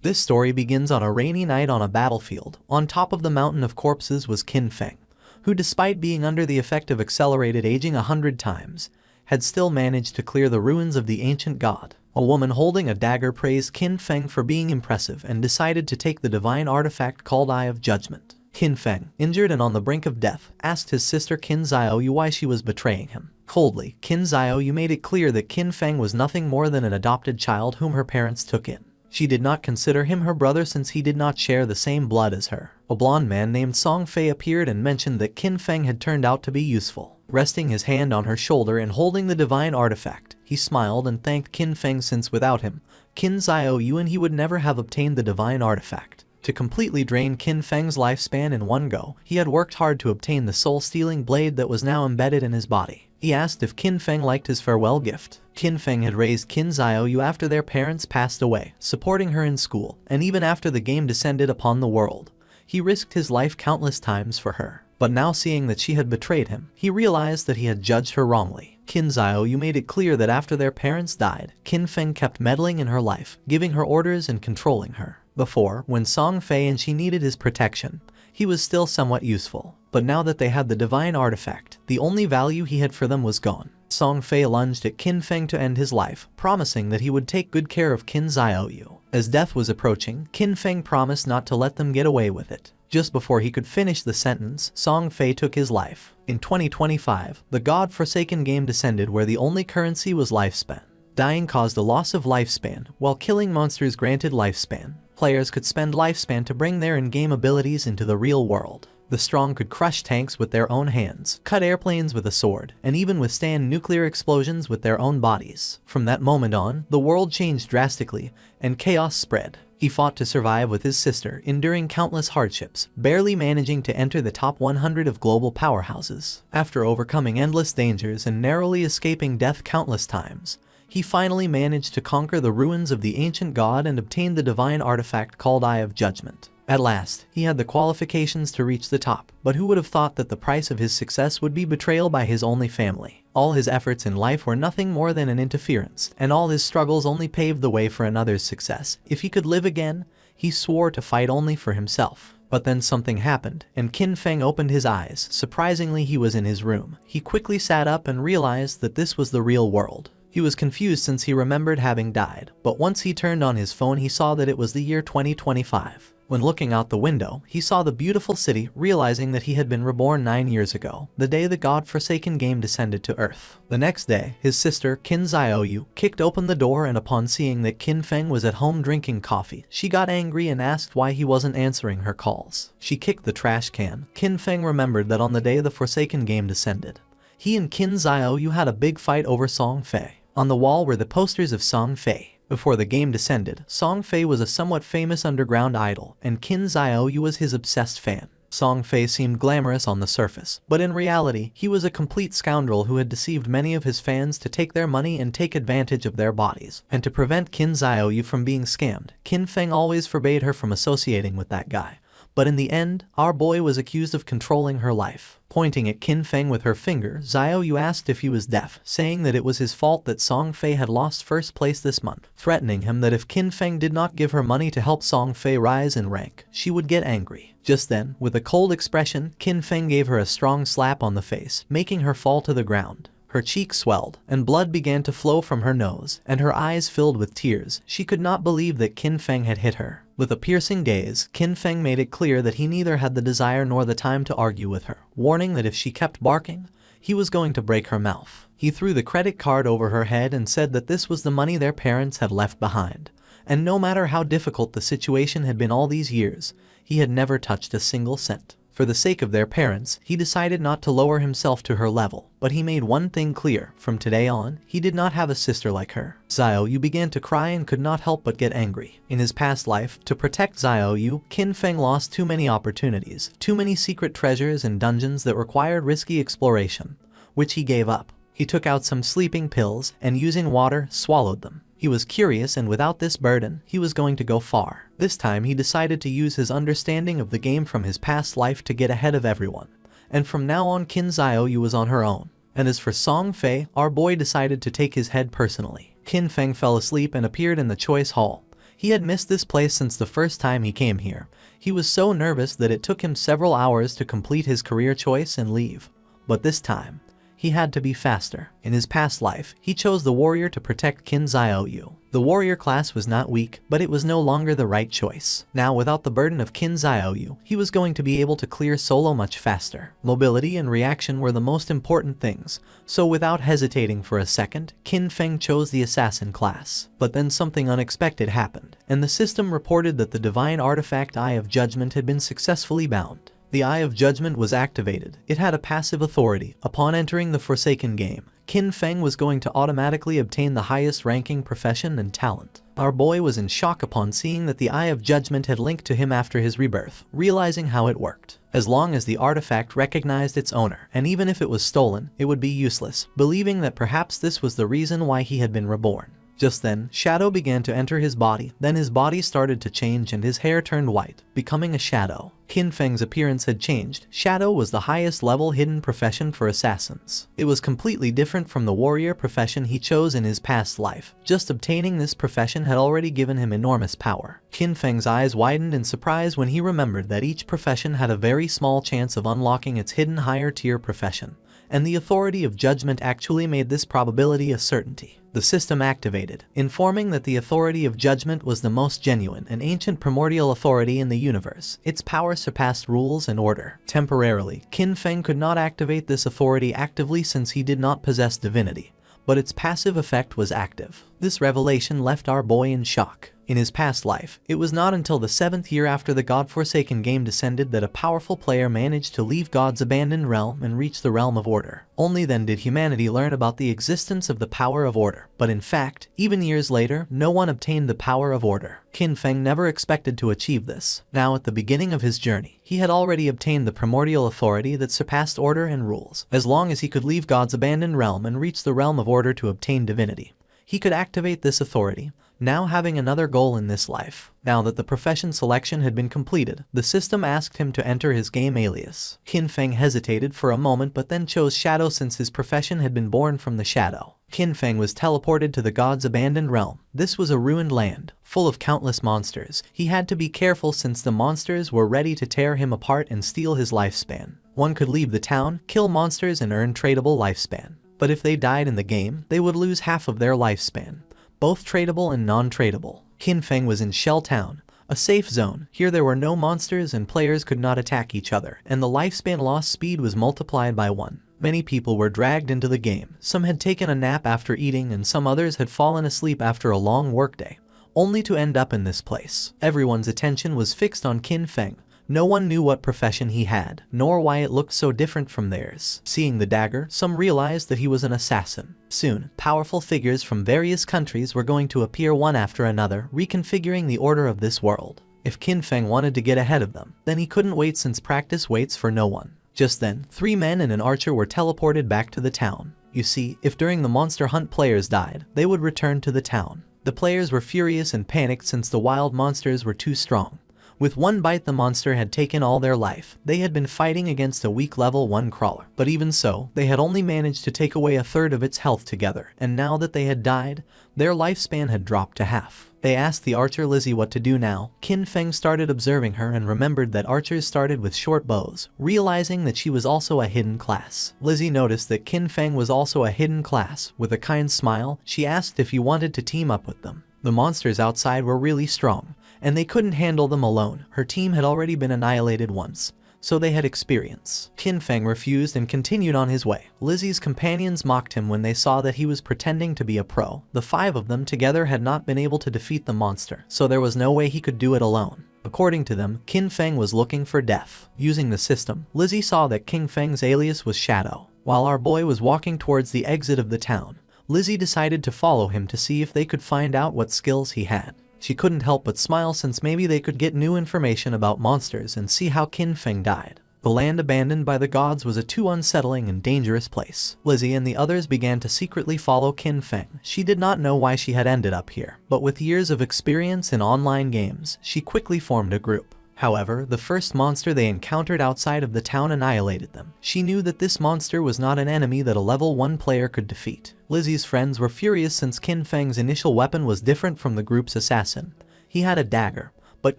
This story begins on a rainy night on a battlefield. On top of the mountain of corpses was Qin Feng, who despite being under the effect of accelerated aging 100 times, had still managed to clear the ruins of the ancient god. A woman holding a dagger praised Qin Feng for being impressive and decided to take the divine artifact called Eye of Judgment. Qin Feng, injured and on the brink of death, asked his sister Qin Xiaoyu why she was betraying him. Coldly, Qin Xiaoyu made it clear that Qin Feng was nothing more than an adopted child whom her parents took in. She did not consider him her brother since he did not share the same blood as her. A blonde man named Song Fei appeared and mentioned that Qin Feng had turned out to be useful. Resting his hand on her shoulder and holding the divine artifact, he smiled and thanked Qin Feng since without him, Qin Xiaoyu and he would never have obtained the divine artifact. To completely drain Qin Feng's lifespan in one go, he had worked hard to obtain the soul-stealing blade that was now embedded in his body. He asked if Qin Feng liked his farewell gift. Qin Feng had raised Qin Xiaoyu after their parents passed away, supporting her in school, and even after the game descended upon the world. He risked his life countless times for her. But now seeing that she had betrayed him, he realized that he had judged her wrongly. Qin Xiaoyu made it clear that after their parents died, Qin Feng kept meddling in her life, giving her orders and controlling her. Before, when Song Fei and she needed his protection, he was still somewhat useful. But now that they had the divine artifact, the only value he had for them was gone. Song Fei lunged at Qin Feng to end his life, promising that he would take good care of Qin Xiaoyu. As death was approaching, Qin Feng promised not to let them get away with it. Just before he could finish the sentence, Song Fei took his life. In 2025, the God-forsaken game descended where the only currency was lifespan. Dying caused a loss of lifespan, while killing monsters granted lifespan. Players could spend lifespan to bring their in-game abilities into the real world. The strong could crush tanks with their own hands, cut airplanes with a sword, and even withstand nuclear explosions with their own bodies. From that moment on, the world changed drastically, and chaos spread. He fought to survive with his sister, enduring countless hardships, barely managing to enter the top 100 of global powerhouses. After overcoming endless dangers and narrowly escaping death countless times, he finally managed to conquer the ruins of the ancient god and obtain the divine artifact called Eye of Judgment. At last, he had the qualifications to reach the top, but who would have thought that the price of his success would be betrayal by his only family? All his efforts in life were nothing more than an interference, and all his struggles only paved the way for another's success. If he could live again, he swore to fight only for himself. But then something happened, and Qin Feng opened his eyes. Surprisingly, he was in his room. He quickly sat up and realized that this was the real world. He was confused since he remembered having died, but once he turned on his phone he saw that it was the year 2025. When looking out the window, he saw the beautiful city, realizing that he had been reborn 9 years ago, the day the God-forsaken game descended to Earth. The next day, his sister, Qin Xiaoyu, kicked open the door and upon seeing that Qin Feng was at home drinking coffee, she got angry and asked why he wasn't answering her calls. She kicked the trash can. Qin Feng remembered that on the day the Forsaken game descended, he and Qin Xiaoyu had a big fight over Song Fei. On the wall were the posters of Song Fei. Before the game descended, Song Fei was a somewhat famous underground idol, and Qin Xiaoyu was his obsessed fan. Song Fei seemed glamorous on the surface, but in reality, he was a complete scoundrel who had deceived many of his fans to take their money and take advantage of their bodies. And to prevent Qin Xiaoyu from being scammed, Qin Feng always forbade her from associating with that guy. But in the end, our boy was accused of controlling her life. Pointing at Qin Feng with her finger, Xiaoyu asked if he was deaf, saying that it was his fault that Song Fei had lost first place this month, threatening him that if Qin Feng did not give her money to help Song Fei rise in rank, she would get angry. Just then, with a cold expression, Qin Feng gave her a strong slap on the face, making her fall to the ground. Her cheeks swelled, and blood began to flow from her nose, and her eyes filled with tears. She could not believe that Qin Feng had hit her. With a piercing gaze, Qin Feng made it clear that he neither had the desire nor the time to argue with her, warning that if she kept barking, he was going to break her mouth. He threw the credit card over her head and said that this was the money their parents had left behind, and no matter how difficult the situation had been all these years, he had never touched a single cent. For the sake of their parents, he decided not to lower himself to her level, but he made one thing clear: from today on, he did not have a sister like her. Xiaoyu began to cry and could not help but get angry. In his past life, to protect Xiaoyu, Qin Feng lost too many opportunities, too many secret treasures and dungeons that required risky exploration, which he gave up. He took out some sleeping pills, and using water, swallowed them. He was curious, and without this burden, he was going to go far. This time he decided to use his understanding of the game from his past life to get ahead of everyone. And from now on, Qin Xiaoyu was on her own. And as for Song Fei, our boy decided to take his head personally. Qin Feng fell asleep and appeared in the choice hall. He had missed this place since the first time he came here. He was so nervous that it took him several hours to complete his career choice and leave. But this time, he had to be faster. In his past life, he chose the warrior to protect Qin Xiaoyu. The warrior class was not weak, but it was no longer the right choice. Now, without the burden of Qin Xiaoyu, he was going to be able to clear solo much faster. Mobility and reaction were the most important things, so without hesitating for a second, Qin Feng chose the assassin class. But then something unexpected happened, and the system reported that the divine artifact Eye of Judgment had been successfully bound. The Eye of Judgment was activated. It had a passive authority. Upon entering the Forsaken game, Qin Feng was going to automatically obtain the highest ranking profession and talent. Our boy was in shock upon seeing that the Eye of Judgment had linked to him after his rebirth, realizing how it worked. As long as the artifact recognized its owner, and even if it was stolen, it would be useless, believing that perhaps this was the reason why he had been reborn. Just then, shadow began to enter his body, then his body started to change and his hair turned white, becoming a shadow. Qin Feng's appearance had changed. Shadow was the highest level hidden profession for assassins. It was completely different from the warrior profession he chose in his past life. Just obtaining this profession had already given him enormous power. Qin Feng's eyes widened in surprise when he remembered that each profession had a very small chance of unlocking its hidden higher tier profession, and the authority of judgment actually made this probability a certainty. The system activated, informing that the authority of judgment was the most genuine and ancient primordial authority in the universe. Its power surpassed rules and order. Temporarily, Qin Feng could not activate this authority actively since he did not possess divinity, but its passive effect was active. This revelation left our boy in shock. In his past life, it was not until the 7th year after the God-forsaken game descended that a powerful player managed to leave God's abandoned realm and reach the realm of order. Only then did humanity learn about the existence of the power of order. But in fact, even years later, no one obtained the power of order. Qin Feng never expected to achieve this. Now at the beginning of his journey, he had already obtained the primordial authority that surpassed order and rules. As long as he could leave God's abandoned realm and reach the realm of order to obtain divinity, he could activate this authority. Now having another goal in this life. Now that the profession selection had been completed, the system asked him to enter his game alias. Qin Feng hesitated for a moment but then chose Shadow since his profession had been born from the shadow. Qin Feng was teleported to the god's abandoned realm. This was a ruined land, full of countless monsters. He had to be careful since the monsters were ready to tear him apart and steal his lifespan. One could leave the town, kill monsters and earn tradable lifespan. But if they died in the game, they would lose half of their lifespan, both tradable and non-tradable. Qin Feng was in Shell Town, a safe zone. Here there were no monsters and players could not attack each other, and the lifespan loss speed was multiplied by 1. Many people were dragged into the game. Some had taken a nap after eating and some others had fallen asleep after a long workday, only to end up in this place. Everyone's attention was fixed on Qin Feng. No one knew what profession he had, nor why it looked so different from theirs. Seeing the dagger, some realized that he was an assassin. Soon, powerful figures from various countries were going to appear one after another, reconfiguring the order of this world. If Qin Feng wanted to get ahead of them, then he couldn't wait since practice waits for no one. Just then, 3 men and an archer were teleported back to the town. You see, if during the monster hunt players died, they would return to the town. The players were furious and panicked since the wild monsters were too strong. With one bite the monster had taken all their life. They had been fighting against a weak level 1 crawler. But even so, they had only managed to take away 1/3 of its health together, and now that they had died, their lifespan had dropped to half. They asked the archer Lizzie what to do now. Qin Feng started observing her and remembered that archers started with short bows, realizing that she was also a hidden class. Lizzie noticed that Qin Feng was also a hidden class. With a kind smile, she asked if he wanted to team up with them. The monsters outside were really strong, and they couldn't handle them alone. Her team had already been annihilated once, so they had experience. Qin Feng refused and continued on his way. Lizzie's companions mocked him when they saw that he was pretending to be a pro. The 5 of them together had not been able to defeat the monster, so there was no way he could do it alone. According to them, Qin Feng was looking for death. Using the system, Lizzie saw that Qin Feng's alias was Shadow. While our boy was walking towards the exit of the town, Lizzie decided to follow him to see if they could find out what skills he had. She couldn't help but smile since maybe they could get new information about monsters and see how Qin Feng died. The land abandoned by the gods was a too unsettling and dangerous place. Lizzie and the others began to secretly follow Qin Feng. She did not know why she had ended up here, but with years of experience in online games, she quickly formed a group. However, the first monster they encountered outside of the town annihilated them. She knew that this monster was not an enemy that a level 1 player could defeat. Lizzie's friends were furious since Qin Feng's initial weapon was different from the group's assassin. He had a dagger, but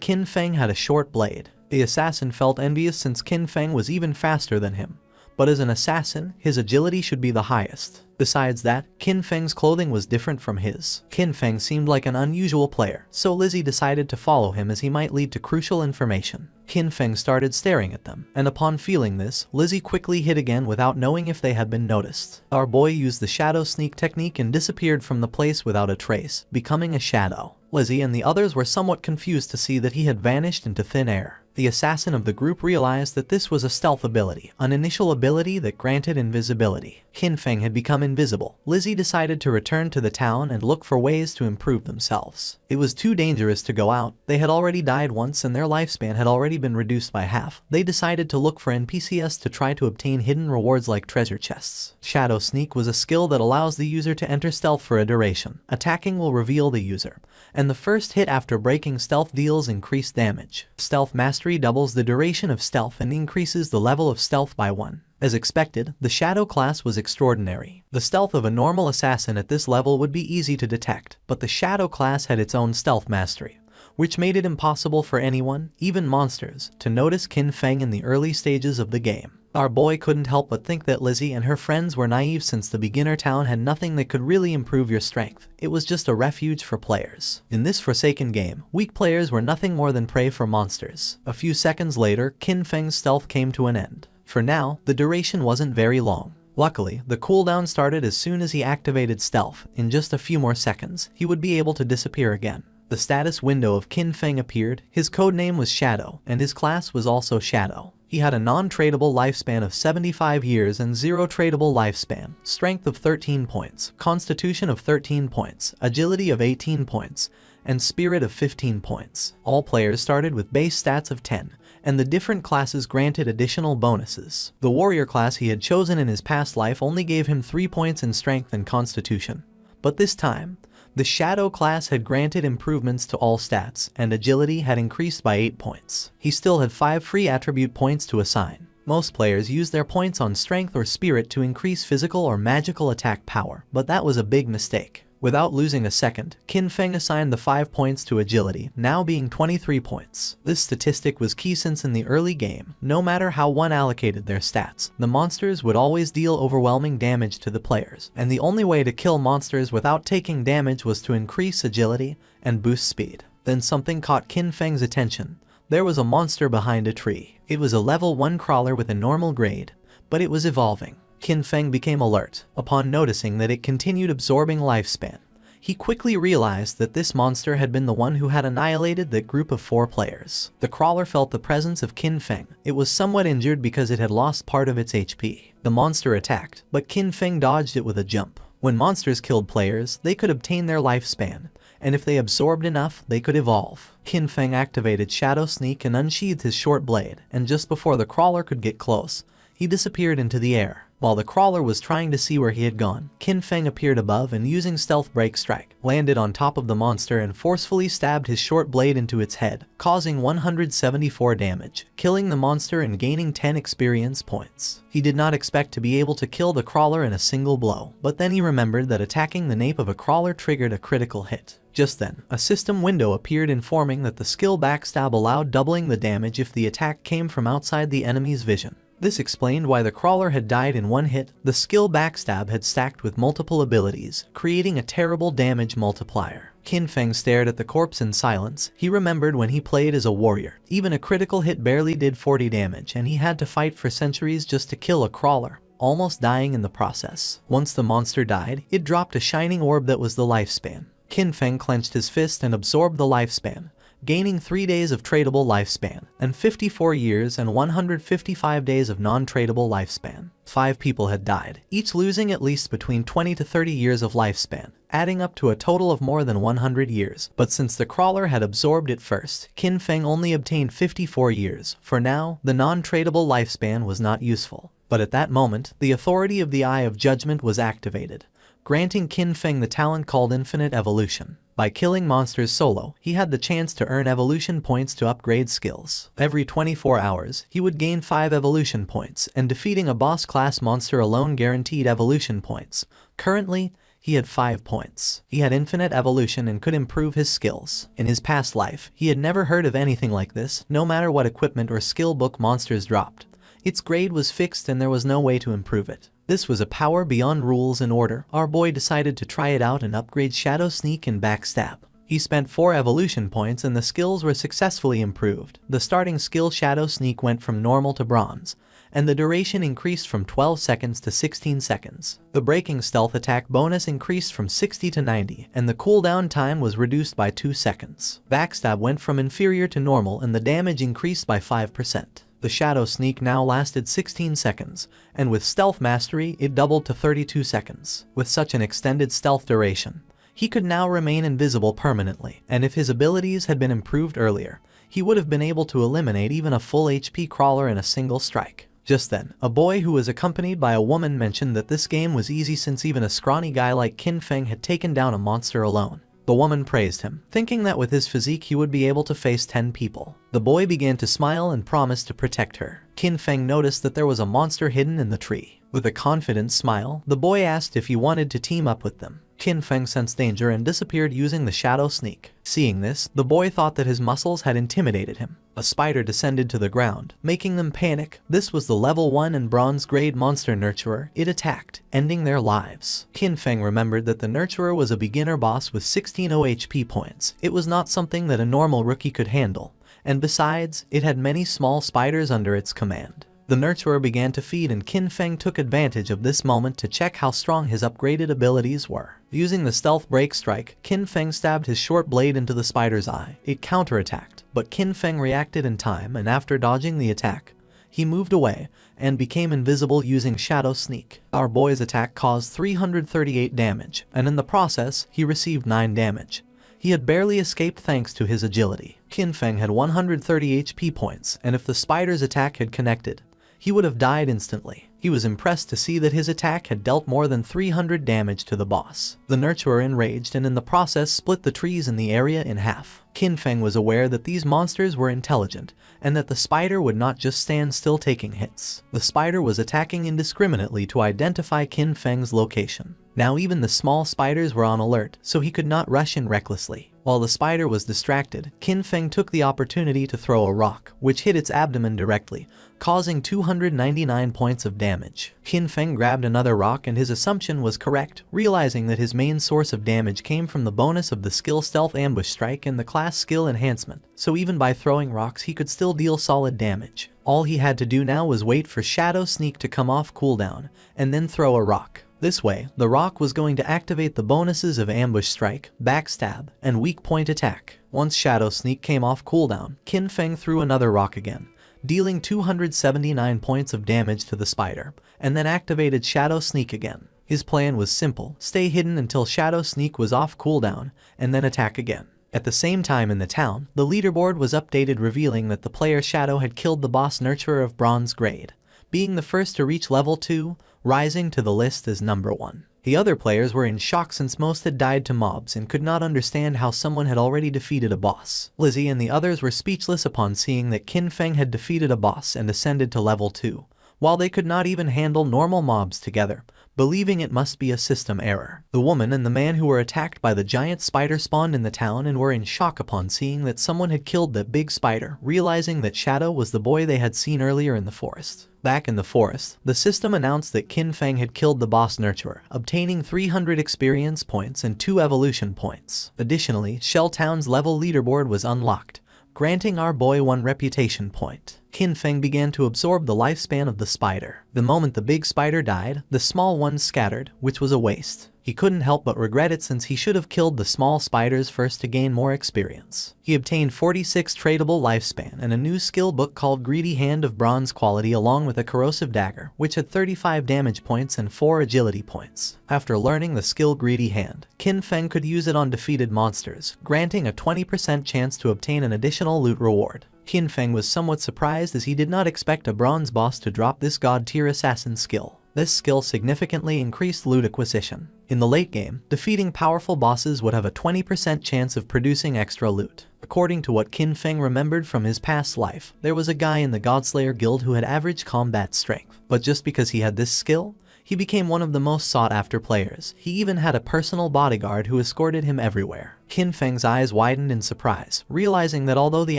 Qin Feng had a short blade. The assassin felt envious since Qin Feng was even faster than him, but as an assassin, his agility should be the highest. Besides that, Qin Feng's clothing was different from his. Qin Feng seemed like an unusual player, so Lizzie decided to follow him as he might lead to crucial information. Qin Feng started staring at them, and upon feeling this, Lizzie quickly hid again without knowing if they had been noticed. Our boy used the shadow sneak technique and disappeared from the place without a trace, becoming a shadow. Lizzie and the others were somewhat confused to see that he had vanished into thin air. The assassin of the group realized that this was a stealth ability, an initial ability that granted invisibility. Qin Feng had become invisible. Lizzie decided to return to the town and look for ways to improve themselves. It was too dangerous to go out. They had already died once and their lifespan had already been reduced by half. They decided to look for NPCs to try to obtain hidden rewards like treasure chests. Shadow Sneak was a skill that allows the user to enter stealth for a duration. Attacking will reveal the user, and the first hit after breaking stealth deals increased damage. Stealth Mastery doubles the duration of stealth and increases the level of stealth by 1. As expected, the Shadow class was extraordinary. The stealth of a normal assassin at this level would be easy to detect, but the Shadow class had its own stealth mastery, which made it impossible for anyone, even monsters, to notice Qin Feng in the early stages of the game. Our boy couldn't help but think that Lizzie and her friends were naive since the beginner town had nothing that could really improve your strength. It was just a refuge for players. In this forsaken game, weak players were nothing more than prey for monsters. A few seconds later, Qin Feng's stealth came to an end. For now, the duration wasn't very long. Luckily, the cooldown started as soon as he activated stealth. In just a few more seconds, he would be able to disappear again. The status window of Qin Feng appeared. His codename was Shadow, and his class was also Shadow. He had a non-tradable lifespan of 75 years and 0 tradable lifespan, strength of 13 points, constitution of 13 points, agility of 18 points, and spirit of 15 points. All players started with base stats of 10, and the different classes granted additional bonuses. The warrior class he had chosen in his past life only gave him 3 points in strength and constitution. But this time, the Shadow class had granted improvements to all stats, and agility had increased by 8 points. He still had 5 free attribute points to assign. Most players use their points on strength or spirit to increase physical or magical attack power, but that was a big mistake. Without losing a second, Qin Feng assigned the 5 points to agility, now being 23 points. This statistic was key since in the early game, no matter how one allocated their stats, the monsters would always deal overwhelming damage to the players, and the only way to kill monsters without taking damage was to increase agility and boost speed. Then something caught Qin Feng's attention. There was a monster behind a tree. It was a level 1 crawler with a normal grade, but it was evolving. Qin Feng became alert upon noticing that it continued absorbing lifespan. He quickly realized that this monster had been the one who had annihilated that group of 4 players. The crawler felt the presence of Qin Feng. It was somewhat injured because it had lost part of its HP. The monster attacked, but Qin Feng dodged it with a jump. When monsters killed players, they could obtain their lifespan, and if they absorbed enough, they could evolve. Qin Feng activated Shadow Sneak and unsheathed his short blade, and just before the crawler could get close, he disappeared into the air. While the crawler was trying to see where he had gone, Qin Feng appeared above and using Stealth Break Strike, landed on top of the monster and forcefully stabbed his short blade into its head, causing 174 damage, killing the monster and gaining 10 experience points. He did not expect to be able to kill the crawler in a single blow, but then he remembered that attacking the nape of a crawler triggered a critical hit. Just then, a system window appeared informing that the skill Backstab allowed doubling the damage if the attack came from outside the enemy's vision. This explained why the crawler had died in one hit. The skill Backstab had stacked with multiple abilities, creating a terrible damage multiplier. Qin Feng stared at the corpse in silence. He remembered when he played as a warrior. Even a critical hit barely did 40 damage, and he had to fight for centuries just to kill a crawler, almost dying in the process. Once the monster died, it dropped a shining orb that was the lifespan. Qin Feng clenched his fist and absorbed the lifespan, gaining 3 days of tradable lifespan, and 54 years and 155 days of non-tradable lifespan. 5 people had died, each losing at least between 20 to 30 years of lifespan, adding up to a total of more than 100 years. But since the crawler had absorbed it first, Qin Feng only obtained 54 years. For now, the non-tradable lifespan was not useful. But at that moment, the authority of the Eye of Judgment was activated, granting Qin Feng the talent called Infinite Evolution. By killing monsters solo, he had the chance to earn evolution points to upgrade skills. Every 24 hours, he would gain 5 evolution points, and defeating a boss class monster alone guaranteed evolution points. Currently, He had 5 points. He had infinite evolution and could improve his skills. In his past life, he had never heard of anything like this, no matter what equipment or skill book monsters dropped. Its grade was fixed and there was no way to improve it. This was a power beyond rules and order. Our boy decided to try it out and upgrade Shadow Sneak and Backstab. He spent 4 evolution points and the skills were successfully improved. The starting skill Shadow Sneak went from normal to bronze, and the duration increased from 12 seconds to 16 seconds. The breaking stealth attack bonus increased from 60 to 90, and the cooldown time was reduced by 2 seconds. Backstab went from inferior to normal and the damage increased by 5%. The Shadow Sneak now lasted 16 seconds, and with Stealth Mastery it doubled to 32 seconds. With such an extended stealth duration, he could now remain invisible permanently, and if his abilities had been improved earlier, he would have been able to eliminate even a full HP crawler in a single strike. Just then, a boy who was accompanied by a woman mentioned that this game was easy since even a scrawny guy like Qin Feng had taken down a monster alone. The woman praised him, thinking that with his physique he would be able to face 10 people. The boy began to smile and promised to protect her. Qin Feng noticed that there was a monster hidden in the tree. With a confident smile, the boy asked if he wanted to team up with them. Qin Feng sensed danger and disappeared using the Shadow Sneak. Seeing this, the boy thought that his muscles had intimidated him. A spider descended to the ground, making them panic. This was the level 1 and bronze grade monster nurturer. It attacked, ending their lives. Qin Feng remembered that the nurturer was a beginner boss with 16 HP points. It was not something that a normal rookie could handle, and besides, it had many small spiders under its command. The nurturer began to feed and Qin Feng took advantage of this moment to check how strong his upgraded abilities were. Using the stealth break strike, Qin Feng stabbed his short blade into the spider's eye. It counterattacked, but Qin Feng reacted in time and after dodging the attack, he moved away and became invisible using Shadow Sneak. Our boy's attack caused 338 damage, and in the process, he received 9 damage. He had barely escaped thanks to his agility. Qin Feng had 130 HP points, and if the spider's attack had connected, he would have died instantly. He was impressed to see that his attack had dealt more than 300 damage to the boss. The nurturer enraged and in the process split the trees in the area in half. Qin Feng was aware that these monsters were intelligent, and that the spider would not just stand still taking hits. The spider was attacking indiscriminately to identify Qin Feng's location. Now even the small spiders were on alert, so he could not rush in recklessly. While the spider was distracted, Qin Feng took the opportunity to throw a rock, which hit its abdomen directly, causing 299 points of damage. Qin Feng grabbed another rock and his assumption was correct, realizing that his main source of damage came from the bonus of the skill Stealth Ambush Strike and the class skill enhancement, so even by throwing rocks he could still deal solid damage. All he had to do now was wait for Shadow Sneak to come off cooldown, and then throw a rock. This way, the rock was going to activate the bonuses of Ambush Strike, Backstab, and Weak Point Attack. Once Shadow Sneak came off cooldown, Qin Feng threw another rock again, dealing 279 points of damage to the spider, and then activated Shadow Sneak again. His plan was simple: stay hidden until Shadow Sneak was off cooldown, and then attack again. At the same time in the town, the leaderboard was updated revealing that the player Shadow had killed the boss nurturer of bronze grade, being the first to reach level 2, rising to the list as number 1. The other players were in shock since most had died to mobs and could not understand how someone had already defeated a boss. Lizzie and the others were speechless upon seeing that Qin Feng had defeated a boss and ascended to level 2, while they could not even handle normal mobs together, believing it must be a system error. The woman and the man who were attacked by the giant spider spawned in the town and were in shock upon seeing that someone had killed that big spider, realizing that Shadow was the boy they had seen earlier in the forest. Back in the forest, the system announced that Qin Feng had killed the boss nurturer, obtaining 300 experience points and 2 evolution points. Additionally, Shell Town's level leaderboard was unlocked, granting our boy 1 reputation point. Qin Feng began to absorb the lifespan of the spider. The moment the big spider died, the small ones scattered, which was a waste. He couldn't help but regret it since he should have killed the small spiders first to gain more experience. He obtained 46 tradable lifespan and a new skill book called Greedy Hand of bronze quality along with a corrosive dagger, which had 35 damage points and 4 agility points. After learning the skill Greedy Hand, Qin Feng could use it on defeated monsters, granting a 20% chance to obtain an additional loot reward. Qin Feng was somewhat surprised as he did not expect a bronze boss to drop this god-tier assassin skill. This skill significantly increased loot acquisition. In the late game, defeating powerful bosses would have a 20% chance of producing extra loot. According to what Qin Feng remembered from his past life, there was a guy in the Godslayer guild who had average combat strength, but just because he had this skill, He became one of the most sought-after players. He even had a personal bodyguard who escorted him everywhere. Qin Feng's eyes widened in surprise, realizing that although the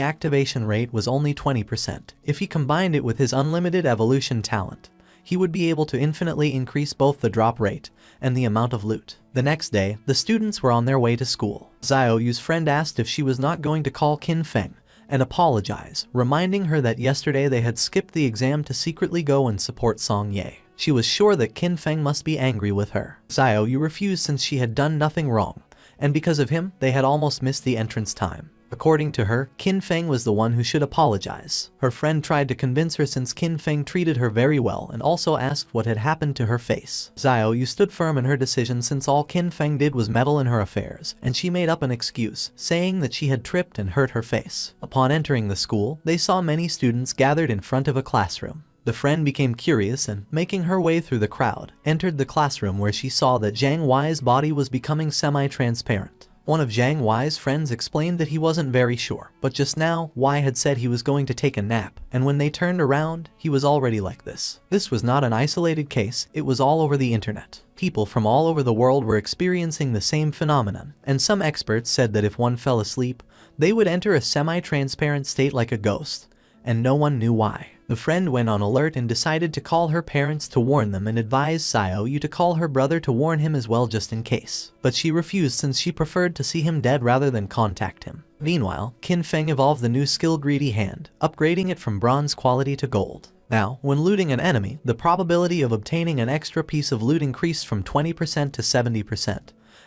activation rate was only 20%, if he combined it with his unlimited evolution talent, he would be able to infinitely increase both the drop rate and the amount of loot. The next day, the students were on their way to school. Xiao Yu's friend asked if she was not going to call Qin Feng and apologize, reminding her that yesterday they had skipped the exam to secretly go and support Song Ye. She was sure that Qin Feng must be angry with her. Xiao Yu refused since she had done nothing wrong, and because of him, they had almost missed the entrance time. According to her, Qin Feng was the one who should apologize. Her friend tried to convince her since Qin Feng treated her very well and also asked what had happened to her face. Xiao Yu stood firm in her decision since all Qin Feng did was meddle in her affairs, and she made up an excuse, saying that she had tripped and hurt her face. Upon entering the school, they saw many students gathered in front of a classroom. The friend became curious and, making her way through the crowd, entered the classroom where she saw that Zhang Wei's body was becoming semi-transparent. One of Zhang Wei's friends explained that he wasn't very sure, but just now, Wei had said he was going to take a nap, and when they turned around, he was already like this. This was not an isolated case, it was all over the internet. People from all over the world were experiencing the same phenomenon, and some experts said that if one fell asleep, they would enter a semi-transparent state like a ghost, and no one knew why. The friend went on alert and decided to call her parents to warn them and advised Xiao Yu to call her brother to warn him as well just in case. But she refused since she preferred to see him dead rather than contact him. Meanwhile, Qin Feng evolved the new skill Greedy Hand, upgrading it from bronze quality to gold. Now, when looting an enemy, the probability of obtaining an extra piece of loot increased from 20% to 70%.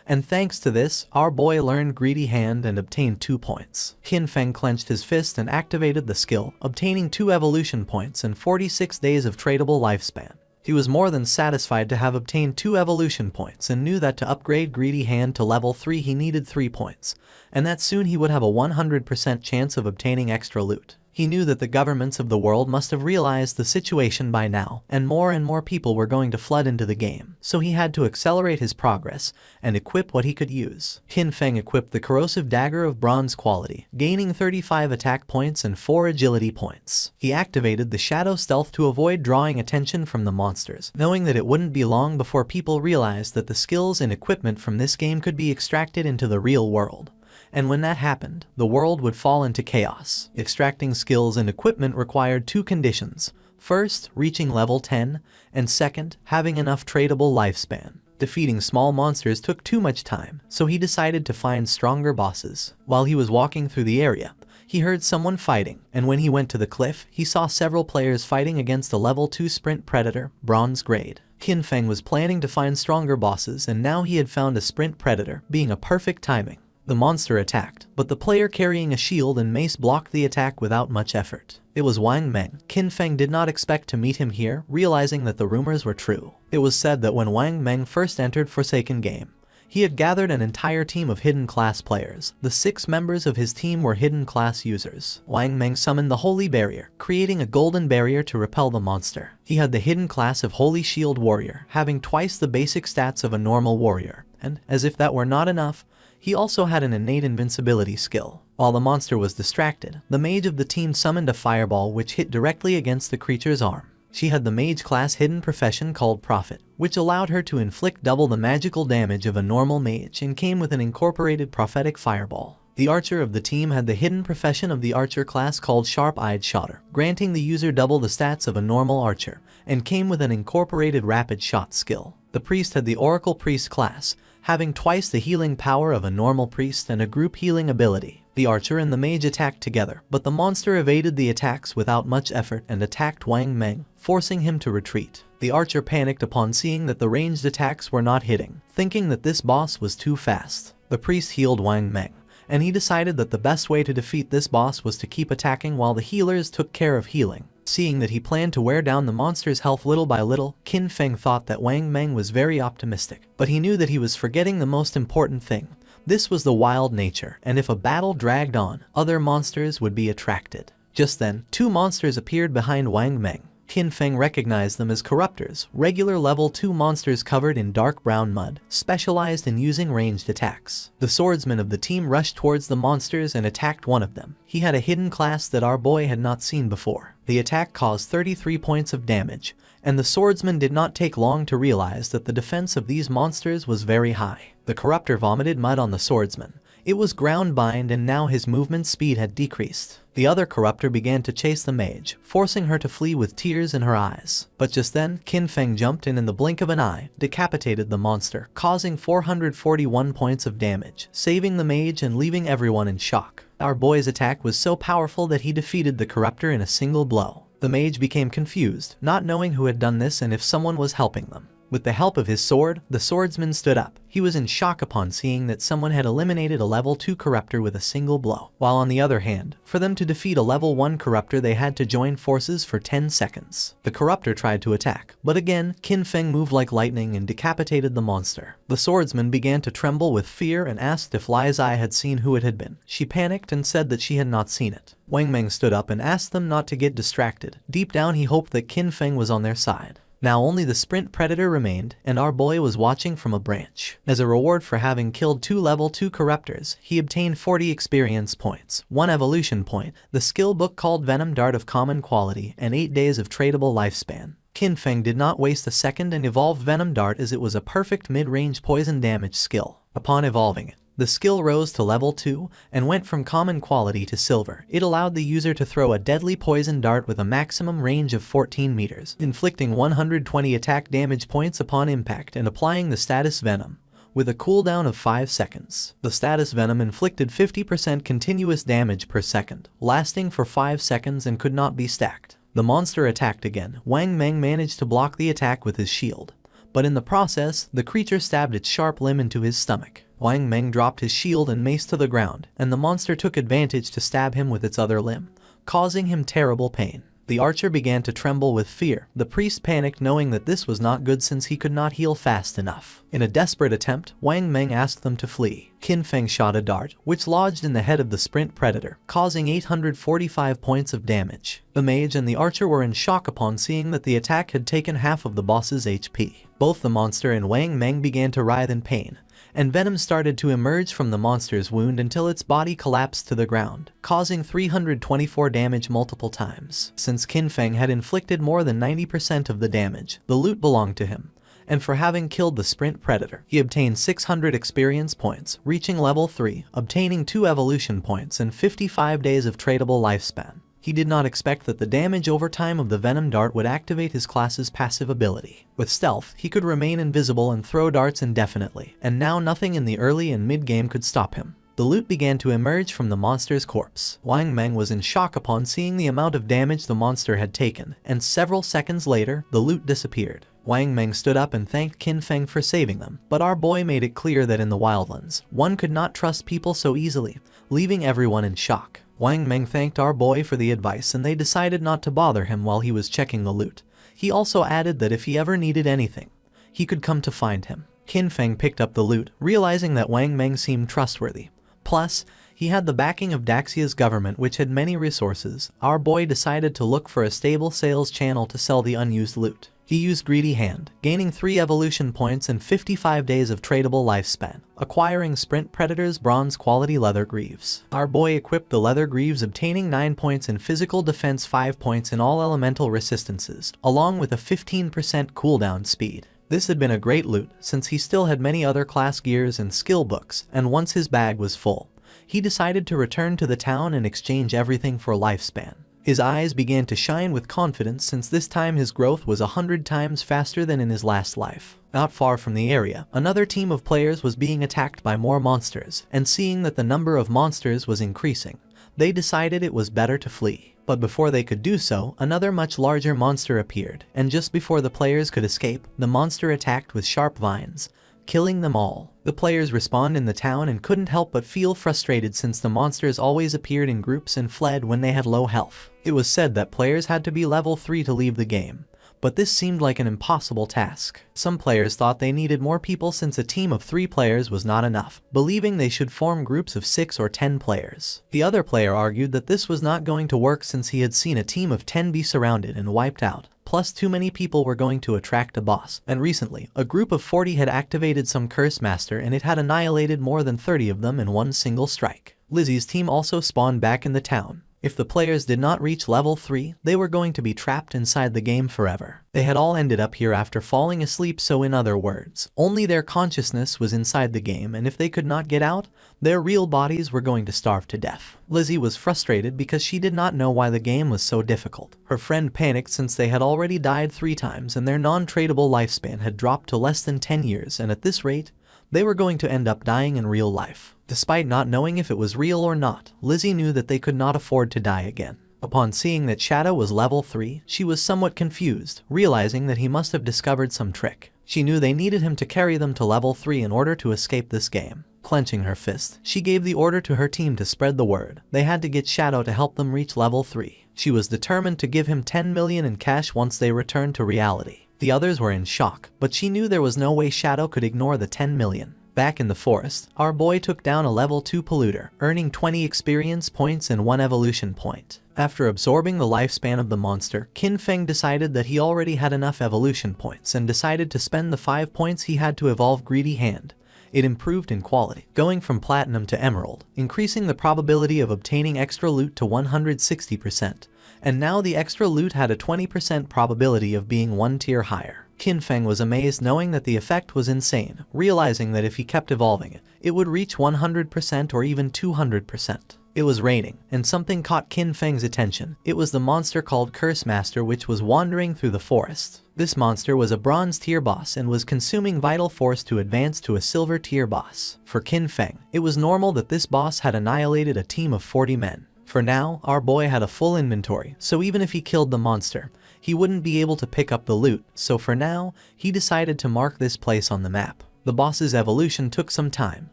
And thanks to this, our boy learned Greedy Hand and obtained 2 points. Qin Feng clenched his fist and activated the skill, obtaining 2 evolution points and 46 days of tradable lifespan. He was more than satisfied to have obtained 2 evolution points and knew that to upgrade Greedy Hand to level 3 he needed 3 points, and that soon he would have a 100% chance of obtaining extra loot. He knew that the governments of the world must have realized the situation by now, and more people were going to flood into the game, so he had to accelerate his progress and equip what he could use. Qin Feng equipped the corrosive dagger of bronze quality, gaining 35 attack points and 4 agility points. He activated the shadow stealth to avoid drawing attention from the monsters, knowing that it wouldn't be long before people realized that the skills and equipment from this game could be extracted into the real world. And when that happened, the world would fall into chaos. Extracting skills and equipment required 2 conditions. First, reaching level 10, and second, having enough tradable lifespan. Defeating small monsters took too much time, so he decided to find stronger bosses. While he was walking through the area, he heard someone fighting, and when he went to the cliff, he saw several players fighting against a level 2 sprint predator, bronze grade. Qin Feng was planning to find stronger bosses, and now he had found a sprint predator, being a perfect timing. The monster attacked, but the player carrying a shield and mace blocked the attack without much effort. It was Wang Meng. Qin Feng did not expect to meet him here, realizing that the rumors were true. It was said that when Wang Meng first entered Forsaken Game, he had gathered an entire team of hidden class players. The 6 members of his team were hidden class users. Wang Meng summoned the Holy Barrier, creating a golden barrier to repel the monster. He had the hidden class of Holy Shield Warrior, having twice the basic stats of a normal warrior, and, as if that were not enough, he also had an innate invincibility skill. While the monster was distracted, the mage of the team summoned a fireball which hit directly against the creature's arm. She had the mage class hidden profession called Prophet, which allowed her to inflict double the magical damage of a normal mage and came with an incorporated prophetic fireball. The archer of the team had the hidden profession of the archer class called Sharp-Eyed Shotter, granting the user double the stats of a normal archer, and came with an incorporated rapid shot skill. The priest had the Oracle Priest class, having twice the healing power of a normal priest and a group healing ability. The archer and the mage attacked together, but the monster evaded the attacks without much effort and attacked Wang Meng, forcing him to retreat. The archer panicked upon seeing that the ranged attacks were not hitting, thinking that this boss was too fast. The priest healed Wang Meng, and he decided that the best way to defeat this boss was to keep attacking while the healers took care of healing. Seeing that he planned to wear down the monster's health little by little, Qin Feng thought that Wang Meng was very optimistic, but he knew that he was forgetting the most important thing. This was the wild nature, and if a battle dragged on, other monsters would be attracted. Just then, 2 monsters appeared behind Wang Meng. Qin Feng recognized them as corruptors, regular level 2 monsters covered in dark brown mud, specialized in using ranged attacks. The swordsman of the team rushed towards the monsters and attacked one of them. He had a hidden class that our boy had not seen before. The attack caused 33 points of damage, and the swordsman did not take long to realize that the defense of these monsters was very high. The corruptor vomited mud on the swordsman. It was ground bind and now his movement speed had decreased. The other corruptor began to chase the mage, forcing her to flee with tears in her eyes. But just then, Qin Feng jumped in the blink of an eye, decapitated the monster, causing 441 points of damage, saving the mage and leaving everyone in shock. Our boy's attack was so powerful that he defeated the corruptor in a single blow. The mage became confused, not knowing who had done this and if someone was helping them. With the help of his sword, the swordsman stood up. He was in shock upon seeing that someone had eliminated a level 2 corruptor with a single blow. While on the other hand, for them to defeat a level 1 corruptor they had to join forces for 10 seconds. The corruptor tried to attack, but again, Qin Feng moved like lightning and decapitated the monster. The swordsman began to tremble with fear and asked if Li's eye had seen who it had been. She panicked and said that she had not seen it. Wang Meng stood up and asked them not to get distracted. Deep down he hoped that Qin Feng was on their side. Now only the sprint predator remained, and our boy was watching from a branch. As a reward for having killed 2 level 2 corruptors, he obtained 40 experience points, 1 evolution point, the skill book called Venom Dart of common quality, and 8 days of tradable lifespan. Qin Feng did not waste a second and evolved Venom Dart as it was a perfect mid-range poison damage skill. Upon evolving it, the skill rose to level 2 and went from common quality to silver. It allowed the user to throw a deadly poison dart with a maximum range of 14 meters, inflicting 120 attack damage points upon impact and applying the status Venom, with a cooldown of 5 seconds. The status Venom inflicted 50% continuous damage per second, lasting for 5 seconds and could not be stacked. The monster attacked again. Wang Meng managed to block the attack with his shield, but in the process, the creature stabbed its sharp limb into his stomach. Wang Meng dropped his shield and mace to the ground, and the monster took advantage to stab him with its other limb, causing him terrible pain. The archer began to tremble with fear. The priest panicked knowing that this was not good since he could not heal fast enough. In a desperate attempt, Wang Meng asked them to flee. Qin Feng shot a dart, which lodged in the head of the sprint predator, causing 845 points of damage. The mage and the archer were in shock upon seeing that the attack had taken half of the boss's HP. Both the monster and Wang Meng began to writhe in pain, and venom started to emerge from the monster's wound until its body collapsed to the ground, causing 324 damage multiple times. Since Qin Feng had inflicted more than 90% of the damage, the loot belonged to him, and for having killed the sprint predator, he obtained 600 experience points, reaching level 3, obtaining 2 evolution points and 55 days of tradable lifespan. He did not expect that the damage over time of the Venom Dart would activate his class's passive ability. With Stealth, he could remain invisible and throw darts indefinitely, and now nothing in the early and mid-game could stop him. The loot began to emerge from the monster's corpse. Wang Meng was in shock upon seeing the amount of damage the monster had taken, and several seconds later, the loot disappeared. Wang Meng stood up and thanked Qin Feng for saving them, but our boy made it clear that in the Wildlands, one could not trust people so easily, leaving everyone in shock. Wang Meng thanked our boy for the advice and they decided not to bother him while he was checking the loot. He also added that if he ever needed anything, he could come to find him. Qin Feng picked up the loot, realizing that Wang Meng seemed trustworthy. Plus, he had the backing of Daxia's government, which had many resources. Our boy decided to look for a stable sales channel to sell the unused loot. He used Greedy Hand, gaining 3 evolution points and 55 days of tradable lifespan, acquiring Sprint Predator's bronze quality leather greaves. Our boy equipped the leather greaves, obtaining 9 points in physical defense, 5 points in all elemental resistances, along with a 15% cooldown speed. This had been a great loot, since he still had many other class gears and skill books, and once his bag was full, he decided to return to the town and exchange everything for lifespan. His eyes began to shine with confidence since this time his growth was 100 times faster than in his last life. Not far from the area, another team of players was being attacked by more monsters, and seeing that the number of monsters was increasing, they decided it was better to flee. But before they could do so, another much larger monster appeared, and just before the players could escape, the monster attacked with sharp vines, killing them all. The players respawned in the town and couldn't help but feel frustrated since the monsters always appeared in groups and fled when they had low health. It was said that players had to be level 3 to leave the game, but this seemed like an impossible task. Some players thought they needed more people since a team of 3 players was not enough, believing they should form groups of 6 or 10 players. The other player argued that this was not going to work since he had seen a team of 10 be surrounded and wiped out. plus too many people were going to attract a boss. And recently, a group of 40 had activated some curse master and it had annihilated more than 30 of them in one single strike. Lizzie's team also spawned back in the town. If the players did not reach level 3, they were going to be trapped inside the game forever. They had all ended up here after falling asleep, so in other words, only their consciousness was inside the game, and if they could not get out, their real bodies were going to starve to death. Lizzie was frustrated because she did not know why the game was so difficult. Her friend panicked since they had already died 3 times and their non-tradable lifespan had dropped to less than 10 years, and at this rate, they were going to end up dying in real life. Despite not knowing if it was real or not, Lizzie knew that they could not afford to die again. Upon seeing that Shadow was level 3, she was somewhat confused, realizing that he must have discovered some trick. She knew they needed him to carry them to level 3 in order to escape this game. Clenching her fist, she gave the order to her team to spread the word. They had to get Shadow to help them reach level 3. She was determined to give him 10 million in cash once they returned to reality. The others were in shock, but she knew there was no way Shadow could ignore the 10 million. Back in the forest, our boy took down a level 2 polluter, earning 20 experience points and 1 evolution point. After absorbing the lifespan of the monster, Qin Feng decided that he already had enough evolution points and decided to spend the 5 points he had to evolve Greedy Hand. It improved in quality, going from platinum to emerald, increasing the probability of obtaining extra loot to 160%, and now the extra loot had a 20% probability of being 1 tier higher. Qin Feng was amazed knowing that the effect was insane, realizing that if he kept evolving it, it would reach 100% or even 200%. It was raining, and something caught Qin Feng's attention. It was the monster called Curse Master which was wandering through the forest. This monster was a bronze tier boss and was consuming vital force to advance to a silver tier boss. For Qin Feng, it was normal that this boss had annihilated a team of 40 men. For now, our boy had a full inventory, so even if he killed the monster, he wouldn't be able to pick up the loot, so for now, he decided to mark this place on the map. The boss's evolution took some time,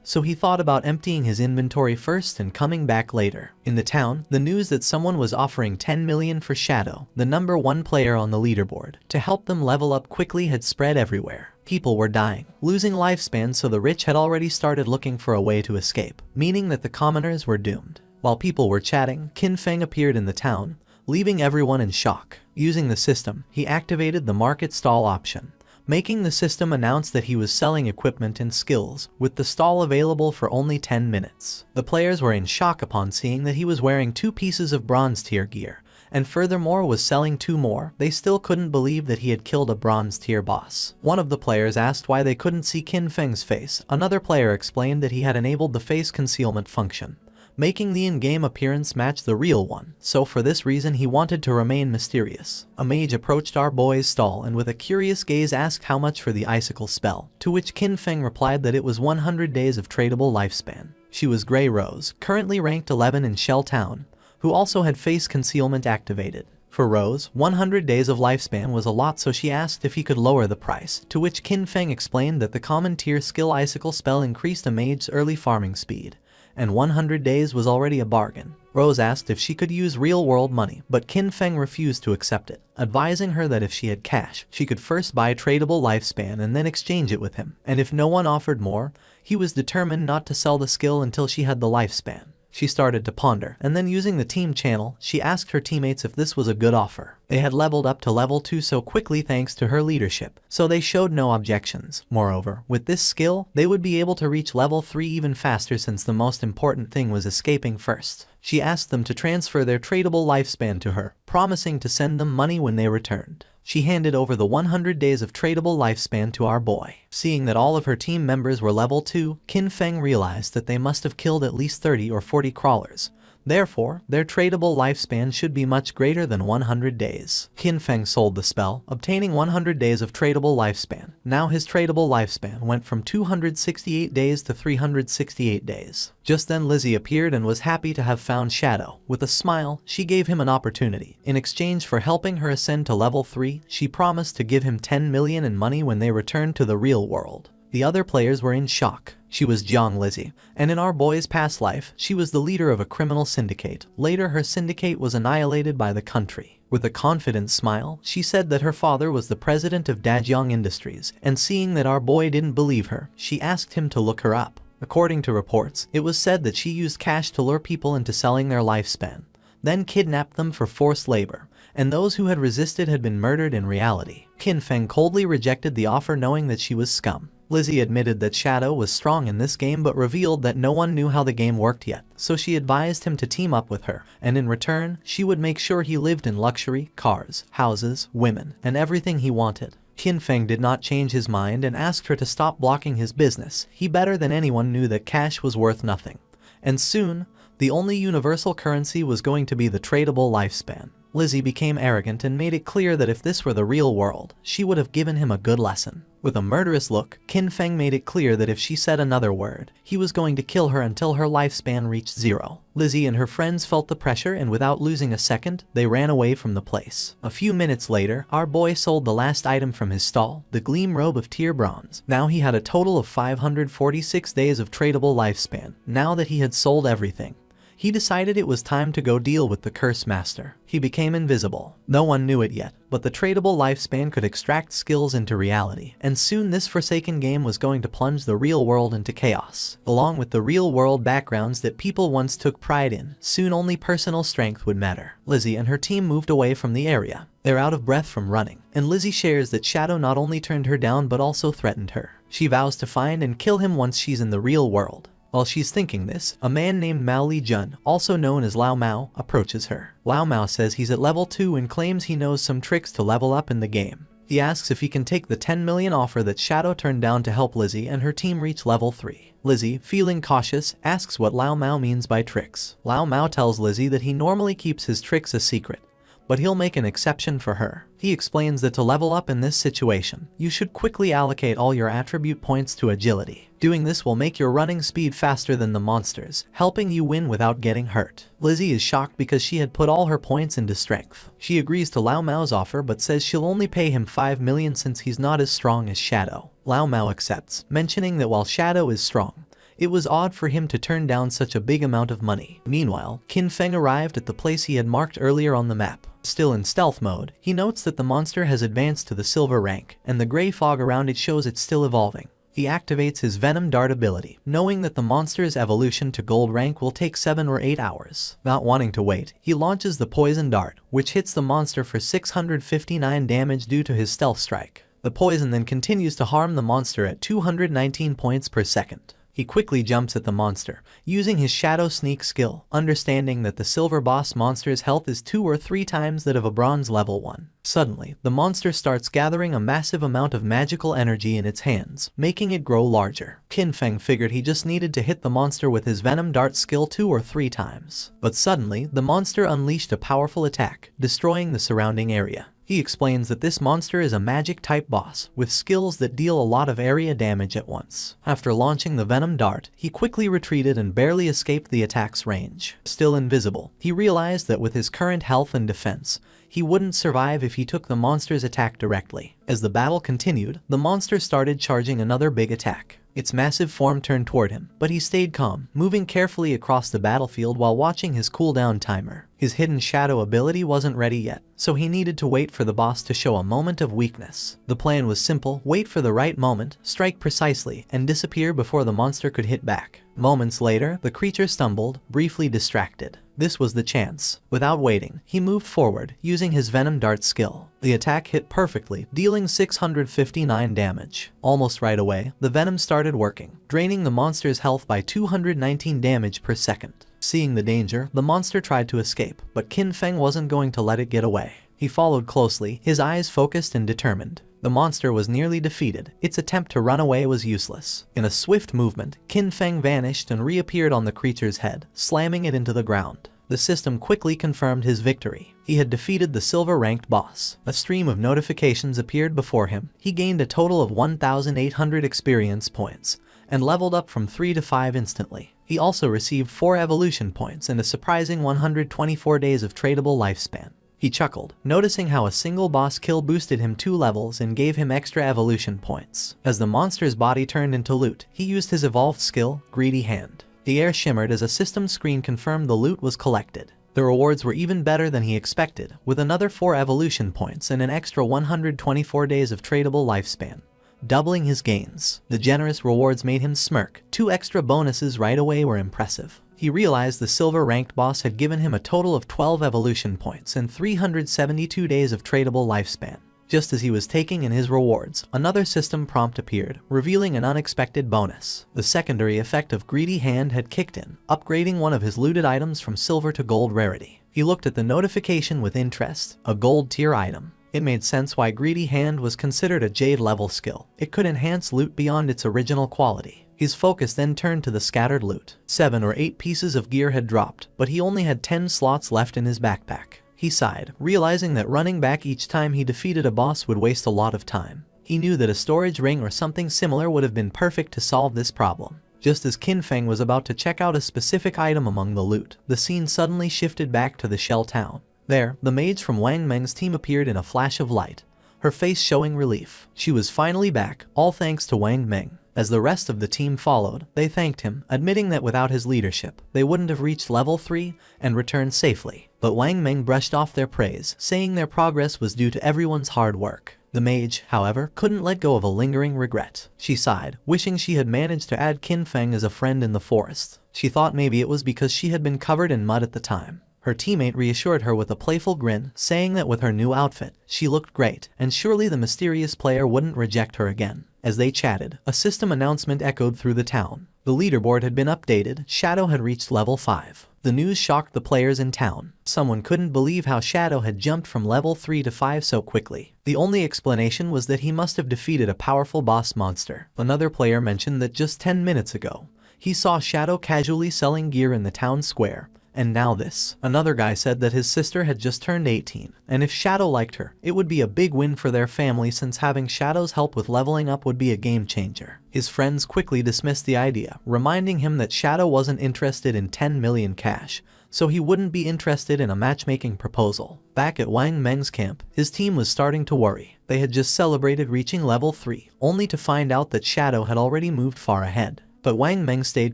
so he thought about emptying his inventory first and coming back later. In the town, the news that someone was offering 10 million for Shadow, the number 1 player on the leaderboard, to help them level up quickly had spread everywhere. People were dying, losing lifespan, so the rich had already started looking for a way to escape, meaning that the commoners were doomed. While people were chatting, Qin Feng appeared in the town, leaving everyone in shock. Using the system, he activated the market stall option, making the system announce that he was selling equipment and skills, with the stall available for only 10 minutes. The players were in shock upon seeing that he was wearing 2 pieces of bronze tier gear, and furthermore was selling 2 more. They still couldn't believe that he had killed a bronze tier boss. One of the players asked why they couldn't see Qin Feng's face. Another player explained that he had enabled the face concealment function, making the in-game appearance match the real one, so for this reason he wanted to remain mysterious. A mage approached our boy's stall and with a curious gaze asked how much for the icicle spell, to which Qin Feng replied that it was 100 days of tradable lifespan. She was Grey Rose, currently ranked 11 in Shell Town, who also had face concealment activated. For Rose, 100 days of lifespan was a lot, so she asked if he could lower the price, to which Qin Feng explained that the common tier skill icicle spell increased a mage's early farming speed, and 100 days was already a bargain. Rose asked if she could use real-world money, but Qin Feng refused to accept it, advising her that if she had cash, she could first buy tradable lifespan and then exchange it with him, and if no one offered more, he was determined not to sell the skill until she had the lifespan. She started to ponder, and then using the team channel, she asked her teammates if this was a good offer. They had leveled up to level 2 so quickly thanks to her leadership, so they showed no objections. Moreover, with this skill, they would be able to reach level 3 even faster since the most important thing was escaping first. She asked them to transfer their tradable lifespan to her, promising to send them money when they returned. She handed over the 100 days of tradable lifespan to our boy. Seeing that all of her team members were level 2, Qin Feng realized that they must have killed at least 30 or 40 crawlers. Therefore, their tradable lifespan should be much greater than 100 days. Qin Feng sold the spell, obtaining 100 days of tradable lifespan. Now his tradable lifespan went from 268 days to 368 days. Just then Lizzie appeared and was happy to have found Shadow. With a smile, she gave him an opportunity. In exchange for helping her ascend to level 3, she promised to give him 10 million in money when they returned to the real world. The other players were in shock. She was Jiang Lizzie, and in our boy's past life, she was the leader of a criminal syndicate. Later her syndicate was annihilated by the country. With a confident smile, she said that her father was the president of Dajiang Industries, and seeing that our boy didn't believe her, she asked him to look her up. According to reports, it was said that she used cash to lure people into selling their lifespan. then kidnapped them for forced labor, and those who had resisted had been murdered in reality. Qin Feng coldly rejected the offer knowing that she was scum. Lizzie admitted that Shadow was strong in this game but revealed that no one knew how the game worked yet, so she advised him to team up with her, and in return, she would make sure he lived in luxury, cars, houses, women, and everything he wanted. Qin Feng did not change his mind and asked her to stop blocking his business. He better than anyone knew that cash was worth nothing. And soon, the only universal currency was going to be the tradable lifespan. Lizzie became arrogant and made it clear that if this were the real world, she would have given him a good lesson. With a murderous look, Qin Feng made it clear that if she said another word, he was going to kill her until her lifespan reached 0. Lizzie and her friends felt the pressure and without losing a second, they ran away from the place. A few minutes later, our boy sold the last item from his stall, the Gleam Robe of Tier Bronze. Now he had a total of 546 days of tradable lifespan. Now that he had sold everything, he decided it was time to go deal with the Curse Master. He became invisible. No one knew it yet, but the tradable lifespan could extract skills into reality, and soon this forsaken game was going to plunge the real world into chaos. Along with the real world backgrounds that people once took pride in, soon only personal strength would matter. Lizzie and her team moved away from the area. They're out of breath from running, and Lizzie shares that Shadow not only turned her down but also threatened her. She vows to find and kill him once she's in the real world. While she's thinking this, a man named Mao Li Jun, also known as Lao Mao, approaches her. Lao Mao says he's at level 2 and claims he knows some tricks to level up in the game. He asks if he can take the 10 million offer that Shadow turned down to help Lizzie and her team reach level 3. Lizzie, feeling cautious, asks what Lao Mao means by tricks. Lao Mao tells Lizzie that he normally keeps his tricks a secret, but he'll make an exception for her. He explains that to level up in this situation, you should quickly allocate all your attribute points to agility. Doing this will make your running speed faster than the monsters, helping you win without getting hurt. Lizzie is shocked because she had put all her points into strength. She agrees to Lao Mao's offer but says she'll only pay him 5 million since he's not as strong as Shadow. Lao Mao accepts, mentioning that while Shadow is strong, it was odd for him to turn down such a big amount of money. Meanwhile, Qin Feng arrived at the place he had marked earlier on the map. Still in stealth mode, he notes that the monster has advanced to the silver rank, and the gray fog around it shows it's still evolving. He activates his Venom Dart ability, knowing that the monster's evolution to gold rank will take 7 or 8 hours. Not wanting to wait, he launches the Poison Dart, which hits the monster for 659 damage due to his stealth strike. The poison then continues to harm the monster at 219 points per second. He quickly jumps at the monster, using his Shadow Sneak skill, understanding that the Silver Boss monster's health is 2 or 3 times that of a Bronze level 1. Suddenly, the monster starts gathering a massive amount of magical energy in its hands, making it grow larger. Qin Feng figured he just needed to hit the monster with his Venom Dart skill 2 or 3 times. But suddenly, the monster unleashed a powerful attack, destroying the surrounding area. He explains that this monster is a magic-type boss, with skills that deal a lot of area damage at once. After launching the Venom Dart, he quickly retreated and barely escaped the attack's range. Still invisible, he realized that with his current health and defense, he wouldn't survive if he took the monster's attack directly. As the battle continued, the monster started charging another big attack. Its massive form turned toward him, but he stayed calm, moving carefully across the battlefield while watching his cooldown timer. His hidden shadow ability wasn't ready yet, so he needed to wait for the boss to show a moment of weakness. The plan was simple: wait for the right moment, strike precisely, and disappear before the monster could hit back. Moments later, the creature stumbled, briefly distracted. This was the chance. Without waiting, he moved forward, using his Venom Dart skill. The attack hit perfectly, dealing 659 damage. Almost right away, the venom started working, draining the monster's health by 219 damage per second. Seeing the danger, the monster tried to escape, but Qin Feng wasn't going to let it get away. He followed closely, his eyes focused and determined. The monster was nearly defeated. Its attempt to run away was useless. In a swift movement, Qin Feng vanished and reappeared on the creature's head, slamming it into the ground. The system quickly confirmed his victory. He had defeated the silver-ranked boss. A stream of notifications appeared before him. He gained a total of 1,800 experience points, and leveled up from 3 to 5 instantly. He also received 4 evolution points and a surprising 124 days of tradable lifespan. He chuckled, noticing how a single boss kill boosted him 2 levels and gave him extra evolution points. As the monster's body turned into loot, he used his evolved skill, Greedy Hand. The air shimmered as a system screen confirmed the loot was collected. The rewards were even better than he expected, with another 4 evolution points and an extra 124 days of tradable lifespan, doubling his gains. The generous rewards made him smirk. 2 extra bonuses right away were impressive. He realized the silver-ranked boss had given him a total of 12 evolution points and 372 days of tradable lifespan. Just as he was taking in his rewards, another system prompt appeared, revealing an unexpected bonus. The secondary effect of Greedy Hand had kicked in, upgrading one of his looted items from silver to gold rarity. He looked at the notification with interest, a gold tier item. It made sense why Greedy Hand was considered a Jade level skill. It could enhance loot beyond its original quality. His focus then turned to the scattered loot. 7 or 8 pieces of gear had dropped, but he only had 10 slots left in his backpack. He sighed, realizing that running back each time he defeated a boss would waste a lot of time. He knew that a storage ring or something similar would have been perfect to solve this problem. Just as Qin Feng was about to check out a specific item among the loot, the scene suddenly shifted back to the Shell Town. There, the mage from Wang Meng's team appeared in a flash of light, her face showing relief. She was finally back, all thanks to Wang Meng. As the rest of the team followed, they thanked him, admitting that without his leadership, they wouldn't have reached level 3 and returned safely. But Wang Meng brushed off their praise, saying their progress was due to everyone's hard work. The mage, however, couldn't let go of a lingering regret. She sighed, wishing she had managed to add Qin Feng as a friend in the forest. She thought maybe it was because she had been covered in mud at the time. Her teammate reassured her with a playful grin, saying that with her new outfit, she looked great, and surely the mysterious player wouldn't reject her again. As they chatted, a system announcement echoed through the town. The leaderboard had been updated, Shadow had reached level 5. The news shocked the players in town. Someone couldn't believe how Shadow had jumped from level 3 to 5 so quickly. The only explanation was that he must have defeated a powerful boss monster. Another player mentioned that just 10 minutes ago, he saw Shadow casually selling gear in the town square. And now this. Another guy said that his sister had just turned 18, and if Shadow liked her, it would be a big win for their family since having Shadow's help with leveling up would be a game changer. His friends quickly dismissed the idea, reminding him that Shadow wasn't interested in 10 million cash, so he wouldn't be interested in a matchmaking proposal. Back at Wang Meng's camp, his team was starting to worry. They had just celebrated reaching level 3, only to find out that Shadow had already moved far ahead. But Wang Meng stayed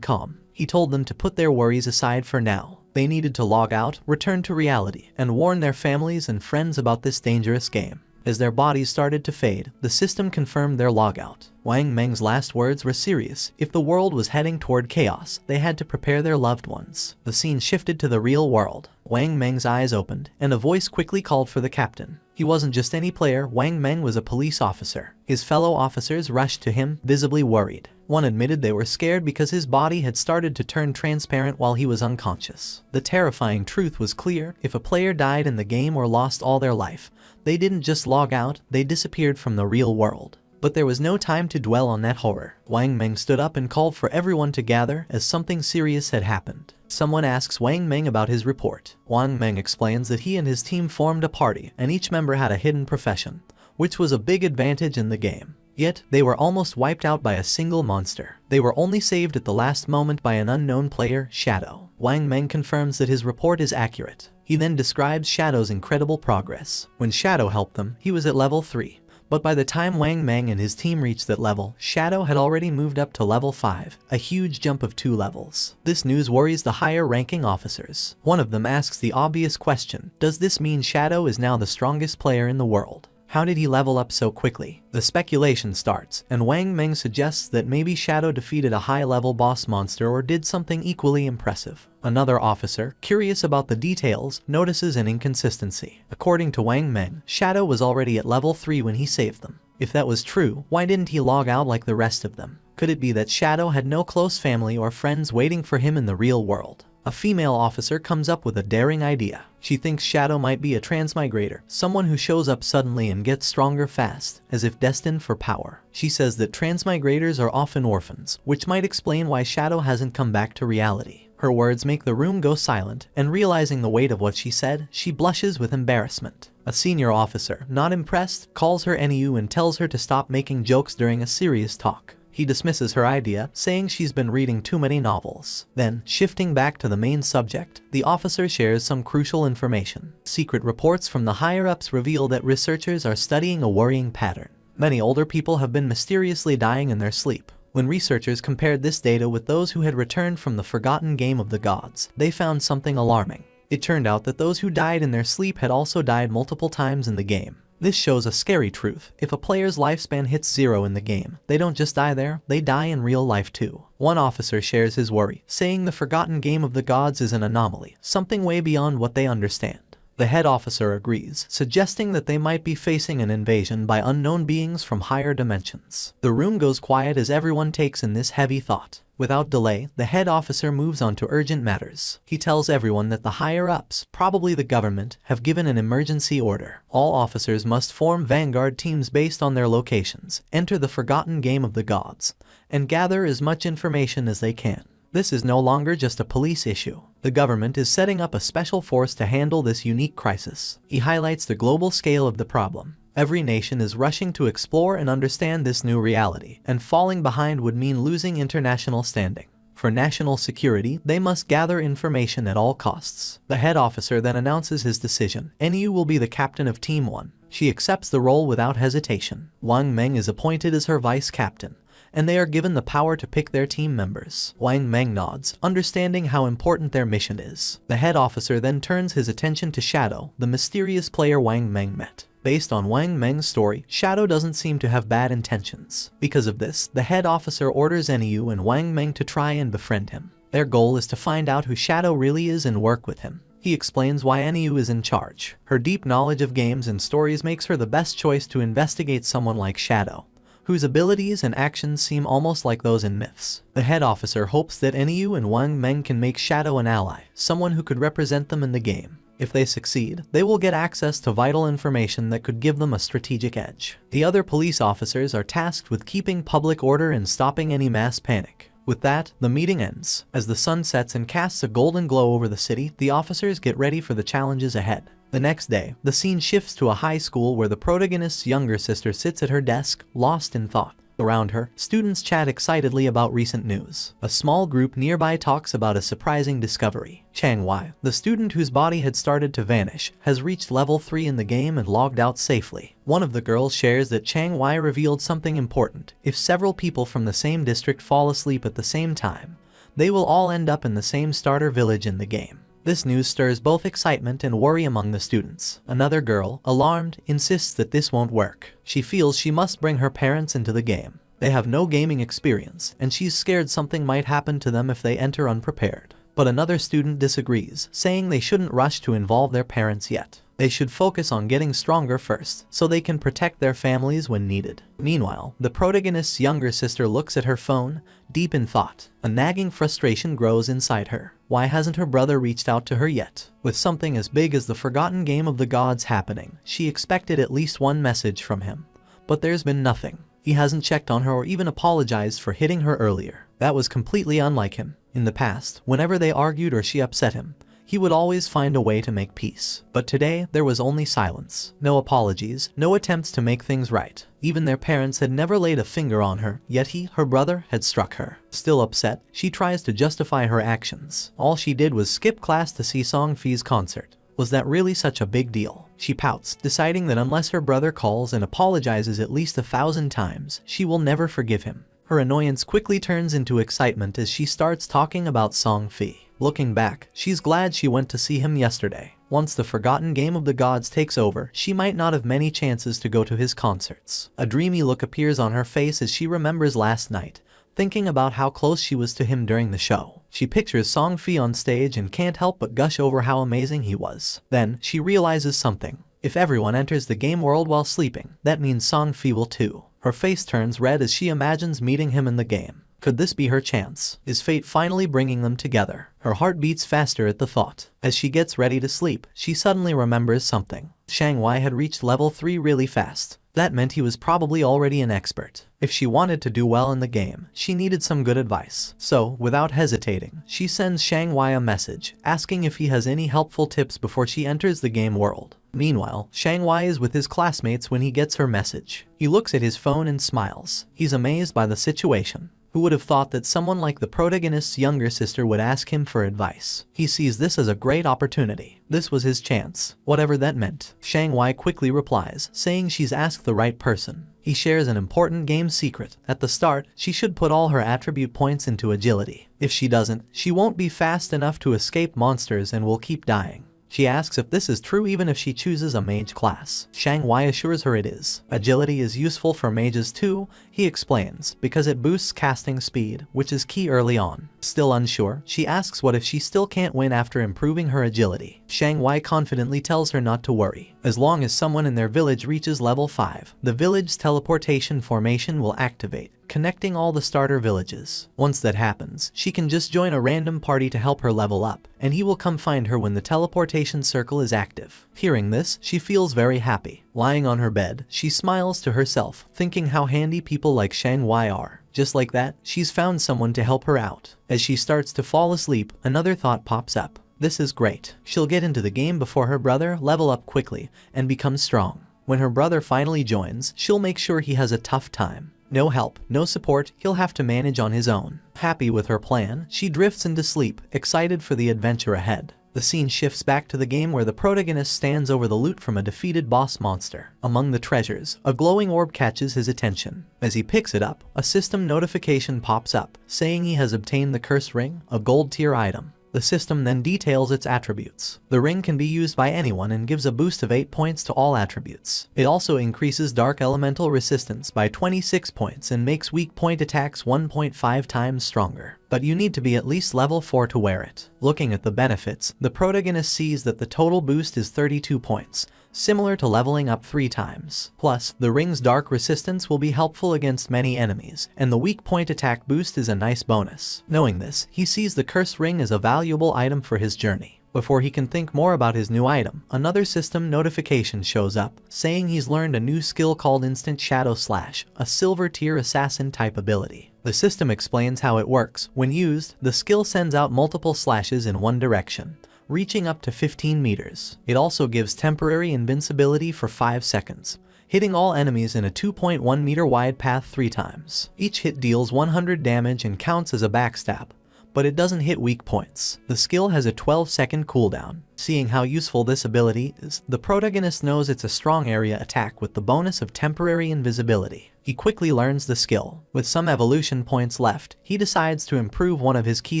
calm. He told them to put their worries aside for now. They needed to log out, return to reality, and warn their families and friends about this dangerous game. As their bodies started to fade, the system confirmed their logout. Wang Meng's last words were serious. If the world was heading toward chaos, they had to prepare their loved ones. The scene shifted to the real world. Wang Meng's eyes opened, and a voice quickly called for the captain. He wasn't just any player, Wang Meng was a police officer. His fellow officers rushed to him, visibly worried. One admitted they were scared because his body had started to turn transparent while he was unconscious. The terrifying truth was clear: if a player died in the game or lost all their life, they didn't just log out, they disappeared from the real world. But there was no time to dwell on that horror. Wang Meng stood up and called for everyone to gather as something serious had happened. Someone asks Wang Meng about his report. Wang Meng explains that he and his team formed a party and each member had a hidden profession, which was a big advantage in the game. Yet, they were almost wiped out by a single monster. They were only saved at the last moment by an unknown player, Shadow. Wang Meng confirms that his report is accurate. He then describes Shadow's incredible progress. When Shadow helped them, he was at level 3. But by the time Wang Meng and his team reached that level, Shadow had already moved up to level 5, a huge jump of 2 levels. This news worries the higher-ranking officers. One of them asks the obvious question: does this mean Shadow is now the strongest player in the world? How did he level up so quickly? The speculation starts, and Wang Meng suggests that maybe Shadow defeated a high-level boss monster or did something equally impressive. Another officer, curious about the details, notices an inconsistency. According to Wang Meng, Shadow was already at level 3 when he saved them. If that was true, why didn't he log out like the rest of them? Could it be that Shadow had no close family or friends waiting for him in the real world? A female officer comes up with a daring idea. She thinks Shadow might be a transmigrator, someone who shows up suddenly and gets stronger fast, as if destined for power. She says that transmigrators are often orphans, which might explain why Shadow hasn't come back to reality. Her words make the room go silent, and realizing the weight of what she said, she blushes with embarrassment. A senior officer, not impressed, calls her NEU and tells her to stop making jokes during a serious talk. He dismisses her idea, saying she's been reading too many novels. Then, shifting back to the main subject, the officer shares some crucial information. Secret reports from the higher-ups reveal that researchers are studying a worrying pattern. Many older people have been mysteriously dying in their sleep. When researchers compared this data with those who had returned from the forgotten game of the gods, they found something alarming. It turned out that those who died in their sleep had also died multiple times in the game. This shows a scary truth. If a player's lifespan hits 0 in the game, they don't just die there, they die in real life too. One officer shares his worry, saying the forgotten game of the gods is an anomaly, something way beyond what they understand. The head officer agrees, suggesting that they might be facing an invasion by unknown beings from higher dimensions. The room goes quiet as everyone takes in this heavy thought. Without delay, the head officer moves on to urgent matters. He tells everyone that the higher-ups, probably the government, have given an emergency order. All officers must form vanguard teams based on their locations, enter the forgotten game of the gods, and gather as much information as they can. This is no longer just a police issue. The government is setting up a special force to handle this unique crisis. He highlights the global scale of the problem. Every nation is rushing to explore and understand this new reality, and falling behind would mean losing international standing. For national security, they must gather information at all costs. The head officer then announces his decision. NU will be the captain of Team 1. She accepts the role without hesitation. Wang Meng is appointed as her vice captain, and they are given the power to pick their team members. Wang Meng nods, understanding how important their mission is. The head officer then turns his attention to Shadow, the mysterious player Wang Meng met. Based on Wang Meng's story, Shadow doesn't seem to have bad intentions. Because of this, the head officer orders NU and Wang Meng to try and befriend him. Their goal is to find out who Shadow really is and work with him. He explains why NU is in charge. Her deep knowledge of games and stories makes her the best choice to investigate someone like Shadow, whose abilities and actions seem almost like those in myths. The head officer hopes that NU and Wang Meng can make Shadow an ally, someone who could represent them in the game. If they succeed, they will get access to vital information that could give them a strategic edge. The other police officers are tasked with keeping public order and stopping any mass panic. With that, the meeting ends. As the sun sets and casts a golden glow over the city, the officers get ready for the challenges ahead. The next day, the scene shifts to a high school where the protagonist's younger sister sits at her desk, lost in thought. Around her, students chat excitedly about recent news. A small group nearby talks about a surprising discovery. Chang Wai, the student whose body had started to vanish, has reached level 3 in the game and logged out safely. One of the girls shares that Chang Wai revealed something important. If several people from the same district fall asleep at the same time, they will all end up in the same starter village in the game. This news stirs both excitement and worry among the students. Another girl, alarmed, insists that this won't work. She feels she must bring her parents into the game. They have no gaming experience, and she's scared something might happen to them if they enter unprepared. But another student disagrees, saying they shouldn't rush to involve their parents yet. They should focus on getting stronger first, so they can protect their families when needed. Meanwhile, the protagonist's younger sister looks at her phone, deep in thought. A nagging frustration grows inside her. Why hasn't her brother reached out to her yet? With something as big as the forgotten game of the gods happening, she expected at least one message from him. But there's been nothing. He hasn't checked on her or even apologized for hitting her earlier. That was completely unlike him. In the past, whenever they argued or she upset him, he would always find a way to make peace. But today, there was only silence. No apologies, no attempts to make things right. Even their parents had never laid a finger on her, yet he, her brother, had struck her. Still upset, she tries to justify her actions. All she did was skip class to see Song Fi's concert. Was that really such a big deal? She pouts, deciding that unless her brother calls and apologizes at least 1,000 times, she will never forgive him. Her annoyance quickly turns into excitement as she starts talking about Song Fi. Looking back, she's glad she went to see him yesterday. Once the forgotten game of the gods takes over, she might not have many chances to go to his concerts. A dreamy look appears on her face as she remembers last night, thinking about how close she was to him during the show. She pictures Song Fi on stage and can't help but gush over how amazing he was. Then, she realizes something. If everyone enters the game world while sleeping, that means Song Fi will too. Her face turns red as she imagines meeting him in the game. Could this be her chance? Is fate finally bringing them together? Her heart beats faster at the thought. As she gets ready to sleep, she suddenly remembers something. Chang Wai had reached level 3 really fast. That meant he was probably already an expert. If she wanted to do well in the game, she needed some good advice. So, without hesitating, she sends Chang Wai a message, asking if he has any helpful tips before she enters the game world. Meanwhile, Chang Wai is with his classmates when he gets her message. He looks at his phone and smiles. He's amazed by the situation. Who would have thought that someone like the protagonist's younger sister would ask him for advice? He sees this as a great opportunity. This was his chance, whatever that meant. Chang Wai quickly replies, saying she's asked the right person. He shares an important game secret. At the start, she should put all her attribute points into agility. If she doesn't, she won't be fast enough to escape monsters and will keep dying. She asks if this is true even if she chooses a mage class. Shang Wai assures her it is. Agility is useful for mages too, he explains, because it boosts casting speed, which is key early on. Still unsure, she asks what if she still can't win after improving her agility. Shang Wai confidently tells her not to worry. As long as someone in their village reaches level 5, the village's teleportation formation will activate, connecting all the starter villages. Once that happens, she can just join a random party to help her level up, and he will come find her when the teleportation circle is active. Hearing this, she feels very happy. Lying on her bed, she smiles to herself, thinking how handy people like Shang Wai are. Just like that, she's found someone to help her out. As she starts to fall asleep, another thought pops up. This is great. She'll get into the game before her brother, level up quickly, and become strong. When her brother finally joins, she'll make sure he has a tough time. No help, no support, he'll have to manage on his own. Happy with her plan, she drifts into sleep, excited for the adventure ahead. The scene shifts back to the game where the protagonist stands over the loot from a defeated boss monster. Among the treasures, a glowing orb catches his attention. As he picks it up, a system notification pops up, saying he has obtained the Curse Ring, a gold tier item. The system then details its attributes. The ring can be used by anyone and gives a boost of 8 points to all attributes. It also increases dark elemental resistance by 26 points and makes weak point attacks 1.5 times stronger. But you need to be at least level 4 to wear it. Looking at the benefits, the protagonist sees that the total boost is 32 points, similar to leveling up 3 times. Plus, the ring's dark resistance will be helpful against many enemies, and the weak point attack boost is a nice bonus. Knowing this, he sees the Curse Ring as a valuable item for his journey. Before he can think more about his new item, another system notification shows up, saying he's learned a new skill called Instant Shadow Slash, a silver tier assassin type ability. The system explains how it works. When used, the skill sends out multiple slashes in one direction, reaching up to 15 meters. It also gives temporary invincibility for 5 seconds, hitting all enemies in a 2.1 meter wide path 3 times. Each hit deals 100 damage and counts as a backstab, but it doesn't hit weak points. The skill has a 12-second cooldown. Seeing how useful this ability is, the protagonist knows it's a strong area attack with the bonus of temporary invisibility. He quickly learns the skill. With some evolution points left, he decides to improve one of his key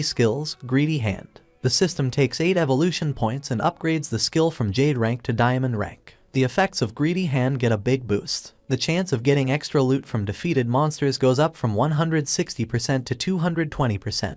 skills, Greedy Hand. The system takes 8 evolution points and upgrades the skill from Jade rank to Diamond rank. The effects of Greedy Hand get a big boost. The chance of getting extra loot from defeated monsters goes up from 160% to 220%.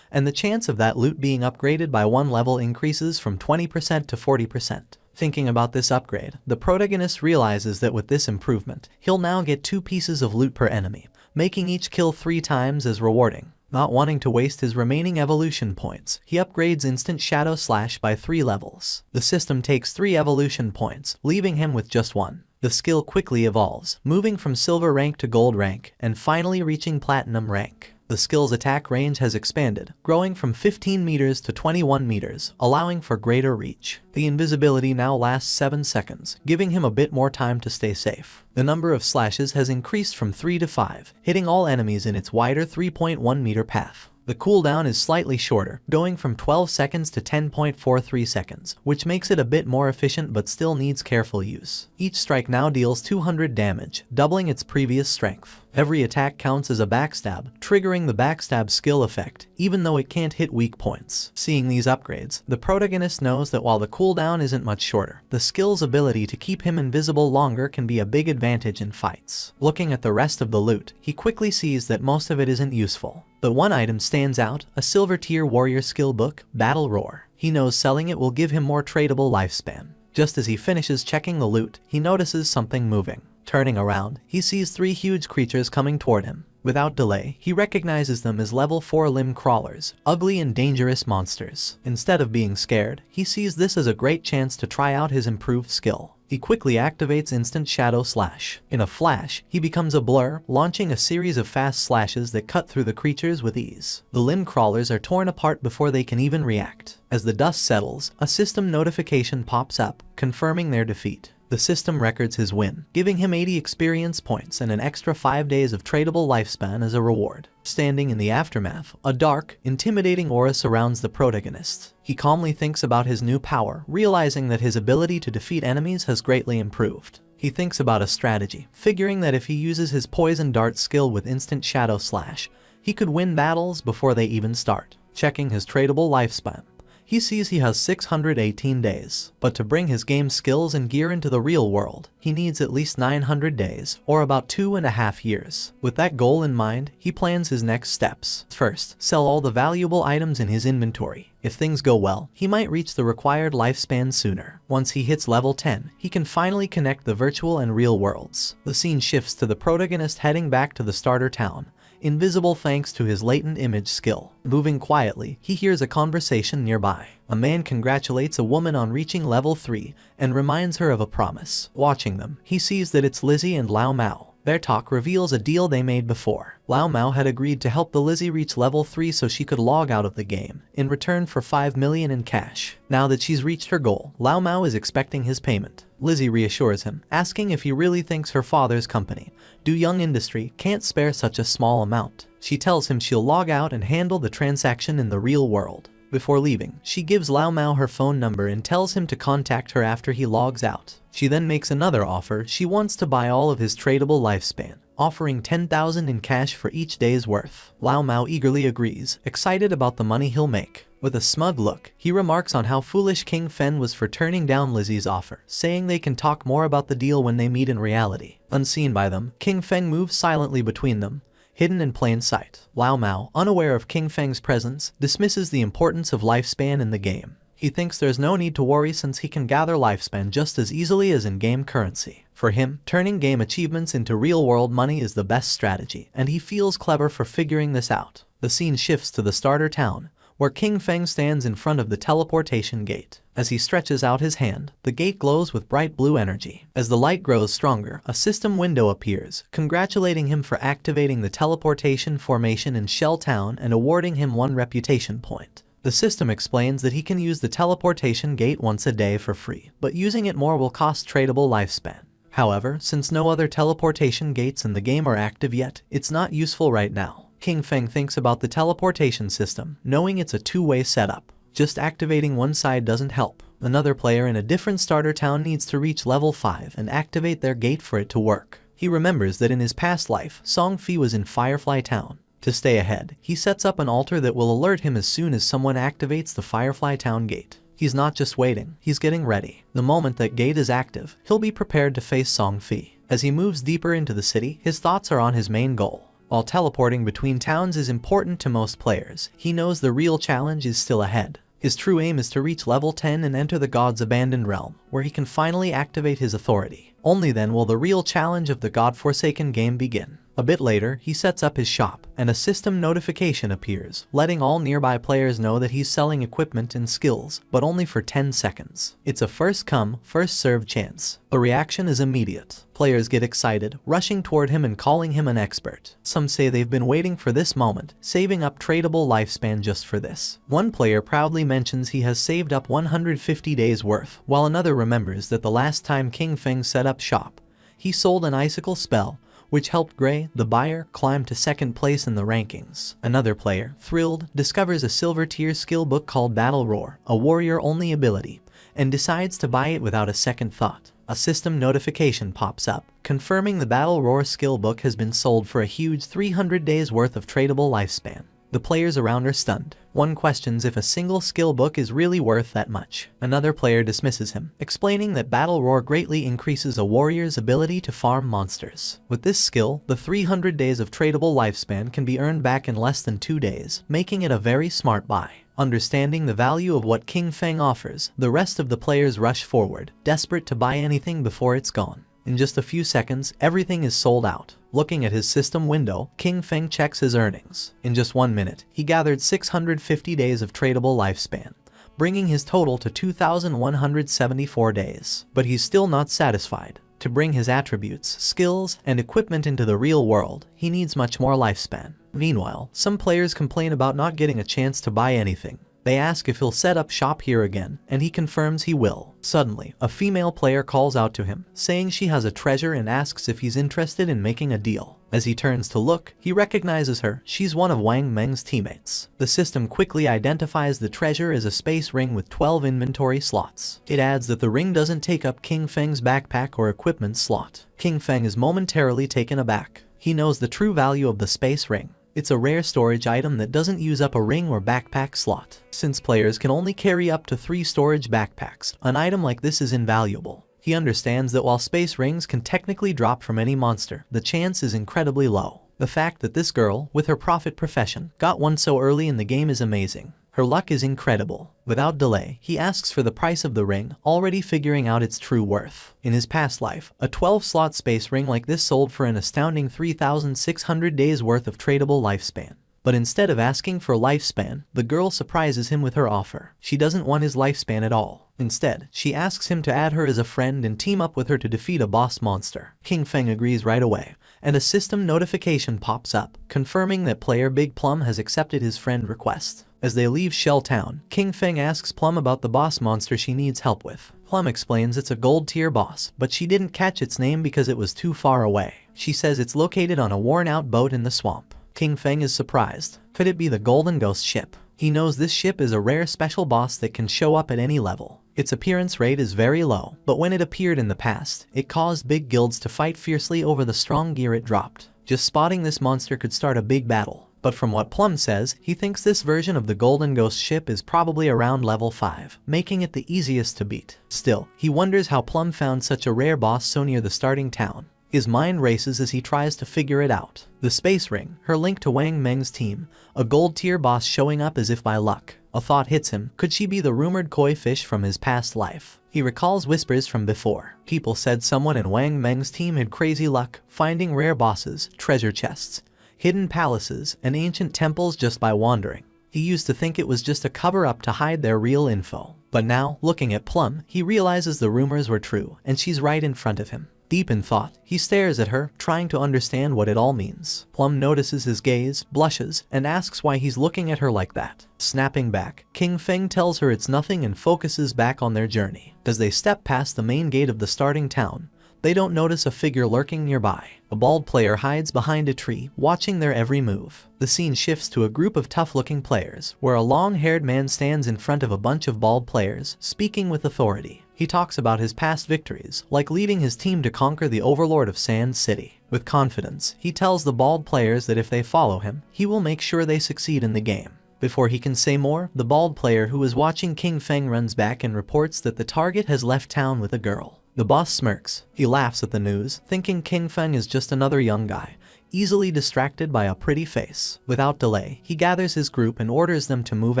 And the chance of that loot being upgraded by 1 level increases from 20% to 40%. Thinking about this upgrade, the protagonist realizes that with this improvement, he'll now get 2 pieces of loot per enemy, making each kill 3 times as rewarding. Not wanting to waste his remaining evolution points, he upgrades Instant Shadow Slash by 3 levels. The system takes 3 evolution points, leaving him with just 1. The skill quickly evolves, moving from silver rank to gold rank, and finally reaching platinum rank. The skill's attack range has expanded, growing from 15 meters to 21 meters, allowing for greater reach. The invisibility now lasts 7 seconds, giving him a bit more time to stay safe. The number of slashes has increased from 3 to 5, hitting all enemies in its wider 3.1 meter path. The cooldown is slightly shorter, going from 12 seconds to 10.43 seconds, which makes it a bit more efficient but still needs careful use. Each strike now deals 200 damage, doubling its previous strength. Every attack counts as a backstab, triggering the backstab skill effect, even though it can't hit weak points. Seeing these upgrades, the protagonist knows that while the cooldown isn't much shorter, the skill's ability to keep him invisible longer can be a big advantage in fights. Looking at the rest of the loot, he quickly sees that most of it isn't useful. But one item stands out, a silver tier warrior skill book, Battle Roar. He knows selling it will give him more tradable lifespan. Just as he finishes checking the loot, he notices something moving. Turning around, he sees 3 huge creatures coming toward him. Without delay, he recognizes them as level 4 limb crawlers, ugly and dangerous monsters. Instead of being scared, he sees this as a great chance to try out his improved skill. He quickly activates Instant Shadow Slash. In a flash, he becomes a blur, launching a series of fast slashes that cut through the creatures with ease. The limb crawlers are torn apart before they can even react. As the dust settles, a system notification pops up, confirming their defeat. The system records his win, giving him 80 experience points and an extra 5 days of tradable lifespan as a reward. Standing in the aftermath, a dark, intimidating aura surrounds the protagonist. He calmly thinks about his new power, realizing that his ability to defeat enemies has greatly improved. He thinks about a strategy, figuring that if he uses his poison dart skill with Instant Shadow Slash, he could win battles before they even start. Checking his tradable lifespan, he sees he has 618 days. But to bring his game skills and gear into the real world, he needs at least 900 days, or about 2.5 years. With that goal in mind, he plans his next steps. First, sell all the valuable items in his inventory. If things go well, he might reach the required lifespan sooner. Once he hits level 10, he can finally connect the virtual and real worlds. The scene shifts to the protagonist heading back to the starter town, invisible thanks to his latent image skill. Moving quietly, he hears a conversation nearby. A man congratulates a woman on reaching level 3 and reminds her of a promise. Watching them, he sees that it's Lizzie and Lao Mao. Their talk reveals a deal they made before. Lao Mao had agreed to help the Lizzie reach level 3 so she could log out of the game, in return for 5 million in cash. Now that she's reached her goal, Lao Mao is expecting his payment. Lizzie reassures him, asking if he really thinks her father's company, Du Young Industry, can't spare such a small amount. She tells him she'll log out and handle the transaction in the real world. Before leaving, she gives Lao Mao her phone number and tells him to contact her after he logs out. She then makes another offer. She wants to buy all of his tradable lifespan, offering 10,000 in cash for each day's worth. Lao Mao eagerly agrees, excited about the money he'll make. With a smug look, he remarks on how foolish King Fen was for turning down Lizzie's offer, saying they can talk more about the deal when they meet in reality. Unseen by them, King Feng moves silently between them, hidden in plain sight. Lao Mao, unaware of King Feng's presence, dismisses the importance of lifespan in the game. He thinks there's no need to worry since he can gather lifespan just as easily as in-game currency. For him, turning game achievements into real-world money is the best strategy, and he feels clever for figuring this out. The scene shifts to the starter town, where King Feng stands in front of the teleportation gate. As he stretches out his hand, the gate glows with bright blue energy. As the light grows stronger, a system window appears, congratulating him for activating the teleportation formation in Shell Town and awarding him 1 reputation point. The system explains that he can use the teleportation gate once a day for free, but using it more will cost tradable lifespan. However, since no other teleportation gates in the game are active yet, it's not useful right now. King Feng thinks about the teleportation system, knowing it's a two-way setup. Just activating one side doesn't help. Another player in a different starter town needs to reach level 5 and activate their gate for it to work. He remembers that in his past life, Song Fi was in Firefly Town. To stay ahead, he sets up an altar that will alert him as soon as someone activates the Firefly Town gate. He's not just waiting, he's getting ready. The moment that gate is active, he'll be prepared to face Song Fi. As he moves deeper into the city, his thoughts are on his main goal. While teleporting between towns is important to most players, he knows the real challenge is still ahead. His true aim is to reach level 10 and enter the God's abandoned realm, where he can finally activate his authority. Only then will the real challenge of the God-forsaken game begin. A bit later, he sets up his shop, and a system notification appears, letting all nearby players know that he's selling equipment and skills, but only for 10 seconds. It's a first-come, first-served chance. The reaction is immediate. Players get excited, rushing toward him and calling him an expert. Some say they've been waiting for this moment, saving up tradable lifespan just for this. One player proudly mentions he has saved up 150 days worth, while another remembers that the last time King Feng set up shop, he sold an icicle spell, which helped Gray, the buyer, climb to second place in the rankings. Another player, thrilled, discovers a silver tier skill book called Battle Roar, a warrior-only ability, and decides to buy it without a second thought. A system notification pops up, confirming the Battle Roar skill book has been sold for a huge 300 days worth of tradable lifespan. The players around are stunned. One questions if a single skill book is really worth that much. Another player dismisses him, explaining that Battle Roar greatly increases a warrior's ability to farm monsters. With this skill, the 300 days of tradable lifespan can be earned back in less than 2 days, making it a very smart buy. Understanding the value of what King Feng offers, the rest of the players rush forward, desperate to buy anything before it's gone. In just a few seconds, everything is sold out. Looking at his system window, King Feng checks his earnings. In just 1 minute, he gathered 650 days of tradable lifespan, bringing his total to 2,174 days. But he's still not satisfied. To bring his attributes, skills, and equipment into the real world, he needs much more lifespan. Meanwhile, some players complain about not getting a chance to buy anything. They ask if he'll set up shop here again, and he confirms he will. Suddenly, a female player calls out to him, saying she has a treasure and asks if he's interested in making a deal. As he turns to look, he recognizes her. She's one of Wang Meng's teammates. The system quickly identifies the treasure as a space ring with 12 inventory slots. It adds that the ring doesn't take up King Feng's backpack or equipment slot. King Feng is momentarily taken aback. He knows the true value of the space ring. It's a rare storage item that doesn't use up a ring or backpack slot. Since players can only carry up to 3 storage backpacks, an item like this is invaluable. He understands that while space rings can technically drop from any monster, the chance is incredibly low. The fact that this girl, with her prophet profession, got one so early in the game is amazing. Her luck is incredible. Without delay, he asks for the price of the ring, already figuring out its true worth. In his past life, a 12-slot space ring like this sold for an astounding 3,600 days worth of tradable lifespan. But instead of asking for lifespan, the girl surprises him with her offer. She doesn't want his lifespan at all. Instead, she asks him to add her as a friend and team up with her to defeat a boss monster. King Feng agrees right away, and a system notification pops up, confirming that player Big Plum has accepted his friend request. As they leave Shell Town, King Feng asks Plum about the boss monster she needs help with. Plum explains it's a gold-tier boss, but she didn't catch its name because it was too far away. She says it's located on a worn-out boat in the swamp. King Feng is surprised. Could it be the Golden Ghost ship? He knows this ship is a rare special boss that can show up at any level. Its appearance rate is very low, but when it appeared in the past, it caused big guilds to fight fiercely over the strong gear it dropped. Just spotting this monster could start a big battle. But from what Plum says, he thinks this version of the Golden Ghost ship is probably around level 5, making it the easiest to beat. Still, he wonders how Plum found such a rare boss so near the starting town. His mind races as he tries to figure it out. The space ring, her link to Wang Meng's team, a gold-tier boss showing up as if by luck. A thought hits him. Could she be the rumored koi fish from his past life? He recalls whispers from before. People said someone in Wang Meng's team had crazy luck, finding rare bosses, treasure chests, hidden palaces, and ancient temples just by wandering. He used to think it was just a cover-up to hide their real info. But now, looking at Plum, he realizes the rumors were true, and she's right in front of him. Deep in thought, he stares at her, trying to understand what it all means. Plum notices his gaze, blushes, and asks why he's looking at her like that. Snapping back, King Feng tells her it's nothing and focuses back on their journey. As they step past the main gate of the starting town, they don't notice a figure lurking nearby. A bald player hides behind a tree, watching their every move. The scene shifts to a group of tough-looking players, where a long-haired man stands in front of a bunch of bald players, speaking with authority. He talks about his past victories, like leading his team to conquer the overlord of Sand City. With confidence, he tells the bald players that if they follow him, he will make sure they succeed in the game. Before he can say more, the bald player who is watching King Feng runs back and reports that the target has left town with a girl. The boss smirks. He laughs at the news, thinking King Feng is just another young guy, easily distracted by a pretty face. Without delay, he gathers his group and orders them to move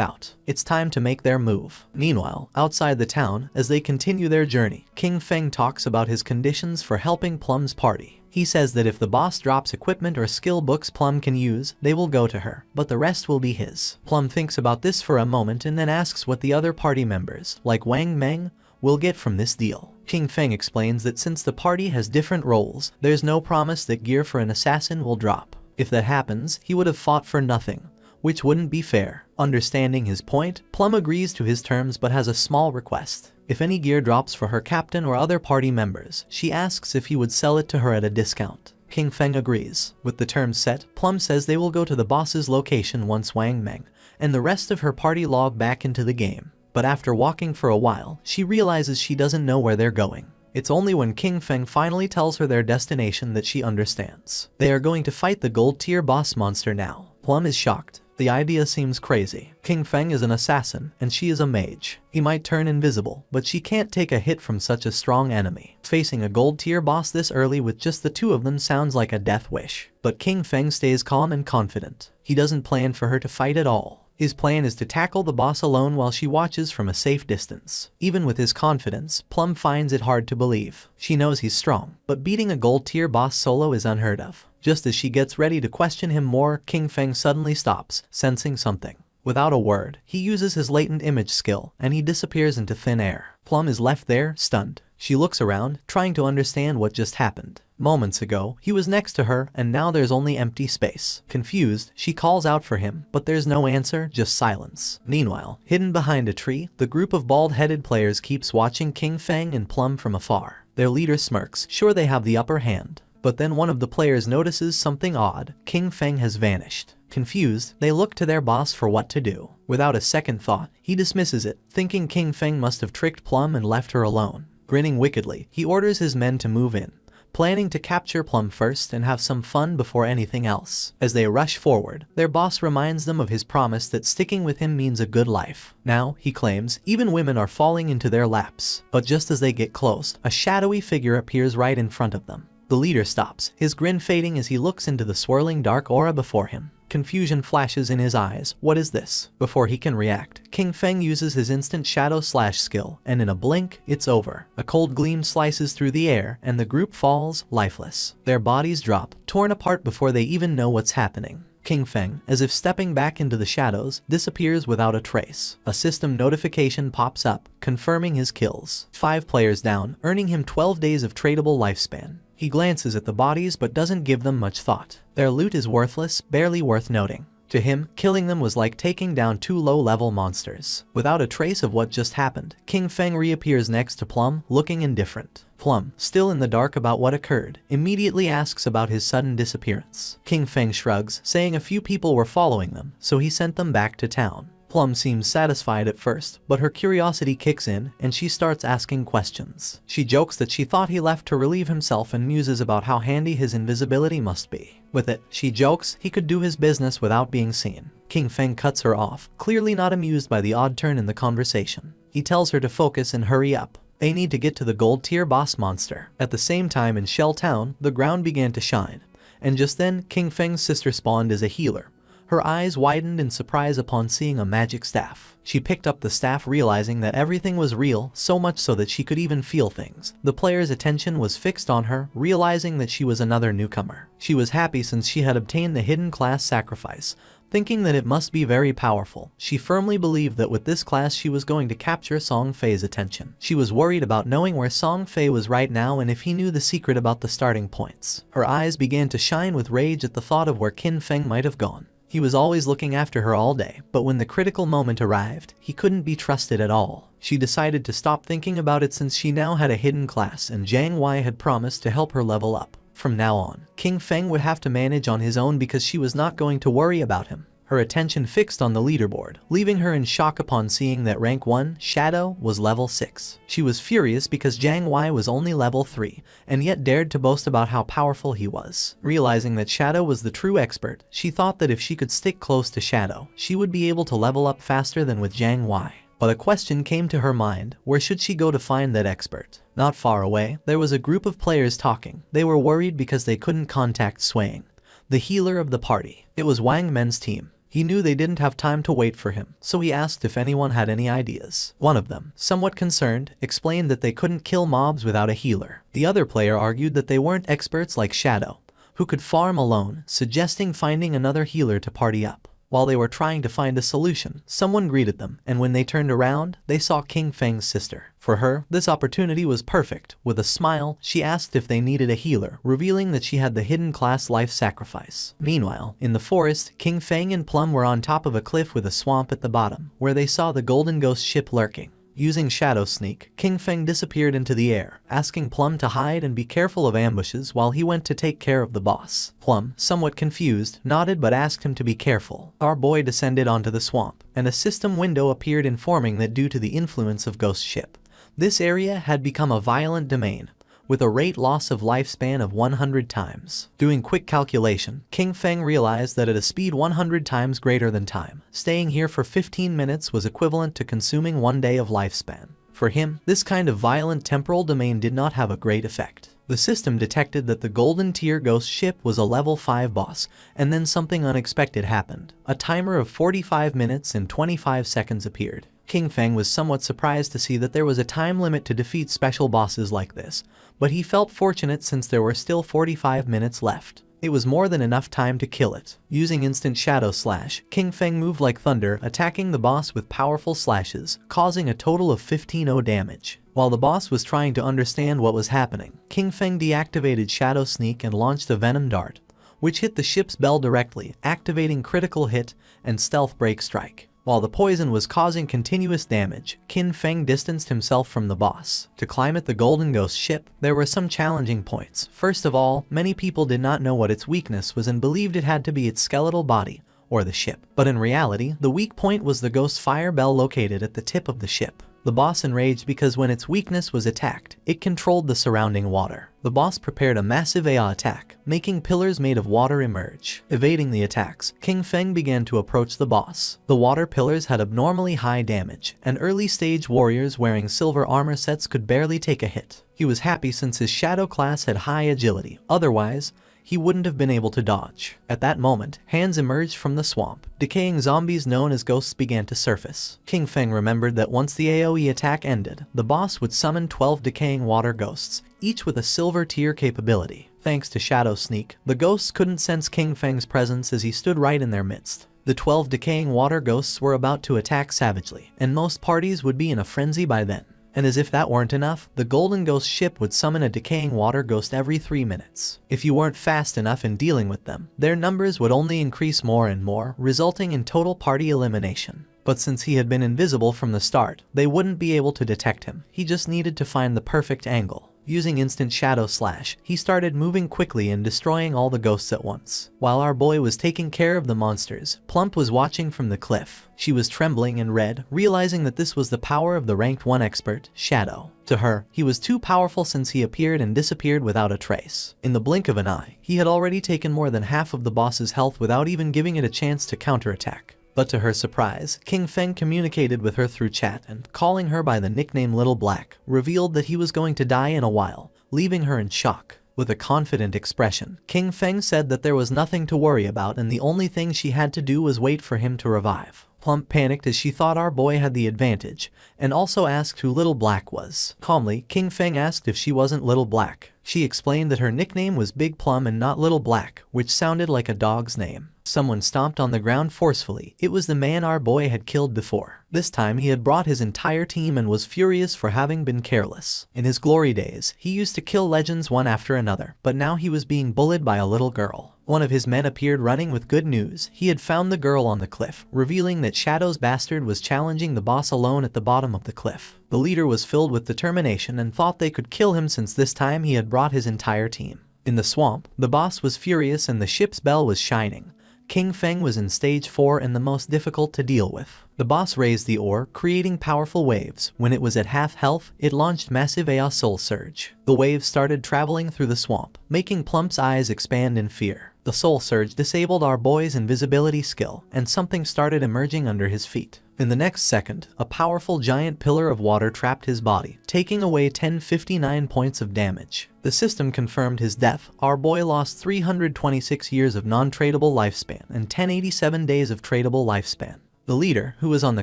out. It's time to make their move. Meanwhile, outside the town, as they continue their journey, King Feng talks about his conditions for helping Plum's party. He says that if the boss drops equipment or skill books Plum can use, they will go to her, but the rest will be his. Plum thinks about this for a moment and then asks what the other party members, like Wang Meng, will get from this deal. King Feng explains that since the party has different roles, there's no promise that gear for an assassin will drop. If that happens, he would have fought for nothing, which wouldn't be fair. Understanding his point, Plum agrees to his terms but has a small request. If any gear drops for her captain or other party members, she asks if he would sell it to her at a discount. King Feng agrees. With the terms set, Plum says they will go to the boss's location once Wang Meng and the rest of her party log back into the game. But after walking for a while, she realizes she doesn't know where they're going. It's only when King Feng finally tells her their destination that she understands. They are going to fight the gold-tier boss monster now. Plum is shocked. The idea seems crazy. King Feng is an assassin, and she is a mage. He might turn invisible, but she can't take a hit from such a strong enemy. Facing a gold-tier boss this early with just the two of them sounds like a death wish. But King Feng stays calm and confident. He doesn't plan for her to fight at all. His plan is to tackle the boss alone while she watches from a safe distance. Even with his confidence, Plum finds it hard to believe. She knows he's strong, but beating a gold-tier boss solo is unheard of. Just as she gets ready to question him more, King Feng suddenly stops, sensing something. Without a word, he uses his latent image skill, and he disappears into thin air. Plum is left there, stunned. She looks around, trying to understand what just happened. Moments ago, he was next to her, and now there's only empty space. Confused, she calls out for him, but there's no answer, just silence. Meanwhile, hidden behind a tree, the group of bald-headed players keeps watching King Feng and Plum from afar. Their leader smirks, sure they have the upper hand. But then one of the players notices something odd. King Feng has vanished. Confused, they look to their boss for what to do. Without a second thought, he dismisses it, thinking King Feng must have tricked Plum and left her alone. Grinning wickedly, he orders his men to move in. planning to capture Plum first and have some fun before anything else. As they rush forward, their boss reminds them of his promise that sticking with him means a good life. Now, he claims, even women are falling into their laps. But just as they get close, a shadowy figure appears right in front of them. The leader stops, his grin fading as he looks into the swirling dark aura before him. Confusion flashes in his eyes. What is this? Before he can react, King Feng uses his instant shadow slash skill, and in a blink, it's over. A cold gleam slices through the air, and the group falls, lifeless. Their bodies drop, torn apart before they even know what's happening. King Feng, as if stepping back into the shadows, disappears without a trace. A system notification pops up, confirming his kills. 5 players down, earning him 12 days of tradable lifespan. He glances at the bodies but doesn't give them much thought. Their loot is worthless, barely worth noting. To him, killing them was like taking down 2 low-level monsters. Without a trace of what just happened, King Feng reappears next to Plum, looking indifferent. Plum, still in the dark about what occurred, immediately asks about his sudden disappearance. King Feng shrugs, saying a few people were following them, so he sent them back to town. Plum seems satisfied at first, but her curiosity kicks in and she starts asking questions. She jokes that she thought he left to relieve himself and muses about how handy his invisibility must be. With it, she jokes he could do his business without being seen. King Feng cuts her off, clearly not amused by the odd turn in the conversation. He tells her to focus and hurry up. They need to get to the gold tier boss monster. At the same time in Shell Town, the ground began to shine. And just then, King Feng's sister spawned as a healer. Her eyes widened in surprise upon seeing a magic staff. She picked up the staff realizing that everything was real, so much so that she could even feel things. The player's attention was fixed on her, realizing that she was another newcomer. She was happy since she had obtained the hidden class sacrifice, thinking that it must be very powerful. She firmly believed that with this class she was going to capture Song Fei's attention. She was worried about knowing where Song Fei was right now and if he knew the secret about the starting points. Her eyes began to shine with rage at the thought of where King Feng might have gone. He was always looking after her all day, but when the critical moment arrived, he couldn't be trusted at all. She decided to stop thinking about it since she now had a hidden class and Jiang Wei had promised to help her level up. From now on, King Feng would have to manage on his own because she was not going to worry about him. Her attention fixed on the leaderboard, leaving her in shock upon seeing that rank 1, Shadow, was level 6. She was furious because Jiang Wei was only level 3, and yet dared to boast about how powerful he was. Realizing that Shadow was the true expert, she thought that if she could stick close to Shadow, she would be able to level up faster than with Jiang Wei. But a question came to her mind: where should she go to find that expert? Not far away, there was a group of players talking. They were worried because they couldn't contact Swaying, the healer of the party. It was Wang Men's team. He knew they didn't have time to wait for him, so he asked if anyone had any ideas. One of them, somewhat concerned, explained that they couldn't kill mobs without a healer. The other player argued that they weren't experts like Shadow, who could farm alone, suggesting finding another healer to party up. While they were trying to find a solution, someone greeted them, and when they turned around, they saw King Feng's sister. For her, this opportunity was perfect. With a smile, she asked if they needed a healer, revealing that she had the hidden class life sacrifice. Meanwhile, in the forest, King Feng and Plum were on top of a cliff with a swamp at the bottom, where they saw the Golden Ghost ship lurking. Using Shadow Sneak, King Feng disappeared into the air, asking Plum to hide and be careful of ambushes while he went to take care of the boss. Plum, somewhat confused, nodded but asked him to be careful. Our boy descended onto the swamp, and a system window appeared informing that due to the influence of Ghost Ship, this area had become a violent domain, with a rate loss of lifespan of 100 times. Doing quick calculation, King Feng realized that at a speed 100 times greater than time, staying here for 15 minutes was equivalent to consuming 1 day of lifespan. For him, this kind of violent temporal domain did not have a great effect. The system detected that the Golden Tier Ghost Ship was a level 5 boss, and then something unexpected happened. A timer of 45 minutes and 25 seconds appeared. King Feng was somewhat surprised to see that there was a time limit to defeat special bosses like this, but he felt fortunate since there were still 45 minutes left. It was more than enough time to kill it. Using instant shadow slash, King Feng moved like thunder, attacking the boss with powerful slashes, causing a total of 15-0 damage. While the boss was trying to understand what was happening, King Feng deactivated Shadow Sneak and launched a Venom Dart, which hit the ship's bell directly, activating Critical Hit and Stealth Break Strike. While the poison was causing continuous damage, King Feng distanced himself from the boss. To climb at the Golden Ghost ship, there were some challenging points. First of all, many people did not know what its weakness was and believed it had to be its skeletal body, or the ship. But in reality, the weak point was the Ghost Fire Bell located at the tip of the ship. The boss enraged because when its weakness was attacked, it controlled the surrounding water. The boss prepared a massive AI attack, making pillars made of water emerge. Evading the attacks, King Feng began to approach the boss. The water pillars had abnormally high damage, and early-stage warriors wearing silver armor sets could barely take a hit. He was happy since his shadow class had high agility, otherwise, he wouldn't have been able to dodge. At that moment, hands emerged from the swamp. Decaying zombies known as ghosts began to surface. King Feng remembered that once the AoE attack ended, the boss would summon 12 decaying water ghosts, each with a silver tier capability. Thanks to Shadow Sneak, the ghosts couldn't sense King Feng's presence as he stood right in their midst. The 12 decaying water ghosts were about to attack savagely, and most parties would be in a frenzy by then. And as if that weren't enough, the Golden Ghost ship would summon a decaying water ghost every 3 minutes. If you weren't fast enough in dealing with them, their numbers would only increase more and more, resulting in total party elimination. But since he had been invisible from the start, they wouldn't be able to detect him. He just needed to find the perfect angle. Using instant shadow slash, he started moving quickly and destroying all the ghosts at once. While our boy was taking care of the monsters, Plump was watching from the cliff. She was trembling and red, realizing that this was the power of the ranked 1 expert, Shadow. To her, he was too powerful since he appeared and disappeared without a trace. In the blink of an eye, he had already taken more than half of the boss's health without even giving it a chance to counterattack. But to her surprise, King Feng communicated with her through chat and, calling her by the nickname Little Black, revealed that he was going to die in a while, leaving her in shock. With a confident expression, King Feng said that there was nothing to worry about and the only thing she had to do was wait for him to revive. Plump panicked as she thought our boy had the advantage, and also asked who Little Black was. Calmly, King Feng asked if she wasn't Little Black. She explained that her nickname was Big Plum and not Little Black, which sounded like a dog's name. Someone stomped on the ground forcefully. It was the man our boy had killed before. This time he had brought his entire team and was furious for having been careless. In his glory days, he used to kill legends one after another, but now he was being bullied by a little girl. One of his men appeared running with good news. He had found the girl on the cliff, revealing that Shadow's bastard was challenging the boss alone at the bottom of the cliff. The leader was filled with determination and thought they could kill him since this time he had brought his entire team. In the swamp, the boss was furious and the ship's bell was shining. King Feng was in stage 4 and the most difficult to deal with. The boss raised the ore, creating powerful waves. When it was at half health, it launched massive AI Soul Surge. The waves started traveling through the swamp, making Plump's eyes expand in fear. The Soul Surge disabled our boy's invisibility skill, and something started emerging under his feet. In the next second, a powerful giant pillar of water trapped his body, taking away 1059 points of damage. The system confirmed his death. Our boy lost 326 years of non-tradable lifespan and 1087 days of tradable lifespan. The leader, who was on the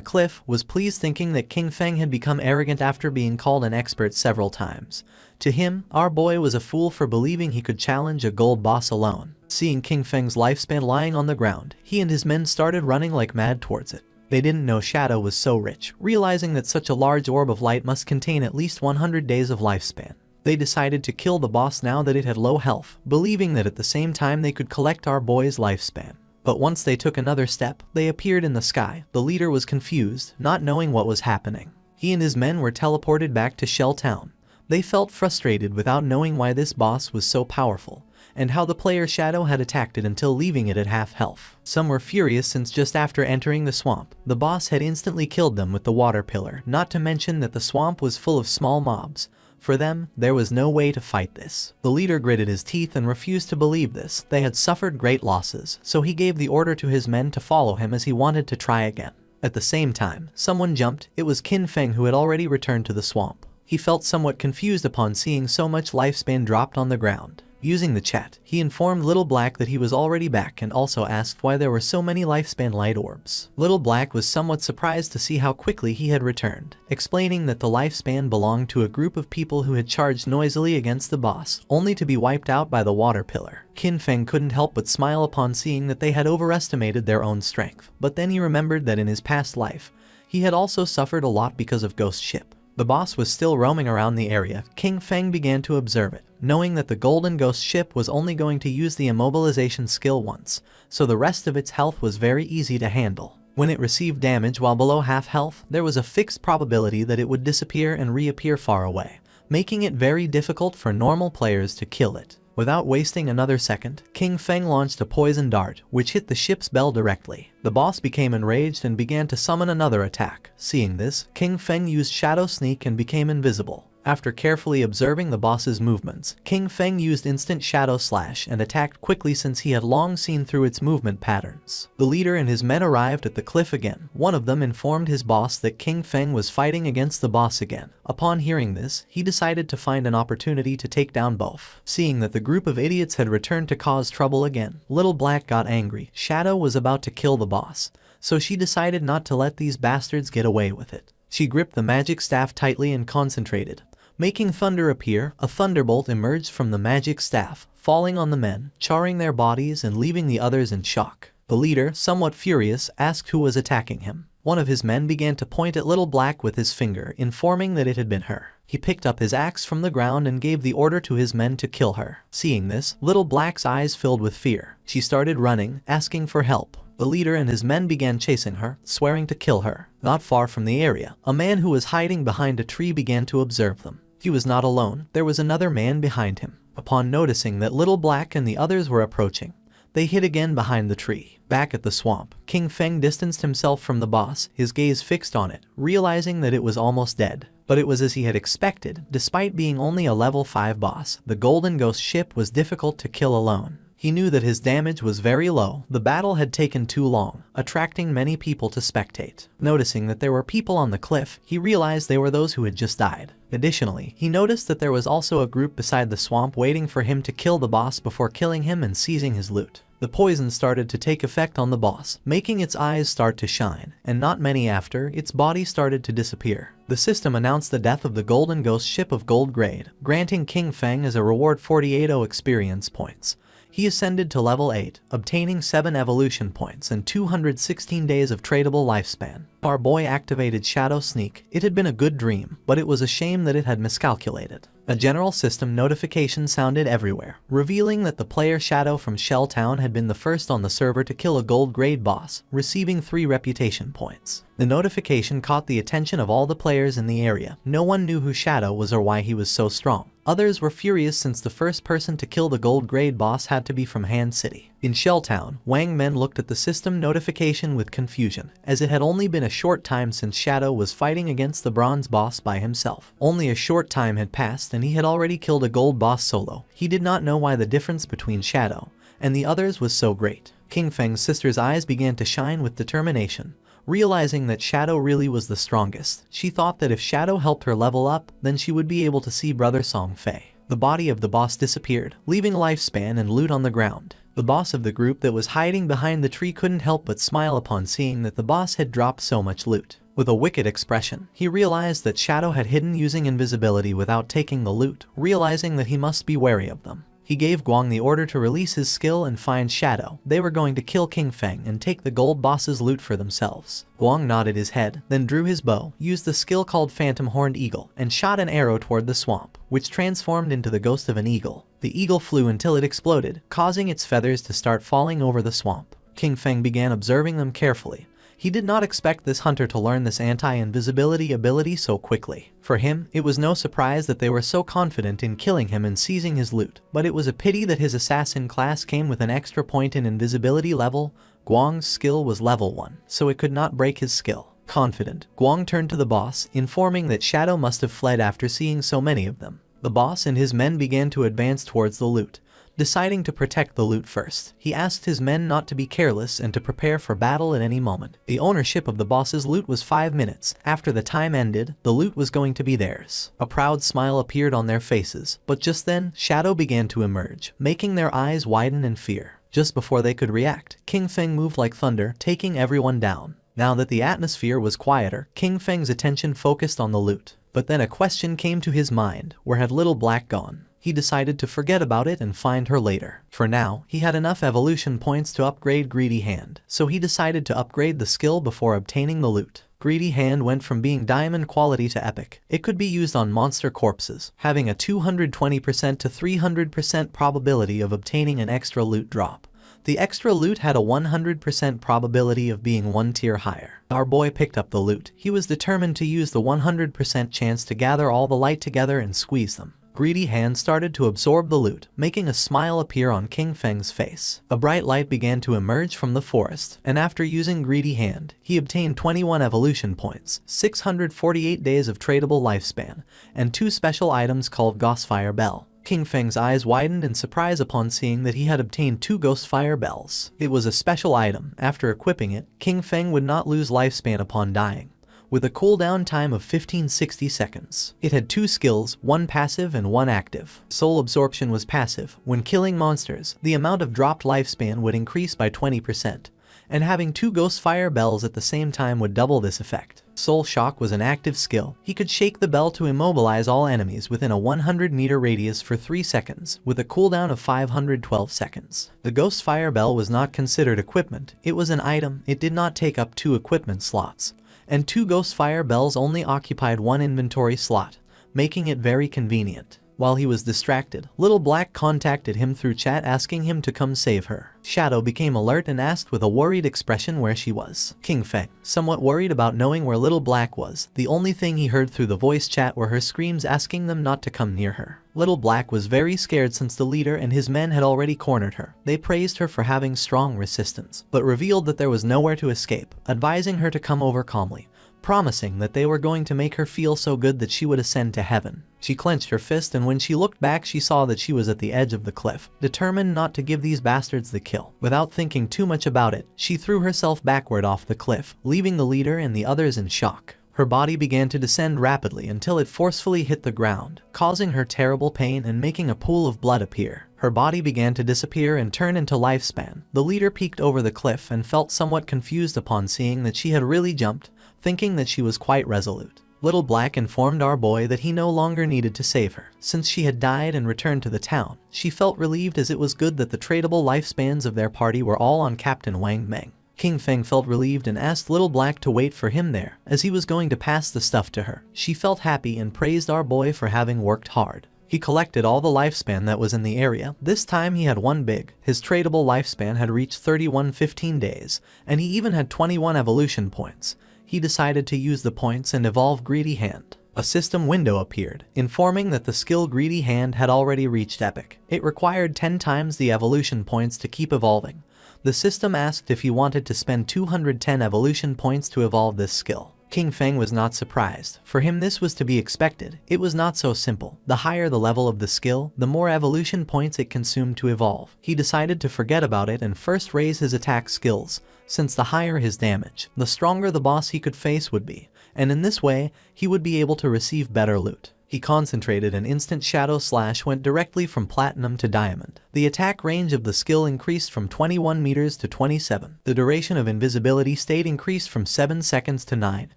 cliff, was pleased thinking that King Feng had become arrogant after being called an expert several times. To him, our boy was a fool for believing he could challenge a gold boss alone. Seeing King Feng's lifespan lying on the ground, he and his men started running like mad towards it. They didn't know Shadow was so rich, realizing that such a large orb of light must contain at least 100 days of lifespan. They decided to kill the boss now that it had low health, believing that at the same time they could collect our boy's lifespan. But once they took another step, they appeared in the sky. The leader was confused, not knowing what was happening. He and his men were teleported back to Shell Town. They felt frustrated without knowing why this boss was so powerful, and how the player Shadow had attacked it until leaving it at half health. Some were furious since just after entering the swamp, the boss had instantly killed them with the water pillar, not to mention that the swamp was full of small mobs. For them, there was no way to fight this. The leader gritted his teeth and refused to believe this. They had suffered great losses, so he gave the order to his men to follow him as he wanted to try again. At the same time, someone jumped. It was Kin Feng, who had already returned to the swamp. He felt somewhat confused upon seeing so much lifespan dropped on the ground. Using the chat, he informed Little Black that he was already back and also asked why there were so many lifespan light orbs. Little Black was somewhat surprised to see how quickly he had returned, explaining that the lifespan belonged to a group of people who had charged noisily against the boss, only to be wiped out by the water pillar. Kin Feng couldn't help but smile upon seeing that they had overestimated their own strength, but then he remembered that in his past life, he had also suffered a lot because of Ghost Ship. The boss was still roaming around the area. King Feng began to observe it, knowing that the Golden Ghost ship was only going to use the immobilization skill once, so the rest of its health was very easy to handle. When it received damage while below half health, there was a fixed probability that it would disappear and reappear far away, making it very difficult for normal players to kill it. Without wasting another second, King Feng launched a poison dart, which hit the ship's bell directly. The boss became enraged and began to summon another attack. Seeing this, King Feng used Shadow Sneak and became invisible. After carefully observing the boss's movements, King Feng used Instant Shadow Slash and attacked quickly since he had long seen through its movement patterns. The leader and his men arrived at the cliff again. One of them informed his boss that King Feng was fighting against the boss again. Upon hearing this, he decided to find an opportunity to take down both. Seeing that the group of idiots had returned to cause trouble again, Little Black got angry. Shadow was about to kill the boss, so she decided not to let these bastards get away with it. She gripped the magic staff tightly and concentrated. Making thunder appear, a thunderbolt emerged from the magic staff, falling on the men, charring their bodies and leaving the others in shock. The leader, somewhat furious, asked who was attacking him. One of his men began to point at Little Black with his finger, informing that it had been her. He picked up his axe from the ground and gave the order to his men to kill her. Seeing this, Little Black's eyes filled with fear. She started running, asking for help. The leader and his men began chasing her, swearing to kill her. Not far from the area, a man who was hiding behind a tree began to observe them. He was not alone, there was another man behind him. Upon noticing that Little Black and the others were approaching, they hid again behind the tree. Back at the swamp, King Feng distanced himself from the boss, his gaze fixed on it, realizing that it was almost dead. But it was as he had expected. Despite being only a level 5 boss, the Golden Ghost ship was difficult to kill alone. He knew that his damage was very low. The battle had taken too long, attracting many people to spectate. Noticing that there were people on the cliff, he realized they were those who had just died. Additionally, he noticed that there was also a group beside the swamp waiting for him to kill the boss before killing him and seizing his loot. The poison started to take effect on the boss, making its eyes start to shine, and not many after, its body started to disappear. The system announced the death of the Golden Ghost ship of gold grade, granting King Feng as a reward 48 experience points. He ascended to level 8, obtaining 7 evolution points and 216 days of tradable lifespan. Our boy activated Shadow Sneak. It had been a good dream, but it was a shame that it had miscalculated. A general system notification sounded everywhere, revealing that the player Shadow from Shell Town had been the first on the server to kill a gold grade boss, receiving 3 reputation points. The notification caught the attention of all the players in the area. No one knew who Shadow was or why he was so strong. Others were furious since the first person to kill the gold grade boss had to be from Han City. In Shell Town, Wang Men looked at the system notification with confusion, as it had only been a short time since Shadow was fighting against the bronze boss by himself. Only a short time had passed and he had already killed a gold boss solo. He did not know why the difference between Shadow and the others was so great. King Feng's sister's eyes began to shine with determination. Realizing that Shadow really was the strongest, she thought that if Shadow helped her level up, then she would be able to see Brother Song Fei. The body of the boss disappeared, leaving lifespan and loot on the ground. The boss of the group that was hiding behind the tree couldn't help but smile upon seeing that the boss had dropped so much loot. With a wicked expression, he realized that Shadow had hidden using invisibility without taking the loot, realizing that he must be wary of them. He gave Guang the order to release his skill and find Shadow. They were going to kill King Feng and take the gold boss's loot for themselves. Guang nodded his head, then drew his bow, used the skill called Phantom Horned Eagle, and shot an arrow toward the swamp, which transformed into the ghost of an eagle. The eagle flew until it exploded, causing its feathers to start falling over the swamp. King Feng began observing them carefully. He did not expect this hunter to learn this anti-invisibility ability so quickly. For him, it was no surprise that they were so confident in killing him and seizing his loot, but it was a pity that his assassin class came with an extra point in invisibility level. Guang's skill was level 1, so it could not break his skill. Confident, Guang turned to the boss, informing that Shadow must have fled after seeing so many of them. The boss and his men began to advance towards the loot. Deciding to protect the loot first, he asked his men not to be careless and to prepare for battle at any moment. The ownership of the boss's loot was 5 minutes. After the time ended, the loot was going to be theirs. A proud smile appeared on their faces, but just then, Shadow began to emerge, making their eyes widen in fear. Just before they could react, King Feng moved like thunder, taking everyone down. Now that the atmosphere was quieter, King Feng's attention focused on the loot. But then a question came to his mind: where had Little Black gone? He decided to forget about it and find her later. For now, he had enough evolution points to upgrade Greedy Hand, so he decided to upgrade the skill before obtaining the loot. Greedy Hand went from being diamond quality to epic. It could be used on monster corpses, having a 220% to 300% probability of obtaining an extra loot drop. The extra loot had a 100% probability of being 1 tier higher. Our boy picked up the loot. He was determined to use the 100% chance to gather all the light together and squeeze them. Greedy Hand started to absorb the loot, making a smile appear on King Feng's face. A bright light began to emerge from the forest, and after using Greedy Hand, he obtained 21 evolution points, 648 days of tradable lifespan, and 2 special items called Ghostfire Bell. King Feng's eyes widened in surprise upon seeing that he had obtained 2 Ghostfire Bells. It was a special item. After equipping it, King Feng would not lose lifespan upon dying, with a cooldown time of 1560 seconds. It had 2 skills, 1 passive and 1 active. Soul Absorption was passive. When killing monsters, the amount of dropped lifespan would increase by 20%, and having 2 Ghostfire Bells at the same time would double this effect. Soul Shock was an active skill. He could shake the bell to immobilize all enemies within a 100-meter radius for 3 seconds, with a cooldown of 512 seconds. The Ghostfire Bell was not considered equipment. It was an item. It did not take up 2 equipment slots, and 2 Ghostfire Bells only occupied 1 inventory slot, making it very convenient. While he was distracted, Little Black contacted him through chat asking him to come save her. Shadow became alert and asked with a worried expression where she was. King Feng, somewhat worried about knowing where Little Black was, the only thing he heard through the voice chat were her screams asking them not to come near her. Little Black was very scared since the leader and his men had already cornered her. They praised her for having strong resistance, but revealed that there was nowhere to escape, advising her to come over calmly, promising that they were going to make her feel so good that she would ascend to heaven. She clenched her fist, and when she looked back she saw that she was at the edge of the cliff, determined not to give these bastards the kill. Without thinking too much about it, she threw herself backward off the cliff, leaving the leader and the others in shock. Her body began to descend rapidly until it forcefully hit the ground, causing her terrible pain and making a pool of blood appear. Her body began to disappear and turn into lifespan. The leader peeked over the cliff and felt somewhat confused upon seeing that she had really jumped, thinking that she was quite resolute. Little Black informed our boy that he no longer needed to save her, since she had died and returned to the town. She felt relieved, as it was good that the tradable lifespans of their party were all on Captain Wang Meng. King Feng felt relieved and asked Little Black to wait for him there, as he was going to pass the stuff to her. She felt happy and praised our boy for having worked hard. He collected all the lifespan that was in the area. This time he had one big. His tradable lifespan had reached 3115 days, and he even had 21 evolution points. He decided to use the points and evolve Greedy Hand. A system window appeared, informing that the skill Greedy Hand had already reached epic. It required 10 times the evolution points to keep evolving. The system asked if he wanted to spend 210 evolution points to evolve this skill. King Feng was not surprised. For him this was to be expected. It was not so simple. The higher the level of the skill, the more evolution points it consumed to evolve. He decided to forget about it and first raise his attack skills, since the higher his damage, the stronger the boss he could face would be, and in this way, he would be able to receive better loot. He concentrated, and instant Shadow Slash went directly from Platinum to Diamond. The attack range of the skill increased from 21 meters to 27. The duration of invisibility stayed increased from 7 seconds to 9.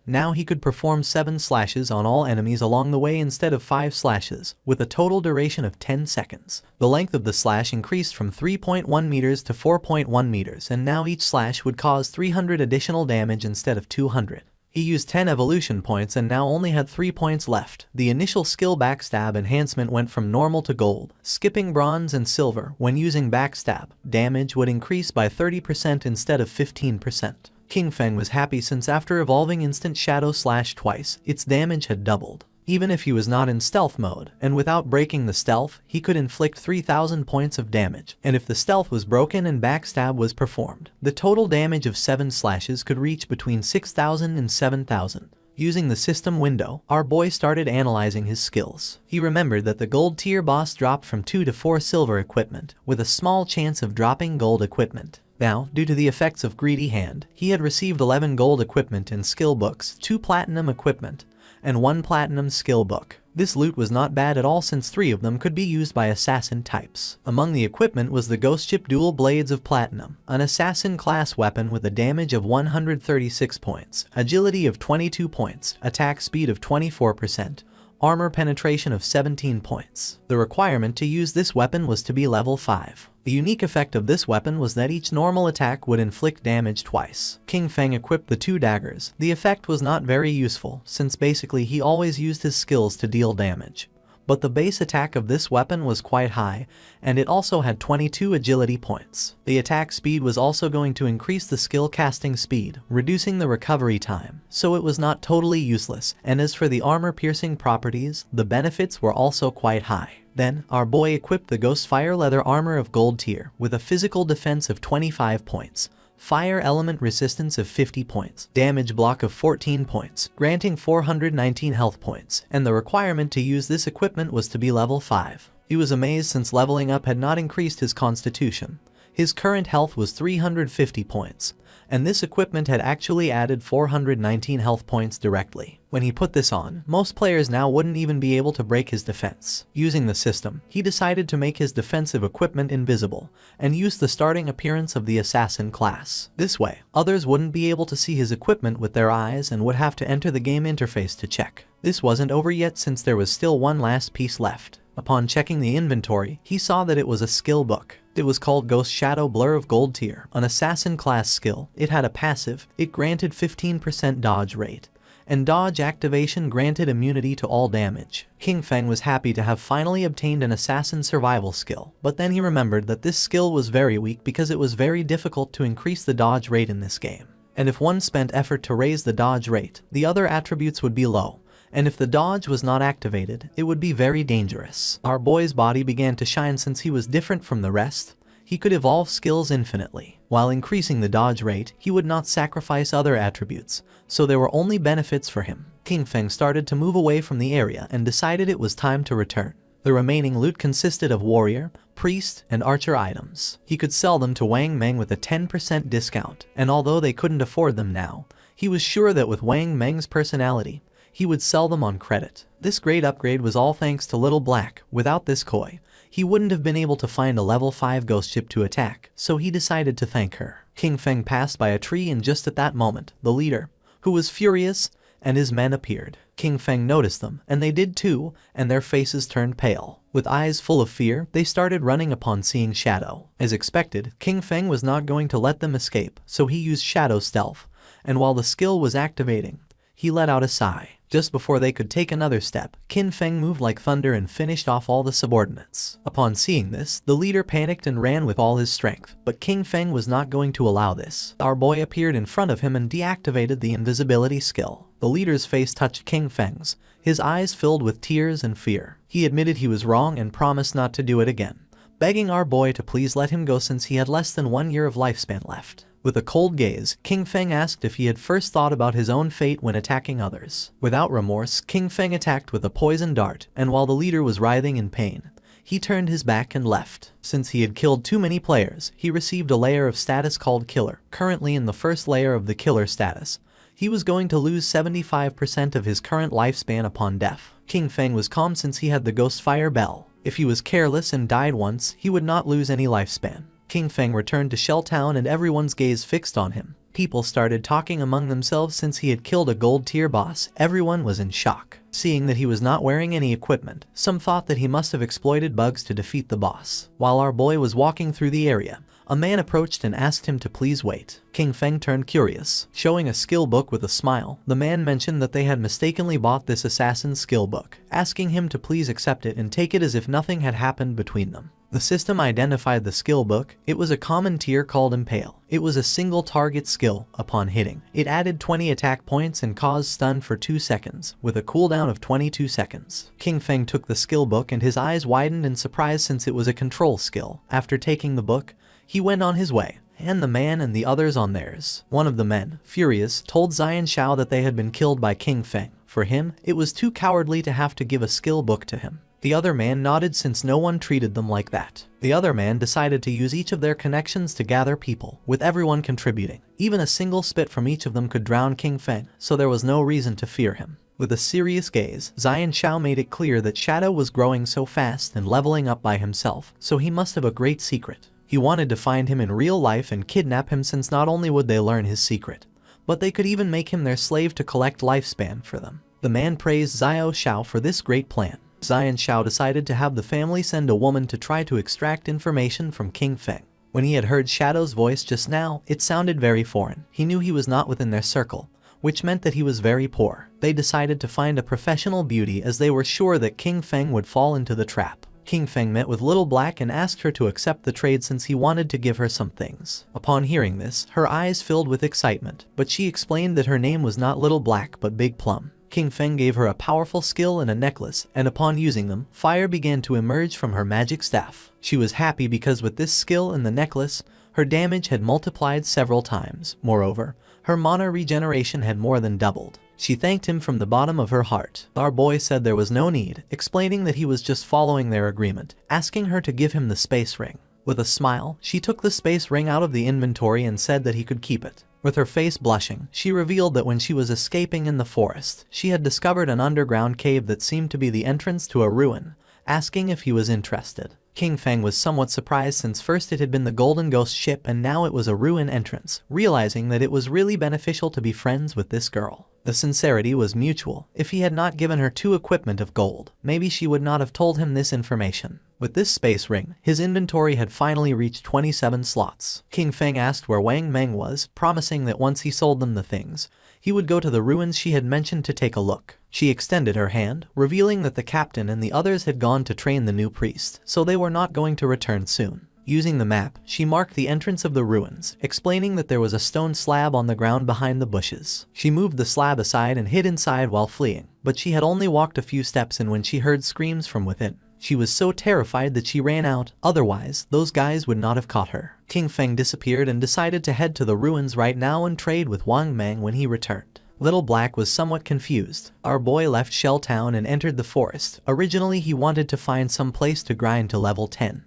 Now he could perform 7 slashes on all enemies along the way instead of 5 slashes, with a total duration of 10 seconds. The length of the slash increased from 3.1 meters to 4.1 meters, and now each slash would cause 300 additional damage instead of 200. He used 10 evolution points and now only had 3 points left. The initial skill Backstab enhancement went from normal to gold, skipping bronze and silver. When using Backstab, damage would increase by 30% instead of 15%. King Feng was happy since after evolving Instant Shadow Slash twice, its damage had doubled. Even if he was not in stealth mode, and without breaking the stealth, he could inflict 3,000 points of damage. And if the stealth was broken and Backstab was performed, the total damage of 7 slashes could reach between 6,000 and 7,000. Using the system window, our boy started analyzing his skills. He remembered that the gold tier boss dropped from 2 to 4 silver equipment, with a small chance of dropping gold equipment. Now, due to the effects of Greedy Hand, he had received 11 gold equipment in skill books, 2 platinum equipment, and 1 platinum skill book. This loot was not bad at all since 3 of them could be used by assassin types. Among the equipment was the Ghost Ship Dual Blades of Platinum, an assassin class weapon with a damage of 136 points, agility of 22 points, attack speed of 24%, armor penetration of 17 points. The requirement to use this weapon was to be level 5. The unique effect of this weapon was that each normal attack would inflict damage twice. King Feng equipped the 2 daggers. The effect was not very useful, since basically he always used his skills to deal damage. but the base attack of this weapon was quite high, and it also had 22 agility points. The attack speed was also going to increase the skill casting speed, reducing the recovery time, so it was not totally useless, and as for the armor-piercing properties, the benefits were also quite high. Then, our boy equipped the Ghost Fire Leather Armor of Gold Tier with a physical defense of 25 points, fire element resistance of 50 points, damage block of 14 points, granting 419 health points, and the requirement to use this equipment was to be level 5. He was amazed since leveling up had not increased his constitution. His current health was 350 points, and this equipment had actually added 419 health points directly. When he put this on, most players now wouldn't even be able to break his defense. Using the system, he decided to make his defensive equipment invisible, and use the starting appearance of the assassin class. This way, others wouldn't be able to see his equipment with their eyes and would have to enter the game interface to check. This wasn't over yet since there was still one last piece left. Upon checking the inventory, he saw that it was a skill book. It was called Ghost Shadow Blur of Gold Tier, an assassin class skill. It had a passive, it granted 15% dodge rate, and dodge activation granted immunity to all damage. King Feng was happy to have finally obtained an assassin survival skill, but then he remembered that this skill was very weak because it was very difficult to increase the dodge rate in this game. And if one spent effort to raise the dodge rate, the other attributes would be low. And if the dodge was not activated, it would be very dangerous. Our boy's body began to shine since he was different from the rest. He could evolve skills infinitely. While increasing the dodge rate, he would not sacrifice other attributes, so there were only benefits for him. King Feng started to move away from the area and decided it was time to return. The remaining loot consisted of warrior, priest, and archer items. He could sell them to Wang Meng with a 10% discount, and although they couldn't afford them now, he was sure that with Wang Meng's personality, he would sell them on credit. This great upgrade was all thanks to Little Black. Without this koi, he wouldn't have been able to find a level 5 ghost ship to attack, so he decided to thank her. King Feng passed by a tree and just at that moment, the leader, who was furious, and his men appeared. King Feng noticed them, and they did too, and their faces turned pale. With eyes full of fear, they started running upon seeing Shadow. As expected, King Feng was not going to let them escape, so he used Shadow Stealth, and while the skill was activating, he let out a sigh. Just before they could take another step, King Feng moved like thunder and finished off all the subordinates. Upon seeing this, the leader panicked and ran with all his strength, but King Feng was not going to allow this. Our boy appeared in front of him and deactivated the invisibility skill. The leader's face touched King Feng's, his eyes filled with tears and fear. He admitted he was wrong and promised not to do it again, begging our boy to please let him go since he had less than 1 year of lifespan left. With a cold gaze, King Feng asked if he had first thought about his own fate when attacking others. Without remorse, King Feng attacked with a poison dart, and while the leader was writhing in pain, he turned his back and left. Since he had killed too many players, he received a layer of status called Killer. Currently in the first layer of the Killer status, he was going to lose 75% of his current lifespan upon death. King Feng was calm since he had the Ghost Fire Bell. If he was careless and died once, he would not lose any lifespan. King Feng returned to Shell Town and everyone's gaze fixed on him. People started talking among themselves since he had killed a gold tier boss. Everyone was in shock. Seeing that he was not wearing any equipment, some thought that he must have exploited bugs to defeat the boss. While our boy was walking through the area, a man approached and asked him to please wait. King Feng turned curious. Showing a skill book with a smile, the man mentioned that they had mistakenly bought this assassin's skill book, asking him to please accept it and take it as if nothing had happened between them. The system identified the skill book. It was a common tier called Impale. It was a single target skill. Upon hitting, it added 20 attack points and caused stun for 2 seconds, with a cooldown of 22 seconds. King Feng took the skill book and his eyes widened in surprise since it was a control skill. After taking the book, he went on his way, and the man and the others on theirs. One of the men, furious, told Zion Shao that they had been killed by King Feng. For him, it was too cowardly to have to give a skill book to him. The other man nodded since no one treated them like that. The other man decided to use each of their connections to gather people, with everyone contributing. Even a single spit from each of them could drown King Feng, so there was no reason to fear him. With a serious gaze, Zion Shao made it clear that Shadow was growing so fast and leveling up by himself, so he must have a great secret. He wanted to find him in real life and kidnap him since not only would they learn his secret, but they could even make him their slave to collect lifespan for them. The man praised Zion Shao for this great plan. Zion Shao decided to have the family send a woman to try to extract information from King Feng. When he had heard Shadow's voice just now, it sounded very foreign. He knew he was not within their circle, which meant that he was very poor. They decided to find a professional beauty as they were sure that King Feng would fall into the trap. King Feng met with Little Black and asked her to accept the trade since he wanted to give her some things. Upon hearing this, her eyes filled with excitement, but she explained that her name was not Little Black but Big Plum. King Feng gave her a powerful skill and a necklace, and upon using them, fire began to emerge from her magic staff. She was happy because with this skill and the necklace, her damage had multiplied several times. Moreover, her mana regeneration had more than doubled. She thanked him from the bottom of her heart. Our boy said there was no need, explaining that he was just following their agreement, asking her to give him the space ring. With a smile, she took the space ring out of the inventory and said that he could keep it. With her face blushing, she revealed that when she was escaping in the forest, she had discovered an underground cave that seemed to be the entrance to a ruin, asking if he was interested. King Feng was somewhat surprised since first it had been the Golden Ghost ship and now it was a ruin entrance, realizing that it was really beneficial to be friends with this girl. The sincerity was mutual. If he had not given her 2 equipment of gold, maybe she would not have told him this information. With this space ring, his inventory had finally reached 27 slots. King Feng asked where Wang Meng was, promising that once he sold them the things, he would go to the ruins she had mentioned to take a look. She extended her hand, revealing that the captain and the others had gone to train the new priest, so they were not going to return soon. Using the map, she marked the entrance of the ruins, explaining that there was a stone slab on the ground behind the bushes. She moved the slab aside and hid inside while fleeing, but she had only walked a few steps in when she heard screams from within. She was so terrified that she ran out, otherwise, those guys would not have caught her. King Feng disappeared and decided to head to the ruins right now and trade with Wang Meng when he returned. Little Black was somewhat confused. Our boy left Shell Town and entered the forest. Originally he wanted to find some place to grind to level 10.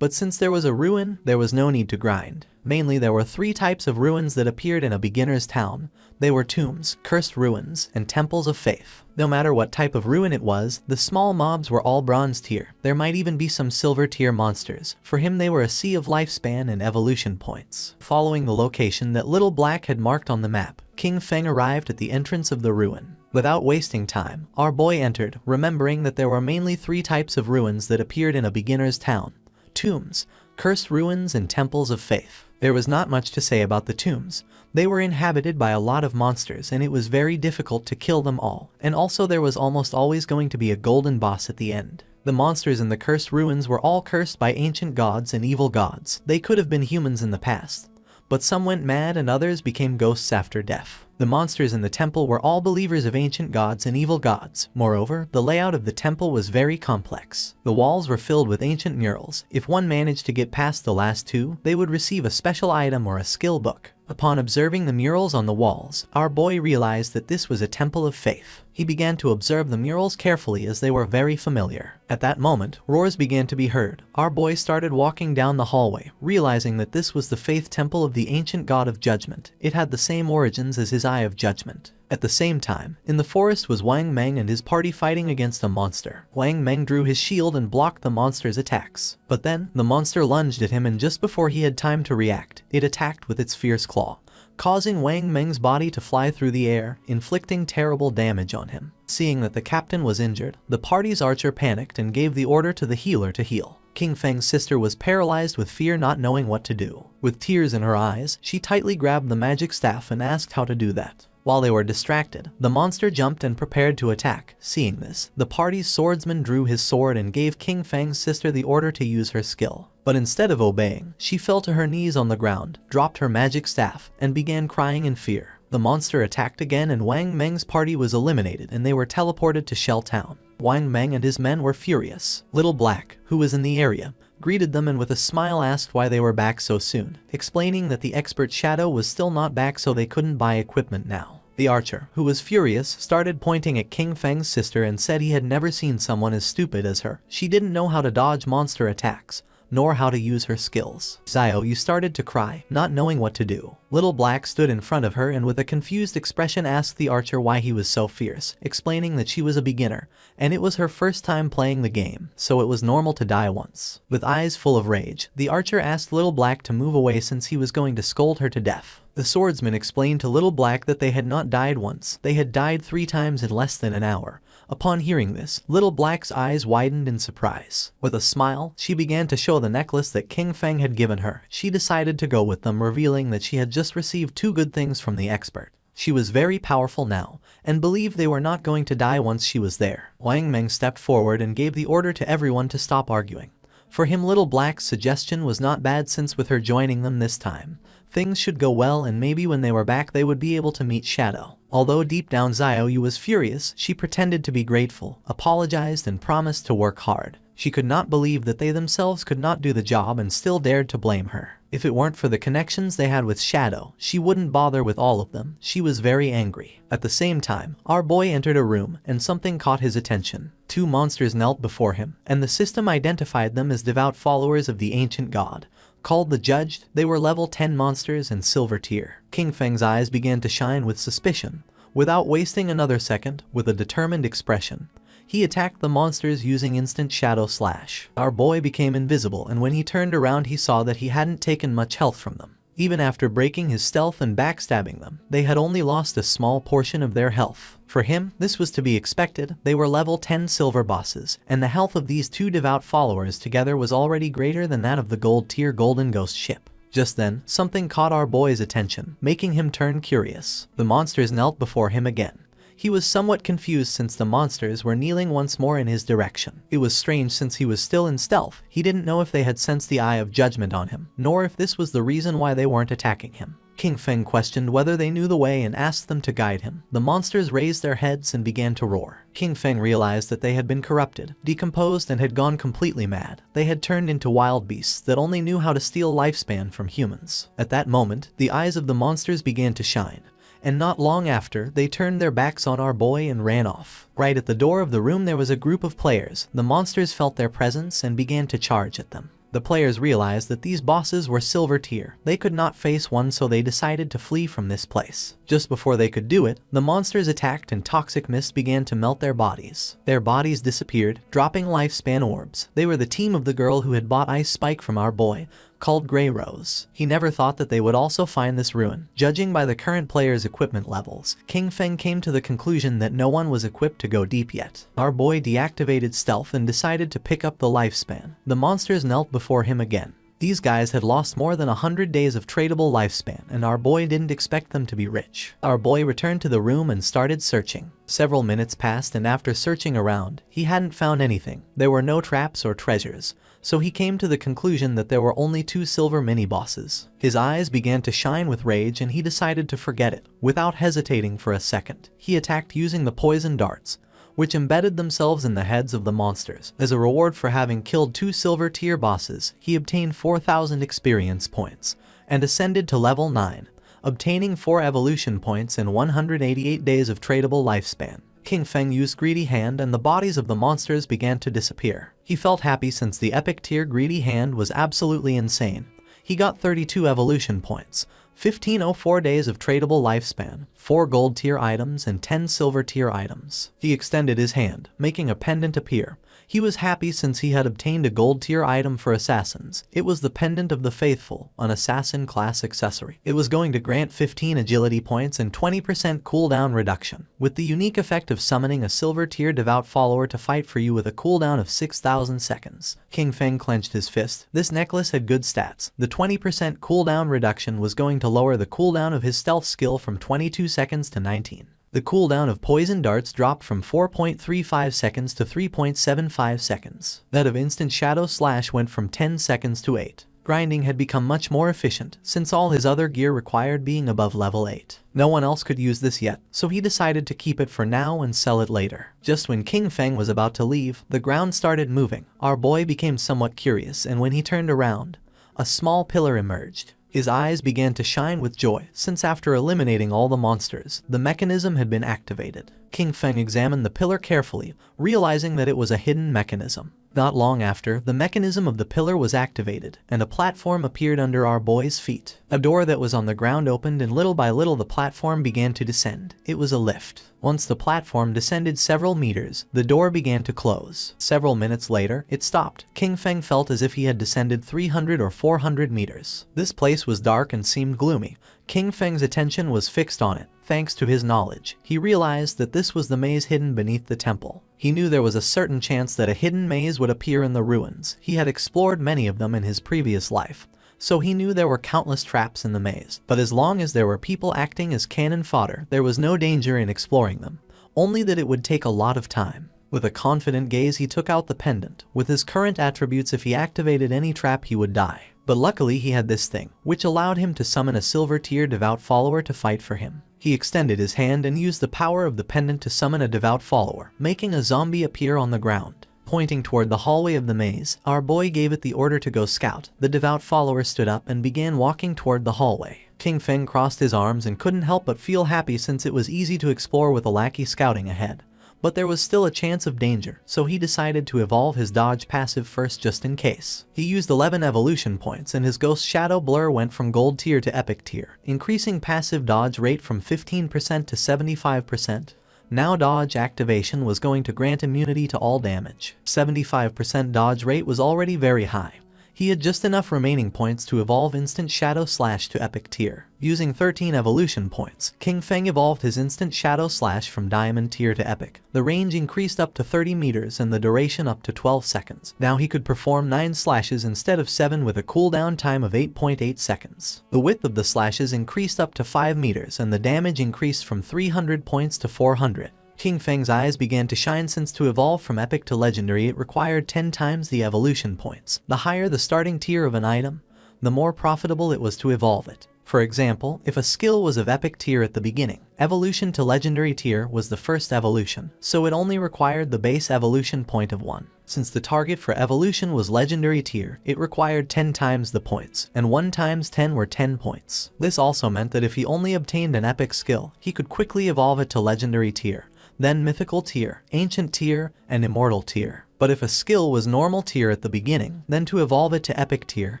But since there was a ruin, there was no need to grind. Mainly there were 3 types of ruins that appeared in a beginner's town. They were tombs, cursed ruins, and temples of faith. No matter what type of ruin it was, the small mobs were all bronze tier. There might even be some silver tier monsters. For him they were a sea of lifespan and evolution points. Following the location that Little Black had marked on the map, King Feng arrived at the entrance of the ruin. Without wasting time, our boy entered, remembering that there were mainly 3 types of ruins that appeared in a beginner's town. Tombs, cursed ruins, and temples of faith. There was not much to say about the tombs. They were inhabited by a lot of monsters and it was very difficult to kill them all, and also there was almost always going to be a golden boss at the end. The monsters in the cursed ruins were all cursed by ancient gods and evil gods. They could have been humans in the past, but some went mad and others became ghosts after death. The monsters in the temple were all believers of ancient gods and evil gods. Moreover, the layout of the temple was very complex. The walls were filled with ancient murals. If one managed to get past the last 2, they would receive a special item or a skill book. Upon observing the murals on the walls, our boy realized that this was a temple of faith. He began to observe the murals carefully as they were very familiar. At that moment, roars began to be heard. Our boy started walking down the hallway, realizing that this was the faith temple of the ancient god of judgment. It had the same origins as his eye of judgment. At the same time, in the forest was Wang Meng and his party fighting against a monster. Wang Meng drew his shield and blocked the monster's attacks. But then, the monster lunged at him and just before he had time to react, it attacked with its fierce claw, causing Wang Meng's body to fly through the air, inflicting terrible damage on him. Seeing that the captain was injured, the party's archer panicked and gave the order to the healer to heal. King Feng's sister was paralyzed with fear, not knowing what to do. With tears in her eyes, she tightly grabbed the magic staff and asked how to do that. While they were distracted, the monster jumped and prepared to attack. Seeing this, the party's swordsman drew his sword and gave King Feng's sister the order to use her skill. But instead of obeying, she fell to her knees on the ground, dropped her magic staff, and began crying in fear. The monster attacked again and Wang Meng's party was eliminated and they were teleported to Shell Town. Wang Meng and his men were furious. Little Black, who was in the area, greeted them and with a smile asked why they were back so soon, explaining that the expert Shadow was still not back so they couldn't buy equipment now. The archer, who was furious, started pointing at King Feng's sister and said he had never seen someone as stupid as her. She didn't know how to dodge monster attacks, nor how to use her skills. Xiao started to cry, not knowing what to do. Little Black stood in front of her and with a confused expression asked the archer why he was so fierce, explaining that she was a beginner, and it was her first time playing the game, so it was normal to die once. With eyes full of rage, the archer asked Little Black to move away since he was going to scold her to death. The swordsman explained to Little Black that they had not died once, they had died 3 times in less than an hour. Upon hearing this, Little Black's eyes widened in surprise. With a smile, she began to show the necklace that King Feng had given her. She decided to go with them, revealing that she had just received 2 good things from the expert. She was very powerful now, and believed they were not going to die once she was there. Wang Meng stepped forward and gave the order to everyone to stop arguing. For him, Little Black's suggestion was not bad, since with her joining them this time, things should go well, and maybe when they were back they would be able to meet Shadow. Although deep down Xiaoyu was furious, she pretended to be grateful, apologized, and promised to work hard. She could not believe that they themselves could not do the job and still dared to blame her. If it weren't for the connections they had with Shadow, she wouldn't bother with all of them. She was very angry. At the same time, our boy entered a room, and something caught his attention. Two monsters knelt before him, and the system identified them as devout followers of the ancient god. Called the Judged, they were level 10 monsters and silver tier. King Feng's eyes began to shine with suspicion. Without wasting another second, with a determined expression, he attacked the monsters using instant shadow slash. Our boy became invisible, and when he turned around he saw that he hadn't taken much health from them. Even after breaking his stealth and backstabbing them, they had only lost a small portion of their health. For him, this was to be expected. They were level 10 silver bosses, and the health of these two devout followers together was already greater than that of the gold tier Golden Ghost ship. Just then, something caught our boy's attention, making him turn curious. The monsters knelt before him again. He was somewhat confused since the monsters were kneeling once more in his direction. It was strange since he was still in stealth. He didn't know if they had sensed the eye of judgment on him, nor if this was the reason why they weren't attacking him. King Feng questioned whether they knew the way and asked them to guide him. The monsters raised their heads and began to roar. King Feng realized that they had been corrupted, decomposed, and had gone completely mad. They had turned into wild beasts that only knew how to steal lifespan from humans. At that moment, the eyes of the monsters began to shine. And not long after, they turned their backs on our boy and ran off. Right at the door of the room there was a group of players. The monsters felt their presence and began to charge at them. The players realized that these bosses were silver tier. They could not face one, so they decided to flee from this place. Just before they could do it, the monsters attacked and toxic mist began to melt their bodies. Their bodies disappeared, dropping lifespan orbs. They were the team of the girl who had bought Ice Spike from our boy, called Grey Rose. He never thought that they would also find this ruin. Judging by the current players' equipment levels, King Feng came to the conclusion that no one was equipped to go deep yet. Our boy deactivated stealth and decided to pick up the lifespan. The monsters knelt before him again. These guys had lost more than 100 days of tradable lifespan, and our boy didn't expect them to be rich. Our boy returned to the room and started searching. Several minutes passed, and after searching around, he hadn't found anything. There were no traps or treasures, so he came to the conclusion that there were only 2 silver mini-bosses. His eyes began to shine with rage, and he decided to forget it. Without hesitating for a second, he attacked using the poison darts, which embedded themselves in the heads of the monsters. As a reward for having killed 2 silver tier bosses, he obtained 4,000 experience points and ascended to level 9, obtaining 4 evolution points and 188 days of tradable lifespan. King Feng used Greedy Hand, and the bodies of the monsters began to disappear. He felt happy since the epic tier Greedy Hand was absolutely insane. He got 32 evolution points, 1504 days of tradable lifespan, 4 gold tier items, and 10 silver tier items. He extended his hand, making a pendant appear. He was happy since he had obtained a gold tier item for assassins. It was the Pendant of the Faithful, an assassin class accessory. It was going to grant 15 agility points and 20% cooldown reduction, with the unique effect of summoning a silver tier devout follower to fight for you with a cooldown of 6,000 seconds. King Feng clenched his fist. This necklace had good stats. The 20% cooldown reduction was going to lower the cooldown of his stealth skill from 22 seconds to 19. The cooldown of poison darts dropped from 4.35 seconds to 3.75 seconds. That of instant shadow slash went from 10 seconds to 8. Grinding had become much more efficient, since all his other gear required being above level 8. No one else could use this yet, so he decided to keep it for now and sell it later. Just when King Feng was about to leave, the ground started moving. Our boy became somewhat curious, and when he turned around, a small pillar emerged. His eyes began to shine with joy, since after eliminating all the monsters, the mechanism had been activated. King Feng examined the pillar carefully, realizing that it was a hidden mechanism. Not long after, the mechanism of the pillar was activated, and a platform appeared under our boy's feet. A door that was on the ground opened, and little by little the platform began to descend. It was a lift. Once the platform descended several meters, the door began to close. Several minutes later, it stopped. King Feng felt as if he had descended 300 or 400 meters. This place was dark and seemed gloomy. King Feng's attention was fixed on it. Thanks to his knowledge, he realized that this was the maze hidden beneath the temple. He knew there was a certain chance that a hidden maze would appear in the ruins. He had explored many of them in his previous life, so he knew there were countless traps in the maze. But as long as there were people acting as cannon fodder, there was no danger in exploring them, only that it would take a lot of time. With a confident gaze, he took out the pendant. With his current attributes, if he activated any trap, he would die. But luckily he had this thing, which allowed him to summon a silver tier devout follower to fight for him. He extended his hand and used the power of the pendant to summon a devout follower, making a zombie appear on the ground. Pointing toward the hallway of the maze, our boy gave it the order to go scout. The devout follower stood up and began walking toward the hallway. King Feng crossed his arms and couldn't help but feel happy, since it was easy to explore with a lackey scouting ahead. But there was still a chance of danger, so he decided to evolve his dodge passive first just in case. He used 11 evolution points and his ghost shadow blur went from gold tier to epic tier, increasing passive dodge rate from 15% to 75%. Now dodge activation was going to grant immunity to all damage. 75% dodge rate was already very high. He had just enough remaining points to evolve Instant Shadow Slash to Epic tier. Using 13 evolution points, King Feng evolved his Instant Shadow Slash from Diamond tier to Epic. The range increased up to 30 meters and the duration up to 12 seconds. Now he could perform 9 slashes instead of 7 with a cooldown time of 8.8 seconds. The width of the slashes increased up to 5 meters and the damage increased from 300 points to 400. King Feng's eyes began to shine, since to evolve from epic to legendary it required 10 times the evolution points. The higher the starting tier of an item, the more profitable it was to evolve it. For example, if a skill was of epic tier at the beginning, evolution to legendary tier was the first evolution, so it only required the base evolution point of 1. Since the target for evolution was legendary tier, it required 10 times the points, and 1 times 10 were 10 points. This also meant that if he only obtained an epic skill, he could quickly evolve it to legendary tier, then mythical tier, ancient tier, and immortal tier. But if a skill was normal tier at the beginning, then to evolve it to epic tier,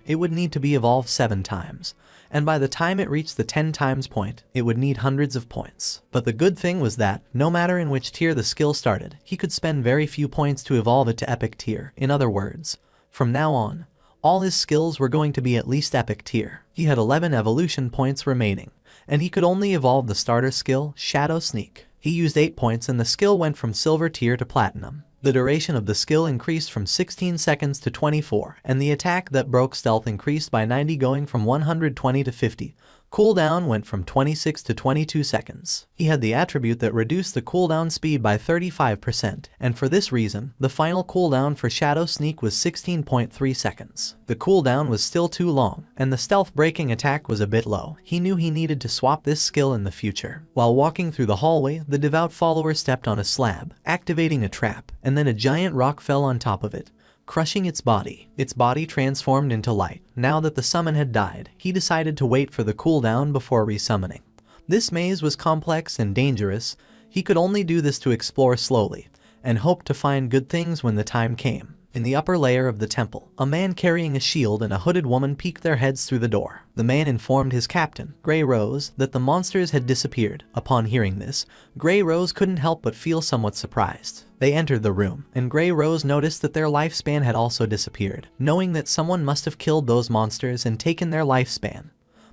it would need to be evolved 7 times. And by the time it reached the 10 times point, it would need hundreds of points. But the good thing was that, no matter in which tier the skill started, he could spend very few points to evolve it to epic tier. In other words, from now on, all his skills were going to be at least epic tier. He had 11 evolution points remaining, and he could only evolve the starter skill, Shadow Sneak. He used 8 points and the skill went from silver tier to platinum. The duration of the skill increased from 16 seconds to 24, and the attack that broke stealth increased by 90, going from 120 to 50. Cooldown went from 26 to 22 seconds. He had the attribute that reduced the cooldown speed by 35%, and for this reason, the final cooldown for Shadow Sneak was 16.3 seconds. The cooldown was still too long, and the stealth breaking attack was a bit low. He knew he needed to swap this skill in the future. While walking through the hallway, the devout follower stepped on a slab, activating a trap, and then a giant rock fell on top of it, crushing its body. Its body transformed into light. Now that the summon had died, he decided to wait for the cooldown before resummoning. This maze was complex and dangerous. He could only do this to explore slowly, and hope to find good things when the time came. In the upper layer of the temple, a man carrying a shield and a hooded woman peeked their heads through the door. The man informed his captain, Grey Rose, that the monsters had disappeared. Upon hearing this, Grey Rose couldn't help but feel somewhat surprised. They entered the room, and Grey Rose noticed that their lifespan had also disappeared, knowing that someone must have killed those monsters and taken their lifespan.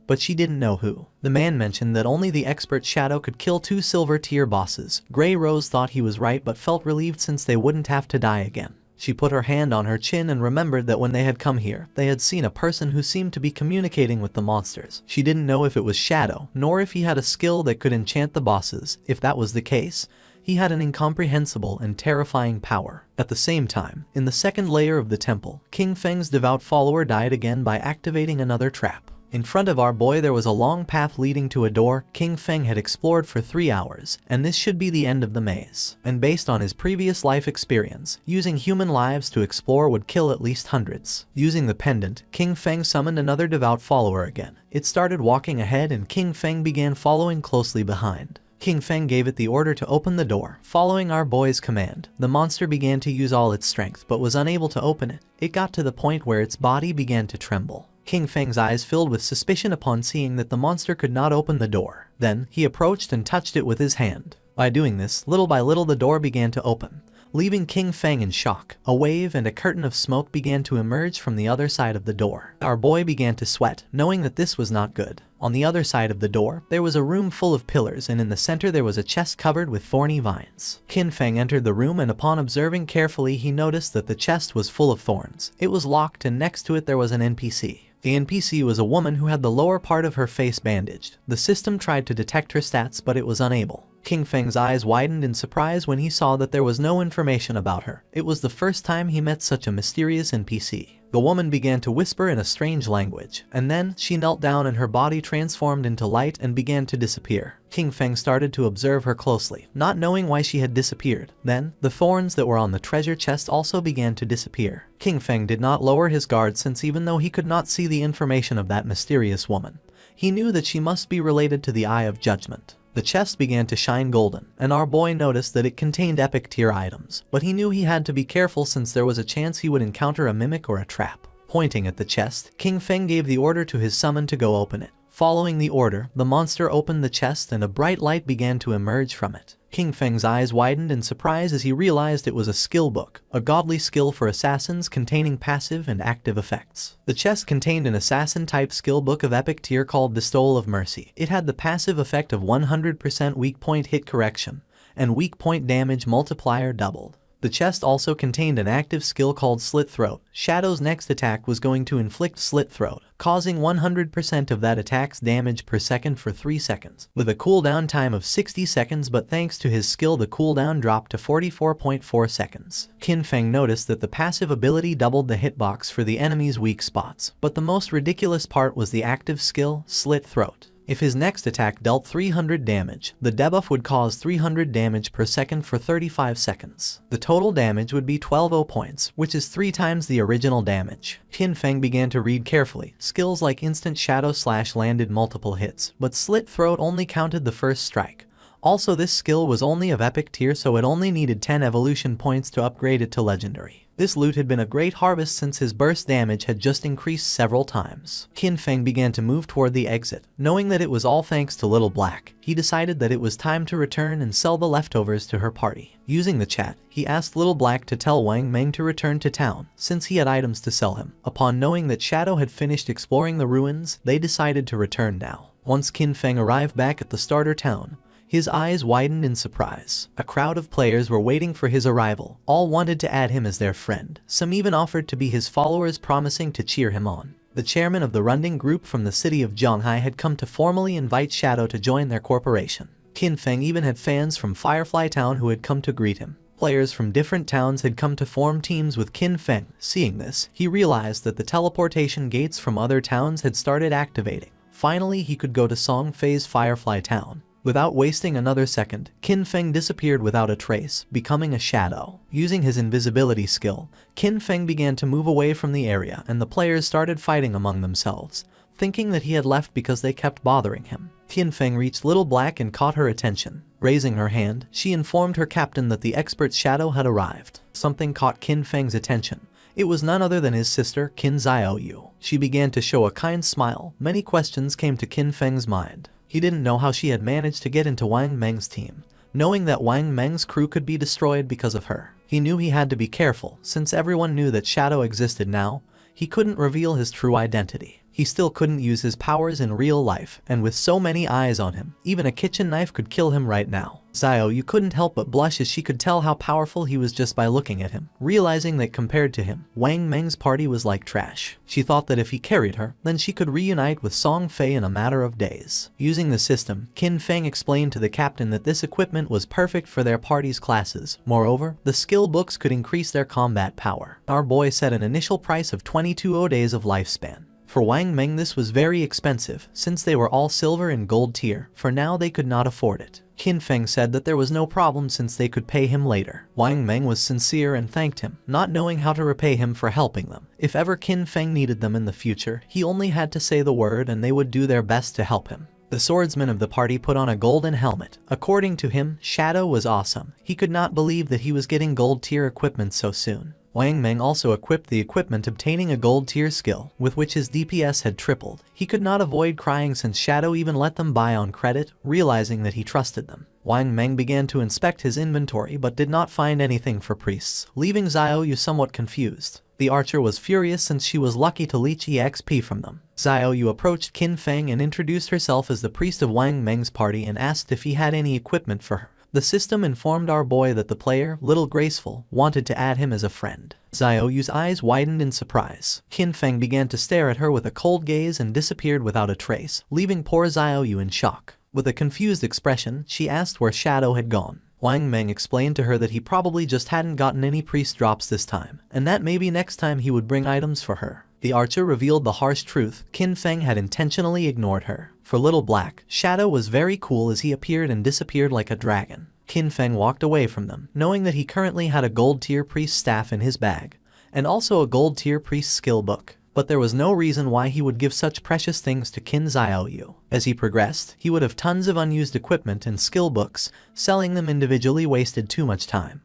But she didn't know who. The man mentioned that only the expert Shadow could kill 2 silver tier bosses. Grey Rose thought he was right but felt relieved since they wouldn't have to die again. She put her hand on her chin and remembered that when they had come here, they had seen a person who seemed to be communicating with the monsters. She didn't know if it was Shadow, nor if he had a skill that could enchant the bosses. If that was the case, he had an incomprehensible and terrifying power. At the same time, in the second layer of the temple, King Feng's devout follower died again by activating another trap. In front of our boy there was a long path leading to a door King Feng had explored for 3 hours, and this should be the end of the maze. And based on his previous life experience, using human lives to explore would kill at least hundreds. Using the pendant, King Feng summoned another devout follower again. It started walking ahead and King Feng began following closely behind. King Feng gave it the order to open the door. Following our boy's command, the monster began to use all its strength but was unable to open it. It got to the point where its body began to tremble. King Feng's eyes filled with suspicion upon seeing that the monster could not open the door. Then, he approached and touched it with his hand. By doing this, little by little the door began to open, leaving King Feng in shock. A wave and a curtain of smoke began to emerge from the other side of the door. Our boy began to sweat, knowing that this was not good. On the other side of the door, there was a room full of pillars, and in the center there was a chest covered with thorny vines. King Feng entered the room, and upon observing carefully he noticed that the chest was full of thorns. It was locked, and next to it there was an NPC. The NPC was a woman who had the lower part of her face bandaged. The system tried to detect her stats, but it was unable. King Feng's eyes widened in surprise when he saw that there was no information about her. It was the first time he met such a mysterious NPC. The woman began to whisper in a strange language, and then she knelt down and her body transformed into light and began to disappear. King Feng started to observe her closely, not knowing why she had disappeared. Then, the thorns that were on the treasure chest also began to disappear. King Feng did not lower his guard, since even though he could not see the information of that mysterious woman, he knew that she must be related to the Eye of Judgment. The chest began to shine golden, and our boy noticed that it contained epic tier items, but he knew he had to be careful since there was a chance he would encounter a mimic or a trap. Pointing at the chest, King Feng gave the order to his summon to go open it. Following the order, the monster opened the chest and a bright light began to emerge from it. King Feng's eyes widened in surprise as he realized it was a skill book, a godly skill for assassins containing passive and active effects. The chest contained an assassin-type skill book of epic tier called Bestowal of Mercy. It had the passive effect of 100% weak point hit correction, and weak point damage multiplier doubled. The chest also contained an active skill called Slit Throat. Shadow's next attack was going to inflict Slit Throat, causing 100% of that attack's damage per second for 3 seconds, with a cooldown time of 60 seconds, but thanks to his skill the cooldown dropped to 44.4 seconds. Qin Feng noticed that the passive ability doubled the hitbox for the enemy's weak spots, but the most ridiculous part was the active skill, Slit Throat. If his next attack dealt 300 damage, the debuff would cause 300 damage per second for 35 seconds. The total damage would be 12 points, which is 3 times the original damage. Qin Feng began to read carefully. Skills like Instant Shadow Slash landed multiple hits, but Slit Throat only counted the first strike. Also, this skill was only of epic tier, so it only needed 10 evolution points to upgrade it to legendary. This loot had been a great harvest since his burst damage had just increased several times. Qin Feng began to move toward the exit. Knowing that it was all thanks to Little Black, he decided that it was time to return and sell the leftovers to her party. Using the chat, he asked Little Black to tell Wang Meng to return to town, since he had items to sell him. Upon knowing that Shadow had finished exploring the ruins, they decided to return now. Once Qin Feng arrived back at the starter town, his eyes widened in surprise. A crowd of players were waiting for his arrival. All wanted to add him as their friend. Some even offered to be his followers, promising to cheer him on. The chairman of the Runding group from the city of Zhanghai had come to formally invite Shadow to join their corporation. Qin Feng even had fans from Firefly Town who had come to greet him. Players from different towns had come to form teams with Qin Feng. Seeing this, he realized that the teleportation gates from other towns had started activating. Finally, he could go to Songfei's Firefly Town. Without wasting another second, Qin Feng disappeared without a trace, becoming a shadow. Using his invisibility skill, Qin Feng began to move away from the area, and the players started fighting among themselves, thinking that he had left because they kept bothering him. Qin Feng reached Little Black and caught her attention. Raising her hand, she informed her captain that the expert Shadow had arrived. Something caught Qin Feng's attention. It was none other than his sister, Qin Xiaoyu. She began to show a kind smile. Many questions came to Qin Feng's mind. He didn't know how she had managed to get into Wang Meng's team, knowing that Wang Meng's crew could be destroyed because of her. He knew he had to be careful, since everyone knew that Shadow existed now. He couldn't reveal his true identity. He still couldn't use his powers in real life, and with so many eyes on him, even a kitchen knife could kill him right now. Xiaoyu couldn't help but blush as she could tell how powerful he was just by looking at him, realizing that compared to him, Wang Meng's party was like trash. She thought that if he carried her, then she could reunite with Song Fei in a matter of days. Using the system, Qin Feng explained to the captain that this equipment was perfect for their party's classes. Moreover, the skill books could increase their combat power. Our boy set an initial price of 22 days of lifespan. For Wang Meng, this was very expensive, since they were all silver and gold tier. For now, they could not afford it. Qin Feng said that there was no problem since they could pay him later. Wang Meng was sincere and thanked him, not knowing how to repay him for helping them. If ever Qin Feng needed them in the future, he only had to say the word and they would do their best to help him. The swordsman of the party put on a golden helmet. According to him, Shadow was awesome. He could not believe that he was getting gold tier equipment so soon. Wang Meng also equipped the equipment, obtaining a gold tier skill, with which his DPS had tripled. He could not avoid crying since Shadow even let them buy on credit, realizing that he trusted them. Wang Meng began to inspect his inventory but did not find anything for priests, leaving Xiaoyu somewhat confused. The archer was furious since she was lucky to leech EXP from them. Xiaoyu approached Qin Feng and introduced herself as the priest of Wang Meng's party and asked if he had any equipment for her. The system informed our boy that the player, Little Graceful, wanted to add him as a friend. Xiaoyu's eyes widened in surprise. Qin Feng began to stare at her with a cold gaze and disappeared without a trace, leaving poor Xiaoyu in shock. With a confused expression, she asked where Shadow had gone. Wang Meng explained to her that he probably just hadn't gotten any priest drops this time, and that maybe next time he would bring items for her. The archer revealed the harsh truth: Qin Feng had intentionally ignored her. For Little Black, Shadow was very cool as he appeared and disappeared like a dragon. Qin Feng walked away from them, knowing that he currently had a gold tier priest staff in his bag, and also a gold tier priest skill book. But there was no reason why he would give such precious things to Qin Xiaoyu. As he progressed, he would have tons of unused equipment and skill books. Selling them individually wasted too much time.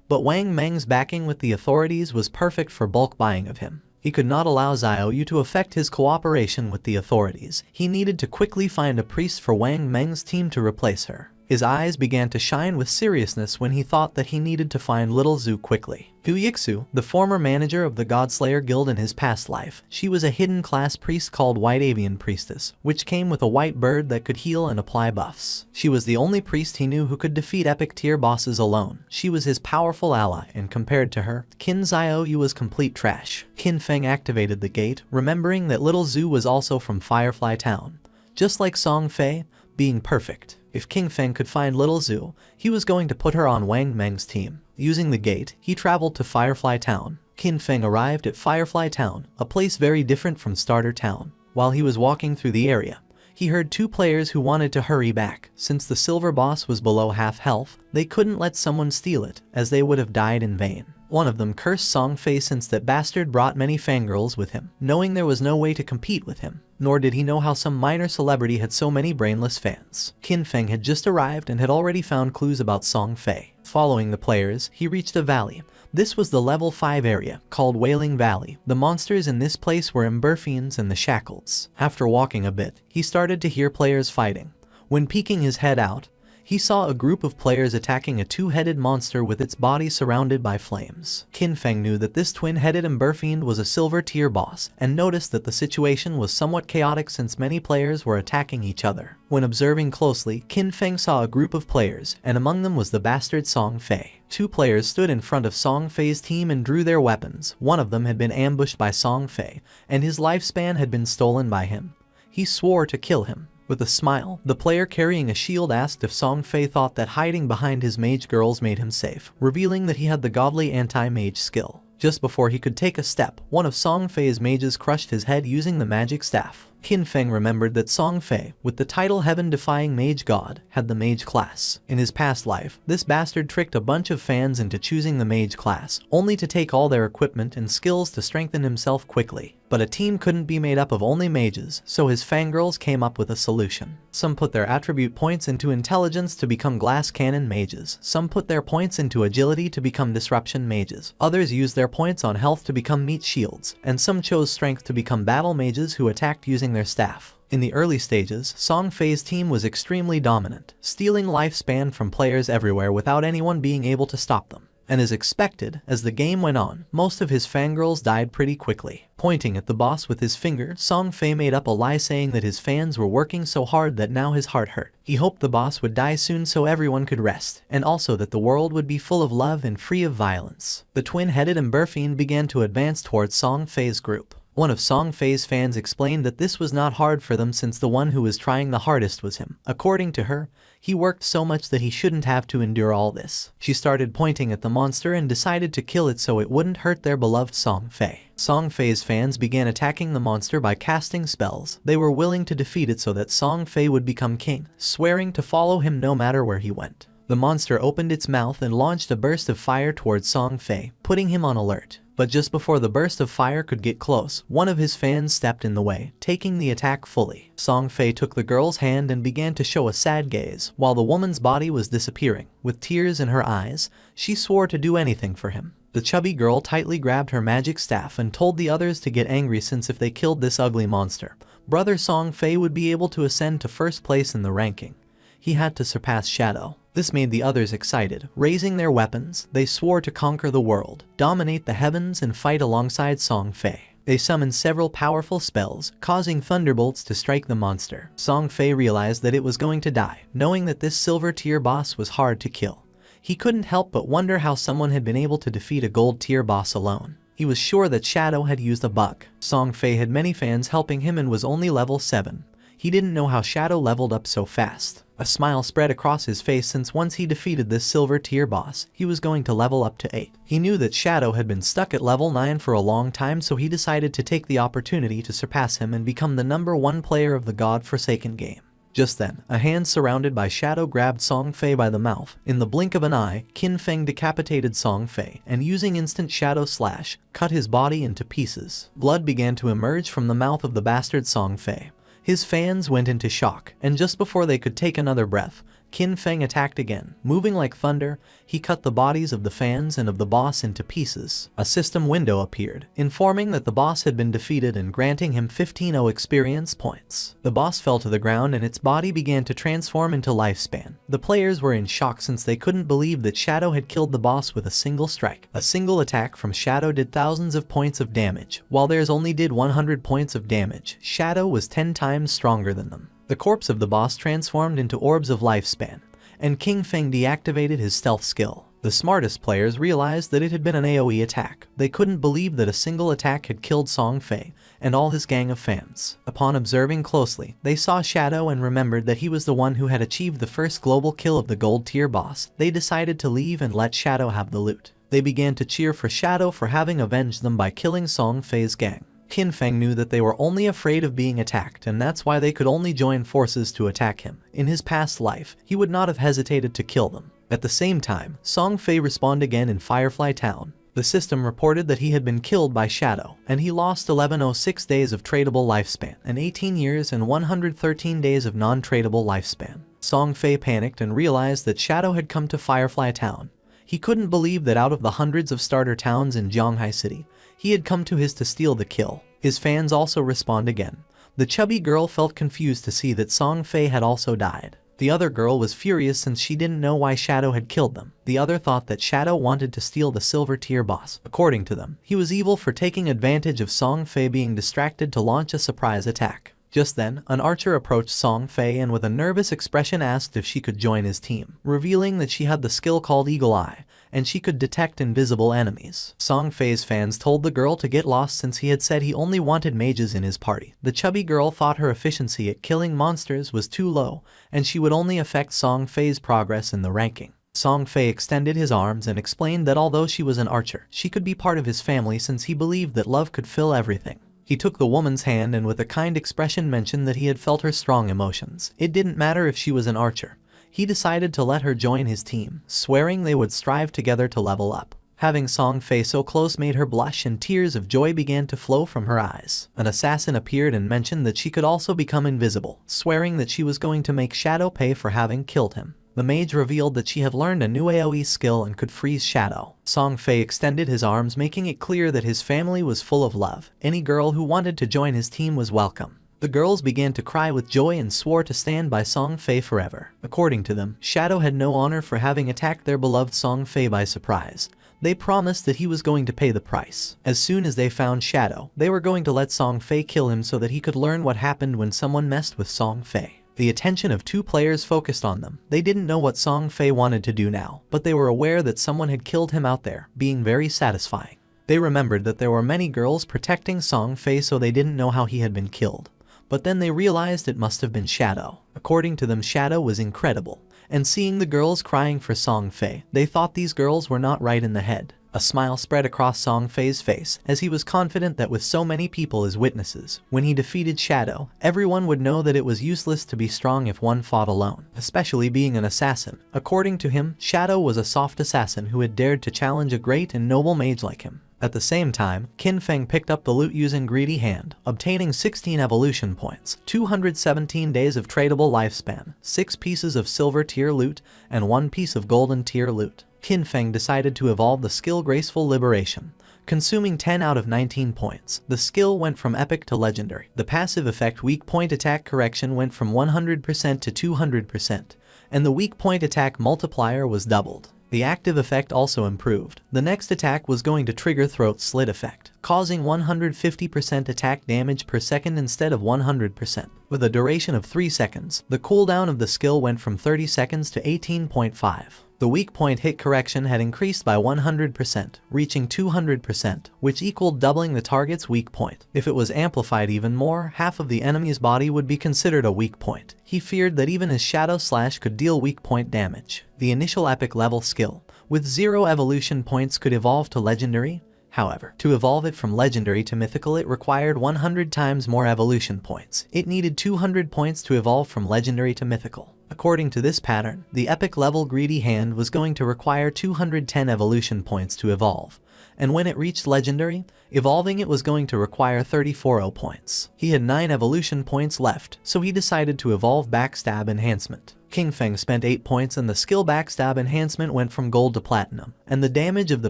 But Wang Meng's backing with the authorities was perfect for bulk buying of him. He could not allow Xiaoyu to affect his cooperation with the authorities. He needed to quickly find a priest for Wang Meng's team to replace her. His eyes began to shine with seriousness when he thought that he needed to find Little Zhu quickly. Hu Yixu, the former manager of the Godslayer Guild in his past life, she was a hidden class priest called White Avian Priestess, which came with a white bird that could heal and apply buffs. She was the only priest he knew who could defeat epic tier bosses alone. She was his powerful ally, and compared to her, Qin Xiaoyu was complete trash. Qin Feng activated the gate, remembering that Little Zhu was also from Firefly Town. Just like Song Fei, being perfect. If King Feng could find Little Zhu, he was going to put her on Wang Meng's team. Using the gate, he traveled to Firefly Town. Qin Feng arrived at Firefly Town, a place very different from Starter Town. While he was walking through the area, he heard two players who wanted to hurry back. Since the silver boss was below half health, they couldn't let someone steal it, as they would have died in vain. One of them cursed Song Fei since that bastard brought many fangirls with him, knowing there was no way to compete with him. Nor did he know how some minor celebrity had so many brainless fans. Qin Feng had just arrived and had already found clues about Song Fei. Following the players, he reached a valley. This was the level 5 area, called Wailing Valley. The monsters in this place were Emberfiends and the Shackles. After walking a bit, he started to hear players fighting. When peeking his head out, he saw a group of players attacking a two-headed monster with its body surrounded by flames. Qin Feng knew that this twin-headed Emberfiend was a silver tier boss, and noticed that the situation was somewhat chaotic since many players were attacking each other. When observing closely, Qin Feng saw a group of players, and among them was the bastard Song Fei. Two players stood in front of Song Fei's team and drew their weapons. One of them had been ambushed by Song Fei, and his lifespan had been stolen by him. He swore to kill him. With a smile, the player carrying a shield asked if Song Fei thought that hiding behind his mage girls made him safe, revealing that he had the godly anti-mage skill. Just before he could take a step, one of Song Fei's mages crushed his head using the magic staff. Qin Feng remembered that Song Fei, with the title Heaven-Defying Mage God, had the mage class. In his past life, this bastard tricked a bunch of fans into choosing the mage class, only to take all their equipment and skills to strengthen himself quickly. But a team couldn't be made up of only mages, so his fangirls came up with a solution. Some put their attribute points into intelligence to become glass cannon mages. Some put their points into agility to become disruption mages. Others used their points on health to become meat shields, and some chose strength to become battle mages who attacked using their staff. In the early stages, Song Fei's team was extremely dominant, stealing lifespan from players everywhere without anyone being able to stop them. And as expected, as the game went on, most of his fangirls died pretty quickly. Pointing at the boss with his finger, Song Fei made up a lie saying that his fans were working so hard that now his heart hurt. He hoped the boss would die soon so everyone could rest, and also that the world would be full of love and free of violence. The twin-headed Emberfiend began to advance towards Song Fei's group. One of Song Fei's fans explained that this was not hard for them since the one who was trying the hardest was him. According to her, he worked so much that he shouldn't have to endure all this. She started pointing at the monster and decided to kill it so it wouldn't hurt their beloved Song Fei. Song Fei's fans began attacking the monster by casting spells. They were willing to defeat it so that Song Fei would become king, swearing to follow him no matter where he went. The monster opened its mouth and launched a burst of fire towards Song Fei, putting him on alert. But just before the burst of fire could get close, one of his fans stepped in the way, taking the attack fully. Song Fei took the girl's hand and began to show a sad gaze, while the woman's body was disappearing. With tears in her eyes, she swore to do anything for him. The chubby girl tightly grabbed her magic staff and told the others to get angry since if they killed this ugly monster, brother Song Fei would be able to ascend to first place in the ranking. He had to surpass Shadow. This made the others excited. Raising their weapons, they swore to conquer the world, dominate the heavens and fight alongside Song Fei. They summoned several powerful spells, causing thunderbolts to strike the monster. Song Fei realized that it was going to die, knowing that this silver tier boss was hard to kill. He couldn't help but wonder how someone had been able to defeat a gold tier boss alone. He was sure that Shadow had used a bug. Song Fei had many fans helping him and was only level 7. He didn't know how Shadow leveled up so fast. A smile spread across his face since once he defeated this silver tier boss, he was going to level up to 8. He knew that Shadow had been stuck at level 9 for a long time, so he decided to take the opportunity to surpass him and become the #1 player of the God-forsaken game. Just then, a hand surrounded by Shadow grabbed Song Fei by the mouth. In the blink of an eye, Qin Feng decapitated Song Fei, and using instant Shadow Slash, cut his body into pieces. Blood began to emerge from the mouth of the bastard Song Fei. His fans went into shock, and just before they could take another breath, Qin Feng attacked again. Moving like thunder, he cut the bodies of the fans and of the boss into pieces. A system window appeared, informing that the boss had been defeated and granting him 15 experience points. The boss fell to the ground and its body began to transform into lifespan. The players were in shock since they couldn't believe that Shadow had killed the boss with a single strike. A single attack from Shadow did thousands of points of damage, while theirs only did 100 points of damage. Shadow was 10 times stronger than them. The corpse of the boss transformed into orbs of lifespan, and Qin Feng deactivated his stealth skill. The smartest players realized that it had been an AoE attack. They couldn't believe that a single attack had killed Song Fei and all his gang of fans. Upon observing closely, they saw Shadow and remembered that he was the one who had achieved the first global kill of the gold tier boss. They decided to leave and let Shadow have the loot. They began to cheer for Shadow for having avenged them by killing Song Fei's gang. Qin Feng knew that they were only afraid of being attacked, and that's why they could only join forces to attack him. In his past life, he would not have hesitated to kill them. At the same time, Song Fei respawned again in Firefly Town. The system reported that he had been killed by Shadow, and he lost 1106 days of tradable lifespan, and 18 years and 113 days of non-tradable lifespan. Song Fei panicked and realized that Shadow had come to Firefly Town. He couldn't believe that out of the hundreds of starter towns in Zhonghai City, he had come to his to steal the kill. His fans also respawned again. The chubby girl felt confused to see that Song Fei had also died. The other girl was furious since she didn't know why Shadow had killed them. The other thought that Shadow wanted to steal the silver tier boss. According to them, he was evil for taking advantage of Song Fei being distracted to launch a surprise attack. Just then, an archer approached Song Fei and with a nervous expression asked if she could join his team, revealing that she had the skill called Eagle Eye, and she could detect invisible enemies. Song Fei's fans told the girl to get lost since he had said he only wanted mages in his party. The chubby girl thought her efficiency at killing monsters was too low, and she would only affect Song Fei's progress in the ranking. Song Fei extended his arms and explained that although she was an archer, she could be part of his family since he believed that love could fill everything. He took the woman's hand and with a kind expression mentioned that he had felt her strong emotions. It didn't matter if she was an archer. He decided to let her join his team, swearing they would strive together to level up. Having Song Fei so close made her blush and tears of joy began to flow from her eyes. An assassin appeared and mentioned that she could also become invisible, swearing that she was going to make Shadow pay for having killed him. The mage revealed that she had learned a new AoE skill and could freeze Shadow. Song Fei extended his arms, making it clear that his family was full of love. Any girl who wanted to join his team was welcome. The girls began to cry with joy and swore to stand by Song Fei forever. According to them, Shadow had no honor for having attacked their beloved Song Fei by surprise. They promised that he was going to pay the price. As soon as they found Shadow, they were going to let Song Fei kill him so that he could learn what happened when someone messed with Song Fei. The attention of two players focused on them. They didn't know what Song Fei wanted to do now, but they were aware that someone had killed him out there, being very satisfying. They remembered that there were many girls protecting Song Fei, so they didn't know how he had been killed. But then they realized it must have been Shadow. According to them, Shadow was incredible, and seeing the girls crying for Song Fei, they thought these girls were not right in the head. A smile spread across Song Fei's face as he was confident that with so many people as witnesses, when he defeated Shadow, everyone would know that it was useless to be strong if one fought alone, especially being an assassin. According to him, Shadow was a soft assassin who had dared to challenge a great and noble mage like him. At the same time, Qin Feng picked up the loot using Greedy Hand, obtaining 16 evolution points, 217 days of tradable lifespan, 6 pieces of silver tier loot, and 1 piece of golden tier loot. Qin Feng decided to evolve the skill Graceful Liberation, consuming 10 out of 19 points. The skill went from epic to legendary. The passive effect Weak Point Attack Correction went from 100% to 200%, and the Weak Point Attack multiplier was doubled. The active effect also improved. The next attack was going to trigger Throat Slit effect. causing 150% attack damage per second instead of 100%. With a duration of 3 seconds, the cooldown of the skill went from 30 seconds to 18.5. The weak point hit correction had increased by 100%, reaching 200%, which equaled doubling the target's weak point. If it was amplified even more, half of the enemy's body would be considered a weak point. He feared that even his Shadow Slash could deal weak point damage. The initial epic level skill, with 0 evolution points, could evolve to legendary. However, to evolve it from legendary to mythical, it required 100 times more evolution points. It needed 200 points to evolve from legendary to mythical. According to this pattern, the epic level Greedy Hand was going to require 210 evolution points to evolve, and when it reached legendary, evolving it was going to require 34 points. He had 9 evolution points left, so he decided to evolve Backstab Enhancement. King Feng spent 8 points and the skill Backstab Enhancement went from gold to platinum, and the damage of the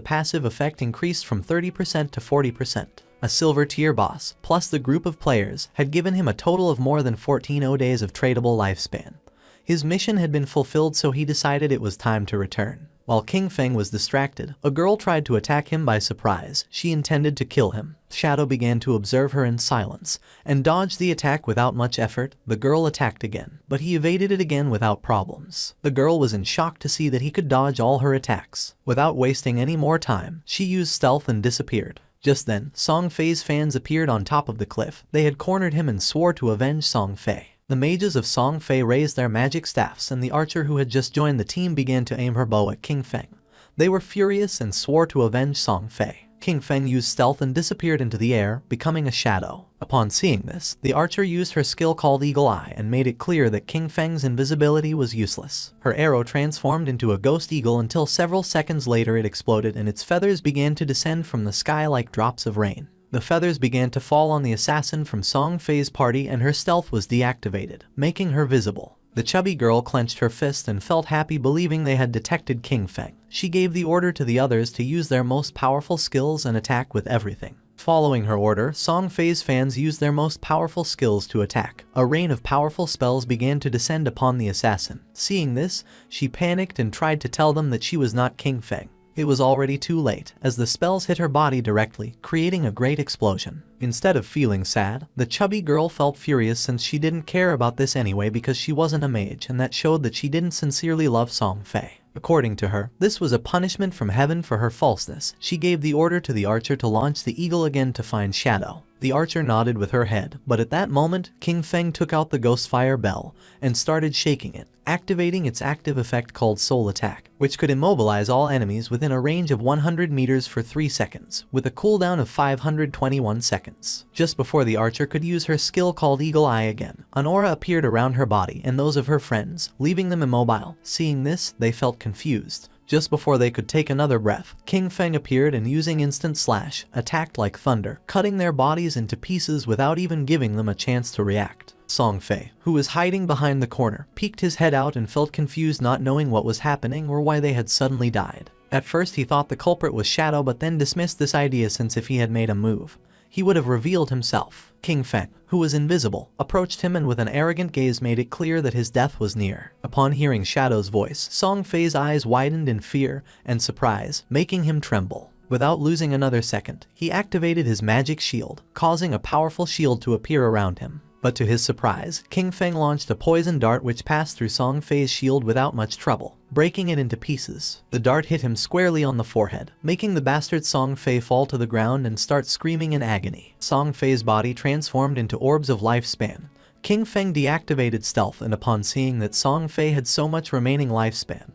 passive effect increased from 30% to 40%. A silver tier boss, plus the group of players, had given him a total of more than 14 days of tradable lifespan. His mission had been fulfilled, so he decided it was time to return. While King Feng was distracted, a girl tried to attack him by surprise. She intended to kill him. Shadow began to observe her in silence, and dodged the attack without much effort. The girl attacked again, but he evaded it again without problems. The girl was in shock to see that he could dodge all her attacks. Without wasting any more time, she used stealth and disappeared. Just then, Song Fei's fans appeared on top of the cliff. They had cornered him and swore to avenge Song Fei. The mages of Song Fei raised their magic staffs, and the archer who had just joined the team began to aim her bow at King Feng. They were furious and swore to avenge Song Fei. King Feng used stealth and disappeared into the air, becoming a shadow. Upon seeing this, the archer used her skill called Eagle Eye and made it clear that King Feng's invisibility was useless. Her arrow transformed into a ghost eagle until several seconds later it exploded and its feathers began to descend from the sky like drops of rain. The feathers began to fall on the assassin from Song Fei's party and her stealth was deactivated, making her visible. The chubby girl clenched her fist and felt happy, believing they had detected King Feng. She gave the order to the others to use their most powerful skills and attack with everything. Following her order, Song Fei's fans used their most powerful skills to attack. A rain of powerful spells began to descend upon the assassin. Seeing this, she panicked and tried to tell them that she was not King Feng. It was already too late, as the spells hit her body directly, creating a great explosion. Instead of feeling sad, the chubby girl felt furious since she didn't care about this anyway because she wasn't a mage, and that showed that she didn't sincerely love Song Fei. According to her, this was a punishment from heaven for her falseness. She gave the order to the archer to launch the eagle again to find Shadow. The archer nodded with her head, but at that moment, King Feng took out the Ghostfire Bell and started shaking it, activating its active effect called Soul Attack, which could immobilize all enemies within a range of 100 meters for 3 seconds, with a cooldown of 521 seconds. Just before the archer could use her skill called Eagle Eye again, an aura appeared around her body and those of her friends, leaving them immobile. Seeing this, they felt confused. Just before they could take another breath, King Feng appeared and using Instant Slash, attacked like thunder, cutting their bodies into pieces without even giving them a chance to react. Song Fei, who was hiding behind the corner, peeked his head out and felt confused, not knowing what was happening or why they had suddenly died. At first he thought the culprit was Shadow, but then dismissed this idea since if he had made a move, he would have revealed himself. King Feng, who was invisible, approached him and with an arrogant gaze made it clear that his death was near. Upon hearing Shadow's voice, Song Fei's eyes widened in fear and surprise, making him tremble. Without losing another second, he activated his magic shield, causing a powerful shield to appear around him. But to his surprise, King Feng launched a poison dart which passed through Song Fei's shield without much trouble, breaking it into pieces. The dart hit him squarely on the forehead, making the bastard Song Fei fall to the ground and start screaming in agony. Song Fei's body transformed into orbs of lifespan. King Feng deactivated stealth, and upon seeing that Song Fei had so much remaining lifespan,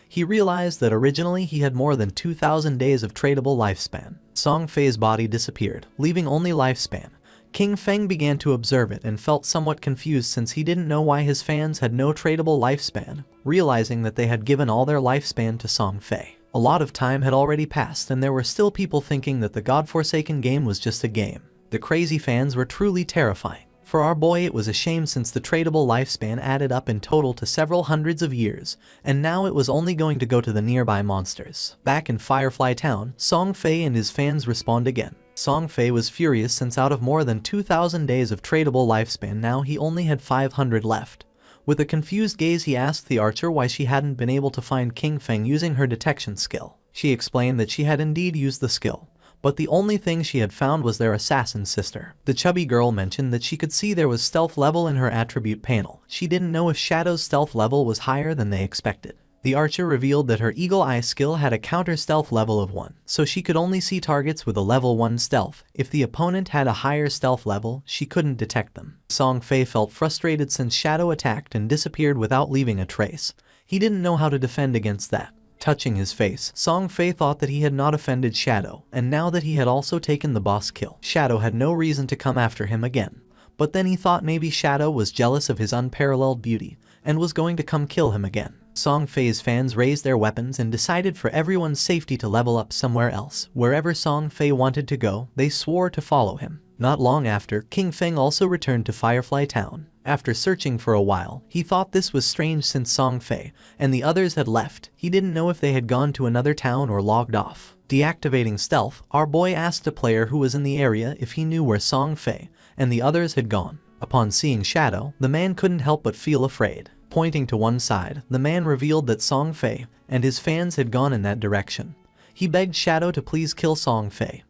he realized that originally he had more than 2,000 days of tradable lifespan. Song Fei's body disappeared, leaving only lifespan. King Feng began to observe it and felt somewhat confused since he didn't know why his fans had no tradable lifespan, realizing that they had given all their lifespan to Song Fei. A lot of time had already passed and there were still people thinking that the godforsaken game was just a game. The crazy fans were truly terrifying. For our boy it was a shame since the tradable lifespan added up in total to several hundreds of years, and now it was only going to go to the nearby monsters. Back in Firefly Town, Song Fei and his fans respawned again. Song Fei was furious since out of more than 2,000 days of tradable lifespan now he only had 500 left. With a confused gaze he asked the archer why she hadn't been able to find King Feng using her detection skill. She explained that she had indeed used the skill, but the only thing she had found was their assassin sister. The chubby girl mentioned that she could see there was stealth level in her attribute panel. She didn't know if Shadow's stealth level was higher than they expected. The archer revealed that her eagle eye skill had a counter stealth level of 1, so she could only see targets with a level 1 stealth. If the opponent had a higher stealth level, she couldn't detect them. Song Fei felt frustrated since Shadow attacked and disappeared without leaving a trace. He didn't know how to defend against that. Touching his face, Song Fei thought that he had not offended Shadow, and now that he had also taken the boss kill, Shadow had no reason to come after him again. But then he thought maybe Shadow was jealous of his unparalleled beauty, and was going to come kill him again. Song Fei's fans raised their weapons and decided for everyone's safety to level up somewhere else. Wherever Song Fei wanted to go, they swore to follow him. Not long after, King Feng also returned to Firefly Town. After searching for a while, he thought this was strange since Song Fei and the others had left. He didn't know if they had gone to another town or logged off. Deactivating stealth, our boy asked a player who was in the area if he knew where Song Fei and the others had gone. Upon seeing Shadow, the man couldn't help but feel afraid. Pointing to one side, the man revealed that Song Fei and his fans had gone in that direction. He begged Shadow to please kill Song Fei.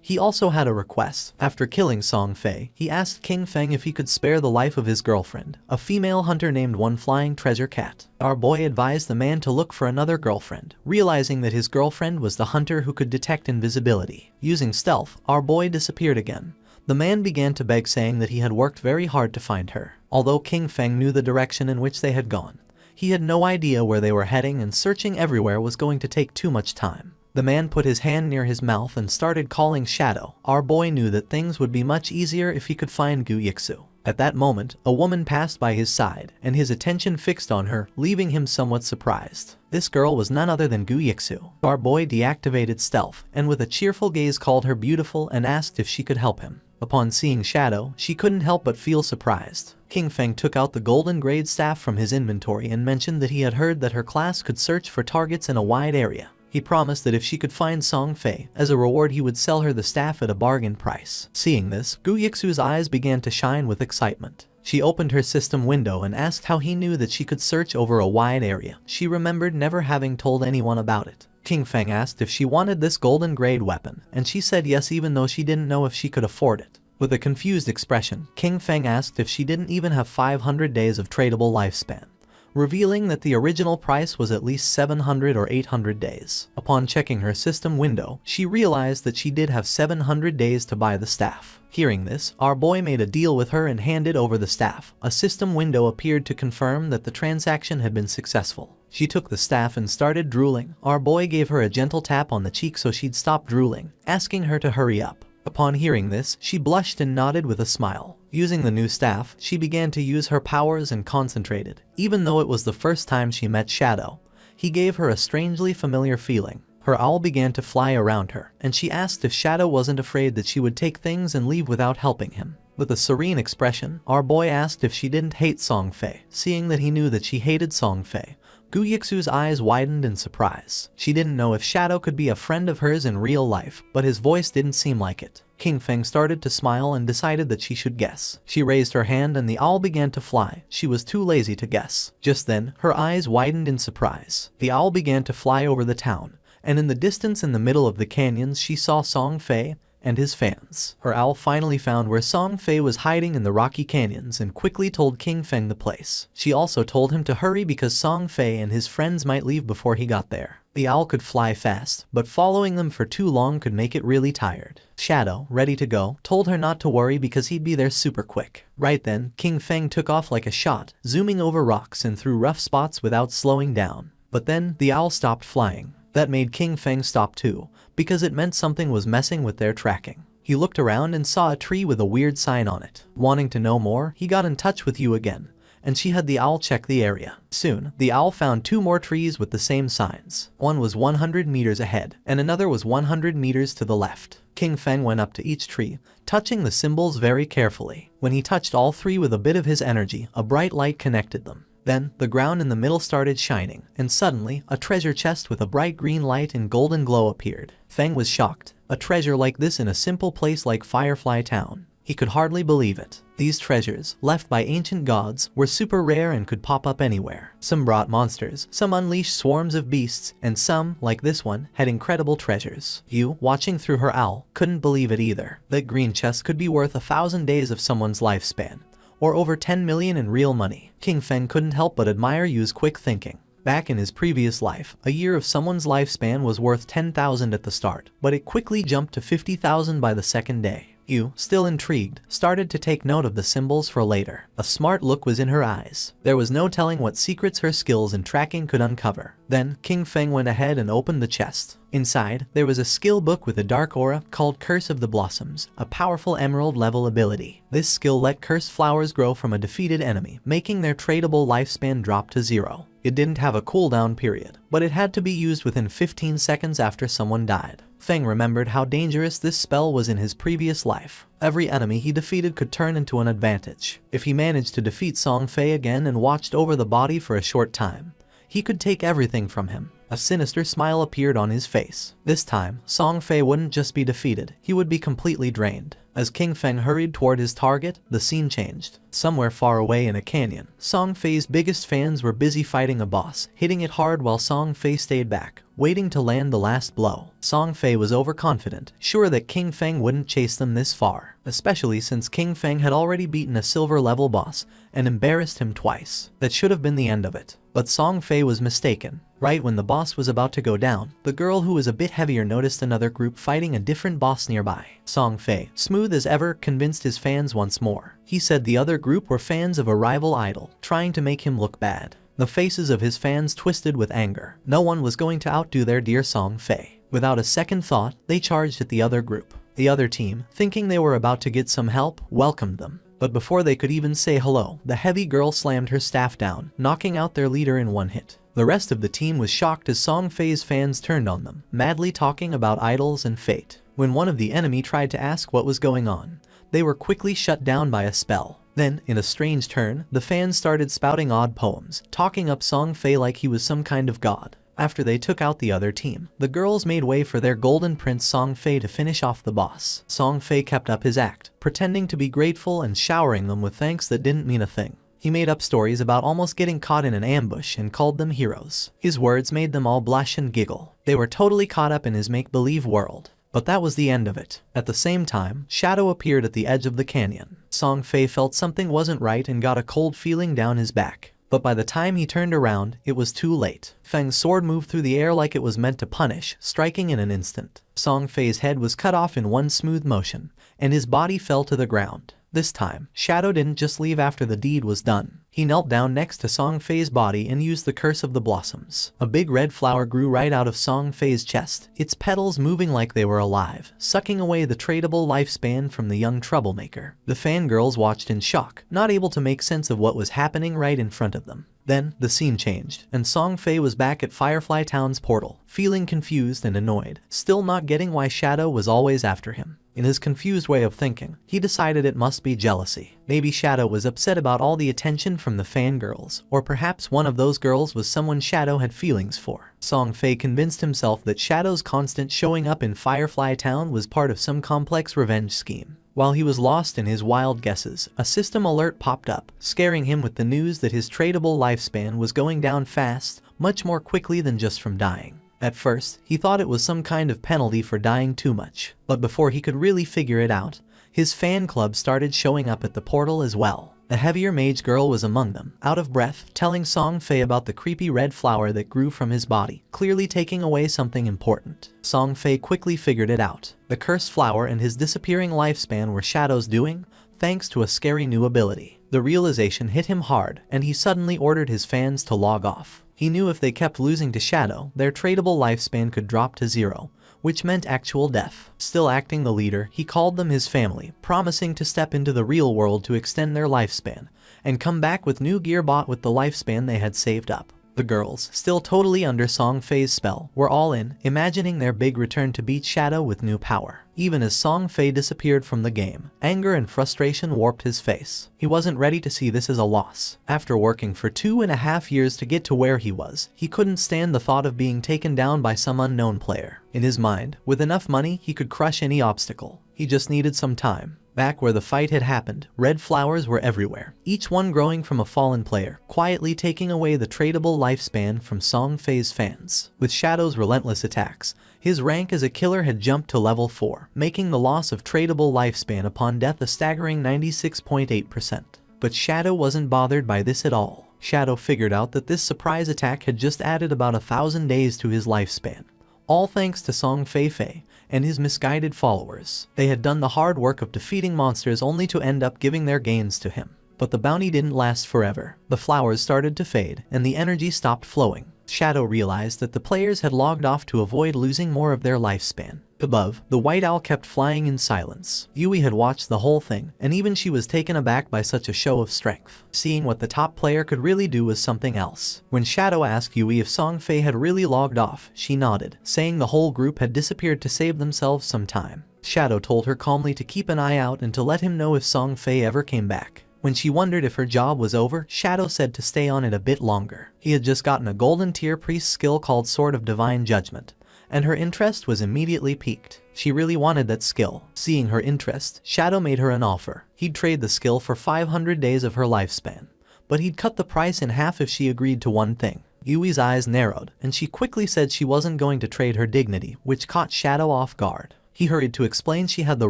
He also had a request. After killing Song Fei, he asked King Feng if he could spare the life of his girlfriend, a female hunter named One Flying Treasure Cat. Our boy advised the man to look for another girlfriend, realizing that his girlfriend was the hunter who could detect invisibility. Using stealth, our boy disappeared again. The man began to beg, saying that he had worked very hard to find her. Although King Feng knew the direction in which they had gone, he had no idea where they were heading, and searching everywhere was going to take too much time. The man put his hand near his mouth and started calling Shadow. Our boy knew that things would be much easier if he could find Gu Yixu. At that moment, a woman passed by his side, and his attention fixed on her, leaving him somewhat surprised. This girl was none other than Gu Yixu. Our boy deactivated stealth, and with a cheerful gaze called her beautiful and asked if she could help him. Upon seeing Shadow, she couldn't help but feel surprised. King Feng took out the golden grade staff from his inventory and mentioned that he had heard that her class could search for targets in a wide area. He promised that if she could find Song Fei, as a reward he would sell her the staff at a bargain price. Seeing this, Gu Yixu's eyes began to shine with excitement. She opened her system window and asked how he knew that she could search over a wide area. She remembered never having told anyone about it. King Feng asked if she wanted this golden grade weapon, and she said yes, even though she didn't know if she could afford it. With a confused expression, King Feng asked if she didn't even have 500 days of tradable lifespan, revealing that the original price was at least 700 or 800 days. Upon checking her system window, she realized that she did have 700 days to buy the staff. Hearing this, our boy made a deal with her and handed over the staff. A system window appeared to confirm that the transaction had been successful. She took the staff and started drooling. Our boy gave her a gentle tap on the cheek so she'd stop drooling, asking her to hurry up. Upon hearing this, she blushed and nodded with a smile. Using the new staff, she began to use her powers and concentrated. Even though it was the first time she met Shadow, he gave her a strangely familiar feeling. Her owl began to fly around her, and she asked if Shadow wasn't afraid that she would take things and leave without helping him. With a serene expression, our boy asked if she didn't hate Song Fei. Seeing that he knew that she hated Song Fei, Gu Yixu's eyes widened in surprise. She didn't know if Shadow could be a friend of hers in real life, but his voice didn't seem like it. King Feng started to smile and decided that she should guess. She raised her hand and the owl began to fly. She was too lazy to guess. Just then, her eyes widened in surprise. The owl began to fly over the town, and in the distance in the middle of the canyons she saw Song Fei and his fans. Her owl finally found where Song Fei was hiding in the rocky canyons and quickly told King Feng the place. She also told him to hurry because Song Fei and his friends might leave before he got there. The owl could fly fast, but following them for too long could make it really tired. Shadow, ready to go, told her not to worry because he'd be there super quick. Right then, King Feng took off like a shot, zooming over rocks and through rough spots without slowing down. But then, the owl stopped flying. That made King Feng stop too, because it meant something was messing with their tracking. He looked around and saw a tree with a weird sign on it. Wanting to know more, he got in touch with Yu again, and she had the owl check the area. Soon, the owl found 2 more trees with the same signs. One was 100 meters ahead, and another was 100 meters to the left. King Feng went up to each tree, touching the symbols very carefully. When he touched all 3 with a bit of his energy, a bright light connected them. Then, the ground in the middle started shining, and suddenly, a treasure chest with a bright green light and golden glow appeared. Feng was shocked. A treasure like this in a simple place like Firefly Town. He could hardly believe it. These treasures, left by ancient gods, were super rare and could pop up anywhere. Some brought monsters, some unleashed swarms of beasts, and some, like this one, had incredible treasures. Yu, watching through her owl, couldn't believe it either. That green chest could be worth 1,000 days of someone's lifespan, or over 10 million in real money. King Feng couldn't help but admire Yu's quick thinking. Back in his previous life, a year of someone's lifespan was worth 10,000 at the start, but it quickly jumped to 50,000 by the second day. Yu, still intrigued, started to take note of the symbols for later. A smart look was in her eyes. There was no telling what secrets her skills in tracking could uncover. Then, King Feng went ahead and opened the chest. Inside, there was a skill book with a dark aura called Curse of the Blossoms, a powerful emerald-level ability. This skill let cursed flowers grow from a defeated enemy, making their tradable lifespan drop to 0. It didn't have a cooldown period, but it had to be used within 15 seconds after someone died. Feng remembered how dangerous this spell was in his previous life. Every enemy he defeated could turn into an advantage. If he managed to defeat Song Fei again and watched over the body for a short time, he could take everything from him. A sinister smile appeared on his face. This time, Song Fei wouldn't just be defeated, he would be completely drained. As King Feng hurried toward his target, the scene changed. Somewhere far away in a canyon, Song Fei's biggest fans were busy fighting a boss, hitting it hard while Song Fei stayed back, waiting to land the last blow. Song Fei was overconfident, sure that King Feng wouldn't chase them this far, especially since King Feng had already beaten a silver-level boss and embarrassed him twice. That should have been the end of it. But Song Fei was mistaken. Right when the boss was about to go down, the girl who was a bit heavier noticed another group fighting a different boss nearby. Song Fei, smooth as ever, convinced his fans once more. He said the other group were fans of a rival idol, trying to make him look bad. The faces of his fans twisted with anger. No one was going to outdo their dear Song Fei. Without a second thought, they charged at the other group. The other team, thinking they were about to get some help, welcomed them. But before they could even say hello, the heavy girl slammed her staff down, knocking out their leader in one hit. The rest of the team was shocked as Song Fei's fans turned on them, madly talking about idols and fate. When one of the enemy tried to ask what was going on, they were quickly shut down by a spell. Then, in a strange turn, the fans started spouting odd poems, talking up Song Fei like he was some kind of god. After they took out the other team, the girls made way for their golden prince Song Fei to finish off the boss. Song Fei kept up his act, pretending to be grateful and showering them with thanks that didn't mean a thing. He made up stories about almost getting caught in an ambush and called them heroes. His words made them all blush and giggle. They were totally caught up in his make-believe world. But that was the end of it. At the same time, Shadow appeared at the edge of the canyon. Song Fei felt something wasn't right and got a cold feeling down his back. But by the time he turned around, it was too late. Feng's sword moved through the air like it was meant to punish, striking in an instant. Song Fei's head was cut off in one smooth motion, and his body fell to the ground. This time, Shadow didn't just leave after the deed was done. He knelt down next to Song Fei's body and used the Curse of the Blossoms. A big red flower grew right out of Song Fei's chest, its petals moving like they were alive, sucking away the tradable lifespan from the young troublemaker. The fangirls watched in shock, not able to make sense of what was happening right in front of them. Then, the scene changed, and Song Fei was back at Firefly Town's portal, feeling confused and annoyed, still not getting why Shadow was always after him. In his confused way of thinking, he decided it must be jealousy. Maybe Shadow was upset about all the attention from the fangirls, or perhaps one of those girls was someone Shadow had feelings for. Song Fei convinced himself that Shadow's constant showing up in Firefly Town was part of some complex revenge scheme. While he was lost in his wild guesses, a system alert popped up, scaring him with the news that his tradable lifespan was going down fast, much more quickly than just from dying. At first, he thought it was some kind of penalty for dying too much, but before he could really figure it out, his fan club started showing up at the portal as well. The heavier mage girl was among them, out of breath, telling Song Fei about the creepy red flower that grew from his body, clearly taking away something important. Song Fei quickly figured it out. The cursed flower and his disappearing lifespan were Shadow's doing, thanks to a scary new ability. The realization hit him hard, and he suddenly ordered his fans to log off. He knew if they kept losing to Shadow, their tradable lifespan could drop to 0, which meant actual death. Still acting the leader, he called them his family, promising to step into the real world to extend their lifespan, and come back with new gear bought with the lifespan they had saved up. The girls, still totally under Song Fei's spell, were all in, imagining their big return to beat Shadow with new power. Even as Song Fei disappeared from the game, anger and frustration warped his face. He wasn't ready to see this as a loss. After working for 2.5 years to get to where he was, he couldn't stand the thought of being taken down by some unknown player. In his mind, with enough money, he could crush any obstacle. He just needed some time. Back where the fight had happened, red flowers were everywhere, each one growing from a fallen player, quietly taking away the tradable lifespan from Song Fei's fans. With Shadow's relentless attacks, his rank as a killer had jumped to level 4, making the loss of tradable lifespan upon death a staggering 96.8%. But Shadow wasn't bothered by this at all. Shadow figured out that this surprise attack had just added about 1,000 days to his lifespan. All thanks to Song Fei and his misguided followers. They had done the hard work of defeating monsters only to end up giving their gains to him. But the bounty didn't last forever. The flowers started to fade, and the energy stopped flowing. Shadow realized that the players had logged off to avoid losing more of their lifespan. Above, the white owl kept flying in silence. Yui had watched the whole thing, and even she was taken aback by such a show of strength. Seeing what the top player could really do was something else. When Shadow asked Yui if Song Fei had really logged off, she nodded, saying the whole group had disappeared to save themselves some time. Shadow told her calmly to keep an eye out and to let him know if Song Fei ever came back. When she wondered if her job was over, Shadow said to stay on it a bit longer. He had just gotten a golden tier priest skill called Sword of Divine Judgment, and her interest was immediately piqued. She really wanted that skill. Seeing her interest, Shadow made her an offer. He'd trade the skill for 500 days of her lifespan, but he'd cut the price in half if she agreed to one thing. Yui's eyes narrowed, and she quickly said she wasn't going to trade her dignity, which caught Shadow off guard. He hurried to explain she had the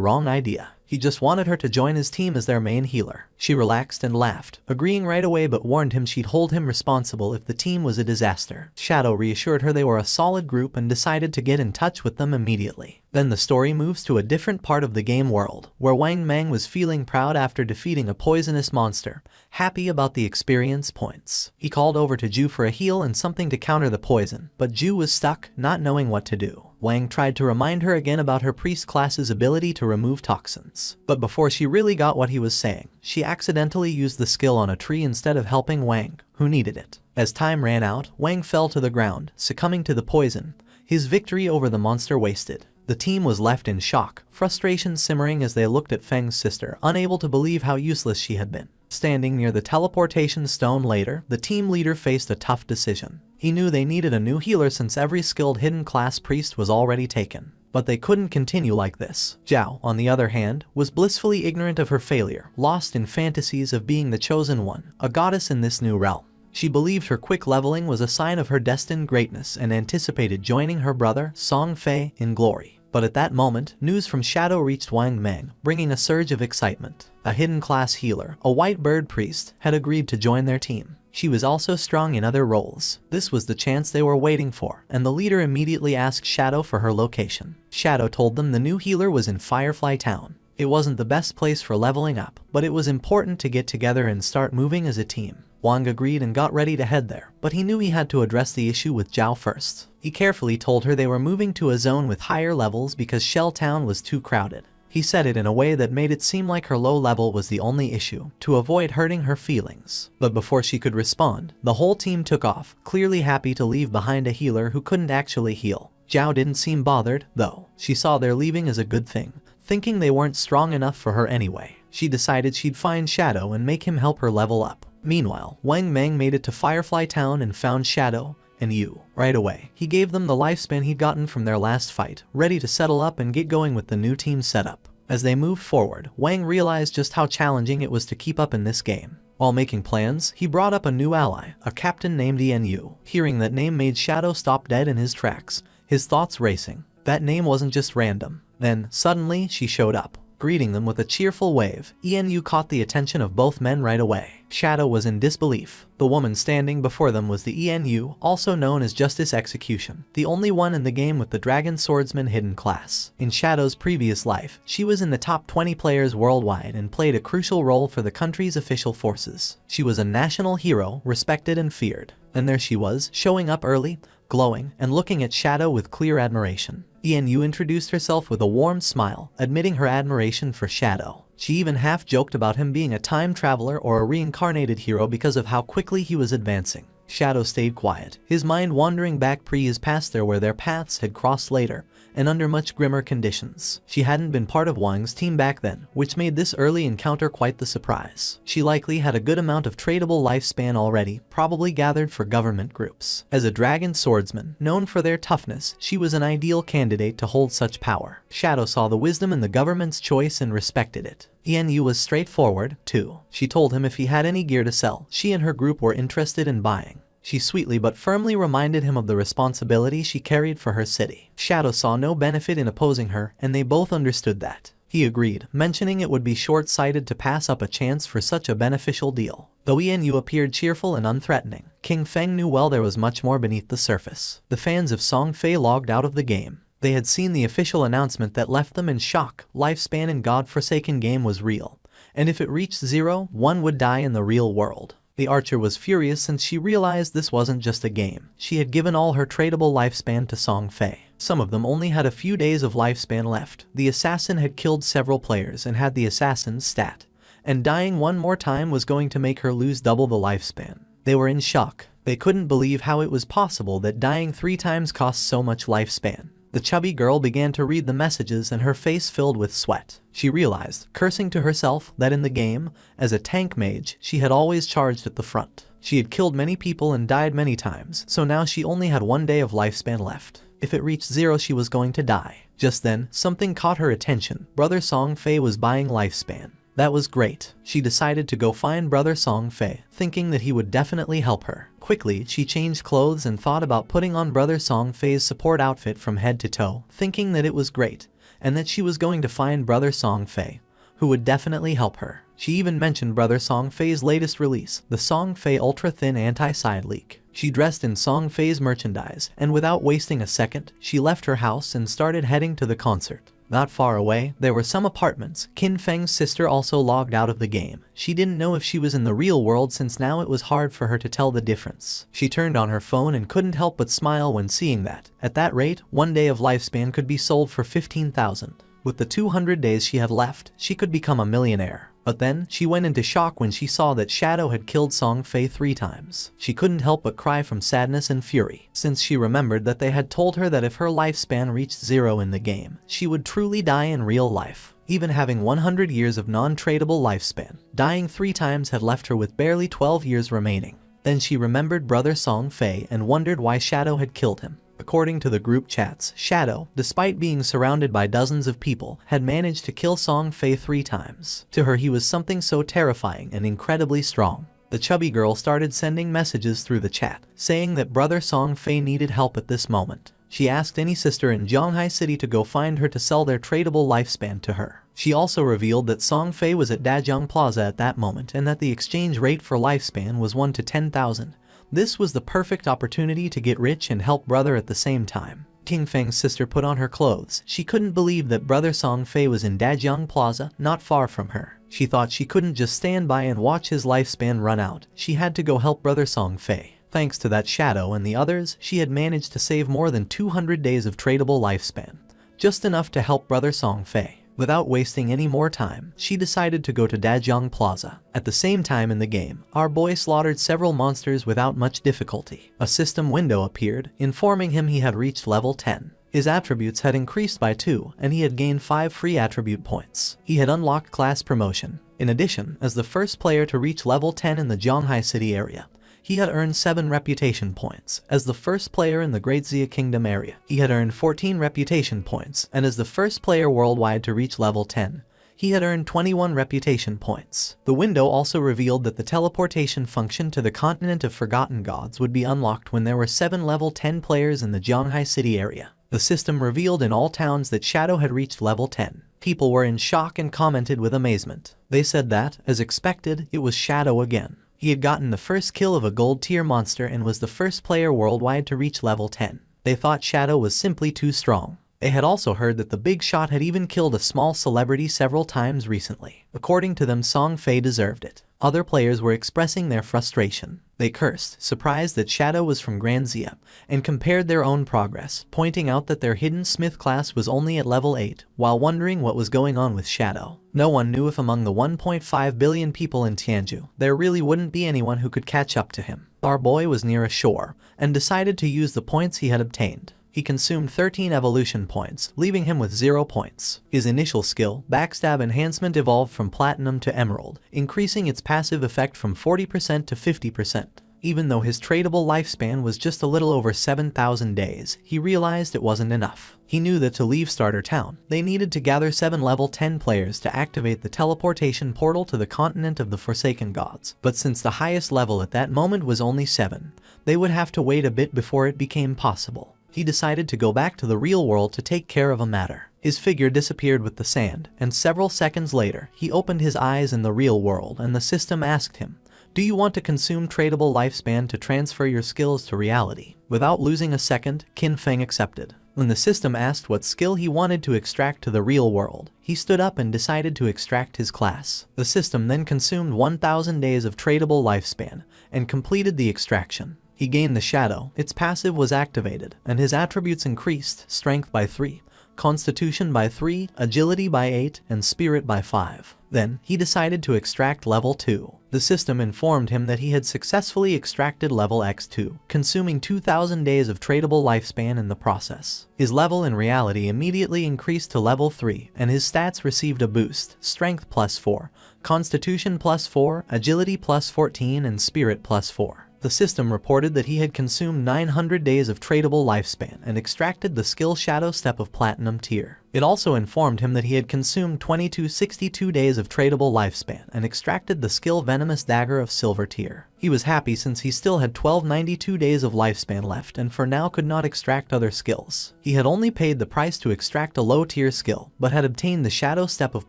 wrong idea. He just wanted her to join his team as their main healer. She relaxed and laughed, agreeing right away, but warned him she'd hold him responsible if the team was a disaster. Shadow reassured her they were a solid group and decided to get in touch with them immediately. Then the story moves to a different part of the game world, where Wang Mang was feeling proud after defeating a poisonous monster, happy about the experience points. He called over to Ju for a heal and something to counter the poison, but Ju was stuck, not knowing what to do. Wang tried to remind her again about her priest class's ability to remove toxins. But before she really got what he was saying, she accidentally used the skill on a tree instead of helping Wang, who needed it. As time ran out, Wang fell to the ground, succumbing to the poison, his victory over the monster wasted. The team was left in shock, frustration simmering as they looked at Feng's sister, unable to believe how useless she had been. Standing near the teleportation stone later, the team leader faced a tough decision. He knew they needed a new healer since every skilled hidden class priest was already taken. But they couldn't continue like this. Zhao, on the other hand, was blissfully ignorant of her failure, lost in fantasies of being the chosen one, a goddess in this new realm. She believed her quick leveling was a sign of her destined greatness and anticipated joining her brother, Song Fei, in glory. But at that moment, news from Shadow reached Wang Mang, bringing a surge of excitement. A hidden class healer, a white bird priest, had agreed to join their team. She was also strong in other roles. This was the chance they were waiting for, and the leader immediately asked Shadow for her location. Shadow told them the new healer was in Firefly Town. It wasn't the best place for leveling up, but it was important to get together and start moving as a team. Wang agreed and got ready to head there, but he knew he had to address the issue with Zhao first. He carefully told her they were moving to a zone with higher levels because Shell Town was too crowded. He said it in a way that made it seem like her low level was the only issue, to avoid hurting her feelings. But before she could respond, the whole team took off, clearly happy to leave behind a healer who couldn't actually heal. Zhao didn't seem bothered, though. She saw their leaving as a good thing, thinking they weren't strong enough for her anyway. She decided she'd find Shadow and make him help her level up. Meanwhile, Wang Mang made it to Firefly Town and found Shadow and Yu. Right away, he gave them the lifespan he'd gotten from their last fight, ready to settle up and get going with the new team setup. As they moved forward, Wang realized just how challenging it was to keep up in this game. While making plans, he brought up a new ally, a captain named Yu. Hearing that name made Shadow stop dead in his tracks, his thoughts racing. That name wasn't just random. Then, suddenly, she showed up. Greeting them with a cheerful wave, Yu caught the attention of both men right away. Shadow was in disbelief. The woman standing before them was the Yu, also known as Justice Execution, the only one in the game with the Dragon Swordsman hidden class. In Shadow's previous life, she was in the top 20 players worldwide and played a crucial role for the country's official forces. She was a national hero, respected and feared. And there she was, showing up early, glowing, and looking at Shadow with clear admiration. Yu introduced herself with a warm smile, admitting her admiration for Shadow. She even half-joked about him being a time traveler or a reincarnated hero because of how quickly he was advancing. Shadow stayed quiet, his mind wandering back pre his past there where their paths had crossed later, and under much grimmer conditions. She hadn't been part of Wang's team back then, which made this early encounter quite the surprise. She likely had a good amount of tradable lifespan already, probably gathered for government groups. As a dragon swordsman, known for their toughness, she was an ideal candidate to hold such power. Shadow saw the wisdom in the government's choice and respected it. Yu was straightforward, too. She told him if he had any gear to sell, she and her group were interested in buying. She sweetly but firmly reminded him of the responsibility she carried for her city. Shadow saw no benefit in opposing her, and they both understood that. He agreed, mentioning it would be short-sighted to pass up a chance for such a beneficial deal. Though Yu appeared cheerful and unthreatening, King Feng knew well there was much more beneath the surface. The fans of Song Fei logged out of the game. They had seen the official announcement that left them in shock. Lifespan in godforsaken game was real, and if it reached 0, one would die in the real world. The archer was furious since she realized this wasn't just a game. She had given all her tradable lifespan to Song Fei. Some of them only had a few days of lifespan left. The assassin had killed several players and had the assassin's stat, and dying one more time was going to make her lose double the lifespan. They were in shock. They couldn't believe how it was possible that dying 3 times cost so much lifespan. The chubby girl began to read the messages and her face filled with sweat. She realized, cursing to herself, that in the game, as a tank mage, she had always charged at the front. She had killed many people and died many times, so now she only had 1 day of lifespan left. If it reached 0, she was going to die. Just then, something caught her attention. Brother Song Fei was buying lifespan. That was great. She decided to go find Brother Song Fei, thinking that he would definitely help her. Quickly, she changed clothes and thought about putting on Brother Song Fei's support outfit from head to toe, thinking that it was great, and that she was going to find Brother Song Fei, who would definitely help her. She even mentioned Brother Song Fei's latest release, the Song Fei Ultra Thin Anti-Side Leak. She dressed in Song Fei's merchandise, and without wasting a second, she left her house and started heading to the concert. Not far away, there were some apartments. Qin Feng's sister also logged out of the game. She didn't know if she was in the real world since now it was hard for her to tell the difference. She turned on her phone and couldn't help but smile when seeing that. At that rate, 1 day of lifespan could be sold for 15,000. With the 200 days she had left, she could become a millionaire. But then, she went into shock when she saw that Shadow had killed Song Fei 3 times. She couldn't help but cry from sadness and fury, since she remembered that they had told her that if her lifespan reached 0 in the game, she would truly die in real life. Even having 100 years of non-tradable lifespan, dying 3 times had left her with barely 12 years remaining. Then she remembered Brother Song Fei and wondered why Shadow had killed him. According to the group chats, Shadow, despite being surrounded by dozens of people, had managed to kill Song Fei 3 times. To her, he was something so terrifying and incredibly strong. The chubby girl started sending messages through the chat, saying that Brother Song Fei needed help at this moment. She asked any sister in Zhonghai City to go find her to sell their tradable lifespan to her. She also revealed that Song Fei was at Dajiang Plaza at that moment and that the exchange rate for lifespan was 1 to 10,000. This was the perfect opportunity to get rich and help brother at the same time. King Feng's sister put on her clothes. She couldn't believe that Brother Song Fei was in Dajiang Plaza, not far from her. She thought she couldn't just stand by and watch his lifespan run out. She had to go help Brother Song Fei. Thanks to that Shadow and the others, she had managed to save more than 200 days of tradable lifespan. Just enough to help Brother Song Fei. Without wasting any more time, she decided to go to Dajiang Plaza. At the same time in the game, our boy slaughtered several monsters without much difficulty. A system window appeared, informing him he had reached level 10. His attributes had increased by 2, and he had gained 5 free attribute points. He had unlocked class promotion. In addition, as the first player to reach level 10 in the Zhonghai City area, he had earned 7 reputation points. As the first player in the Great Xia Kingdom area, he had earned 14 reputation points, and as the first player worldwide to reach level 10, he had earned 21 reputation points. The window also revealed that the teleportation function to the continent of Forgotten Gods would be unlocked when there were 7 level 10 players in the Zhonghai City area. The system revealed in all towns that Shadow had reached level 10. People were in shock and commented with amazement. They said that, as expected, it was Shadow again. He had gotten the first kill of a gold tier monster and was the first player worldwide to reach level 10. They thought Shadow was simply too strong. They had also heard that the big shot had even killed a small celebrity several times recently. According to them, Song Fei deserved it. Other players were expressing their frustration. They cursed, surprised that Shadow was from Grand Xia, and compared their own progress, pointing out that their hidden smith class was only at level 8, while wondering what was going on with Shadow. No one knew if among the 1.5 billion people in Tianju, there really wouldn't be anyone who could catch up to him. Our boy was near a shore, and decided to use the points he had obtained. He consumed 13 evolution points, leaving him with 0 points. His initial skill, Backstab Enhancement, evolved from Platinum to Emerald, increasing its passive effect from 40% to 50%. Even though his tradable lifespan was just a little over 7,000 days, he realized it wasn't enough. He knew that to leave Starter Town, they needed to gather 7 level 10 players to activate the teleportation portal to the continent of the Forsaken Gods. But since the highest level at that moment was only 7, they would have to wait a bit before it became possible. He decided to go back to the real world to take care of a matter. His figure disappeared with the sand, and several seconds later, he opened his eyes in the real world and the system asked him, "Do you want to consume tradable lifespan to transfer your skills to reality?" Without losing a second, Qin Feng accepted. When the system asked what skill he wanted to extract to the real world, he stood up and decided to extract his class. The system then consumed 1,000 days of tradable lifespan and completed the extraction. He gained the shadow, its passive was activated, and his attributes increased: strength by 3, constitution by 3, agility by 8, and spirit by 5. Then, he decided to extract level 2. The system informed him that he had successfully extracted level X2, consuming 2,000 days of tradable lifespan in the process. His level in reality immediately increased to level 3, and his stats received a boost: strength plus 4, constitution plus 4, agility plus 14, and spirit plus 4. The system reported that he had consumed 900 days of tradable lifespan and extracted the skill Shadow Step of Platinum tier. It also informed him that he had consumed 2262 days of tradable lifespan and extracted the skill Venomous Dagger of Silver tier. He was happy since he still had 1292 days of lifespan left and for now could not extract other skills. He had only paid the price to extract a low tier skill, but had obtained the Shadow Step of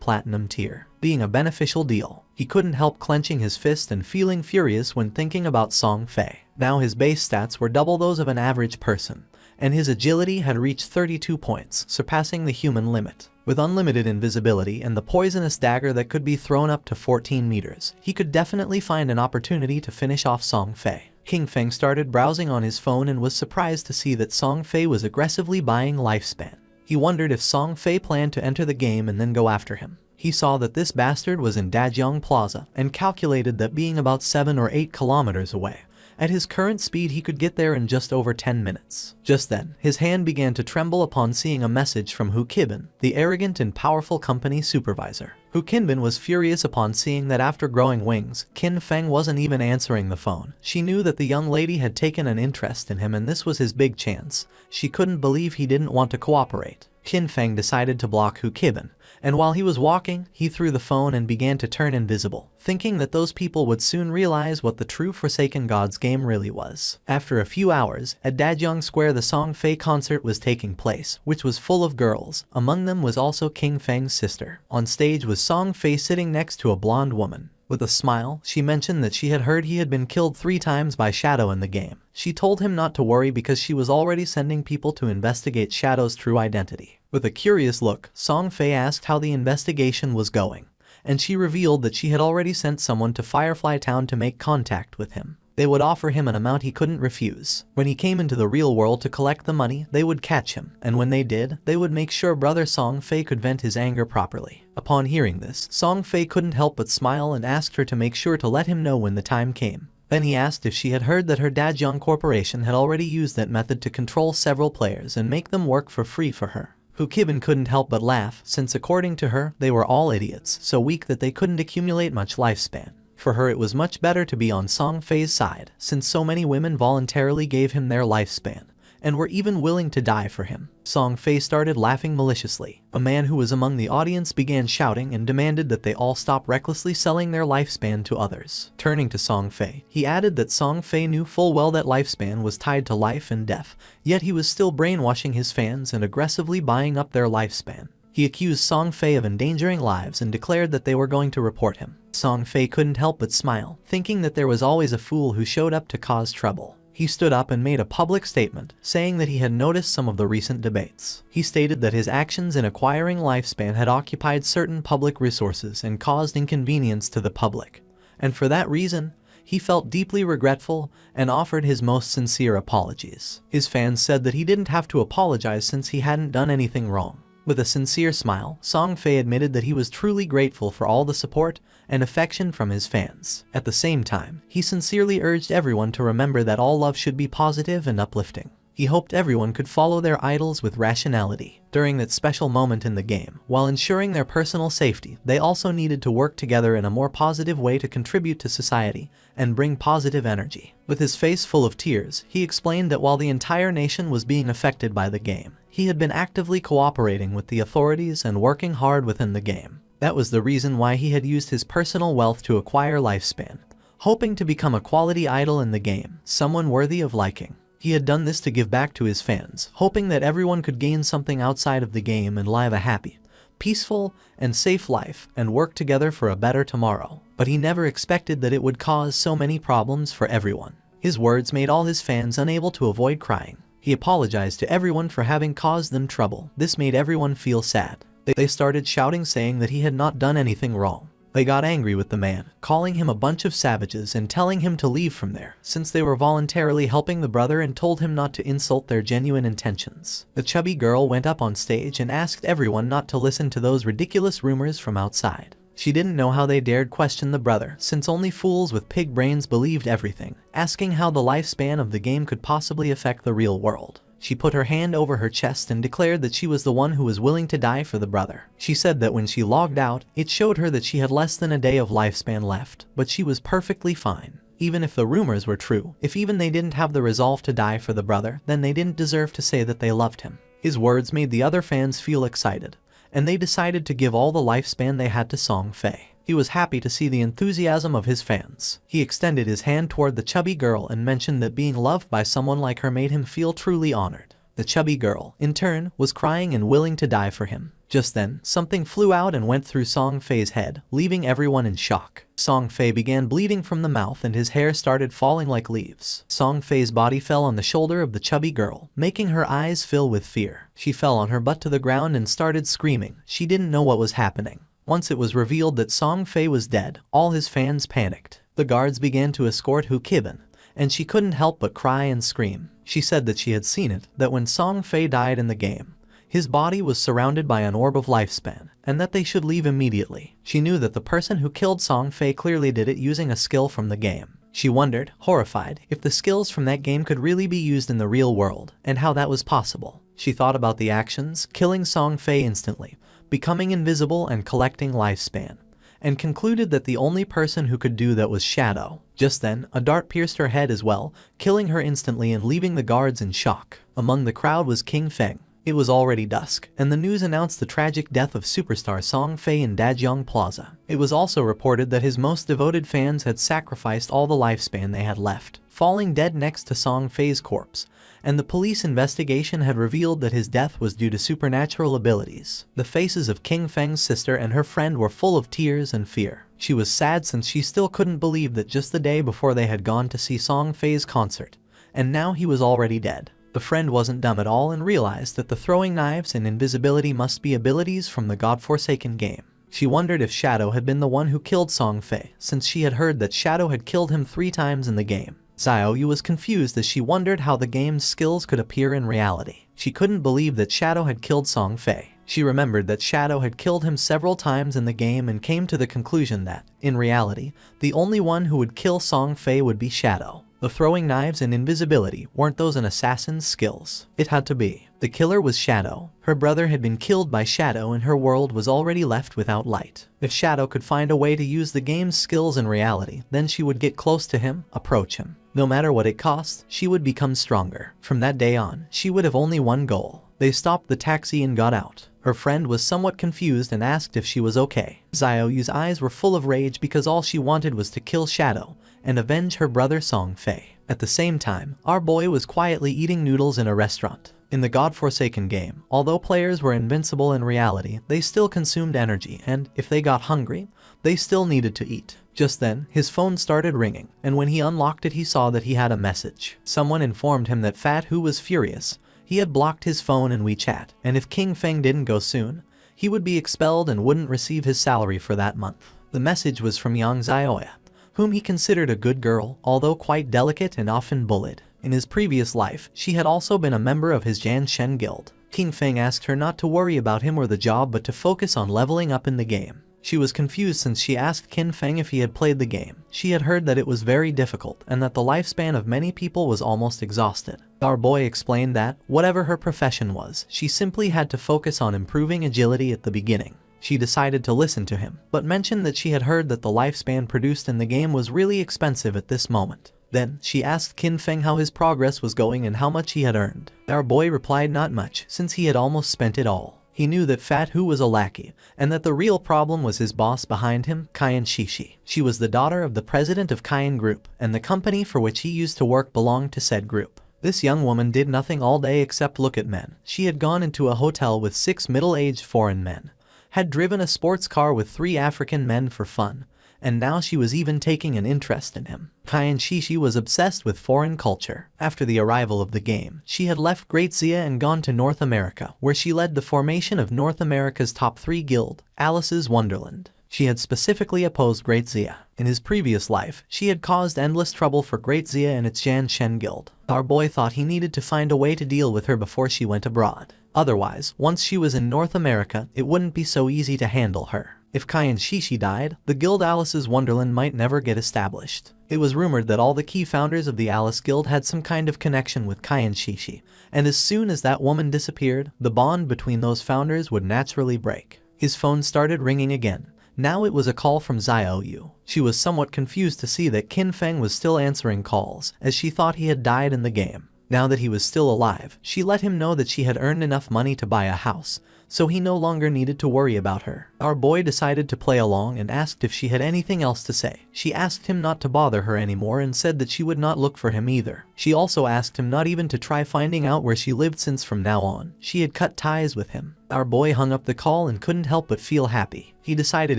Platinum tier, being a beneficial deal. He couldn't help clenching his fist and feeling furious when thinking about Song Fei. Now his base stats were double those of an average person, and his agility had reached 32 points, surpassing the human limit. With unlimited invisibility and the poisonous dagger that could be thrown up to 14 meters, he could definitely find an opportunity to finish off Song Fei. King Feng started browsing on his phone and was surprised to see that Song Fei was aggressively buying lifespan. He wondered if Song Fei planned to enter the game and then go after him. He saw that this bastard was in Dajiang Plaza and calculated that being about 7 or 8 kilometers away, at his current speed he could get there in just over 10 minutes. Just then, his hand began to tremble upon seeing a message from Hu Qibin, the arrogant and powerful company supervisor. Hu Qibin was furious upon seeing that after growing wings, Qin Feng wasn't even answering the phone. She knew that the young lady had taken an interest in him and this was his big chance. She couldn't believe he didn't want to cooperate. Qin Feng decided to block Hu Qibin, and while he was walking, he threw the phone and began to turn invisible, thinking that those people would soon realize what the true Forsaken Gods game really was. After a few hours, at Dajiang Square the Song Fei concert was taking place, which was full of girls. Among them was also King Feng's sister. On stage was Song Fei sitting next to a blonde woman. With a smile, she mentioned that she had heard he had been killed 3 times by Shadow in the game. She told him not to worry because she was already sending people to investigate Shadow's true identity. With a curious look, Song Fei asked how the investigation was going, and she revealed that she had already sent someone to Firefly Town to make contact with him. They would offer him an amount he couldn't refuse. When he came into the real world to collect the money, they would catch him, and when they did, they would make sure brother Song Fei could vent his anger properly. Upon hearing this, Song Fei couldn't help but smile and asked her to make sure to let him know when the time came. Then he asked if she had heard that her Dajiang Corporation had already used that method to control several players and make them work for free for her. Hu Qibin couldn't help but laugh, since according to her, they were all idiots, so weak that they couldn't accumulate much lifespan. For her it was much better to be on Song Fei's side, since so many women voluntarily gave him their lifespan, and were even willing to die for him. Song Fei started laughing maliciously. A man who was among the audience began shouting and demanded that they all stop recklessly selling their lifespan to others. Turning to Song Fei, he added that Song Fei knew full well that lifespan was tied to life and death, yet he was still brainwashing his fans and aggressively buying up their lifespan. He accused Song Fei of endangering lives and declared that they were going to report him. Song Fei couldn't help but smile, thinking that there was always a fool who showed up to cause trouble. He stood up and made a public statement, saying that he had noticed some of the recent debates. He stated that his actions in acquiring lifespan had occupied certain public resources and caused inconvenience to the public, and for that reason, he felt deeply regretful and offered his most sincere apologies. His fans said that he didn't have to apologize since he hadn't done anything wrong. With a sincere smile, Song Fei admitted that he was truly grateful for all the support and affection from his fans. At the same time, he sincerely urged everyone to remember that all love should be positive and uplifting. He hoped everyone could follow their idols with rationality. During that special moment in the game, while ensuring their personal safety, they also needed to work together in a more positive way to contribute to society and bring positive energy. With his face full of tears, he explained that while the entire nation was being affected by the game, he had been actively cooperating with the authorities and working hard within the game. That was the reason why he had used his personal wealth to acquire lifespan, hoping to become a quality idol in the game, someone worthy of liking. He had done this to give back to his fans, hoping that everyone could gain something outside of the game and live a happy, peaceful, and safe life and work together for a better tomorrow. But he never expected that it would cause so many problems for everyone. His words made all his fans unable to avoid crying. He apologized to everyone for having caused them trouble. This made everyone feel sad. They started shouting, saying that he had not done anything wrong. They got angry with the man, calling him a bunch of savages and telling him to leave from there, since they were voluntarily helping the brother, and told him not to insult their genuine intentions. The chubby girl went up on stage and asked everyone not to listen to those ridiculous rumors from outside. She didn't know how they dared question the brother, since only fools with pig brains believed everything, asking how the lifespan of the game could possibly affect the real world. She put her hand over her chest and declared that she was the one who was willing to die for the brother. She said that when she logged out, it showed her that she had less than a day of lifespan left, but she was perfectly fine. Even if the rumors were true, if even they didn't have the resolve to die for the brother, then they didn't deserve to say that they loved him. His words made the other fans feel excited, and they decided to give all the lifespan they had to Song Fei. He was happy to see the enthusiasm of his fans. He extended his hand toward the chubby girl and mentioned that being loved by someone like her made him feel truly honored. The chubby girl, in turn, was crying and willing to die for him. Just then, something flew out and went through Song Fei's head, leaving everyone in shock. Song Fei began bleeding from the mouth and his hair started falling like leaves. Song Fei's body fell on the shoulder of the chubby girl, making her eyes fill with fear. She fell on her butt to the ground and started screaming. She didn't know what was happening. Once it was revealed that Song Fei was dead, all his fans panicked. The guards began to escort Hu Kibin, and she couldn't help but cry and scream. She said that she had seen it, that when Song Fei died in the game, his body was surrounded by an orb of lifespan, and that they should leave immediately. She knew that the person who killed Song Fei clearly did it using a skill from the game. She wondered, horrified, if the skills from that game could really be used in the real world, and how that was possible. She thought about the actions, killing Song Fei instantly, becoming invisible and collecting lifespan, and concluded that the only person who could do that was Shadow. Just then, a dart pierced her head as well, killing her instantly and leaving the guards in shock. Among the crowd was King Feng. It was already dusk, and the news announced the tragic death of superstar Song Fei in Dajong Plaza. It was also reported that his most devoted fans had sacrificed all the lifespan they had left, falling dead next to Song Fei's corpse, and the police investigation had revealed that his death was due to supernatural abilities. The faces of King Feng's sister and her friend were full of tears and fear. She was sad since she still couldn't believe that just the day before they had gone to see Song Fei's concert, and now he was already dead. The friend wasn't dumb at all and realized that the throwing knives and invisibility must be abilities from the godforsaken game. She wondered if Shadow had been the one who killed Song Fei, since she had heard that Shadow had killed him 3 times in the game. Xiaoyu was confused as she wondered how the game's skills could appear in reality. She couldn't believe that Shadow had killed Song Fei. She remembered that Shadow had killed him several times in the game and came to the conclusion that, in reality, the only one who would kill Song Fei would be Shadow. The throwing knives and invisibility weren't those an assassin's skills. It had to be. The killer was Shadow. Her brother had been killed by Shadow and her world was already left without light. If Shadow could find a way to use the game's skills in reality, then she would get close to him, approach him. No matter what it cost, she would become stronger. From that day on, she would have only one goal. They stopped the taxi and got out. Her friend was somewhat confused and asked if she was okay. Xiaoyu's eyes were full of rage because all she wanted was to kill Shadow and avenge her brother Song Fei. At the same time, our boy was quietly eating noodles in a restaurant. In the godforsaken game, although players were invincible in reality, they still consumed energy, and if they got hungry, they still needed to eat. Just then, his phone started ringing, and when he unlocked it he saw that he had a message. Someone informed him that Fat Hu was furious. He had blocked his phone and WeChat, and if King Feng didn't go soon, he would be expelled and wouldn't receive his salary for that month. The message was from Yang Xiaoya, whom he considered a good girl, although quite delicate and often bullied. In his previous life, she had also been a member of his Jan Shen guild. King Feng asked her not to worry about him or the job but to focus on leveling up in the game. She was confused since she asked Qin Feng if he had played the game. She had heard that it was very difficult and that the lifespan of many people was almost exhausted. Our boy explained that, whatever her profession was, she simply had to focus on improving agility at the beginning. She decided to listen to him, but mentioned that she had heard that the lifespan produced in the game was really expensive at this moment. Then, she asked Qin Feng how his progress was going and how much he had earned. Our boy replied not much, since he had almost spent it all. He knew that Fat Hu was a lackey, and that the real problem was his boss behind him, Kyan Shishi. She was the daughter of the president of Kyan Group, and the company for which he used to work belonged to said group. This young woman did nothing all day except look at men. She had gone into a hotel with 6 middle-aged foreign men, had driven a sports car with 3 African men for fun, and now she was even taking an interest in him. Kyan Shishi was obsessed with foreign culture. After the arrival of the game, she had left Great Zia and gone to North America, where she led the formation of North America's top 3 guild, Alice's Wonderland. She had specifically opposed Great Zia. In his previous life, she had caused endless trouble for Great Zia and its Jan Shen guild. Our boy thought he needed to find a way to deal with her before she went abroad. Otherwise, once she was in North America, it wouldn't be so easy to handle her. If Kyan Shishi died, the guild Alice's Wonderland might never get established. It was rumored that all the key founders of the Alice Guild had some kind of connection with Kyan Shishi, and as soon as that woman disappeared, the bond between those founders would naturally break. His phone started ringing again. Now it was a call from Xiao Yu. She was somewhat confused to see that Qin Feng was still answering calls, as she thought he had died in the game. Now that he was still alive, she let him know that she had earned enough money to buy a house, so he no longer needed to worry about her. Our boy decided to play along and asked if she had anything else to say. She asked him not to bother her anymore and said that she would not look for him either. She also asked him not even to try finding out where she lived since from now on, she had cut ties with him. Our boy hung up the call and couldn't help but feel happy. He decided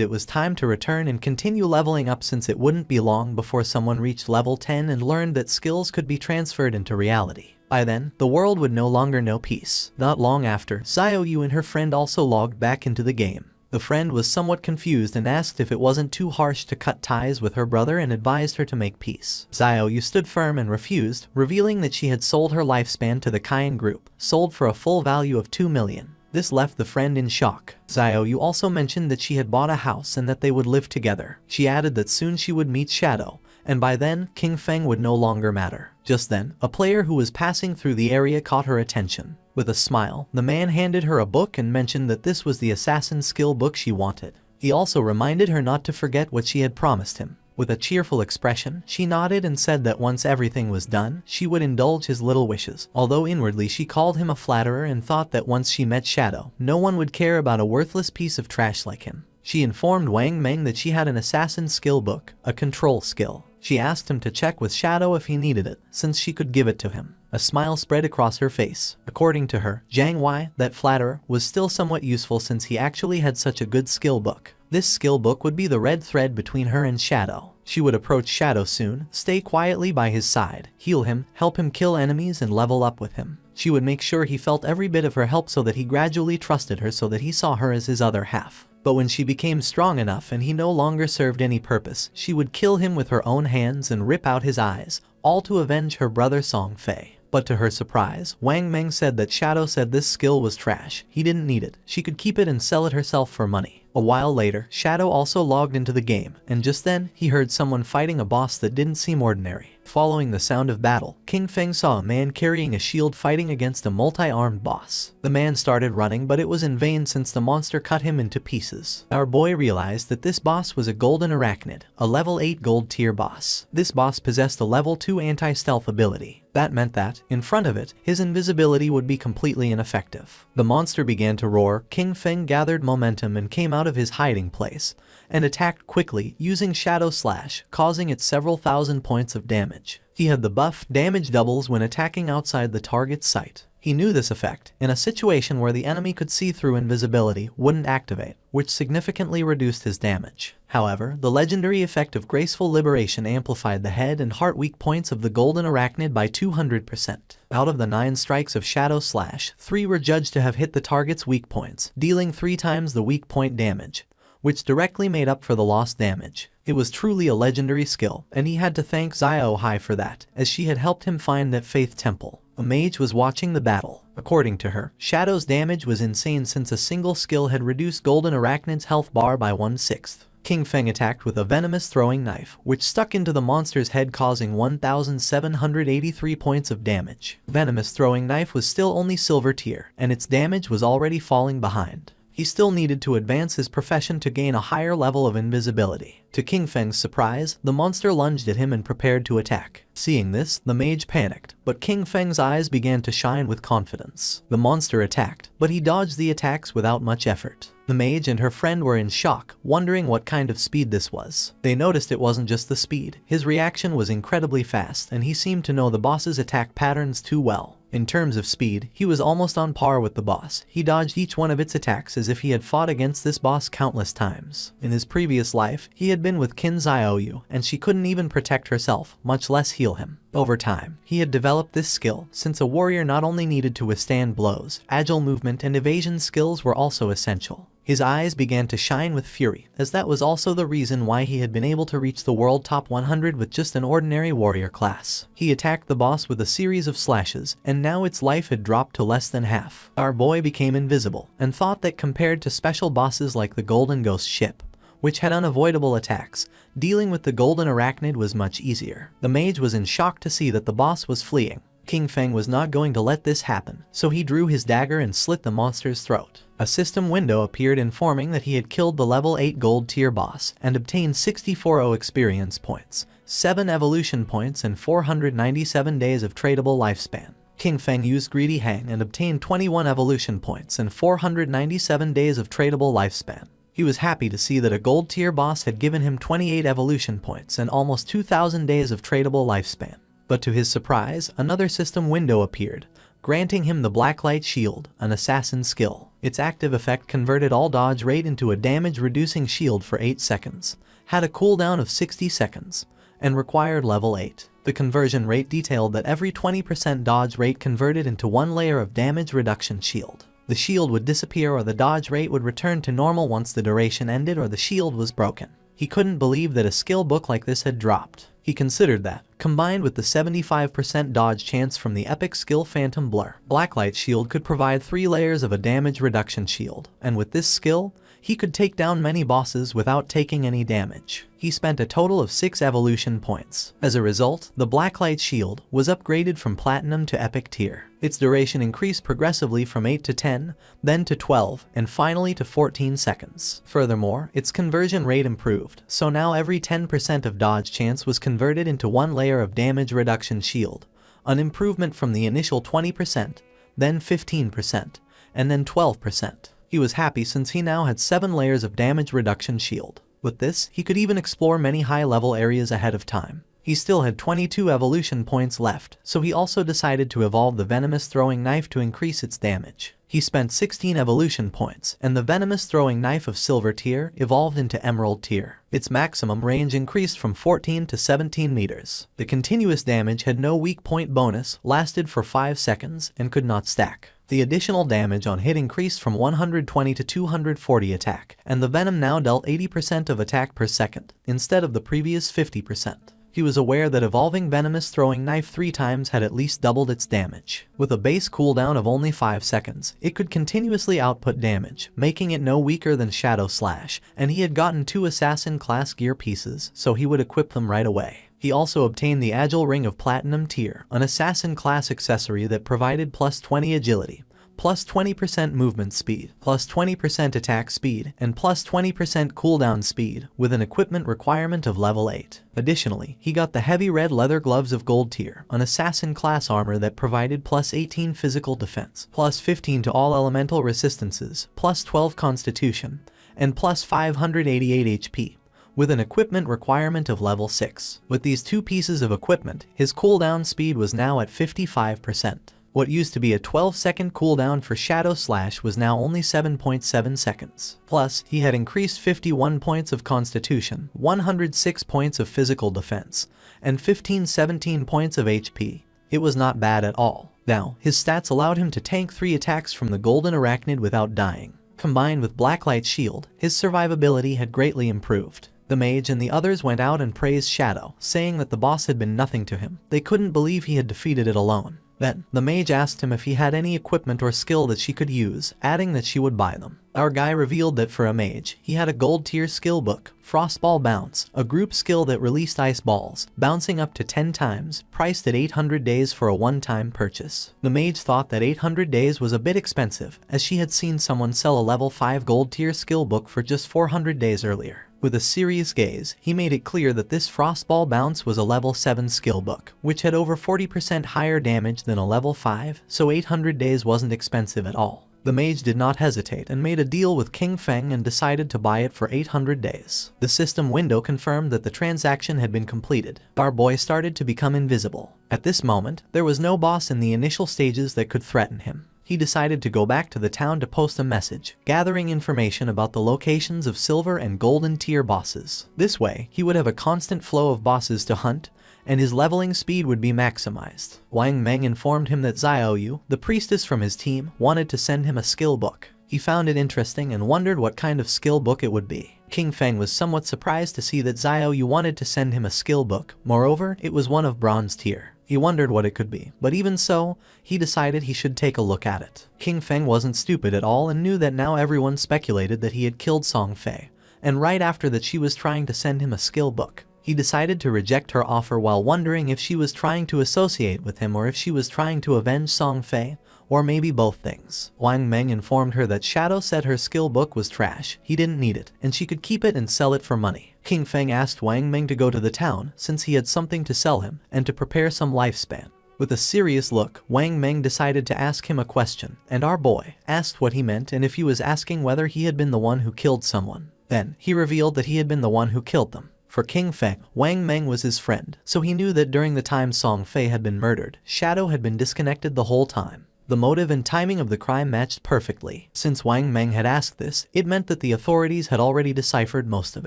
it was time to return and continue leveling up since it wouldn't be long before someone reached level 10 and learned that skills could be transferred into reality. By then, the world would no longer know peace. Not long after, Xiao Yu and her friend also logged back into the game. The friend was somewhat confused and asked if it wasn't too harsh to cut ties with her brother and advised her to make peace. Xiao Yu stood firm and refused, revealing that she had sold her lifespan to the Kyan Group, sold for a full value of 2 million. This left the friend in shock. Xiao Yu also mentioned that she had bought a house and that they would live together. She added that soon she would meet Shadow, and by then, Qin Feng would no longer matter. Just then, a player who was passing through the area caught her attention. With a smile, the man handed her a book and mentioned that this was the assassin skill book she wanted. He also reminded her not to forget what she had promised him. With a cheerful expression, she nodded and said that once everything was done, she would indulge his little wishes. Although inwardly she called him a flatterer and thought that once she met Shadow, no one would care about a worthless piece of trash like him. She informed Wang Meng that she had an assassin skill book, a control skill. She asked him to check with Shadow if he needed it, since she could give it to him. A smile spread across her face. According to her, Zhang Wei, that flatterer, was still somewhat useful since he actually had such a good skill book. This skill book would be the red thread between her and Shadow. She would approach Shadow soon, stay quietly by his side, heal him, help him kill enemies and level up with him. She would make sure he felt every bit of her help so that he gradually trusted her so that he saw her as his other half. But when she became strong enough and he no longer served any purpose, she would kill him with her own hands and rip out his eyes, all to avenge her brother Song Fei. But to her surprise, Wang Meng said that Shadow said this skill was trash. He didn't need it. She could keep it and sell it herself for money. A while later, Shadow also logged into the game, and just then, he heard someone fighting a boss that didn't seem ordinary. Following the sound of battle, Qin Feng saw a man carrying a shield fighting against a multi-armed boss. The man started running, but it was in vain since the monster cut him into pieces. Our boy realized that this boss was a golden arachnid, a level 8 gold tier boss. This boss possessed a level 2 anti-stealth ability. That meant that, in front of it, his invisibility would be completely ineffective. The monster began to roar. Qin Feng gathered momentum and came out of his hiding place, and attacked quickly, using Shadow Slash, causing it several thousand points of damage. He had the buff, damage doubles when attacking outside the target's sight. He knew this effect, in a situation where the enemy could see through invisibility, wouldn't activate, which significantly reduced his damage. However, the legendary effect of Graceful Liberation amplified the head and heart weak points of the golden arachnid by 200%. Out of the 9 strikes of Shadow Slash, 3 were judged to have hit the target's weak points, dealing 3 times the weak point damage, which directly made up for the lost damage. It was truly a legendary skill, and he had to thank Xiao Hai for that, as she had helped him find that Faith Temple. A mage was watching the battle. According to her, Shadow's damage was insane since a single skill had reduced Golden Arachnid's health bar by 1/6. King Feng attacked with a venomous throwing knife, which stuck into the monster's head, causing 1,783 points of damage. Venomous throwing knife was still only silver tier, and its damage was already falling behind. He still needed to advance his profession to gain a higher level of invisibility. To King Feng's surprise, the monster lunged at him and prepared to attack. Seeing this, the mage panicked, but King Feng's eyes began to shine with confidence. The monster attacked, but he dodged the attacks without much effort. The mage and her friend were in shock, wondering what kind of speed this was. They noticed it wasn't just the speed. His reaction was incredibly fast, and he seemed to know the boss's attack patterns too well. In terms of speed, he was almost on par with the boss. He dodged each one of its attacks as if he had fought against this boss countless times. In his previous life, he had been with Qin Xiaoyu, and she couldn't even protect herself, much less heal him. Over time, he had developed this skill, since a warrior not only needed to withstand blows, agile movement and evasion skills were also essential. His eyes began to shine with fury, as that was also the reason why he had been able to reach the world top 100 with just an ordinary warrior class. He attacked the boss with a series of slashes, and now its life had dropped to less than half. Our boy became invisible, and thought that compared to special bosses like the Golden Ghost ship, which had unavoidable attacks, dealing with the Golden Arachnid was much easier. The mage was in shock to see that the boss was fleeing. King Feng was not going to let this happen, so he drew his dagger and slit the monster's throat. A system window appeared informing that he had killed the level 8 gold tier boss and obtained 64 experience points, 7 evolution points and 497 days of tradable lifespan. King Feng used Greedy Hang and obtained 21 evolution points and 497 days of tradable lifespan. He was happy to see that a gold tier boss had given him 28 evolution points and almost 2,000 days of tradable lifespan. But to his surprise, another system window appeared, granting him the Blacklight Shield, an assassin skill. Its active effect converted all dodge rate into a damage-reducing shield for 8 seconds, had a cooldown of 60 seconds, and required level 8. The conversion rate detailed that every 20% dodge rate converted into 1 layer of damage reduction shield. The shield would disappear or the dodge rate would return to normal once the duration ended or the shield was broken. He couldn't believe that a skill book like this had dropped. He considered that, combined with the 75% dodge chance from the epic skill Phantom Blur, Blacklight Shield could provide 3 layers of a damage reduction shield, and with this skill, he could take down many bosses without taking any damage. He spent a total of 6 evolution points. As a result, the Blacklight Shield was upgraded from Platinum to Epic tier. Its duration increased progressively from 8 to 10, then to 12, and finally to 14 seconds. Furthermore, its conversion rate improved, so now every 10% of dodge chance was converted into 1 layer of damage reduction shield, an improvement from the initial 20%, then 15%, and then 12%. He was happy since he now had 7 layers of damage reduction shield. With this, he could even explore many high-level areas ahead of time. He still had 22 evolution points left, so he also decided to evolve the venomous throwing knife to increase its damage. He spent 16 evolution points, and the venomous throwing knife of silver tier evolved into emerald tier. Its maximum range increased from 14 to 17 meters. The continuous damage had no weak point bonus, lasted for 5 seconds, and could not stack. The additional damage on hit increased from 120 to 240 attack, and the venom now dealt 80% of attack per second, instead of the previous 50%. He was aware that evolving venomous throwing knife 3 times had at least doubled its damage. With a base cooldown of only 5 seconds, it could continuously output damage, making it no weaker than Shadow Slash, and he had gotten 2 assassin class gear pieces, so he would equip them right away. He also obtained the Agile Ring of Platinum tier, an assassin class accessory that provided plus 20 agility, plus 20% movement speed, plus 20% attack speed, and plus 20% cooldown speed, with an equipment requirement of level 8. Additionally, he got the heavy red leather gloves of gold tier, an assassin class armor that provided plus 18 physical defense, plus 15 to all elemental resistances, plus 12 constitution, and plus 588 HP. With an equipment requirement of level 6. With these 2 pieces of equipment, his cooldown speed was now at 55%. What used to be a 12-second cooldown for Shadow Slash was now only 7.7 seconds. Plus, he had increased 51 points of constitution, 106 points of physical defense, and 17 points of HP. It was not bad at all. Now, his stats allowed him to tank 3 attacks from the Golden Arachnid without dying. Combined with Blacklight Shield, his survivability had greatly improved. The mage and the others went out and praised Shadow, saying that the boss had been nothing to him. They couldn't believe he had defeated it alone. Then, the mage asked him if he had any equipment or skill that she could use, adding that she would buy them. Our guy revealed that for a mage, he had a gold tier skill book, Frostball Bounce, a group skill that released ice balls, bouncing up to 10 times, priced at 800 days for a one-time purchase. The mage thought that 800 days was a bit expensive, as she had seen someone sell a level 5 gold tier skill book for just 400 days earlier. With a serious gaze, he made it clear that this Frostball Bounce was a level 7 skill book, which had over 40% higher damage than a level 5, so 800 days wasn't expensive at all. The mage did not hesitate and made a deal with King Feng and decided to buy it for 800 days. The system window confirmed that the transaction had been completed. Our boy started to become invisible. At this moment, there was no boss in the initial stages that could threaten him. He decided to go back to the town to post a message, gathering information about the locations of silver and golden tier bosses. This way, he would have a constant flow of bosses to hunt, and his leveling speed would be maximized. Wang Meng informed him that Xiaoyu, the priestess from his team, wanted to send him a skill book. He found it interesting and wondered what kind of skill book it would be. King Feng was somewhat surprised to see that Xiaoyu wanted to send him a skill book. Moreover, it was one of bronze tier. He wondered what it could be, but even so, he decided he should take a look at it. King Feng wasn't stupid at all and knew that now everyone speculated that he had killed Song Fei, and right after that she was trying to send him a skill book. He decided to reject her offer while wondering if she was trying to associate with him or if she was trying to avenge Song Fei, or maybe both things. Wang Meng informed her that Shadow said her skill book was trash, he didn't need it, and she could keep it and sell it for money. King Feng asked Wang Meng to go to the town since he had something to sell him and to prepare some lifespan. With a serious look, Wang Meng decided to ask him a question, and our boy asked what he meant and if he was asking whether he had been the one who killed someone. Then, he revealed that he had been the one who killed them. For King Feng, Wang Meng was his friend, so he knew that during the time Song Fei had been murdered, Shadow had been disconnected the whole time. The motive and timing of the crime matched perfectly. Since Wang Meng had asked this, it meant that the authorities had already deciphered most of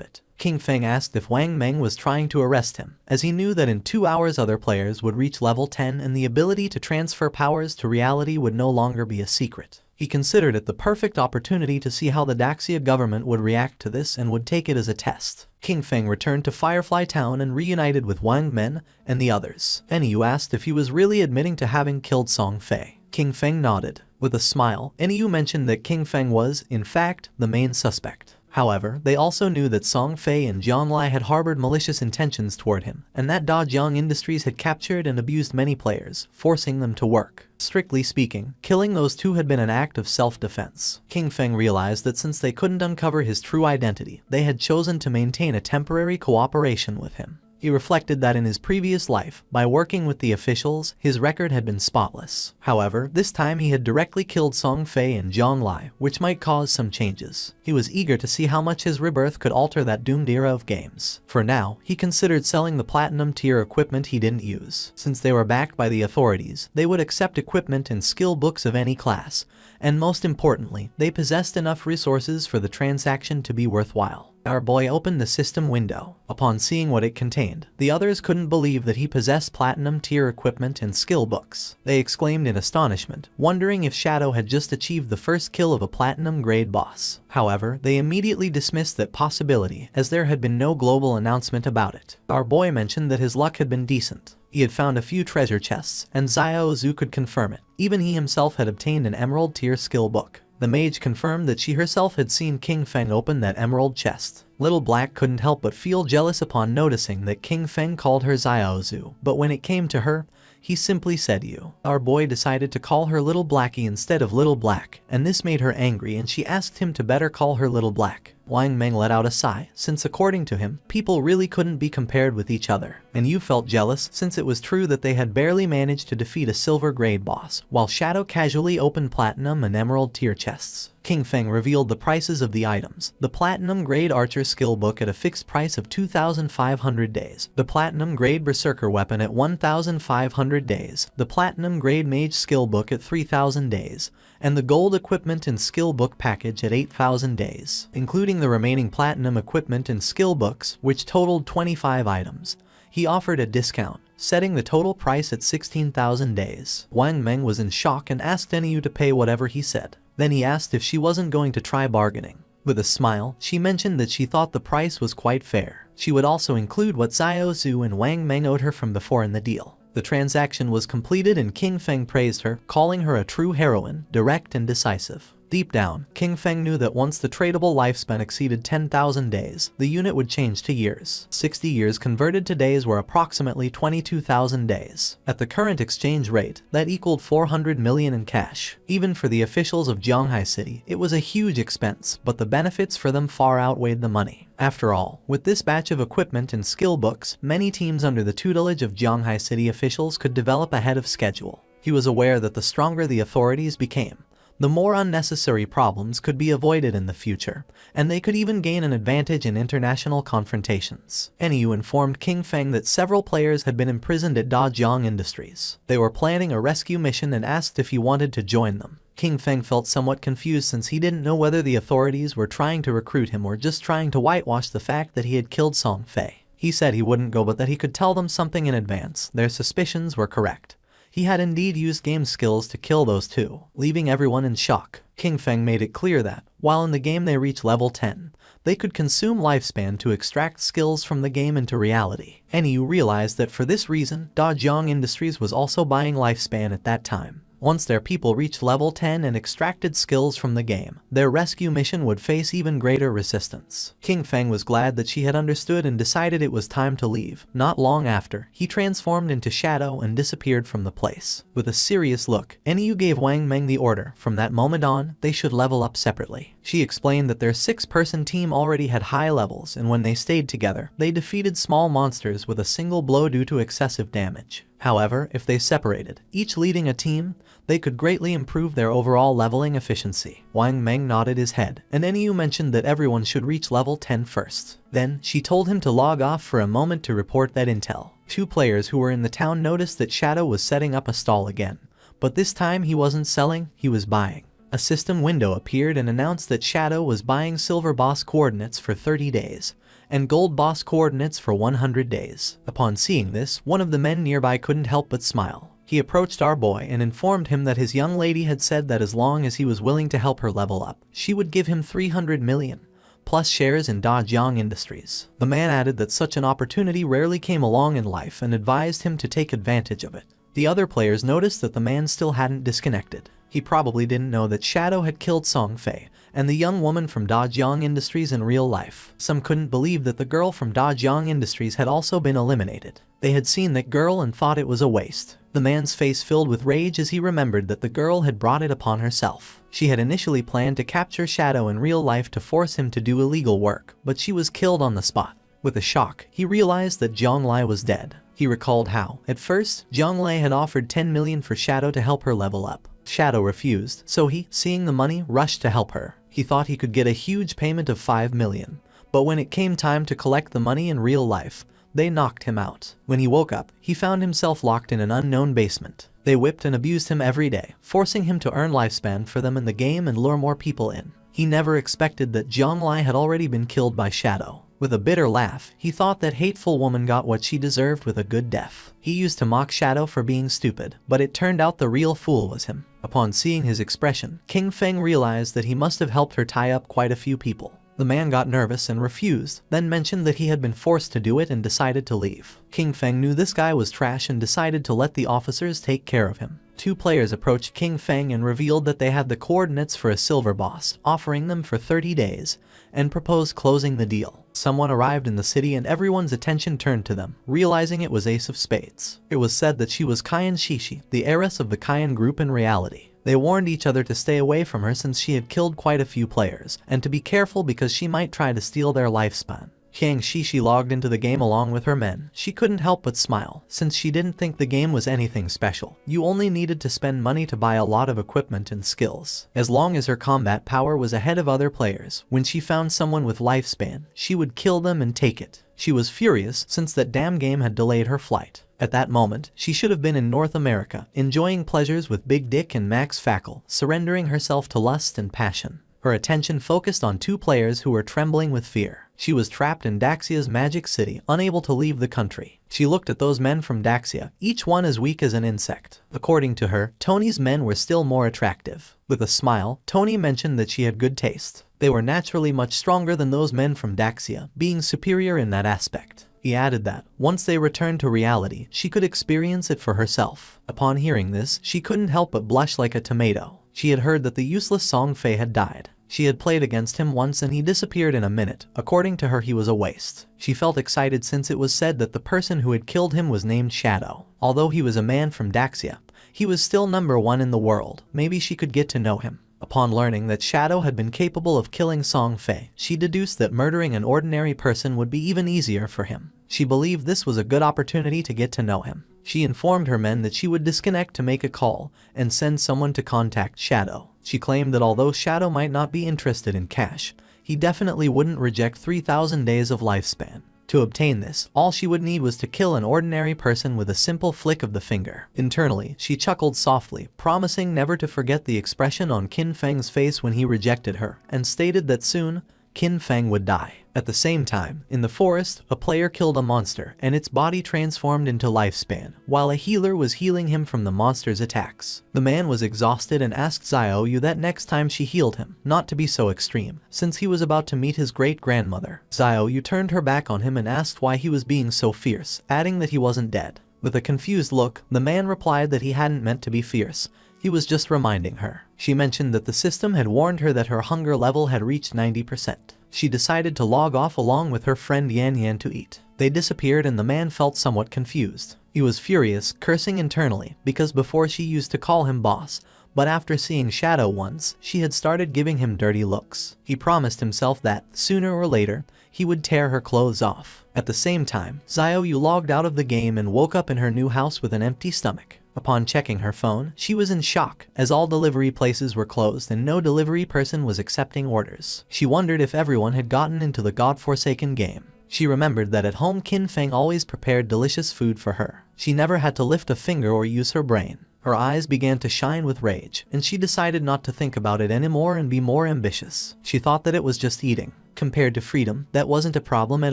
it. King Feng asked if Wang Meng was trying to arrest him, as he knew that in 2 hours other players would reach level 10 and the ability to transfer powers to reality would no longer be a secret. He considered it the perfect opportunity to see how the Daxia government would react to this and would take it as a test. King Feng returned to Firefly Town and reunited with Wang Meng and the others. Enyu asked if he was really admitting to having killed Song Fei. King Feng nodded. With a smile, Enyu mentioned that King Feng was, in fact, the main suspect. However, they also knew that Song Fei and Zhonglai had harbored malicious intentions toward him, and that Dajiang Industries had captured and abused many players, forcing them to work. Strictly speaking, killing those two had been an act of self-defense. King Feng realized that since they couldn't uncover his true identity, they had chosen to maintain a temporary cooperation with him. He reflected that in his previous life, by working with the officials, his record had been spotless. However, this time he had directly killed Song Fei and Zhonglai, which might cause some changes. He was eager to see how much his rebirth could alter that doomed era of games. For now, he considered selling the platinum tier equipment he didn't use. Since they were backed by the authorities, they would accept equipment and skill books of any class, and most importantly, they possessed enough resources for the transaction to be worthwhile. Our boy opened the system window. Upon seeing what it contained, the others couldn't believe that he possessed platinum tier equipment and skill books. They exclaimed in astonishment, wondering if Shadow had just achieved the first kill of a platinum grade boss. However, they immediately dismissed that possibility, as there had been no global announcement about it. Our boy mentioned that his luck had been decent. He had found a few treasure chests, and Xiao Zhu could confirm it. Even he himself had obtained an emerald tier skill book. The mage confirmed that she herself had seen King Feng open that emerald chest. Little Black couldn't help but feel jealous upon noticing that King Feng called her Xiao Zhu, but when it came to her, he simply said you. Our boy decided to call her Little Blackie instead of Little Black, and this made her angry and she asked him to better call her Little Black. Wang Meng let out a sigh, since according to him, people really couldn't be compared with each other. And you felt jealous since it was true that they had barely managed to defeat a silver grade boss, while Shadow casually opened platinum and emerald tier chests. King Feng revealed the prices of the items. The platinum grade archer skill book at a fixed price of 2,500 days. The platinum grade berserker weapon at 1,500 days. The platinum grade mage skill book at 3,000 days. And the gold equipment and skill book package at 8,000 days. Including the remaining platinum equipment and skill books, which totaled 25 items. He offered a discount, setting the total price at 16,000 days. Wang Meng was in shock and asked Enyu to pay whatever he said. Then he asked if she wasn't going to try bargaining. With a smile, she mentioned that she thought the price was quite fair. She would also include what Xiao Zhu and Wang Meng owed her from before in the deal. The transaction was completed and King Feng praised her, calling her a true heroine, direct and decisive. Deep down, King Feng knew that once the tradable lifespan exceeded 10,000 days, the unit would change to years. 60 years converted to days were approximately 22,000 days. At the current exchange rate, that equaled 400 million in cash. Even for the officials of Zhanghai City, it was a huge expense, but the benefits for them far outweighed the money. After all, with this batch of equipment and skill books, many teams under the tutelage of Zhanghai City officials could develop ahead of schedule. He was aware that the stronger the authorities became, the more unnecessary problems could be avoided in the future, and they could even gain an advantage in international confrontations. NEU informed King Feng that several players had been imprisoned at Dajiang Industries. They were planning a rescue mission and asked if he wanted to join them. King Feng felt somewhat confused since he didn't know whether the authorities were trying to recruit him or just trying to whitewash the fact that he had killed Song Fei. He said he wouldn't go but that he could tell them something in advance. Their suspicions were correct. He had indeed used game skills to kill those two, leaving everyone in shock. King Feng made it clear that, while in the game they reach level 10, they could consume lifespan to extract skills from the game into reality. NEU realized that for this reason, Dajiang Industries was also buying lifespan at that time. Once their people reached level 10 and extracted skills from the game, their rescue mission would face even greater resistance. King Feng was glad that she had understood and decided it was time to leave. Not long after, he transformed into shadow and disappeared from the place. With a serious look, NEU gave Wang Meng the order. From that moment on, they should level up separately. She explained that their 6-person team already had high levels, and when they stayed together, they defeated small monsters with a single blow due to excessive damage. However, if they separated, each leading a team, they could greatly improve their overall leveling efficiency. Wang Meng nodded his head, and NEU mentioned that everyone should reach level 10 first. Then, she told him to log off for a moment to report that intel. 2 players who were in the town noticed that Shadow was setting up a stall again, but this time he wasn't selling, he was buying. A system window appeared and announced that Shadow was buying silver boss coordinates for 30 days, and gold boss coordinates for 100 days. Upon seeing this, one of the men nearby couldn't help but smile. He approached our boy and informed him that his young lady had said that as long as he was willing to help her level up, she would give him 300 million, plus shares in Dajiang Industries. The man added that such an opportunity rarely came along in life and advised him to take advantage of it. The other players noticed that the man still hadn't disconnected. He probably didn't know that Shadow had killed Song Fei and the young woman from Dajiang Industries in real life. Some couldn't believe that the girl from Dajiang Industries had also been eliminated. They had seen that girl and thought it was a waste. The man's face filled with rage as he remembered that the girl had brought it upon herself. She had initially planned to capture Shadow in real life to force him to do illegal work, but she was killed on the spot. With a shock, he realized that Zhang Lai was dead. He recalled how, at first, Zhang Lai had offered 10 million for Shadow to help her level up. Shadow refused, so he, seeing the money, rushed to help her. He thought he could get a huge payment of 5 million, but when it came time to collect the money in real life, they knocked him out. When he woke up, he found himself locked in an unknown basement. They whipped and abused him every day, forcing him to earn lifespan for them in the game and lure more people in. He never expected that Zhang Lai had already been killed by Shadow. With a bitter laugh, he thought that hateful woman got what she deserved with a good death. He used to mock Shadow for being stupid, but it turned out the real fool was him. Upon seeing his expression, King Feng realized that he must have helped her tie up quite a few people. The man got nervous and refused, then mentioned that he had been forced to do it and decided to leave. King Feng knew this guy was trash and decided to let the officers take care of him. 2 players approached King Feng and revealed that they had the coordinates for a silver boss, offering them for 30 days, and proposed closing the deal. Someone arrived in the city and everyone's attention turned to them, realizing it was Ace of Spades. It was said that she was Kayan Shishi, the heiress of the Kayan group in reality. They warned each other to stay away from her since she had killed quite a few players, and to be careful because she might try to steal their lifespan. Yang Shishi logged into the game along with her men. She couldn't help but smile, since she didn't think the game was anything special. You only needed to spend money to buy a lot of equipment and skills. As long as her combat power was ahead of other players, when she found someone with lifespan, she would kill them and take it. She was furious since that damn game had delayed her flight. At that moment, she should have been in North America, enjoying pleasures with Big Dick and Max Fackle, surrendering herself to lust and passion. Her attention focused on 2 players who were trembling with fear. She was trapped in Daxia's magic city, unable to leave the country. She looked at those men from Daxia, each one as weak as an insect. According to her, Tony's men were still more attractive. With a smile, Tony mentioned that she had good taste. They were naturally much stronger than those men from Daxia, being superior in that aspect. He added that, once they returned to reality, she could experience it for herself. Upon hearing this, she couldn't help but blush like a tomato. She had heard that the useless Song Fei had died. She had played against him once and he disappeared in a minute. According to her, he was a waste. She felt excited since it was said that the person who had killed him was named Shadow. Although he was a man from Daxia, he was still #1 in the world. Maybe she could get to know him. Upon learning that Shadow had been capable of killing Song Fei, she deduced that murdering an ordinary person would be even easier for him. She believed this was a good opportunity to get to know him. She informed her men that she would disconnect to make a call and send someone to contact Shadow. She claimed that although Shadow might not be interested in cash, he definitely wouldn't reject 3,000 days of lifespan. To obtain this, all she would need was to kill an ordinary person with a simple flick of the finger. Internally, she chuckled softly, promising never to forget the expression on Qin Feng's face when he rejected her, and stated that soon, Qin Feng would die. At the same time, in the forest, a player killed a monster and its body transformed into lifespan, while a healer was healing him from the monster's attacks. The man was exhausted and asked Xiaoyu that next time she healed him, not to be so extreme, since he was about to meet his great-grandmother. Xiaoyu turned her back on him and asked why he was being so fierce, adding that he wasn't dead. With a confused look, the man replied that he hadn't meant to be fierce. He was just reminding her. She mentioned that the system had warned her that her hunger level had reached 90%. She decided to log off along with her friend Yan Yan to eat. They disappeared and the man felt somewhat confused. He was furious, cursing internally, because before she used to call him boss, but after seeing Shadow once, she had started giving him dirty looks. He promised himself that, sooner or later, he would tear her clothes off. At the same time, Xiaoyu logged out of the game and woke up in her new house with an empty stomach. Upon checking her phone, she was in shock, as all delivery places were closed and no delivery person was accepting orders. She wondered if everyone had gotten into the godforsaken game. She remembered that at home Qin Feng always prepared delicious food for her. She never had to lift a finger or use her brain. Her eyes began to shine with rage, and she decided not to think about it anymore and be more ambitious. She thought that it was just eating. Compared to freedom, that wasn't a problem at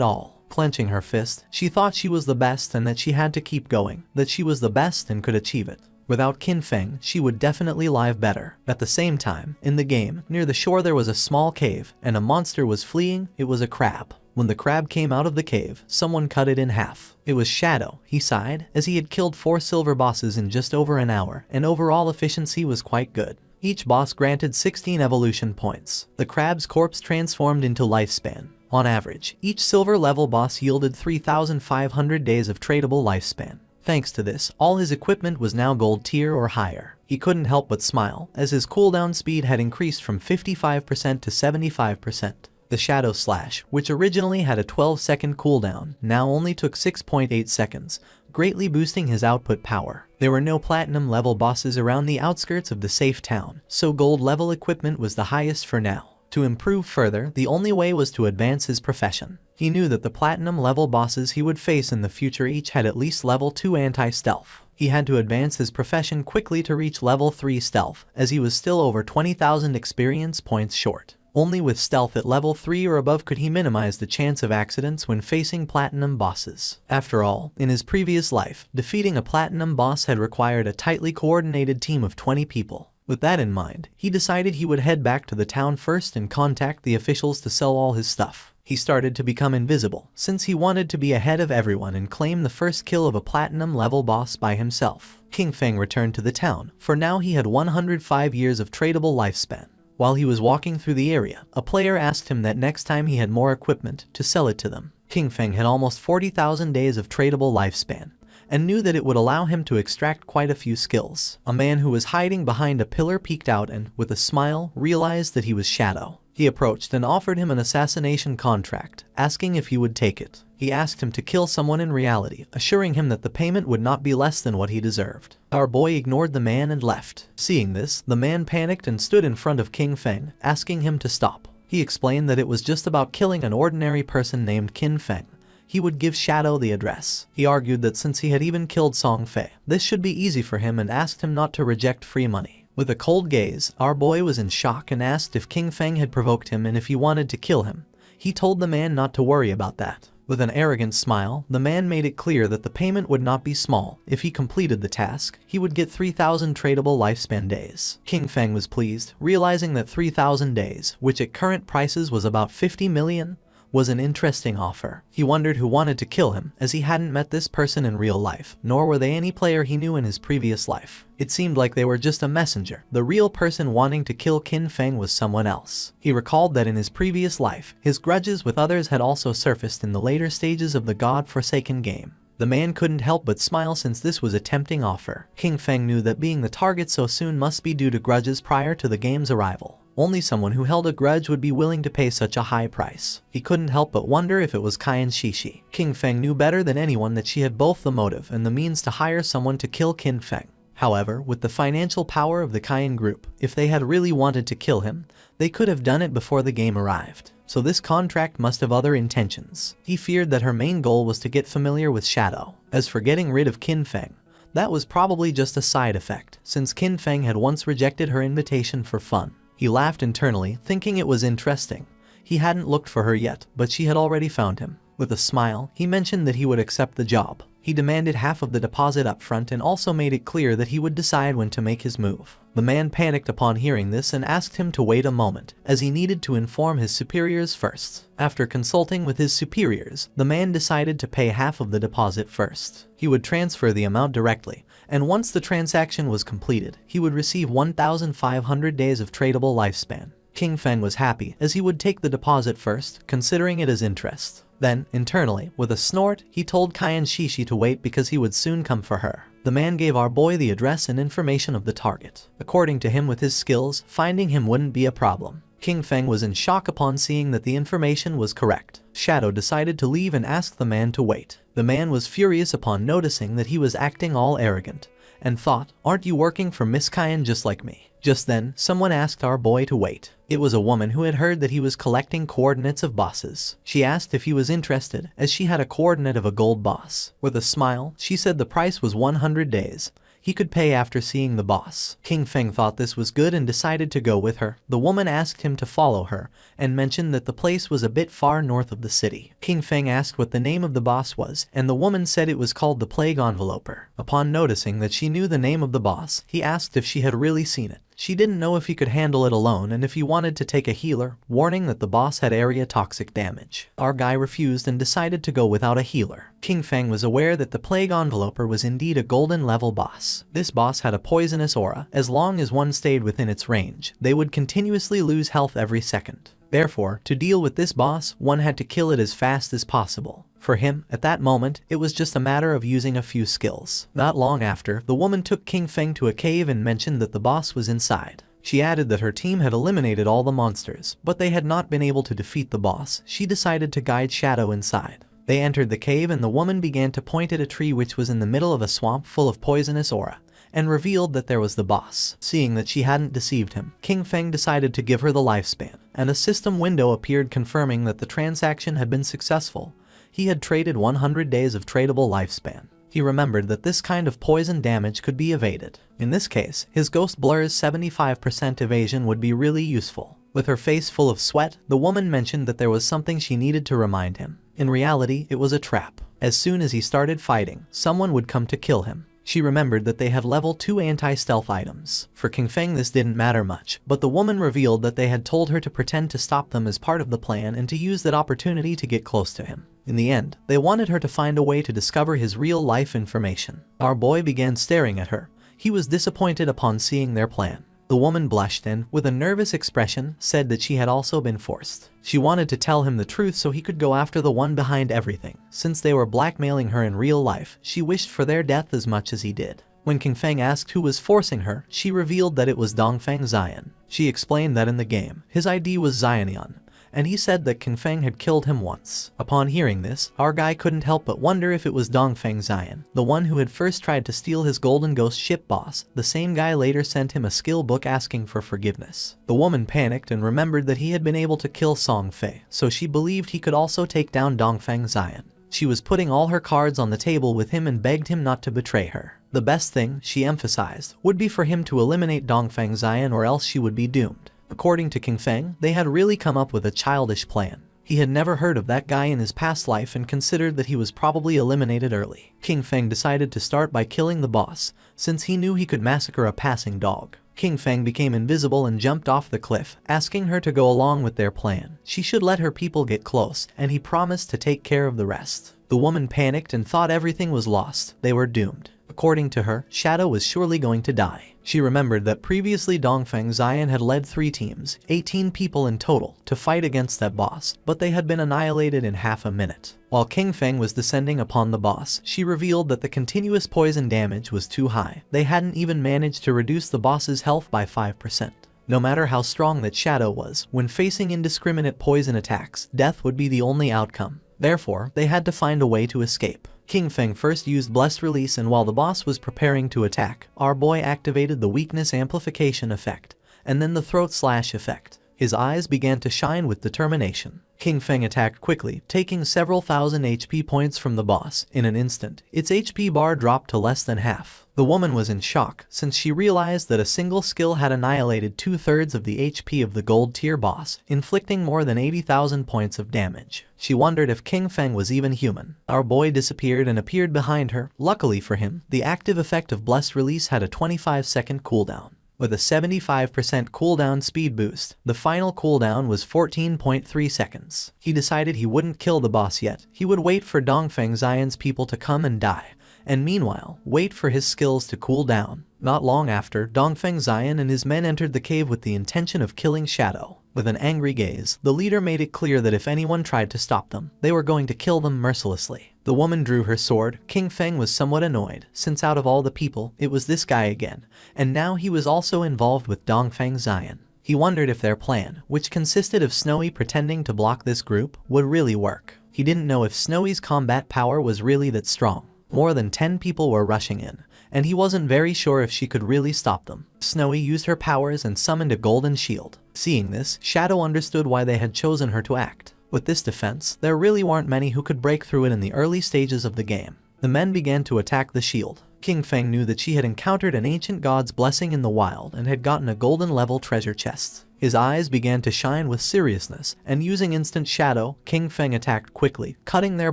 all. Clenching her fist, she thought she was the best and that she had to keep going, that she was the best and could achieve it. Without Qin Feng, she would definitely live better. At the same time, in the game, near the shore there was a small cave, and a monster was fleeing. It was a crab. When the crab came out of the cave, someone cut it in half. It was Shadow. He sighed, as he had killed 4 silver bosses in just over an hour, and overall efficiency was quite good. Each boss granted 16 evolution points. The crab's corpse transformed into lifespan. On average, each silver level boss yielded 3,500 days of tradable lifespan. Thanks to this, all his equipment was now gold tier or higher. He couldn't help but smile, as his cooldown speed had increased from 55% to 75%. The Shadow Slash, which originally had a 12-second cooldown, now only took 6.8 seconds, greatly boosting his output power. There were no platinum level bosses around the outskirts of the safe town, so gold level equipment was the highest for now. To improve further, the only way was to advance his profession. He knew that the platinum level bosses he would face in the future each had at least level 2 anti-stealth. He had to advance his profession quickly to reach level 3 stealth, as he was still over 20,000 experience points short. Only with stealth at level 3 or above could he minimize the chance of accidents when facing platinum bosses. After all, in his previous life, defeating a platinum boss had required a tightly coordinated team of 20 people. With that in mind, he decided he would head back to the town first and contact the officials to sell all his stuff. He started to become invisible, since he wanted to be ahead of everyone and claim the first kill of a platinum level boss by himself. Qin Feng returned to the town, for now he had 105 years of tradable lifespan. While he was walking through the area, a player asked him that next time he had more equipment, to sell it to them. Qin Feng had almost 40,000 days of tradable lifespan, and knew that it would allow him to extract quite a few skills. A man who was hiding behind a pillar peeked out and, with a smile, realized that he was Shadow. He approached and offered him an assassination contract, asking if he would take it. He asked him to kill someone in reality, assuring him that the payment would not be less than what he deserved. Our boy ignored the man and left. Seeing this, the man panicked and stood in front of Qin Feng, asking him to stop. He explained that it was just about killing an ordinary person named Qin Feng. He would give Shadow the address. He argued that since he had even killed Song Fei, this should be easy for him and asked him not to reject free money. With a cold gaze, our boy was in shock and asked if Qin Feng had provoked him and if he wanted to kill him. He told the man not to worry about that. With an arrogant smile, the man made it clear that the payment would not be small. If he completed the task, he would get 3,000 tradable lifespan days. Qin Feng was pleased, realizing that 3,000 days, which at current prices was about 50 million, was an interesting offer. He wondered who wanted to kill him, as he hadn't met this person in real life, nor were they any player he knew in his previous life. It seemed like they were just a messenger. The real person wanting to kill Qin Feng was someone else. He recalled that in his previous life, his grudges with others had also surfaced in the later stages of the God-forsaken game. The man couldn't help but smile since this was a tempting offer. Qin Feng knew that being the target so soon must be due to grudges prior to the game's arrival. Only someone who held a grudge would be willing to pay such a high price. He couldn't help but wonder if it was Qian Shishi. Qin Feng knew better than anyone that she had both the motive and the means to hire someone to kill Qin Feng. However, with the financial power of the Qian group, if they had really wanted to kill him, they could have done it before the game arrived. So this contract must have other intentions. He feared that her main goal was to get familiar with Shadow. As for getting rid of Qin Feng, that was probably just a side effect, since Qin Feng had once rejected her invitation for fun. He laughed internally, thinking it was interesting. He hadn't looked for her yet, but she had already found him. With a smile, he mentioned that he would accept the job. He demanded half of the deposit up front and also made it clear that he would decide when to make his move. The man panicked upon hearing this and asked him to wait a moment, as he needed to inform his superiors first. After consulting with his superiors, the man decided to pay half of the deposit first. He would transfer the amount directly, and once the transaction was completed, he would receive 1,500 days of tradable lifespan. Qin Feng was happy, as he would take the deposit first, considering it as interest. Then, internally, with a snort, he told Qian Shishi to wait because he would soon come for her. The man gave our boy the address and information of the target. According to him, with his skills, finding him wouldn't be a problem. Qin Feng was in shock upon seeing that the information was correct. Shadow decided to leave and asked the man to wait. The man was furious upon noticing that he was acting all arrogant, and thought, "Aren't you working for Miss Qian just like me?" Just then, someone asked our boy to wait. It was a woman who had heard that he was collecting coordinates of bosses. She asked if he was interested, as she had a coordinate of a gold boss. With a smile, she said the price was 100 days. He could pay after seeing the boss. Qin Feng thought this was good and decided to go with her. The woman asked him to follow her, and mentioned that the place was a bit far north of the city. Qin Feng asked what the name of the boss was, and the woman said it was called the Plague Enveloper. Upon noticing that she knew the name of the boss, he asked if she had really seen it. She didn't know if he could handle it alone and if he wanted to take a healer, warning that the boss had area toxic damage. Our guy refused and decided to go without a healer. Qin Feng was aware that the Plague Enveloper was indeed a golden level boss. This boss had a poisonous aura. As long as one stayed within its range, they would continuously lose health every second. Therefore, to deal with this boss, one had to kill it as fast as possible. For him, at that moment, it was just a matter of using a few skills. Not long after, the woman took Qin Feng to a cave and mentioned that the boss was inside. She added that her team had eliminated all the monsters, but they had not been able to defeat the boss. She decided to guide Shadow inside. They entered the cave and the woman began to point at a tree which was in the middle of a swamp full of poisonous aura, and revealed that there was the boss. Seeing that she hadn't deceived him, Qin Feng decided to give her the lifespan, and a system window appeared confirming that the transaction had been successful. He had traded 100 days of tradable lifespan. He remembered that this kind of poison damage could be evaded. In this case, his Ghost Blur's 75% evasion would be really useful. With her face full of sweat, the woman mentioned that there was something she needed to remind him. In reality, it was a trap. As soon as he started fighting, someone would come to kill him. She remembered that they had level 2 anti-stealth items. For Qin Feng this didn't matter much, but the woman revealed that they had told her to pretend to stop them as part of the plan and to use that opportunity to get close to him. In the end, they wanted her to find a way to discover his real-life information. Our boy began staring at her. He was disappointed upon seeing their plan. The woman blushed and, with a nervous expression, said that she had also been forced. She wanted to tell him the truth so he could go after the one behind everything. Since they were blackmailing her in real life, she wished for their death as much as he did. When Qin Feng asked who was forcing her, she revealed that it was Dongfang Xian. She explained that in the game, his ID was Xianian, and he said that Qin Feng had killed him once. Upon hearing this, our guy couldn't help but wonder if it was Dongfang Xian, the one who had first tried to steal his Golden Ghost ship boss. The same guy later sent him a skill book asking for forgiveness. The woman panicked and remembered that he had been able to kill Song Fei, so she believed he could also take down Dongfang Xian. She was putting all her cards on the table with him and begged him not to betray her. The best thing, she emphasized, would be for him to eliminate Dongfang Xian or else she would be doomed. According to Qin Feng, they had really come up with a childish plan. He had never heard of that guy in his past life and considered that he was probably eliminated early. Qin Feng decided to start by killing the boss, since he knew he could massacre a passing dog. King Feng became invisible and jumped off the cliff, asking her to go along with their plan. She should let her people get close, and he promised to take care of the rest. The woman panicked and thought everything was lost. They were doomed. According to her, Shadow was surely going to die. She remembered that previously Dongfeng Xian had led 3 teams, 18 people in total, to fight against that boss, but they had been annihilated in half a minute. While King Feng was descending upon the boss, she revealed that the continuous poison damage was too high. They hadn't even managed to reduce the boss's health by 5%. No matter how strong that Shadow was, when facing indiscriminate poison attacks, death would be the only outcome. Therefore, they had to find a way to escape. King Feng first used Blessed Release, and while the boss was preparing to attack, our boy activated the Weakness Amplification effect, and then the Throat Slash effect. His eyes began to shine with determination. King Feng attacked quickly, taking several thousand HP points from the boss. In an instant, its HP bar dropped to less than half. The woman was in shock, since she realized that a single skill had annihilated 2/3 of the HP of the gold tier boss, inflicting more than 80,000 points of damage. She wondered if King Feng was even human. Our boy disappeared and appeared behind her. Luckily for him, the active effect of Blessed Release had a 25-second cooldown. With a 75% cooldown speed boost, the final cooldown was 14.3 seconds. He decided he wouldn't kill the boss yet. He would wait for Dongfeng Xian's people to come and die, and meanwhile, wait for his skills to cool down. Not long after, Dongfeng Xian and his men entered the cave with the intention of killing Shadow. With an angry gaze, the leader made it clear that if anyone tried to stop them, they were going to kill them mercilessly. The woman drew her sword. King Feng was somewhat annoyed, since out of all the people, it was this guy again, and now he was also involved with Dongfeng Xian. He wondered if their plan, which consisted of Snowy pretending to block this group, would really work. He didn't know if Snowy's combat power was really that strong. More than 10 people were rushing in, and he wasn't very sure if she could really stop them. Snowy used her powers and summoned a golden shield. Seeing this, Shadow understood why they had chosen her to act. With this defense, there really weren't many who could break through it in the early stages of the game. The men began to attack the shield. King Feng knew that she had encountered an ancient god's blessing in the wild and had gotten a golden level treasure chest. His eyes began to shine with seriousness, and using instant shadow, King Feng attacked quickly, cutting their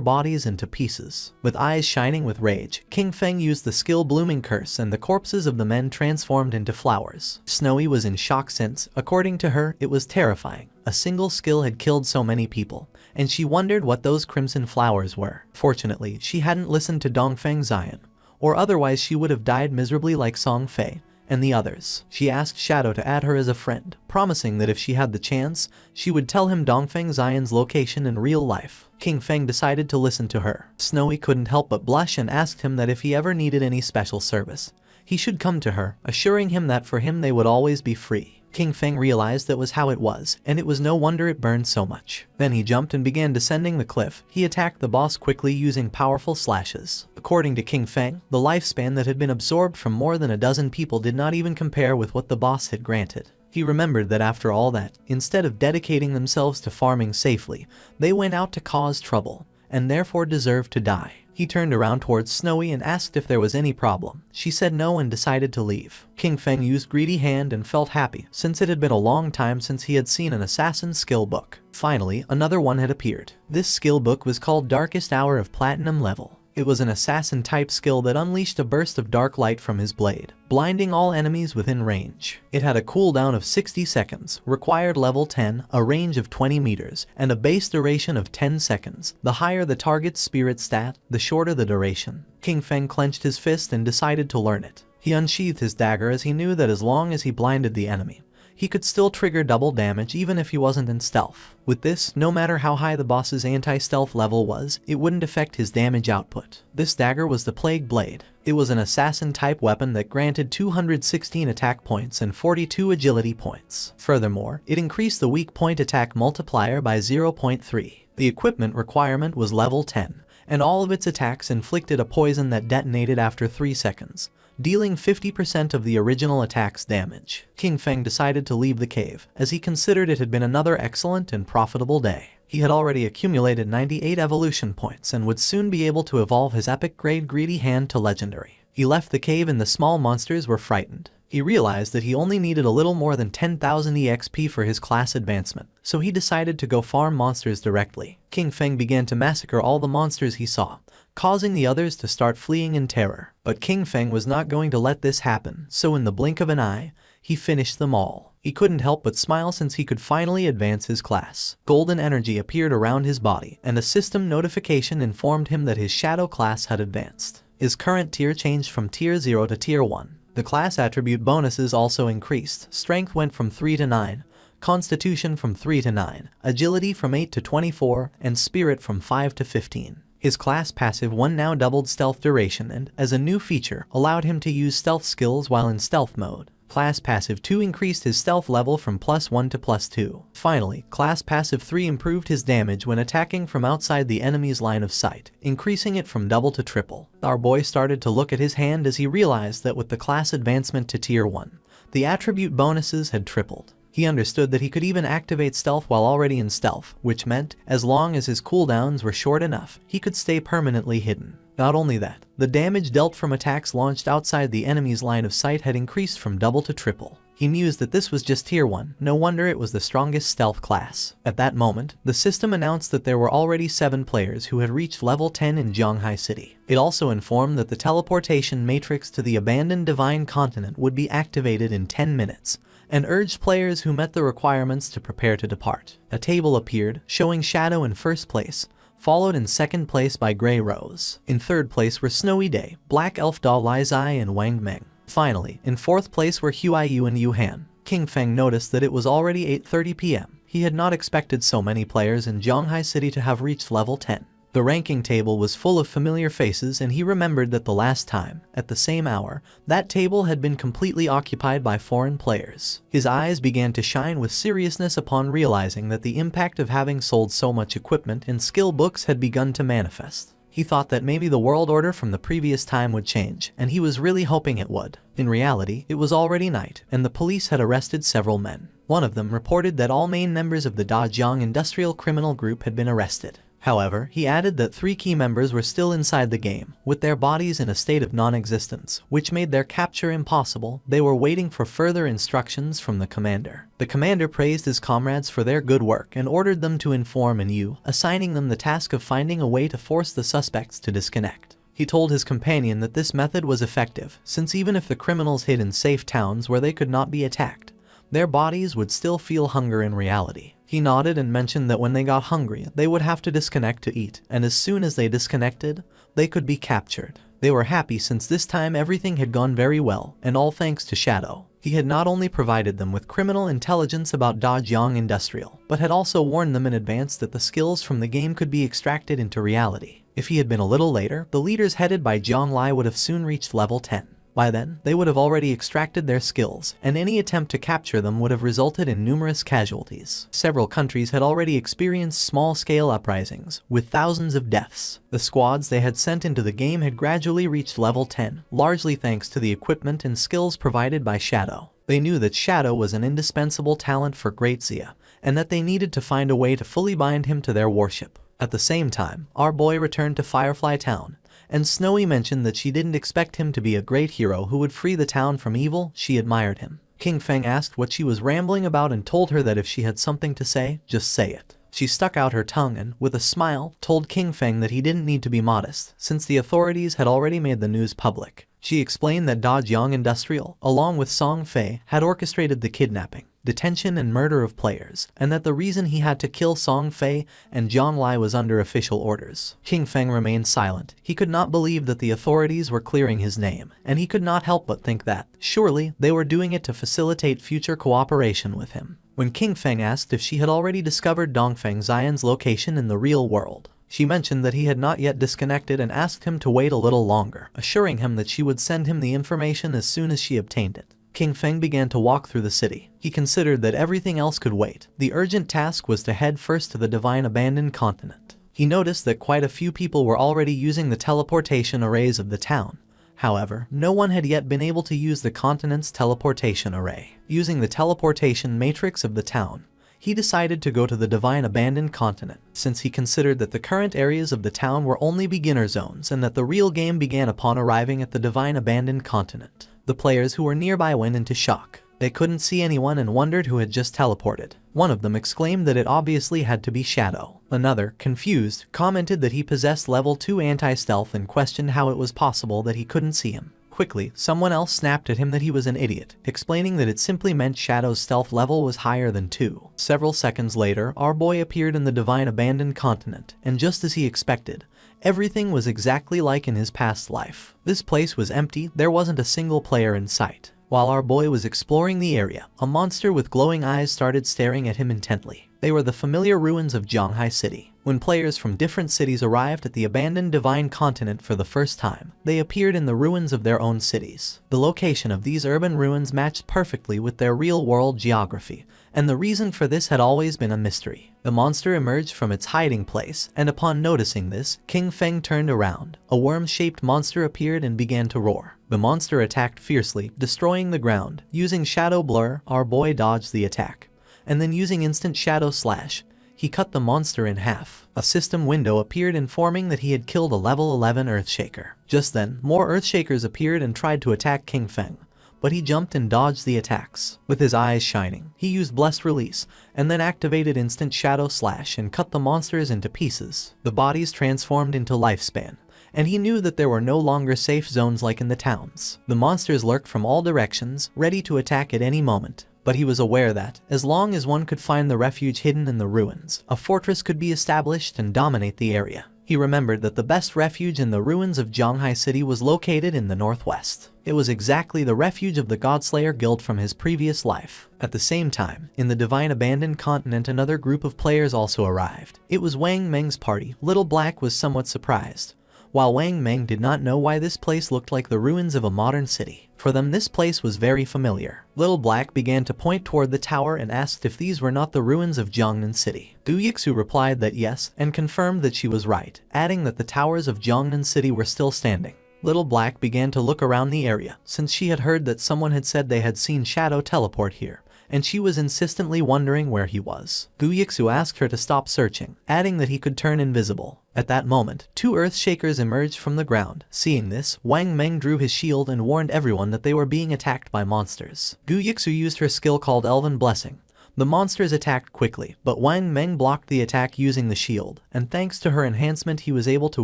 bodies into pieces. With eyes shining with rage, King Feng used the skill Blooming Curse, and the corpses of the men transformed into flowers. Snowy was in shock since, according to her, it was terrifying. A single skill had killed so many people, and she wondered what those crimson flowers were. Fortunately, she hadn't listened to Dongfeng Xian, or otherwise she would have died miserably like Song Fei and the others. She asked Shadow to add her as a friend, promising that if she had the chance, she would tell him Dongfeng Xian's location in real life. King Feng decided to listen to her. Snowy couldn't help but blush and asked him that if he ever needed any special service, he should come to her, assuring him that for him they would always be free. King Feng realized that was how it was, and it was no wonder it burned so much. Then he jumped and began descending the cliff. He attacked the boss quickly using powerful slashes. According to King Feng, the lifespan that had been absorbed from more than a dozen people did not even compare with what the boss had granted. He remembered that after all that, instead of dedicating themselves to farming safely, they went out to cause trouble, and therefore deserved to die. He turned around towards Snowy and asked if there was any problem. She said no and decided to leave. King Feng used Greedy Hand and felt happy, since it had been a long time since he had seen an assassin skill book. Finally, another one had appeared. This skill book was called Darkest Hour of Platinum Level. It was an assassin-type skill that unleashed a burst of dark light from his blade, blinding all enemies within range. It had a cooldown of 60 seconds, required level 10, a range of 20 meters, and a base duration of 10 seconds. The higher the target's spirit stat, the shorter the duration. King Feng clenched his fist and decided to learn it. He unsheathed his dagger as he knew that as long as he blinded the enemy, he could still trigger double damage even if he wasn't in stealth. With this, no matter how high the boss's anti-stealth level was, it wouldn't affect his damage output. This dagger was the Plague Blade. It was an assassin-type weapon that granted 216 attack points and 42 agility points. Furthermore, it increased the weak point attack multiplier by 0.3. The equipment requirement was level 10, and all of its attacks inflicted a poison that detonated after 3 seconds, dealing 50% of the original attack's damage. King Feng decided to leave the cave, as he considered it had been another excellent and profitable day. He had already accumulated 98 evolution points and would soon be able to evolve his epic grade Greedy Hand to legendary. He left the cave and the small monsters were frightened. He realized that he only needed a little more than 10,000 EXP for his class advancement, so he decided to go farm monsters directly. King Feng began to massacre all the monsters he saw, causing the others to start fleeing in terror. But King Feng was not going to let this happen, so in the blink of an eye, he finished them all. He couldn't help but smile since he could finally advance his class. Golden energy appeared around his body, and a system notification informed him that his shadow class had advanced. His current tier changed from tier 0 to tier 1. The class attribute bonuses also increased. Strength went from 3 to 9, Constitution from 3 to 9, Agility from 8 to 24, and Spirit from 5 to 15. His class passive 1 now doubled stealth duration and, as a new feature, allowed him to use stealth skills while in stealth mode. Class passive 2 increased his stealth level from +1 to +2. Finally, class passive 3 improved his damage when attacking from outside the enemy's line of sight, increasing it from double to triple. Our boy started to look at his hand as he realized that with the class advancement to tier 1, the attribute bonuses had tripled. He understood that he could even activate stealth while already in stealth, which meant, as long as his cooldowns were short enough, he could stay permanently hidden. Not only that, the damage dealt from attacks launched outside the enemy's line of sight had increased from double to triple. He mused that this was just tier 1, no wonder it was the strongest stealth class. At that moment, the system announced that there were already 7 players who had reached level 10 in Zhonghai City. It also informed that the teleportation matrix to the abandoned divine continent would be activated in 10 minutes, and urged players who met the requirements to prepare to depart. A table appeared, showing Shadow in first place, followed in second place by Grey Rose. In third place were Snowy Day, Black Elf Da Lai Zai and Wang Meng. Finally, in fourth place were Huiyu and Yu Han. King Feng noticed that it was already 8:30 p.m. He had not expected so many players in Zhonghai City to have reached level 10. The ranking table was full of familiar faces, and he remembered that the last time, at the same hour, that table had been completely occupied by foreign players. His eyes began to shine with seriousness upon realizing that the impact of having sold so much equipment and skill books had begun to manifest. He thought that maybe the world order from the previous time would change, and he was really hoping it would. In reality, it was already night, and the police had arrested several men. One of them reported that all main members of the Dajiang Industrial Criminal Group had been arrested. However, he added that 3 key members were still inside the game, with their bodies in a state of non-existence, which made their capture impossible. They were waiting for further instructions from the commander. The commander praised his comrades for their good work and ordered them to inform Manhua, assigning them the task of finding a way to force the suspects to disconnect. He told his companion that this method was effective, since even if the criminals hid in safe towns where they could not be attacked, their bodies would still feel hunger in reality. He nodded and mentioned that when they got hungry, they would have to disconnect to eat, and as soon as they disconnected, they could be captured. They were happy since this time everything had gone very well, and all thanks to Shadow. He had not only provided them with criminal intelligence about Dajiang Industrial, but had also warned them in advance that the skills from the game could be extracted into reality. If he had been a little later, the leaders headed by Zhang Lai would have soon reached level 10. By then, they would have already extracted their skills, and any attempt to capture them would have resulted in numerous casualties. Several countries had already experienced small-scale uprisings, with thousands of deaths. The squads they had sent into the game had gradually reached level 10, largely thanks to the equipment and skills provided by Shadow. They knew that Shadow was an indispensable talent for Great Xia, and that they needed to find a way to fully bind him to their worship. At the same time, our boy returned to Firefly Town, and Snowy mentioned that she didn't expect him to be a great hero who would free the town from evil. She admired him. King Feng asked what she was rambling about and told her that if she had something to say, just say it. She stuck out her tongue and, with a smile, told King Feng that he didn't need to be modest, since the authorities had already made the news public. She explained that Dajiang Industrial, along with Song Fei, had orchestrated the kidnapping, detention and murder of players, and that the reason he had to kill Song Fei and Zhang Lai was under official orders. King Feng remained silent. He could not believe that the authorities were clearing his name, and he could not help but think that, surely, they were doing it to facilitate future cooperation with him. When King Feng asked if she had already discovered Dongfeng Xian's location in the real world, she mentioned that he had not yet disconnected and asked him to wait a little longer, assuring him that she would send him the information as soon as she obtained it. King Feng began to walk through the city. He considered that everything else could wait. The urgent task was to head first to the divine abandoned continent. He noticed that quite a few people were already using the teleportation arrays of the town. However, no one had yet been able to use the continent's teleportation array. Using the teleportation matrix of the town, he decided to go to the divine abandoned continent, since he considered that the current areas of the town were only beginner zones and that the real game began upon arriving at the divine abandoned continent. The players who were nearby went into shock. They couldn't see anyone and wondered who had just teleported. One of them exclaimed that it obviously had to be Shadow. Another, confused, commented that he possessed level 2 anti-stealth and questioned how it was possible that he couldn't see him. Quickly, someone else snapped at him that he was an idiot, explaining that it simply meant Shadow's stealth level was higher than 2. Several seconds later, our boy appeared in the divine abandoned continent, and just as he expected, everything was exactly like in his past life. This place was empty, there wasn't a single player in sight. While our boy was exploring the area, a monster with glowing eyes started staring at him intently. They were the familiar ruins of Zhanghai City. When players from different cities arrived at the abandoned divine continent for the first time, they appeared in the ruins of their own cities. The location of these urban ruins matched perfectly with their real-world geography, and the reason for this had always been a mystery. The monster emerged from its hiding place, and upon noticing this, King Feng turned around. A worm-shaped monster appeared and began to roar. The monster attacked fiercely, destroying the ground. Using Shadow Blur, our boy dodged the attack, and then using Instant Shadow Slash, he cut the monster in half. A system window appeared informing that he had killed a level 11 Earthshaker. Just then, more Earthshakers appeared and tried to attack King Feng, but he jumped and dodged the attacks. With his eyes shining, he used Blessed Release, and then activated Instant Shadow Slash and cut the monsters into pieces. The bodies transformed into Lifespan, and he knew that there were no longer safe zones like in the towns. The monsters lurked from all directions, ready to attack at any moment. But he was aware that, as long as one could find the refuge hidden in the ruins, a fortress could be established and dominate the area. He remembered that the best refuge in the ruins of Zhanghai City was located in the northwest. It was exactly the refuge of the Godslayer Guild from his previous life. At the same time, in the divine abandoned continent, another group of players also arrived. It was Wang Meng's party. Little Black was somewhat surprised, while Wang Meng did not know why this place looked like the ruins of a modern city. For them, this place was very familiar. Little Black began to point toward the tower and asked if these were not the ruins of Jiangnan City. Gu Yixu replied that yes, and confirmed that she was right, adding that the towers of Jiangnan City were still standing. Little Black began to look around the area, since she had heard that someone had said they had seen Shadow teleport here, and she was insistently wondering where he was. Gu Yixu asked her to stop searching, adding that he could turn invisible. At that moment, 2 Earthshakers emerged from the ground. Seeing this, Wang Meng drew his shield and warned everyone that they were being attacked by monsters. Gu Yixu used her skill called Elven Blessing. The monsters attacked quickly, but Wang Meng blocked the attack using the shield, and thanks to her enhancement he was able to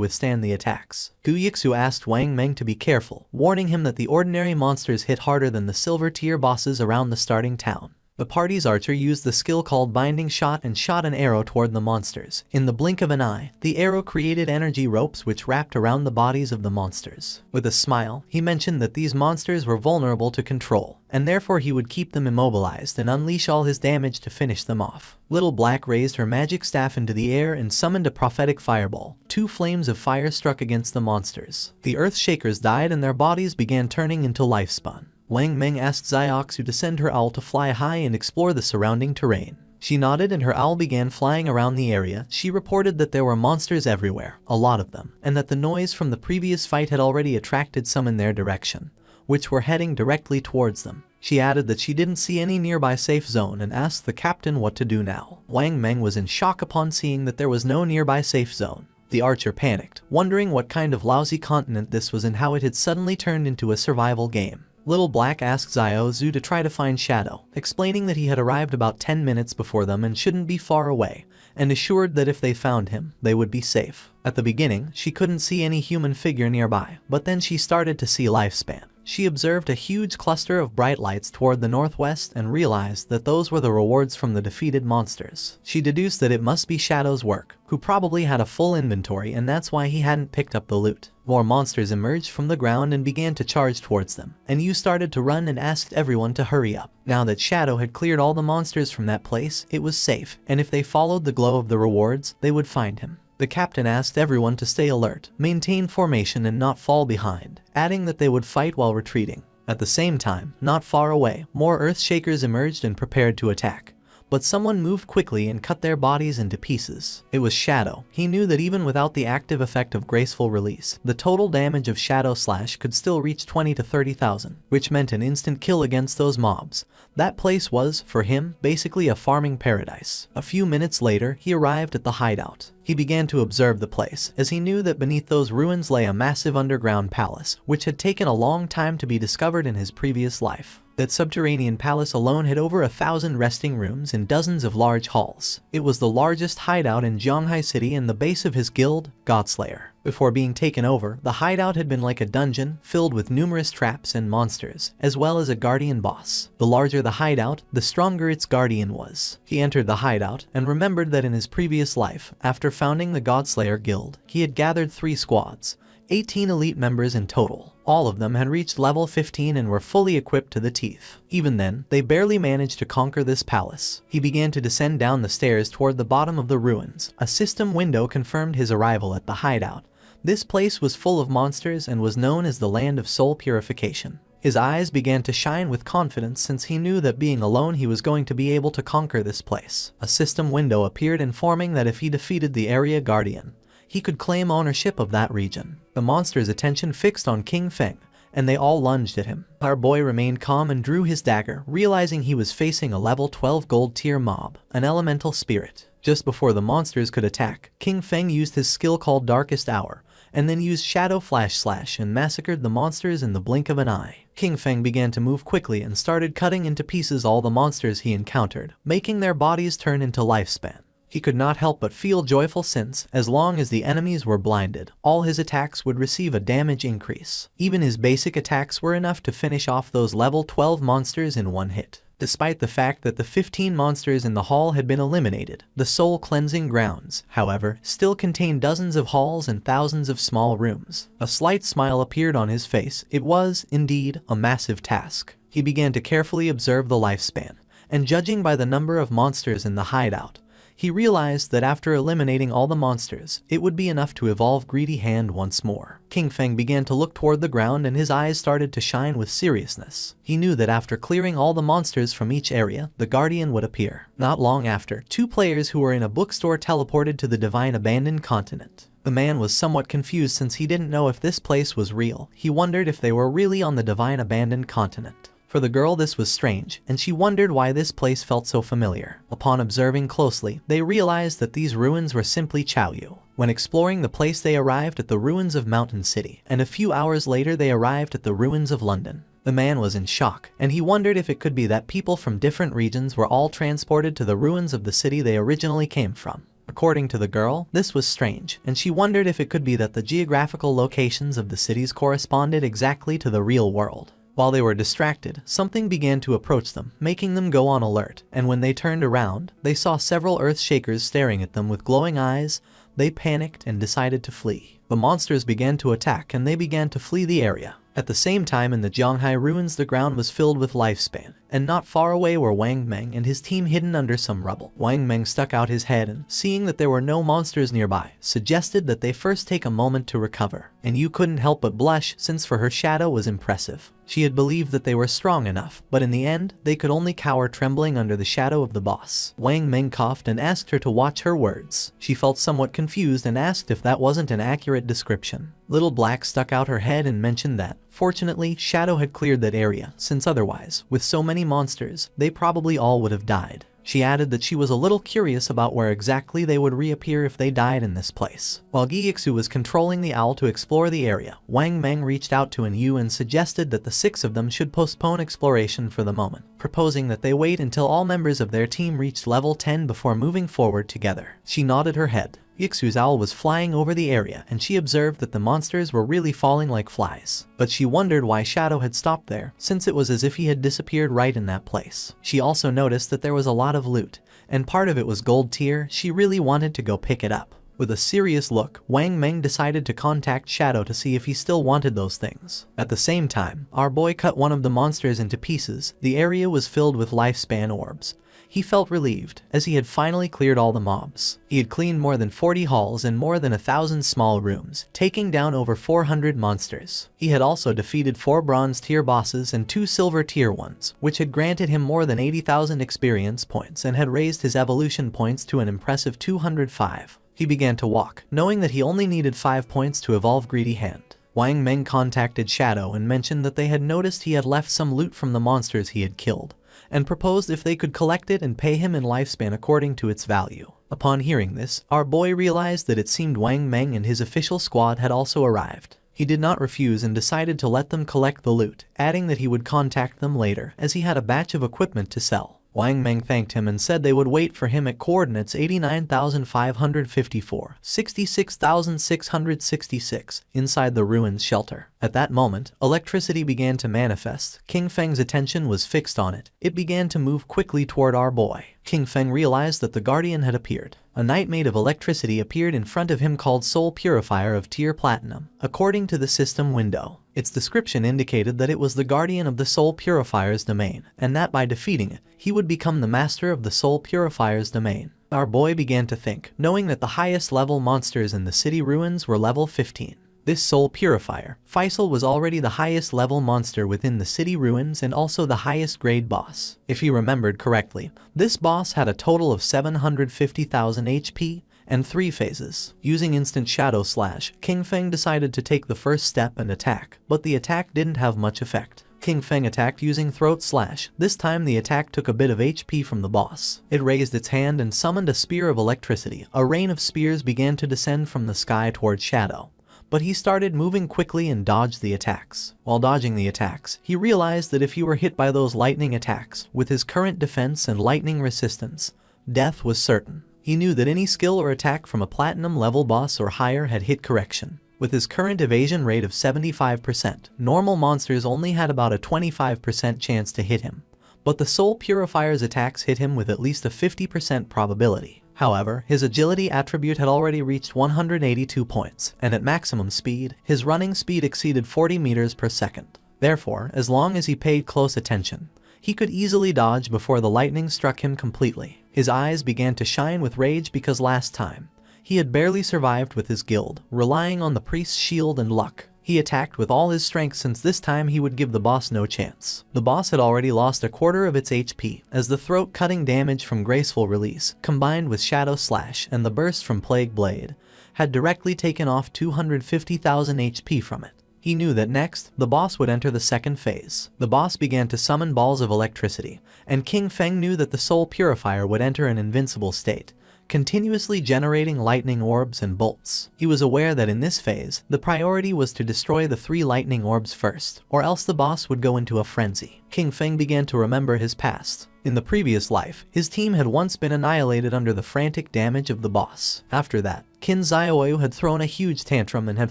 withstand the attacks. Gu Yixu asked Wang Meng to be careful, warning him that the ordinary monsters hit harder than the silver tier bosses around the starting town. The party's archer used the skill called Binding Shot and shot an arrow toward the monsters. In the blink of an eye, the arrow created energy ropes which wrapped around the bodies of the monsters. With a smile, he mentioned that these monsters were vulnerable to control, and therefore he would keep them immobilized and unleash all his damage to finish them off. Little Black raised her magic staff into the air and summoned a prophetic fireball. 2 flames of fire struck against the monsters. The Earthshakers died and their bodies began turning into Lifespan. Wang Meng asked Xiaoxu to send her owl to fly high and explore the surrounding terrain. She nodded and her owl began flying around the area. She reported that there were monsters everywhere, a lot of them, and that the noise from the previous fight had already attracted some in their direction, which were heading directly towards them. She added that she didn't see any nearby safe zone and asked the captain what to do now. Wang Meng was in shock upon seeing that there was no nearby safe zone. The archer panicked, wondering what kind of lousy continent this was and how it had suddenly turned into a survival game. Little Black asked Xiaozu to try to find Shadow, explaining that he had arrived about 10 minutes before them and shouldn't be far away, and assured that if they found him, they would be safe. At the beginning, she couldn't see any human figure nearby, but then she started to see Lifespan. She observed a huge cluster of bright lights toward the northwest and realized that those were the rewards from the defeated monsters. She deduced that it must be Shadow's work, who probably had a full inventory and that's why he hadn't picked up the loot. More monsters emerged from the ground and began to charge towards them, and Yu started to run and asked everyone to hurry up. Now that Shadow had cleared all the monsters from that place, it was safe, and if they followed the glow of the rewards, they would find him. The captain asked everyone to stay alert, maintain formation and not fall behind, adding that they would fight while retreating. At the same time, not far away, more Earthshakers emerged and prepared to attack. But someone moved quickly and cut their bodies into pieces. It was Shadow. He knew that even without the active effect of Graceful Release, the total damage of Shadow Slash could still reach 20 to 30,000, which meant an instant kill against those mobs. That place was, for him, basically a farming paradise. A few minutes later, he arrived at the hideout. He began to observe the place, as he knew that beneath those ruins lay a massive underground palace, which had taken a long time to be discovered in his previous life. That subterranean palace alone had over 1,000 resting rooms and dozens of large halls. It was the largest hideout in Zhanghai City and the base of his guild, Godslayer. Before being taken over, the hideout had been like a dungeon filled with numerous traps and monsters, as well as a guardian boss. The larger the hideout, the stronger its guardian was. He entered the hideout and remembered that in his previous life, after founding the Godslayer Guild, he had gathered 3 squads, 18 elite members in total. All of them had reached level 15 and were fully equipped to the teeth. Even then, they barely managed to conquer this palace. He began to descend down the stairs toward the bottom of the ruins. A system window confirmed his arrival at the hideout. This place was full of monsters and was known as the Land of Soul Purification. His eyes began to shine with confidence since he knew that being alone he was going to be able to conquer this place. A system window appeared informing that if he defeated the area guardian, he could claim ownership of that region. The monster's attention fixed on King Feng, and they all lunged at him. Our boy remained calm and drew his dagger, realizing he was facing a level 12 gold tier mob, an elemental spirit. Just before the monsters could attack, King Feng used his skill called Darkest Hour, and then used Shadow Flash Slash and massacred the monsters in the blink of an eye. King Feng began to move quickly and started cutting into pieces all the monsters he encountered, making their bodies turn into lifespan. He could not help but feel joyful since, as long as the enemies were blinded, all his attacks would receive a damage increase. Even his basic attacks were enough to finish off those level 12 monsters in one hit. Despite the fact that the 15 monsters in the hall had been eliminated, the soul cleansing grounds, however, still contained dozens of halls and thousands of small rooms. A slight smile appeared on his face. It was, indeed, a massive task. He began to carefully observe the lifespan, and judging by the number of monsters in the hideout, he realized that after eliminating all the monsters, it would be enough to evolve Greedy Hand once more. King Feng began to look toward the ground and his eyes started to shine with seriousness. He knew that after clearing all the monsters from each area, the Guardian would appear. Not long after, 2 players who were in a bookstore teleported to the Divine Abandoned Continent. The man was somewhat confused since he didn't know if this place was real. He wondered if they were really on the Divine Abandoned Continent. For the girl this was strange, and she wondered why this place felt so familiar. Upon observing closely, they realized that these ruins were simply Chaoyu. When exploring the place they arrived at the ruins of Mountain City, and a few hours later they arrived at the ruins of London. The man was in shock, and he wondered if it could be that people from different regions were all transported to the ruins of the city they originally came from. According to the girl, this was strange, and she wondered if it could be that the geographical locations of the cities corresponded exactly to the real world. While they were distracted, something began to approach them, making them go on alert, and when they turned around, they saw several Earthshakers staring at them with glowing eyes. They panicked and decided to flee. The monsters began to attack and they began to flee the area. At the same time in the Zhonghai ruins the ground was filled with lifespan, and not far away were Wang Meng and his team hidden under some rubble. Wang Meng stuck out his head and, seeing that there were no monsters nearby, suggested that they first take a moment to recover. And you couldn't help but blush since for her shadow was impressive. She had believed that they were strong enough, but in the end, they could only cower trembling under the shadow of the boss. Wang Meng coughed and asked her to watch her words. She felt somewhat confused and asked if that wasn't an accurate description. Little Black stuck out her head and mentioned that, fortunately, Shadow had cleared that area, since otherwise, with so many monsters, they probably all would have died. She added that she was a little curious about where exactly they would reappear if they died in this place. While Gyixu was controlling the owl to explore the area, Wang Meng reached out to Yu and suggested that the 6 of them should postpone exploration for the moment, proposing that they wait until all members of their team reached level 10 before moving forward together. She nodded her head. Yixu's owl was flying over the area and she observed that the monsters were really falling like flies. But she wondered why Shadow had stopped there, since it was as if he had disappeared right in that place. She also noticed that there was a lot of loot, and part of it was gold tier. She really wanted to go pick it up. With a serious look, Wang Meng decided to contact Shadow to see if he still wanted those things. At the same time, our boy cut one of the monsters into pieces. The area was filled with lifespan orbs. He felt relieved, as he had finally cleared all the mobs. He had cleaned more than 40 halls and more than 1,000 small rooms, taking down over 400 monsters. He had also defeated 4 bronze tier bosses and 2 silver tier ones, which had granted him more than 80,000 experience points and had raised his evolution points to an impressive 205. He began to walk, knowing that he only needed 5 points to evolve Greedy Hand. Wang Meng contacted Shadow and mentioned that they had noticed he had left some loot from the monsters he had killed, and proposed if they could collect it and pay him in lifespan according to its value. Upon hearing this, our boy realized that it seemed Wang Meng and his official squad had also arrived. He did not refuse and decided to let them collect the loot, adding that he would contact them later, as he had a batch of equipment to sell. Wang Meng thanked him and said they would wait for him at coordinates 89,554, 66,666 inside the ruins shelter. At that moment, electricity began to manifest. King Feng's attention was fixed on it. It began to move quickly toward our boy. King Feng realized that the guardian had appeared. A knight made of electricity appeared in front of him called Soul Purifier of Tier Platinum. According to the system window, its description indicated that it was the guardian of the Soul Purifier's domain, and that by defeating it, he would become the master of the Soul Purifier's domain. Our boy began to think, knowing that the highest level monsters in the city ruins were level 15. This Soul Purifier, Faisal, was already the highest level monster within the city ruins and also the highest grade boss. If he remembered correctly, this boss had a total of 750,000 HP and 3 phases. Using instant shadow slash, King Feng decided to take the first step and attack, but the attack didn't have much effect. King Feng attacked using throat slash. This time the attack took a bit of HP from the boss. It raised its hand and summoned a spear of electricity. A rain of spears began to descend from the sky towards Shadow, but he started moving quickly and dodged the attacks. While dodging the attacks, he realized that if he were hit by those lightning attacks, with his current defense and lightning resistance, death was certain. He knew that any skill or attack from a platinum level boss or higher had hit correction. With his current evasion rate of 75%, normal monsters only had about a 25% chance to hit him, but the Soul Purifier's attacks hit him with at least a 50% probability. However, his agility attribute had already reached 182 points, and at maximum speed, his running speed exceeded 40 meters per second. Therefore, as long as he paid close attention, he could easily dodge before the lightning struck him completely. His eyes began to shine with rage because last time, he had barely survived with his guild, relying on the priest's shield and luck. He attacked with all his strength since this time he would give the boss no chance. The boss had already lost a quarter of its HP, as the throat-cutting damage from Graceful Release, combined with Shadow Slash and the burst from Plague Blade, had directly taken off 250,000 HP from it. He knew that next, the boss would enter the second phase. The boss began to summon balls of electricity, and King Feng knew that the Soul Purifier would enter an invincible state, continuously generating lightning orbs and bolts. He was aware that in this phase, the priority was to destroy the 3 lightning orbs first, or else the boss would go into a frenzy. King Feng began to remember his past. In the previous life, his team had once been annihilated under the frantic damage of the boss. After that, Qin Xiaoyu had thrown a huge tantrum and had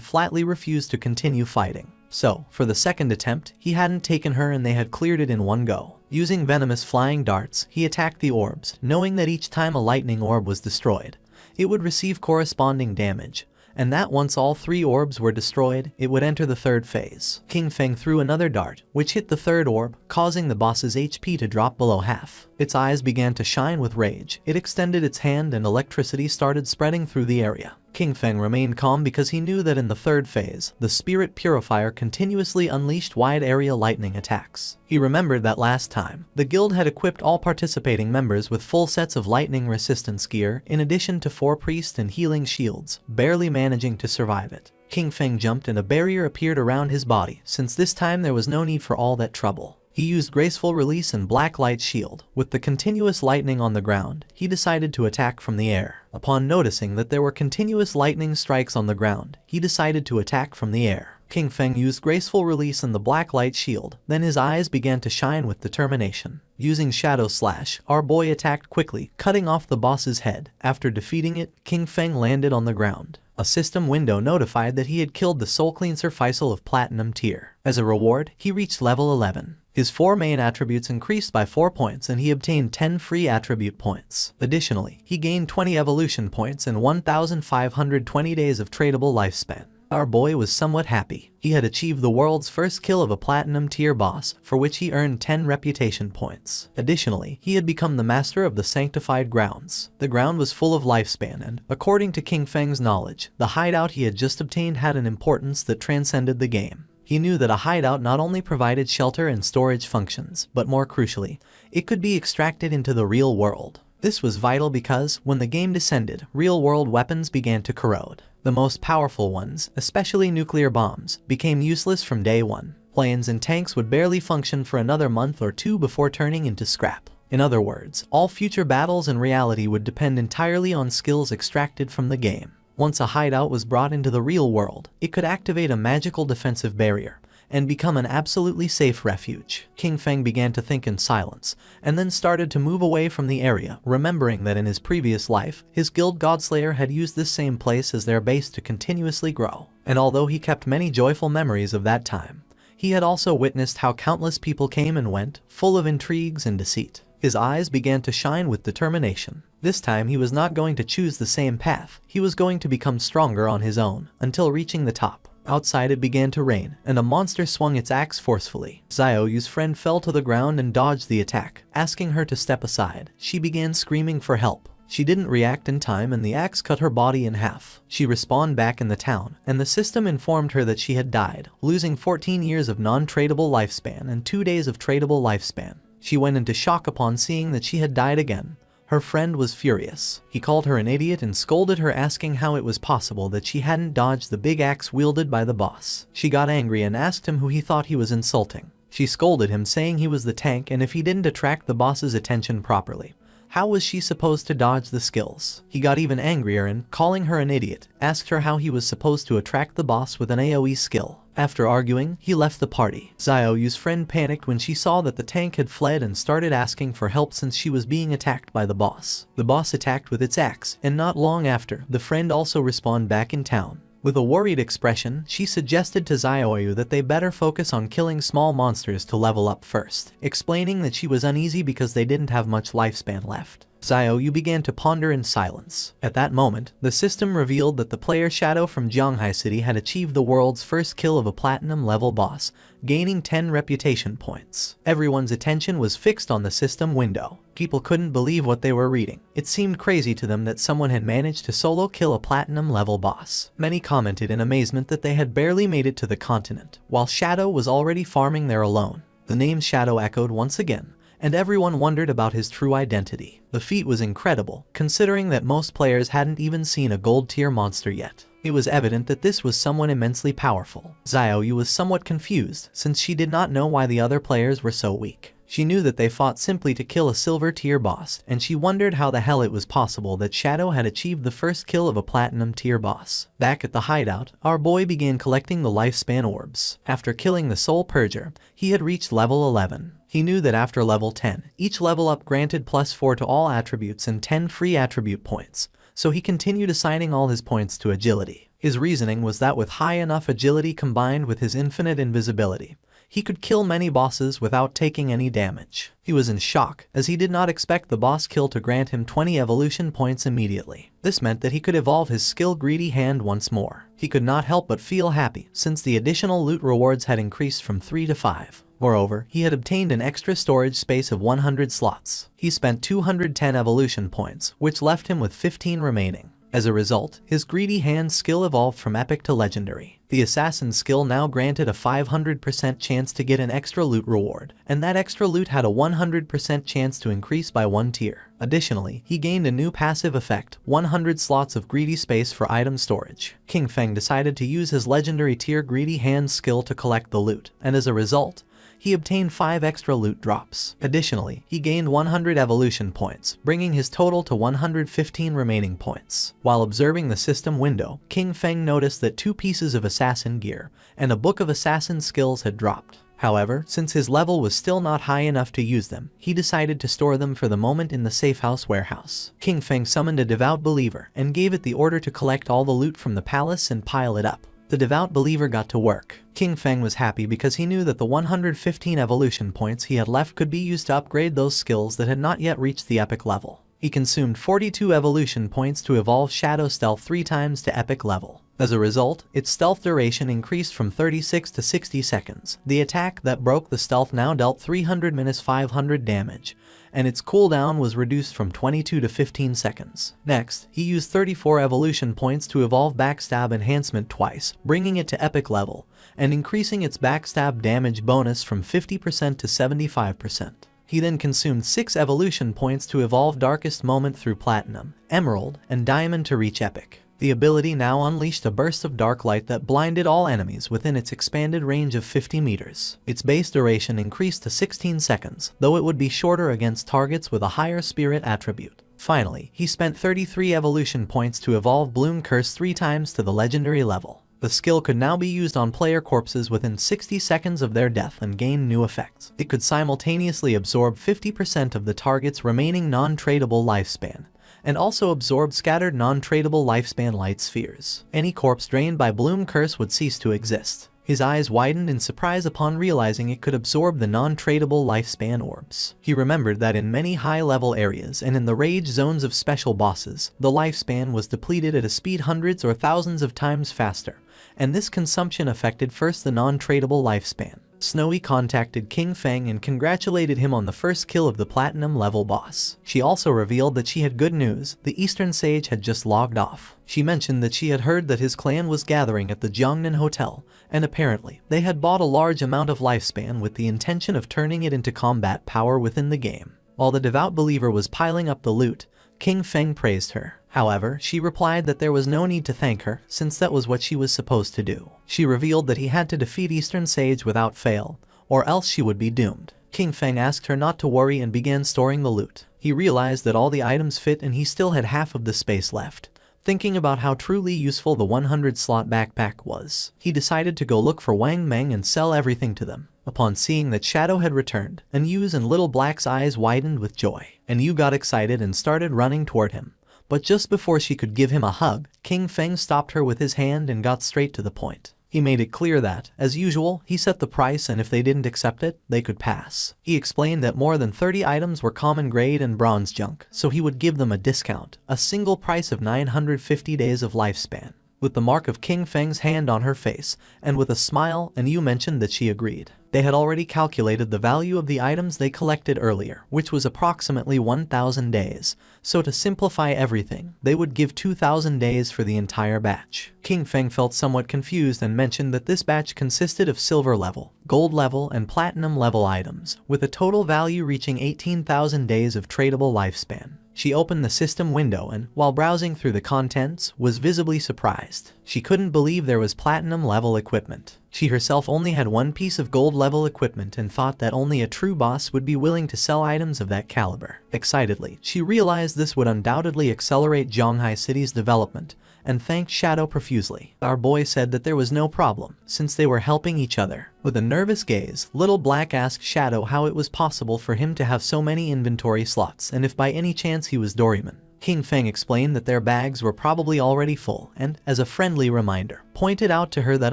flatly refused to continue fighting. So, for the second attempt, he hadn't taken her and they had cleared it in one go. Using venomous flying darts, he attacked the orbs, knowing that each time a lightning orb was destroyed, it would receive corresponding damage, and that once all 3 orbs were destroyed, it would enter the third phase. King Feng threw another dart, which hit the third orb, causing the boss's HP to drop below half. Its eyes began to shine with rage. It extended its hand and electricity started spreading through the area. King Feng remained calm because he knew that in the third phase, the Spirit Purifier continuously unleashed wide-area lightning attacks. He remembered that last time, the guild had equipped all participating members with full sets of lightning resistance gear, in addition to 4 priests and healing shields, barely managing to survive it. King Feng jumped and a barrier appeared around his body, since this time there was no need for all that trouble. He used Graceful Release and Black Light Shield. With the continuous lightning on the ground, he decided to attack from the air. Upon noticing that there were continuous lightning strikes on the ground, he decided to attack from the air. King Feng used Graceful Release and the Black Light Shield, then his eyes began to shine with determination. Using Shadow Slash, our boy attacked quickly, cutting off the boss's head. After defeating it, King Feng landed on the ground. A system window notified that he had killed the Soul Cleanser Faisal of Platinum tier. As a reward, he reached level 11. His 4 main attributes increased by 4 points and he obtained 10 free attribute points. Additionally, he gained 20 evolution points and 1,520 days of tradable lifespan. Our boy was somewhat happy. He had achieved the world's first kill of a platinum tier boss, for which he earned 10 reputation points. Additionally, he had become the master of the sanctified grounds. The ground was full of lifespan and, according to King Feng's knowledge, the hideout he had just obtained had an importance that transcended the game. He knew that a hideout not only provided shelter and storage functions, but more crucially, it could be extracted into the real world. This was vital because, when the game descended, real-world weapons began to corrode. The most powerful ones, especially nuclear bombs, became useless from day one. Planes and tanks would barely function for another month or 2 before turning into scrap. In other words, all future battles in reality would depend entirely on skills extracted from the game. Once a hideout was brought into the real world, it could activate a magical defensive barrier, and become an absolutely safe refuge. King Feng began to think in silence, and then started to move away from the area, remembering that in his previous life, his guild Godslayer had used this same place as their base to continuously grow. And although he kept many joyful memories of that time, he had also witnessed how countless people came and went, full of intrigues and deceit. His eyes began to shine with determination. This time he was not going to choose the same path, he was going to become stronger on his own, until reaching the top. Outside it began to rain, and a monster swung its axe forcefully. Xiaoyu's friend fell to the ground and dodged the attack. Asking her to step aside, she began screaming for help. She didn't react in time and the axe cut her body in half. She respawned back in the town, and the system informed her that she had died, losing 14 years of non-tradable lifespan and 2 days of tradable lifespan. She went into shock upon seeing that she had died again. Her friend was furious. He called her an idiot and scolded her, asking how it was possible that she hadn't dodged the big axe wielded by the boss. She got angry and asked him who he thought he was insulting. She scolded him, saying he was the tank and if he didn't attract the boss's attention properly, how was she supposed to dodge the skills? He got even angrier and, calling her an idiot, asked her how he was supposed to attract the boss with an AoE skill. After arguing, he left the party. Xiaoyu's friend panicked when she saw that the tank had fled and started asking for help since she was being attacked by the boss. The boss attacked with its axe, and not long after, the friend also respawned back in town. With a worried expression, she suggested to Xiaoyu that they better focus on killing small monsters to level up first, explaining that she was uneasy because they didn't have much lifespan left. Xiaoyu began to ponder in silence. At that moment, the system revealed that the player Shadow from Jianghai City had achieved the world's first kill of a platinum level boss, gaining 10 reputation points. Everyone's attention was fixed on the system window. People couldn't believe what they were reading. It seemed crazy to them that someone had managed to solo kill a platinum level boss. Many commented in amazement that they had barely made it to the continent, while Shadow was already farming there alone. The name Shadow echoed once again, and everyone wondered about his true identity. The feat was incredible, considering that most players hadn't even seen a gold tier monster yet. It was evident that this was someone immensely powerful. Xiaoyu was somewhat confused, since she did not know why the other players were so weak. She knew that they fought simply to kill a silver tier boss, and she wondered how the hell it was possible that Shadow had achieved the first kill of a platinum tier boss. Back at the hideout, our boy began collecting the lifespan orbs. After killing the Soul Purger, he had reached level 11. He knew that after level 10, each level up granted +4 to all attributes and 10 free attribute points, so he continued assigning all his points to agility. His reasoning was that with high enough agility combined with his infinite invisibility, he could kill many bosses without taking any damage. He was in shock, as he did not expect the boss kill to grant him 20 evolution points immediately. This meant that he could evolve his skill Greedy Hand once more. He could not help but feel happy, since the additional loot rewards had increased from 3 to 5. Moreover, he had obtained an extra storage space of 100 slots. He spent 210 evolution points, which left him with 15 remaining. As a result, his Greedy Hand skill evolved from epic to legendary. The assassin skill now granted a 500% chance to get an extra loot reward, and that extra loot had a 100% chance to increase by 1 tier. Additionally, he gained a new passive effect, 100 slots of greedy space for item storage. King Feng decided to use his legendary tier Greedy Hand skill to collect the loot, and as a result, he obtained 5 extra loot drops. Additionally, he gained 100 evolution points, bringing his total to 115 remaining points. While observing the system window, King Feng noticed that 2 pieces of assassin gear and a book of assassin skills had dropped. However, since his level was still not high enough to use them, he decided to store them for the moment in the safehouse warehouse. King Feng summoned a devout believer and gave it the order to collect all the loot from the palace and pile it up. The devout believer got to work. King Feng was happy because he knew that the 115 evolution points he had left could be used to upgrade those skills that had not yet reached the epic level. He consumed 42 evolution points to evolve Shadow Stealth 3 times to epic level. As a result, its stealth duration increased from 36 to 60 seconds. The attack that broke the stealth now dealt 300-500 damage, and its cooldown was reduced from 22 to 15 seconds. Next, he used 34 evolution points to evolve Backstab Enhancement twice, bringing it to epic level, and increasing its backstab damage bonus from 50% to 75%. He then consumed 6 evolution points to evolve Darkest Moment through Platinum, Emerald, and Diamond to reach epic. The ability now unleashed a burst of dark light that blinded all enemies within its expanded range of 50 meters. Its base duration increased to 16 seconds, though it would be shorter against targets with a higher spirit attribute. Finally, he spent 33 evolution points to evolve Bloom Curse 3 times to the legendary level. The skill could now be used on player corpses within 60 seconds of their death and gain new effects. It could simultaneously absorb 50% of the target's remaining non-tradable lifespan, and also absorb scattered non-tradable lifespan light spheres. Any corpse drained by Bloom Curse would cease to exist. His eyes widened in surprise upon realizing it could absorb the non-tradable lifespan orbs. He remembered that in many high-level areas and in the rage zones of special bosses, the lifespan was depleted at a speed hundreds or thousands of times faster, and this consumption affected first the non-tradable lifespan. Snowy contacted King Feng and congratulated him on the first kill of the platinum level boss. She also revealed that she had good news: the Eastern Sage had just logged off. She mentioned that she had heard that his clan was gathering at the Jiangnan Hotel, and apparently they had bought a large amount of lifespan with the intention of turning it into combat power within the game. While the devout believer was piling up the loot, King Feng praised her. However, she replied that there was no need to thank her, since that was what she was supposed to do. She revealed that he had to defeat Eastern Sage without fail, or else she would be doomed. King Feng asked her not to worry and began storing the loot. He realized that all the items fit and he still had half of the space left. Thinking about how truly useful the 100-slot backpack was, he decided to go look for Wang Meng and sell everything to them. Upon seeing that Shadow had returned, Anyu's and Little Black's eyes widened with joy. Anyu got excited and started running toward him. But just before she could give him a hug, King Feng stopped her with his hand and got straight to the point. He made it clear that, as usual, he set the price and if they didn't accept it, they could pass. He explained that more than 30 items were common grade and bronze junk, so he would give them a discount, a single price of 950 days of lifespan. With the mark of King Feng's hand on her face, and with a smile, Anyu mentioned that she agreed. They had already calculated the value of the items they collected earlier, which was approximately 1,000 days, so to simplify everything, they would give 2,000 days for the entire batch. King Feng felt somewhat confused and mentioned that this batch consisted of silver level, gold level, and platinum level items, with a total value reaching 18,000 days of tradable lifespan. She opened the system window and, while browsing through the contents, was visibly surprised. She couldn't believe there was platinum level equipment. She herself only had one piece of gold level equipment and thought that only a true boss would be willing to sell items of that caliber. Excitedly, she realized this would undoubtedly accelerate Zhonghai City's development, and thanked Shadow profusely. Our boy said that there was no problem, since they were helping each other. With a nervous gaze, Little Black asked Shadow how it was possible for him to have so many inventory slots and if by any chance he was Doryman. King Feng explained that their bags were probably already full and, as a friendly reminder, pointed out to her that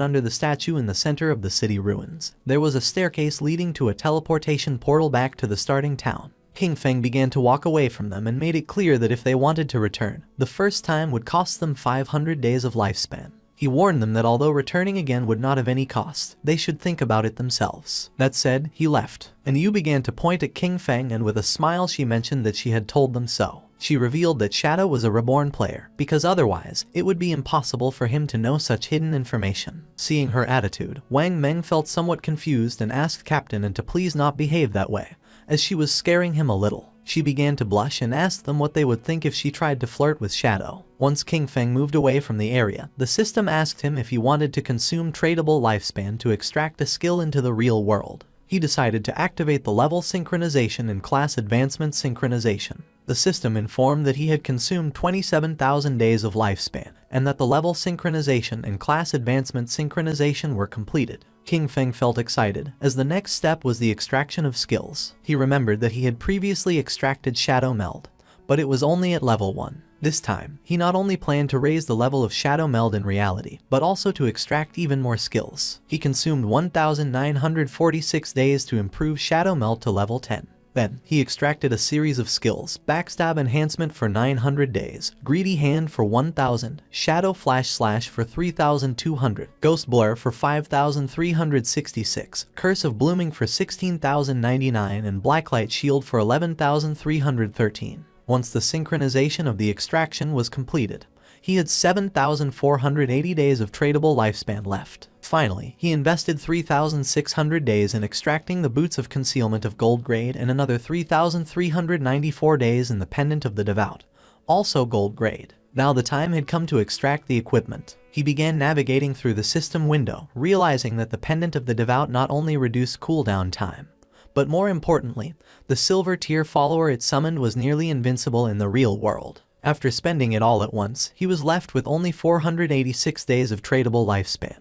under the statue in the center of the city ruins, there was a staircase leading to a teleportation portal back to the starting town. King Feng began to walk away from them and made it clear that if they wanted to return, the first time would cost them 500 days of lifespan. He warned them that although returning again would not have any cost, they should think about it themselves. That said, he left, and Yu began to point at King Feng, and with a smile she mentioned that she had told them so. She revealed that Shadow was a reborn player, because otherwise, it would be impossible for him to know such hidden information. Seeing her attitude, Wang Meng felt somewhat confused and asked Captain and to please not behave that way, as she was scaring him a little. She began to blush and asked them what they would think if she tried to flirt with Shadow. Once King Feng moved away from the area, the system asked him if he wanted to consume tradable lifespan to extract a skill into the real world. He decided to activate the level synchronization and class advancement synchronization. The system informed that he had consumed 27,000 days of lifespan, and that the level synchronization and class advancement synchronization were completed. King Feng felt excited, as the next step was the extraction of skills. He remembered that he had previously extracted Shadow Meld, but it was only at level 1. This time, he not only planned to raise the level of Shadow Meld in reality, but also to extract even more skills. He consumed 1,946 days to improve Shadow Meld to level 10. Then, he extracted a series of skills: Backstab Enhancement for 900 days, Greedy Hand for 1,000, Shadow Flash Slash for 3,200, Ghost Blur for 5,366, Curse of Blooming for 16,099, and Blacklight Shield for 11,313. Once the synchronization of the extraction was completed, he had 7,480 days of tradable lifespan left. Finally, he invested 3,600 days in extracting the Boots of Concealment of gold grade and another 3,394 days in the Pendant of the Devout, also gold grade. Now the time had come to extract the equipment. He began navigating through the system window, realizing that the Pendant of the Devout not only reduced cooldown time, but more importantly, the silver tier follower it summoned was nearly invincible in the real world. After spending it all at once, he was left with only 486 days of tradable lifespan.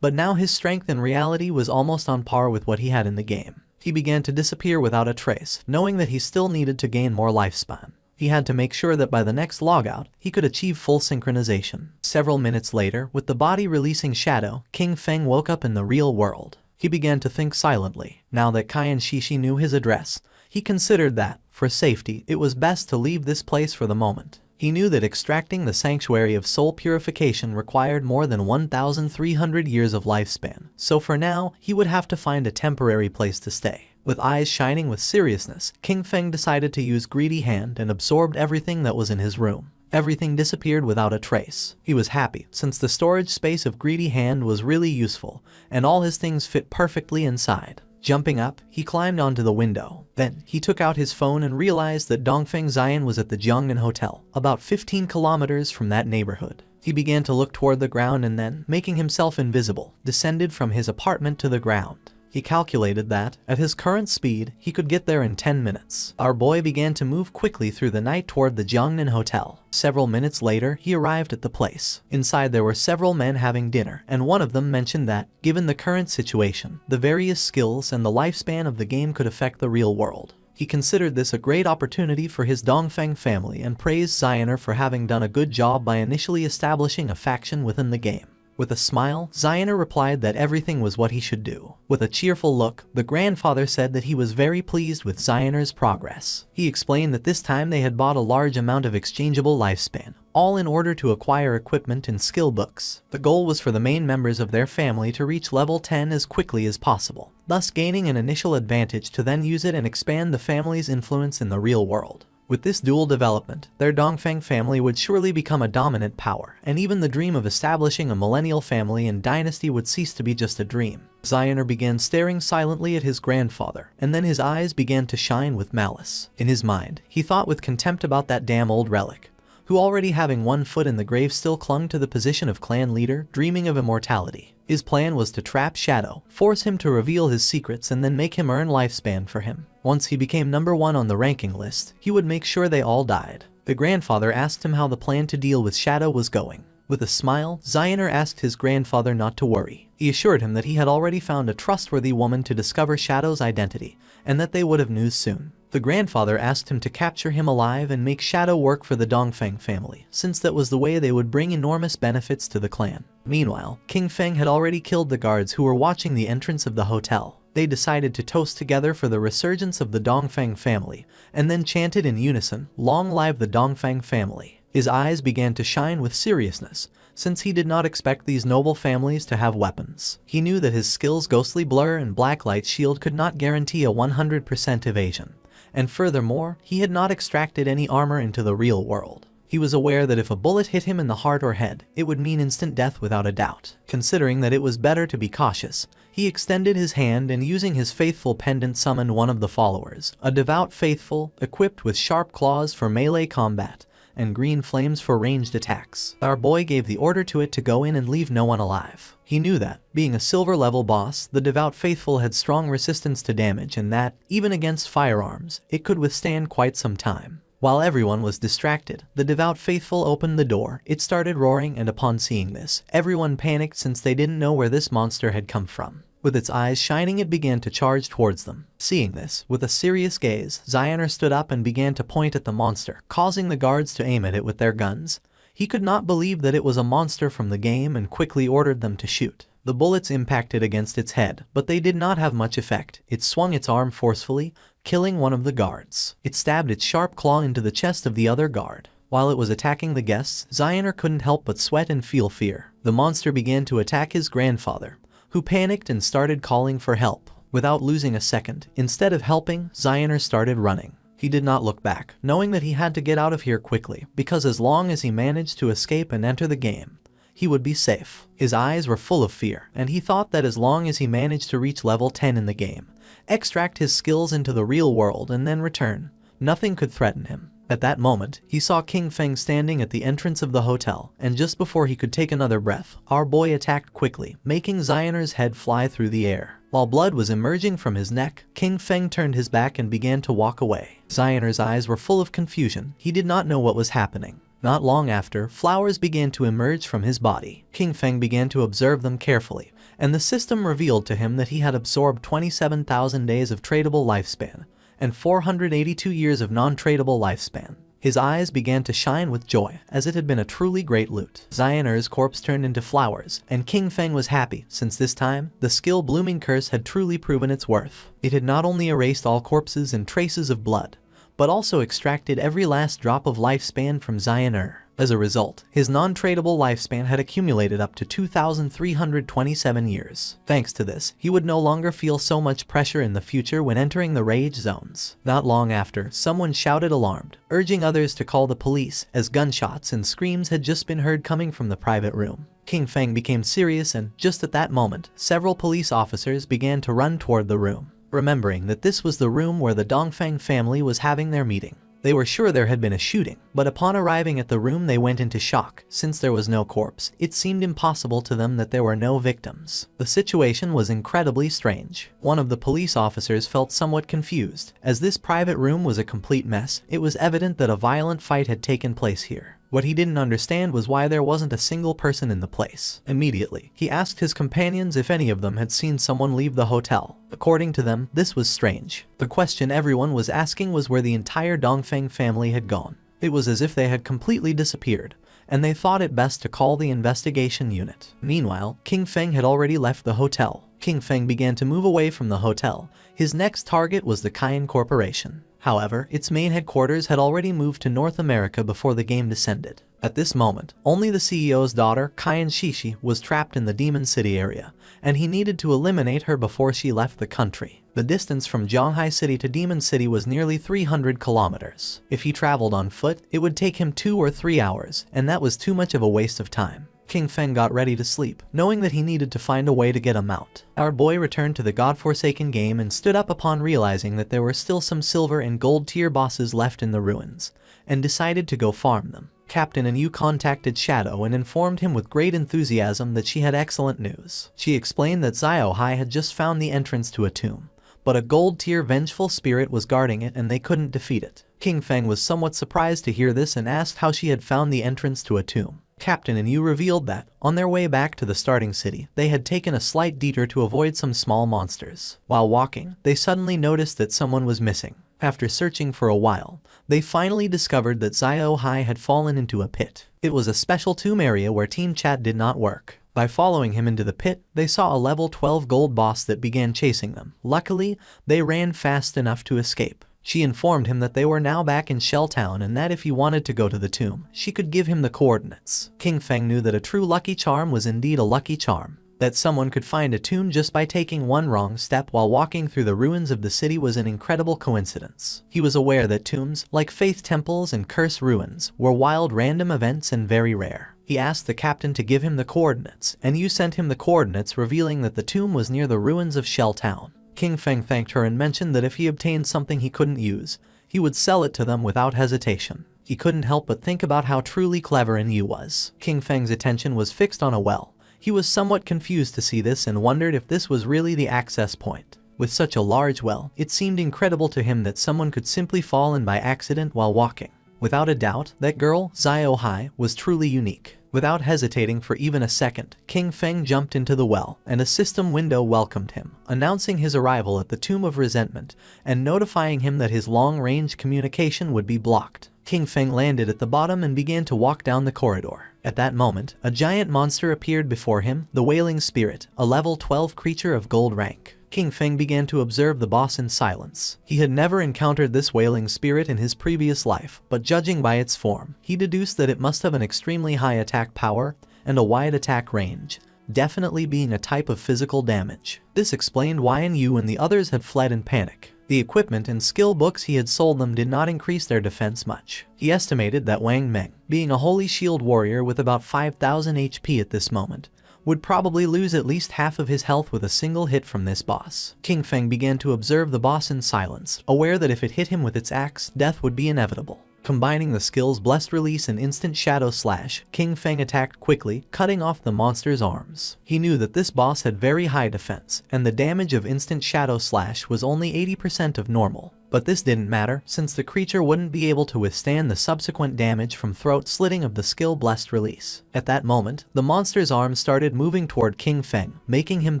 But now his strength in reality was almost on par with what he had in the game. He began to disappear without a trace, knowing that he still needed to gain more lifespan. He had to make sure that by the next logout, he could achieve full synchronization. Several minutes later, with the body releasing shadow, King Feng woke up in the real world. He began to think silently. Now that Kai and Shishi knew his address, he considered that, for safety, it was best to leave this place for the moment. He knew that extracting the sanctuary of soul purification required more than 1,300 years of lifespan, so for now, he would have to find a temporary place to stay. With eyes shining with seriousness, King Feng decided to use Greedy Hand and absorbed everything that was in his room. Everything disappeared without a trace. He was happy, since the storage space of Greedy Hand was really useful, and all his things fit perfectly inside. Jumping up, he climbed onto the window. Then, he took out his phone and realized that Dongfeng Zion was at the Jiangnan Hotel, about 15 kilometers from that neighborhood. He began to look toward the ground and then, making himself invisible, descended from his apartment to the ground. He calculated that, at his current speed, he could get there in 10 minutes. Our boy began to move quickly through the night toward the Jiangnan Hotel. Several minutes later, he arrived at the place. Inside there were several men having dinner, and one of them mentioned that, given the current situation, the various skills and the lifespan of the game could affect the real world. He considered this a great opportunity for his Dongfeng family and praised Zioner for having done a good job by initially establishing a faction within the game. With a smile, Zioner replied that everything was what he should do. With a cheerful look, the grandfather said that he was very pleased with Zioner's progress. He explained that this time they had bought a large amount of exchangeable lifespan, all in order to acquire equipment and skill books. The goal was for the main members of their family to reach level 10 as quickly as possible, thus gaining an initial advantage to then use it and expand the family's influence in the real world. With this dual development, their Dongfeng family would surely become a dominant power, and even the dream of establishing a millennial family and dynasty would cease to be just a dream. Zioner began staring silently at his grandfather, and then his eyes began to shine with malice. In his mind, he thought with contempt about that damn old relic, who already having one foot in the grave still clung to the position of clan leader, dreaming of immortality. His plan was to trap Shadow, force him to reveal his secrets and then make him earn lifespan for him. Once he became number 1 on the ranking list, he would make sure they all died. The grandfather asked him how the plan to deal with Shadow was going. With a smile, Zioner asked his grandfather not to worry. He assured him that he had already found a trustworthy woman to discover Shadow's identity, and that they would have news soon. The grandfather asked him to capture him alive and make Shadow work for the Dongfeng family, since that was the way they would bring enormous benefits to the clan. Meanwhile, King Feng had already killed the guards who were watching the entrance of the hotel. They decided to toast together for the resurgence of the Dongfeng family, and then chanted in unison, "Long live the Dongfeng family." His eyes began to shine with seriousness, since he did not expect these noble families to have weapons. He knew that his skills Ghostly Blur and Blacklight Shield could not guarantee a 100% evasion. And furthermore, he had not extracted any armor into the real world. He was aware that if a bullet hit him in the heart or head, it would mean instant death without a doubt. Considering that it was better to be cautious, he extended his hand and using his faithful pendant summoned one of the followers, a devout faithful, equipped with sharp claws for melee combat, and green flames for ranged attacks. Our boy gave the order to it to go in and leave no one alive. He knew that, being a silver level boss, the devout faithful had strong resistance to damage and that, even against firearms, it could withstand quite some time. While everyone was distracted, the devout faithful opened the door, it started roaring, and upon seeing this, everyone panicked since they didn't know where this monster had come from. With its eyes shining, it began to charge towards them. Seeing this, with a serious gaze, Zioner stood up and began to point at the monster, causing the guards to aim at it with their guns. He could not believe that it was a monster from the game and quickly ordered them to shoot. The bullets impacted against its head, but they did not have much effect. It swung its arm forcefully, killing one of the guards. It stabbed its sharp claw into the chest of the other guard. While it was attacking the guests, Zioner couldn't help but sweat and feel fear. The monster began to attack his grandfather, who panicked and started calling for help. Without losing a second, instead of helping, Zioner started running. He did not look back, knowing that he had to get out of here quickly, because as long as he managed to escape and enter the game, he would be safe. His eyes were full of fear, and he thought that as long as he managed to reach level 10 in the game, extract his skills into the real world and then return, nothing could threaten him. At that moment, he saw King Feng standing at the entrance of the hotel, and just before he could take another breath, our boy attacked quickly, making Xioner's head fly through the air. While blood was emerging from his neck, King Feng turned his back and began to walk away. Xioner's eyes were full of confusion. He did not know what was happening. Not long after, flowers began to emerge from his body. King Feng began to observe them carefully, and the system revealed to him that he had absorbed 27,000 days of tradable lifespan and 482 years of non-tradable lifespan. His eyes began to shine with joy, as it had been a truly great loot. Xioner's corpse turned into flowers, and King Feng was happy, since this time, the skill blooming curse had truly proven its worth. It had not only erased all corpses and traces of blood, but also extracted every last drop of lifespan from Xioner. As a result, his non-tradable lifespan had accumulated up to 2,327 years. Thanks to this, he would no longer feel so much pressure in the future when entering the rage zones. Not long after, someone shouted alarmed, urging others to call the police, as gunshots and screams had just been heard coming from the private room. King Feng became serious, and just at that moment, several police officers began to run toward the room, remembering that this was the room where the Dongfang family was having their meeting. They were sure there had been a shooting, but upon arriving at the room they went into shock. Since there was no corpse, it seemed impossible to them that there were no victims. The situation was incredibly strange. One of the police officers felt somewhat confused. As this private room was a complete mess, it was evident that a violent fight had taken place here. What he didn't understand was why there wasn't a single person in the place. Immediately, he asked his companions if any of them had seen someone leave the hotel. According to them, this was strange. The question everyone was asking was where the entire Dongfeng family had gone. It was as if they had completely disappeared, and they thought it best to call the investigation unit. Meanwhile, King Feng had already left the hotel. King Feng began to move away from the hotel. His next target was the Cayenne Corporation. However, its main headquarters had already moved to North America before the game descended. At this moment, only the CEO's daughter, Cayenne Shishi, was trapped in the Demon City area, and he needed to eliminate her before she left the country. The distance from Zhanghai City to Demon City was nearly 300 kilometers. If he traveled on foot, it would take him 2 or 3 hours, and that was too much of a waste of time. King Feng got ready to sleep, knowing that he needed to find a way to get a mount. Our boy returned to the godforsaken game and stood up upon realizing that there were still some silver and gold tier bosses left in the ruins, and decided to go farm them. Captain Anu contacted Shadow and informed him with great enthusiasm that she had excellent news. She explained that Xiao Hai had just found the entrance to a tomb, but a gold tier vengeful spirit was guarding it and they couldn't defeat it. King Feng was somewhat surprised to hear this and asked how she had found the entrance to a tomb. Captain Anu revealed that, on their way back to the starting city, they had taken a slight detour to avoid some small monsters. While walking, they suddenly noticed that someone was missing. After searching for a while, they finally discovered that Xiao Hai had fallen into a pit. It was a special tomb area where team chat did not work. By following him into the pit, they saw a level 12 gold boss that began chasing them. Luckily, they ran fast enough to escape. She informed him that they were now back in Shell Town and that if he wanted to go to the tomb, she could give him the coordinates. King Feng knew that a true lucky charm was indeed a lucky charm. That someone could find a tomb just by taking one wrong step while walking through the ruins of the city was an incredible coincidence. He was aware that tombs, like faith temples and curse ruins, were wild random events and very rare. He asked the captain to give him the coordinates, and Yu sent him the coordinates revealing that the tomb was near the ruins of Shell Town. King Feng thanked her and mentioned that if he obtained something he couldn't use, he would sell it to them without hesitation. He couldn't help but think about how truly clever Yu was. King Feng's attention was fixed on a well. He was somewhat confused to see this and wondered if this was really the access point. With such a large well, it seemed incredible to him that someone could simply fall in by accident while walking. Without a doubt, that girl, Xiao Hai, was truly unique. Without hesitating for even a second, King Feng jumped into the well, and a system window welcomed him, announcing his arrival at the Tomb of Resentment, and notifying him that his long-range communication would be blocked. King Feng landed at the bottom and began to walk down the corridor. At that moment, a giant monster appeared before him, the Wailing Spirit, a level 12 creature of gold rank. King Feng began to observe the boss in silence. He had never encountered this wailing spirit in his previous life, but judging by its form, he deduced that it must have an extremely high attack power and a wide attack range, definitely being a type of physical damage. This explained why Yu and the others had fled in panic. The equipment and skill books he had sold them did not increase their defense much. He estimated that Wang Meng, being a holy shield warrior with about 5,000 HP at this moment, would probably lose at least half of his health with a single hit from this boss. King Feng began to observe the boss in silence, aware that if it hit him with its axe, death would be inevitable. Combining the skill's blessed release and instant shadow slash, King Feng attacked quickly, cutting off the monster's arms. He knew that this boss had very high defense, and the damage of instant shadow slash was only 80% of normal. But this didn't matter, since the creature wouldn't be able to withstand the subsequent damage from throat slitting of the skill blessed release. At that moment, the monster's arms started moving toward King Feng, making him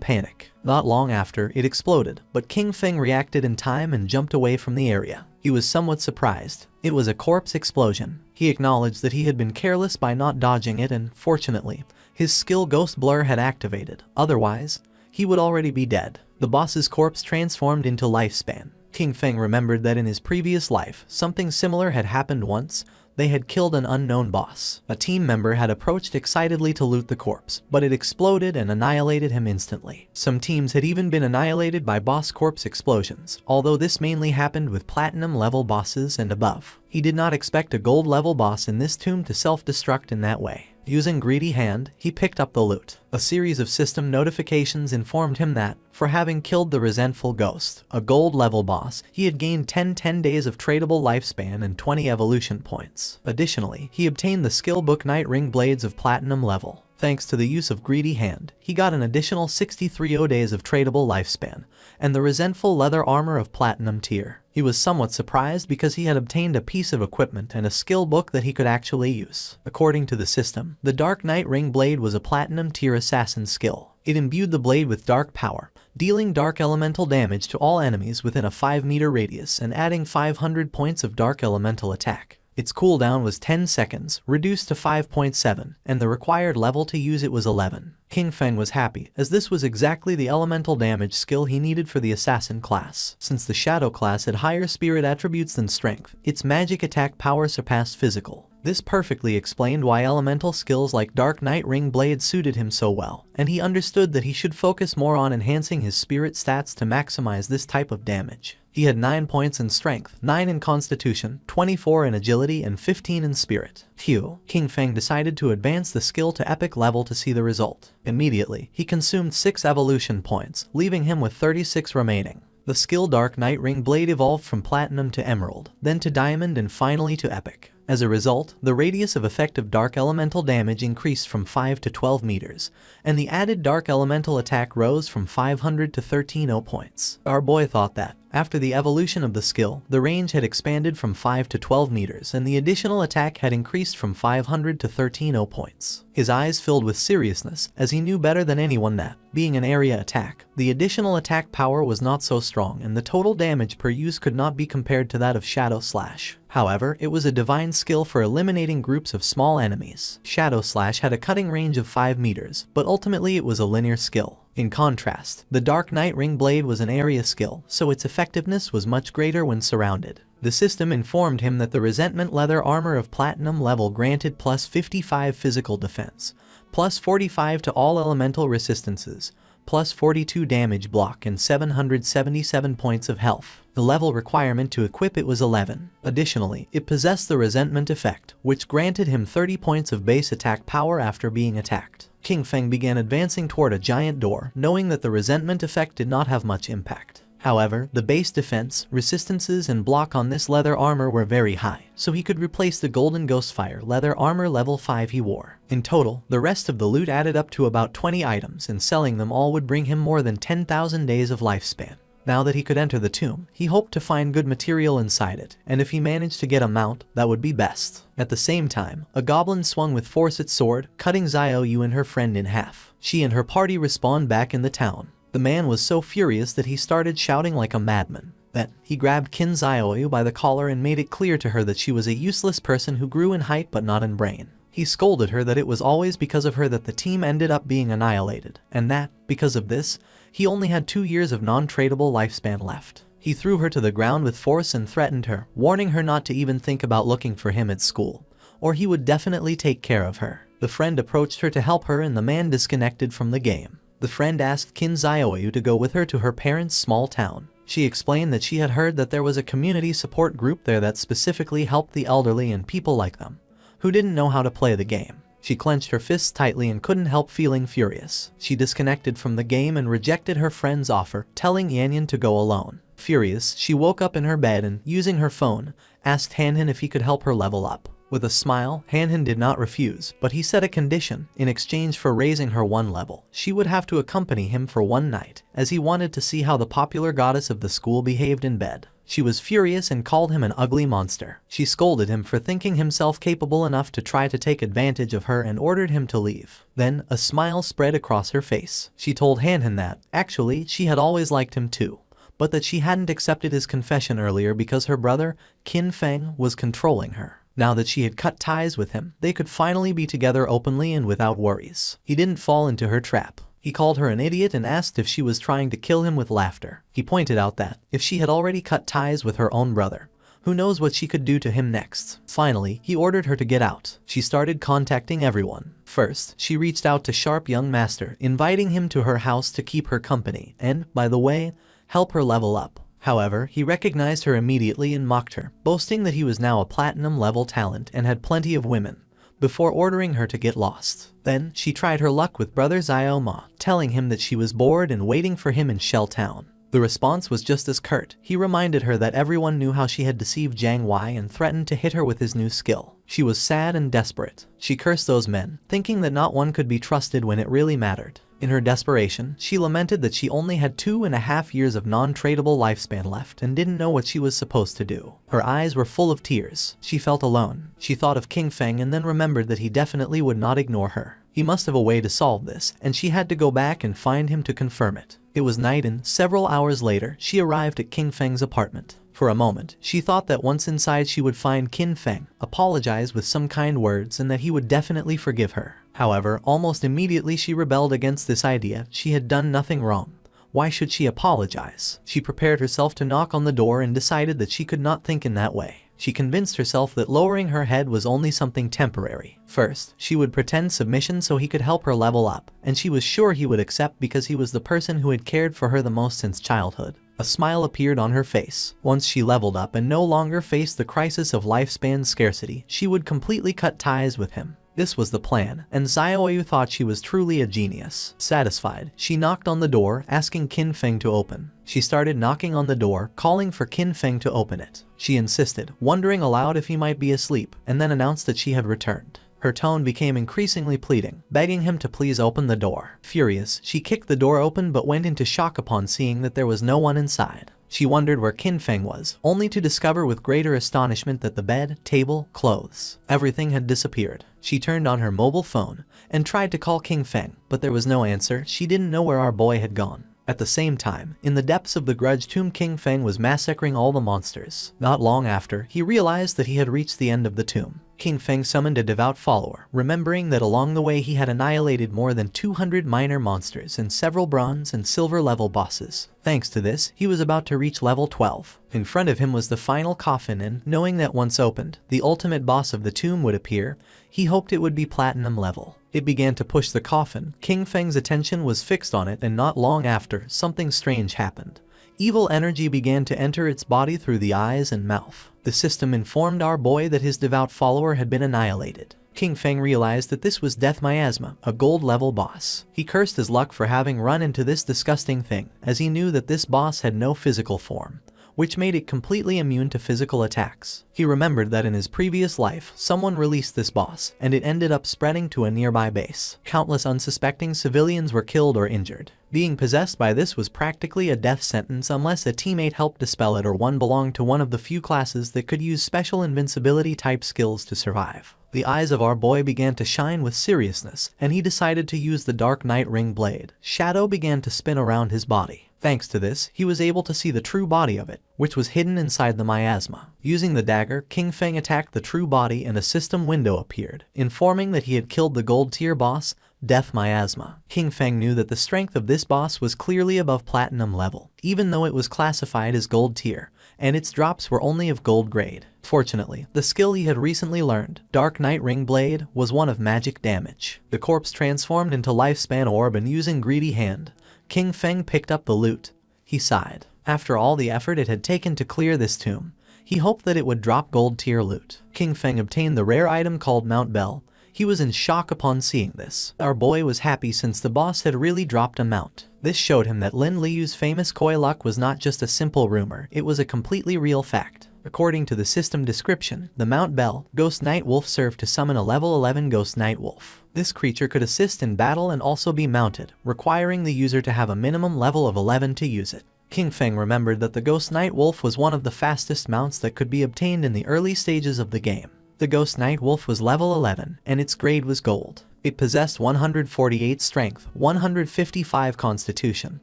panic. Not long after, it exploded, but King Feng reacted in time and jumped away from the area. He was somewhat surprised. It was a corpse explosion. He acknowledged that he had been careless by not dodging it and, fortunately, his skill Ghost Blur had activated. Otherwise, he would already be dead. The boss's corpse transformed into lifespan. King Feng remembered that in his previous life, something similar had happened once. They had killed an unknown boss. A team member had approached excitedly to loot the corpse, but it exploded and annihilated him instantly. Some teams had even been annihilated by boss corpse explosions, although this mainly happened with platinum level bosses and above. He did not expect a gold level boss in this tomb to self-destruct in that way. Using Greedy Hand, he picked up the loot. A series of system notifications informed him that, for having killed the resentful ghost, a gold level boss, he had gained 10 days of tradable lifespan and 20 evolution points. Additionally, he obtained the skill book Night Ring Blades of platinum level. Thanks to the use of Greedy Hand, he got an additional 63 days of tradable lifespan, and the resentful leather armor of platinum tier. He was somewhat surprised because he had obtained a piece of equipment and a skill book that he could actually use. According to the system, the Dark Night Ring Blade was a platinum tier assassin skill. It imbued the blade with dark power, dealing dark elemental damage to all enemies within a 5-meter radius and adding 500 points of dark elemental attack. Its cooldown was 10 seconds, reduced to 5.7, and the required level to use it was 11. King Feng was happy, as this was exactly the elemental damage skill he needed for the assassin class. Since the shadow class had higher spirit attributes than strength, its magic attack power surpassed physical. This perfectly explained why elemental skills like Dark Night Ring Blade suited him so well, and he understood that he should focus more on enhancing his spirit stats to maximize this type of damage. He had 9 points in strength, 9 in constitution, 24 in agility, and 15 in spirit. Phew. King Feng decided to advance the skill to epic level to see the result. Immediately, he consumed 6 evolution points, leaving him with 36 remaining. The skill Dark Night Ring Blade evolved from Platinum to Emerald, then to Diamond, and finally to Epic. As a result, the radius of effective dark elemental damage increased from 5 to 12 meters, and the added dark elemental attack rose from 500 to 1300 points. Our boy thought that, after the evolution of the skill, the range had expanded from 5 to 12 meters and the additional attack had increased from 500 to 1300 points. His eyes filled with seriousness, as he knew better than anyone that, being an area attack, the additional attack power was not so strong and the total damage per use could not be compared to that of Shadow Slash. However, it was a divine skill for eliminating groups of small enemies. Shadow Slash had a cutting range of 5 meters, but ultimately it was a linear skill. In contrast, the Dark Night Ring Blade was an area skill, so its effectiveness was much greater when surrounded. The system informed him that the Resentment Leather Armor of Platinum level granted plus 55 physical defense, plus 45 to all elemental resistances, plus 42 damage block, and 777 points of health. The level requirement to equip it was 11. Additionally, it possessed the Resentment effect, which granted him 30 points of base attack power after being attacked. King Feng began advancing toward a giant door, knowing that the Resentment effect did not have much impact. However, the base defense, resistances, and block on this leather armor were very high, so he could replace the Golden Ghostfire leather armor level 5 he wore. In total, the rest of the loot added up to about 20 items, and selling them all would bring him more than 10,000 days of lifespan. Now that he could enter the tomb, he hoped to find good material inside it, and if he managed to get a mount, that would be best. At the same time, a goblin swung with force its sword, cutting Xiaoyu and her friend in half. She and her party respawned back in the town. The man was so furious that he started shouting like a madman. Then, he grabbed Qin Xiaoyu by the collar and made it clear to her that she was a useless person who grew in height but not in brain. He scolded her that it was always because of her that the team ended up being annihilated, and that, because of this, he only had 2 years of non-tradable lifespan left. He threw her to the ground with force and threatened her, warning her not to even think about looking for him at school, or he would definitely take care of her. The friend approached her to help her and the man disconnected from the game. The friend asked Qin Xiaoyu to go with her to her parents' small town. She explained that she had heard that there was a community support group there that specifically helped the elderly and people like them, who didn't know how to play the game. She clenched her fists tightly and couldn't help feeling furious. She disconnected from the game and rejected her friend's offer, telling Yanyan to go alone. Furious, she woke up in her bed and, using her phone, asked Hanhin if he could help her level up. With a smile, Hanhin did not refuse, but he set a condition. In exchange for raising her one level, she would have to accompany him for one night, as he wanted to see how the popular goddess of the school behaved in bed. She was furious and called him an ugly monster. She scolded him for thinking himself capable enough to try to take advantage of her and ordered him to leave. Then, a smile spread across her face. She told Hanhin that, actually, she had always liked him too, but that she hadn't accepted his confession earlier because her brother, Qin Feng, was controlling her. Now that she had cut ties with him, they could finally be together openly and without worries. He didn't fall into her trap. He called her an idiot and asked if she was trying to kill him with laughter. He pointed out that, if she had already cut ties with her own brother, who knows what she could do to him next. Finally, he ordered her to get out. She started contacting everyone. First, she reached out to Sharp Young Master, inviting him to her house to keep her company and, by the way, help her level up. However, he recognized her immediately and mocked her, boasting that he was now a platinum-level talent and had plenty of women, before ordering her to get lost. Then, she tried her luck with brother Xiao Ma, telling him that she was bored and waiting for him in Shell Town. The response was just as curt. He reminded her that everyone knew how she had deceived Jiang Wei and threatened to hit her with his new skill. She was sad and desperate. She cursed those men, thinking that not one could be trusted when it really mattered. In her desperation, she lamented that she only had 2.5 years of non-tradable lifespan left and didn't know what she was supposed to do. Her eyes were full of tears. She felt alone. She thought of King Feng and then remembered that he definitely would not ignore her. He must have a way to solve this, and she had to go back and find him to confirm it. It was night and, several hours later, she arrived at King Feng's apartment. For a moment, she thought that once inside she would find Qin Feng, apologize with some kind words, and that he would definitely forgive her. However, almost immediately she rebelled against this idea. She had done nothing wrong. Why should she apologize? She prepared herself to knock on the door and decided that she could not think in that way. She convinced herself that lowering her head was only something temporary. First, she would pretend submission so he could help her level up, and she was sure he would accept because he was the person who had cared for her the most since childhood. A smile appeared on her face. Once she leveled up and no longer faced the crisis of lifespan scarcity, she would completely cut ties with him. This was the plan, and Xiaoyu thought she was truly a genius. Satisfied, she knocked on the door, asking Qin Feng to open. She started knocking on the door, calling for Qin Feng to open it. She insisted, wondering aloud if he might be asleep, and then announced that she had returned. Her tone became increasingly pleading, begging him to please open the door. Furious, she kicked the door open but went into shock upon seeing that there was no one inside. She wondered where Qin Feng was, only to discover with greater astonishment that the bed, table, clothes, everything had disappeared. She turned on her mobile phone and tried to call Qin Feng, but there was no answer. She didn't know where our boy had gone. At the same time, in the depths of the grudge tomb, Qin Feng was massacring all the monsters. Not long after, he realized that he had reached the end of the tomb. Qin Feng summoned a devout follower, remembering that along the way he had annihilated more than 200 minor monsters and several bronze and silver level bosses. Thanks to this, he was about to reach level 12. In front of him was the final coffin and, knowing that once opened, the ultimate boss of the tomb would appear, he hoped it would be platinum level. It began to push the coffin. Qin Feng's attention was fixed on it, and not long after, something strange happened. Evil energy began to enter its body through the eyes and mouth. The system informed our boy that his devout follower had been annihilated. Qin Feng realized that this was Death Miasma, a gold-level boss. He cursed his luck for having run into this disgusting thing, as he knew that this boss had no physical form, which made it completely immune to physical attacks. He remembered that in his previous life, someone released this boss, and it ended up spreading to a nearby base. Countless unsuspecting civilians were killed or injured. Being possessed by this was practically a death sentence unless a teammate helped dispel it or one belonged to one of the few classes that could use special invincibility type skills to survive. The eyes of our boy began to shine with seriousness, and he decided to use the Dark Knight Ring blade. Shadow began to spin around his body. Thanks to this, he was able to see the true body of it, which was hidden inside the miasma. Using the dagger, Qin Feng attacked the true body and a system window appeared, informing that he had killed the gold tier boss, Death Miasma. Qin Feng knew that the strength of this boss was clearly above platinum level, even though it was classified as gold tier, and its drops were only of gold grade. Fortunately, the skill he had recently learned, Dark Knight Ring Blade, was one of magic damage. The corpse transformed into Lifespan Orb, and using Greedy Hand, Qin Feng picked up the loot. He sighed. After all the effort it had taken to clear this tomb, he hoped that it would drop gold tier loot. Qin Feng obtained the rare item called Mount Bell. He was in shock upon seeing this. Our boy was happy since the boss had really dropped a mount. This showed him that Lin Liu's famous koi luck was not just a simple rumor, it was a completely real fact. According to the system description, the Mount Bell Ghost Night Wolf served to summon a level 11 Ghost Night Wolf. This creature could assist in battle and also be mounted, requiring the user to have a minimum level of 11 to use it. King Feng remembered that the Ghost Night Wolf was one of the fastest mounts that could be obtained in the early stages of the game. The Ghost Night Wolf was level 11, and its grade was Gold. It possessed 148 strength, 155 constitution,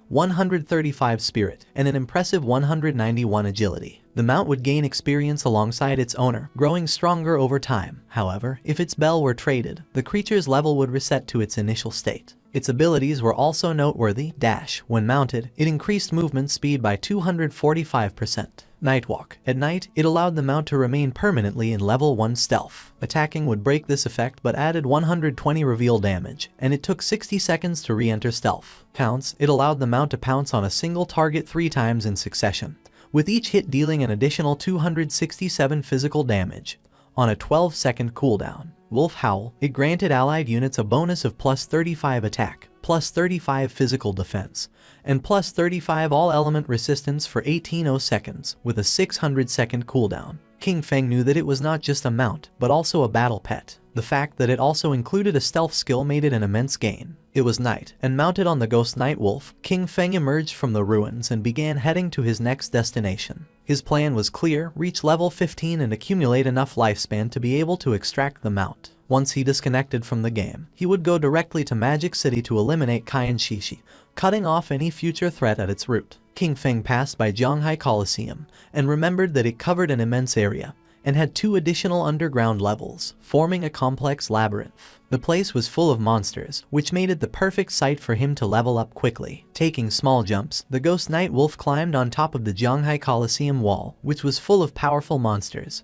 135 spirit, and an impressive 191 agility. The mount would gain experience alongside its owner, growing stronger over time. However, if its bell were traded, the creature's level would reset to its initial state. Its abilities were also noteworthy. When mounted, it increased movement speed by 245%. Nightwalk. At night, it allowed the mount to remain permanently in level 1 stealth. Attacking would break this effect but added 120 reveal damage, and it took 60 seconds to re-enter stealth. Pounce. It allowed the mount to pounce on a single target 3 times in succession, with each hit dealing an additional 267 physical damage on a 12-second cooldown. Wolf Howl. It granted allied units a bonus of plus 35 attack, plus 35 physical defense, and plus 35 all-element resistance for 18 seconds, with a 600-second cooldown. King Feng knew that it was not just a mount, but also a battle pet. The fact that it also included a stealth skill made it an immense gain. It was night, and mounted on the Ghost Night Wolf, King Feng emerged from the ruins and began heading to his next destination. His plan was clear: reach level 15 and accumulate enough lifespan to be able to extract the mount. Once he disconnected from the game, he would go directly to Magic City to eliminate Kaiyan Shishi, cutting off any future threat at its root. King Feng passed by Zhanghai Coliseum and remembered that it covered an immense area and had 2 additional underground levels, forming a complex labyrinth. The place was full of monsters, which made it the perfect site for him to level up quickly. Taking small jumps, the Ghost Night Wolf climbed on top of the Zhanghai Coliseum wall, which was full of powerful monsters,